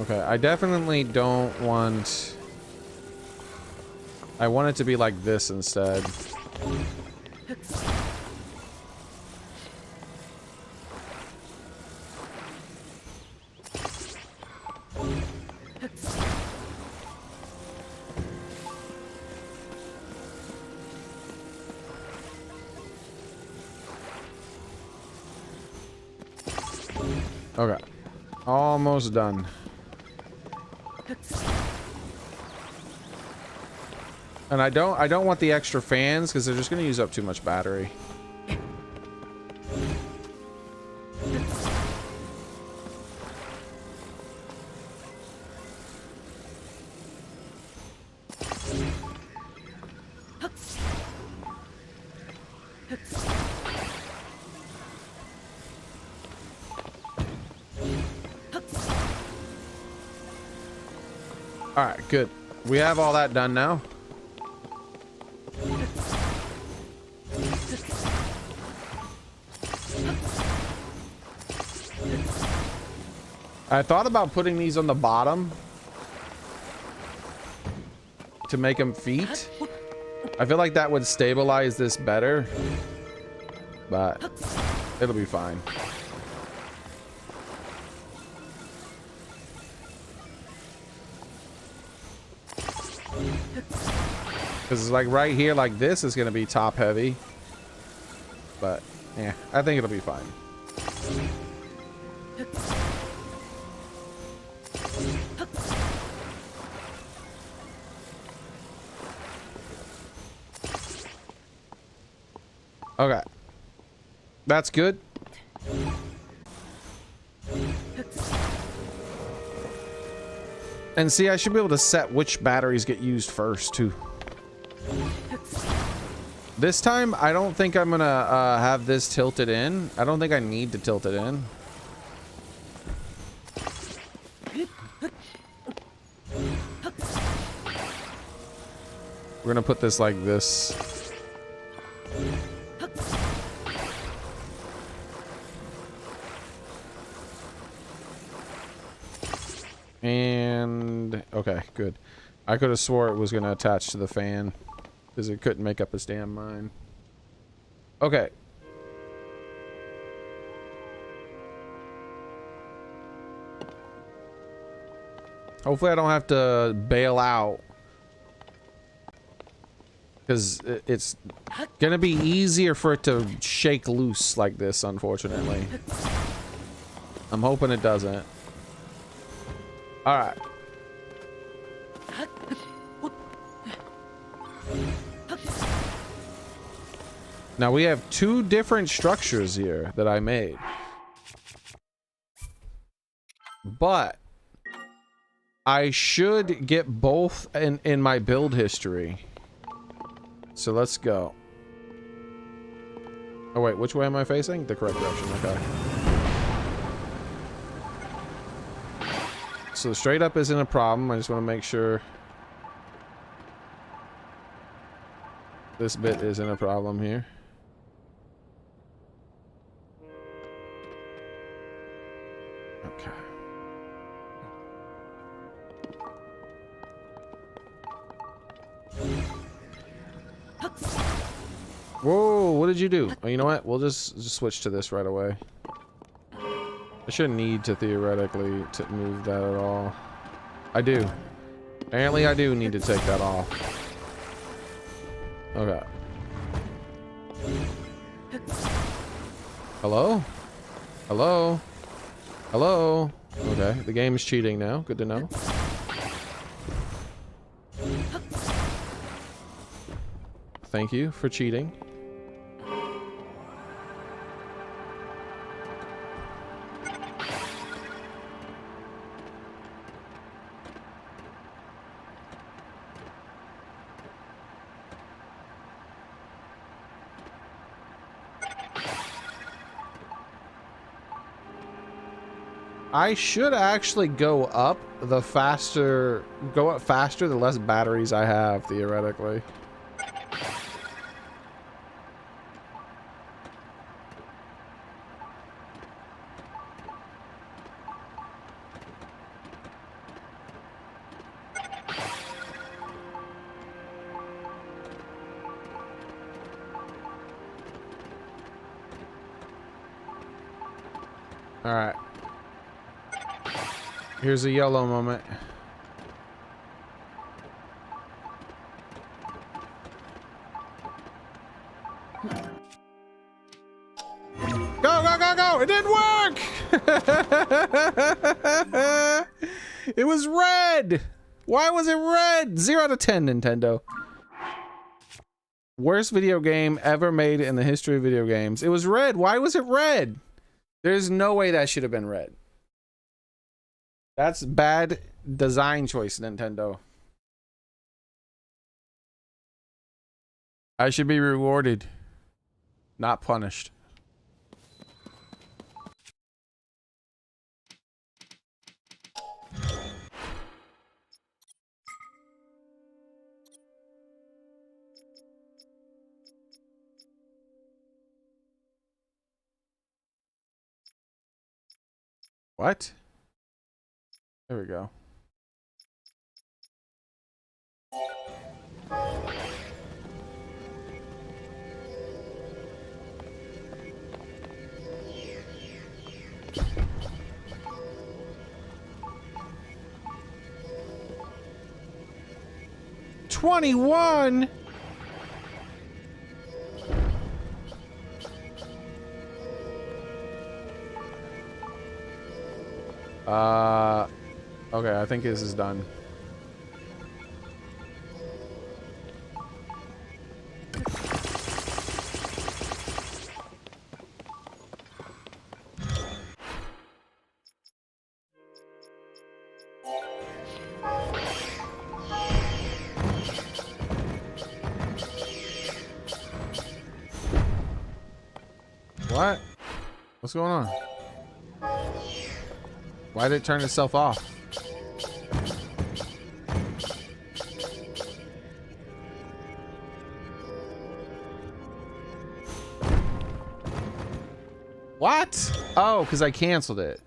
Okay, I definitely don't want... I want it to be like this instead. Okay, almost done. And I don't want the extra fans because they're just going to use up too much battery. All right, good. We have all that done now. I thought about putting these on the bottom to make them feet. I feel like that would stabilize this better, but it'll be fine. Because like right here, like this is going to be top heavy. But yeah, I think it'll be fine. Okay. That's good. And see, I should be able to set which batteries get used first too. This time, I don't think I'm gonna have this tilted in. I don't think I need to tilt it in. We're gonna put this like this. And okay, good. I could have swore it was gonna attach to the fan. Because it couldn't make up its damn mind. Okay. Hopefully I don't have to bail out. Because it's gonna be easier for it to shake loose like this, unfortunately. I'm hoping it doesn't. Alright. Now we have two different structures here that I made. But I should get both in my build history. So let's go. Oh wait, which way am I facing? The correct direction, okay. So straight up isn't a problem. I just want to make sure this bit isn't a problem here. Okay. Whoa, what did you do? Oh, you know what? We'll just switch to this right away. I shouldn't need to theoretically to move that at all. I do. Apparently I do need to take that off. Okay. Hello? Hello? Hello? Okay, the game is cheating now. Good to know. Thank you for cheating. I should actually go up faster, the less batteries I have, theoretically. All right. Here's a yellow moment. Go, go, go, go! It didn't work! It was red! Why was it red? 0 out of 10, Nintendo. Worst video game ever made in the history of video games. It was red. Why was it red? There's no way that should have been red. That's bad design choice, Nintendo. I should be rewarded, not punished. What? There we go. $21. Okay, I think this is done. What? What's going on? Why did it turn itself off? What? Oh, because I canceled it.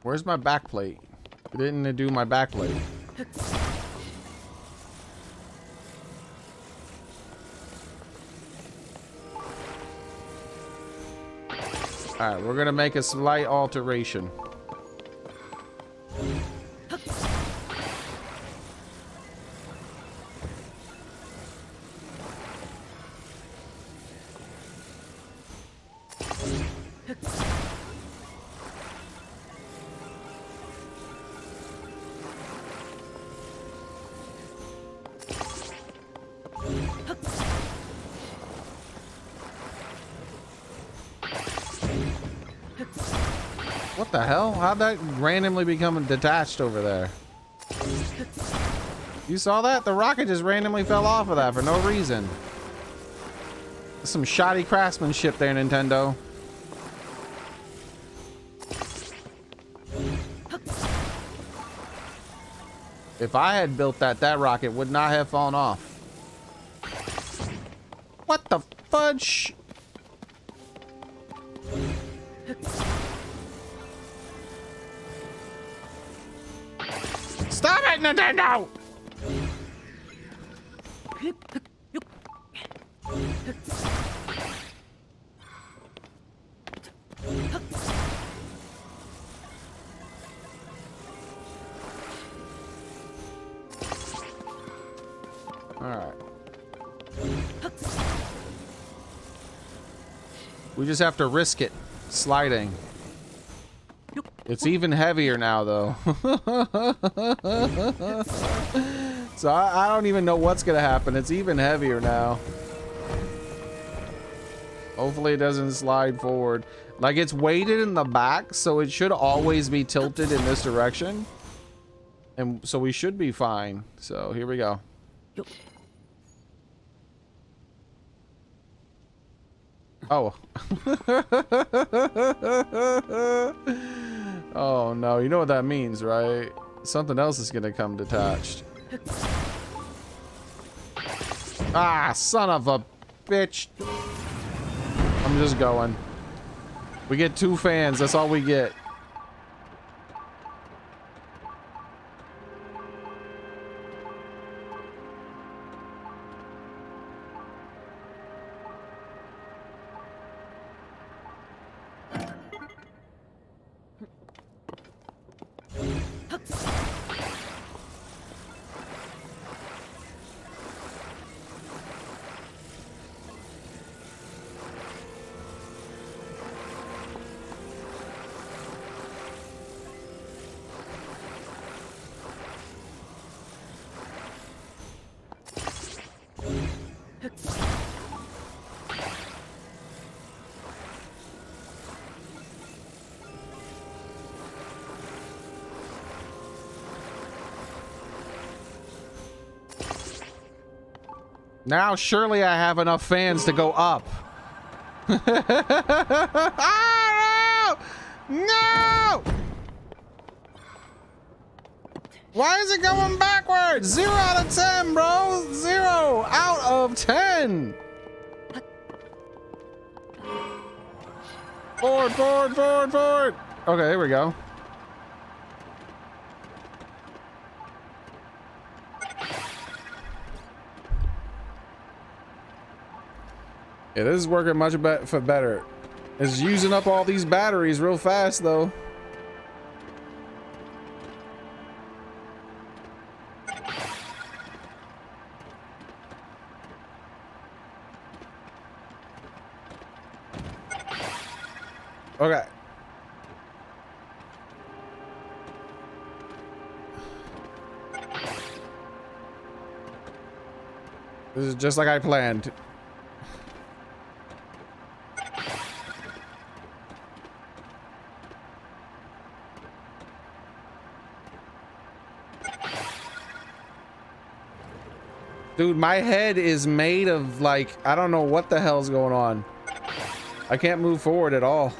Where's my back plate? It didn't do my back plate. Alright, we're gonna make a slight alteration. What the hell? How'd that randomly become detached over there? You saw that? The rocket just randomly fell off of that for no reason. Some shoddy craftsmanship there, Nintendo. If I had built that, that rocket would not have fallen off. What the fudge? Stop it, Nintendo! Alright. We just have to risk it sliding. It's even heavier now, though. So I don't even know what's gonna happen. It's even heavier now. Hopefully it doesn't slide forward. Like, it's weighted in the back, so it should always be tilted in this direction. And so we should be fine. So here we go. Oh. Oh no, you know what that means, right? Something else is gonna come detached. Ah, son of a bitch. I'm just going. We get 2 fans, that's all we get. Now surely I have enough fans to go up. Oh, no! No! Why is it going backwards? 0 out of 10, bro. 0 out of 10. Forward, forward, forward, forward. Okay, here we go. Yeah, this is working much better. It's using up all these batteries real fast, though. Okay. This is just like I planned. Dude, my head is made of, like, I don't know what the hell's going on. I can't move forward at all.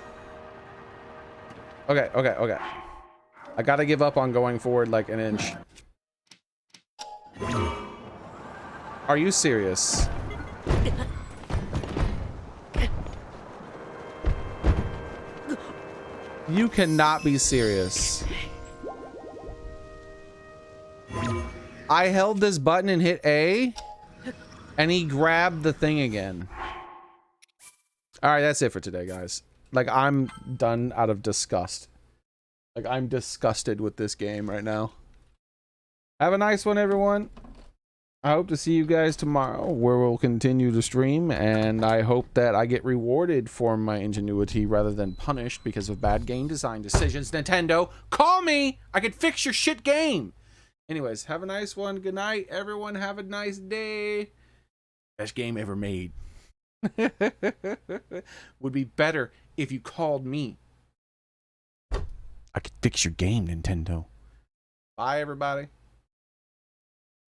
Okay, okay, okay. I gotta give up on going forward like an inch. Are you serious? You cannot be serious. I held this button and hit A, and he grabbed the thing again. All right, that's it for today, guys. Like, I'm done out of disgust. Like, I'm disgusted with this game right now. Have a nice one, everyone. I hope to see you guys tomorrow, where we'll continue to stream, and I hope that I get rewarded for my ingenuity rather than punished because of bad game design decisions. Nintendo, call me! I can fix your shit game! Anyways, have a nice one. Good night, everyone. Have a nice day. Best game ever made. Would be better if you called me. I could fix your game, Nintendo. Bye, everybody.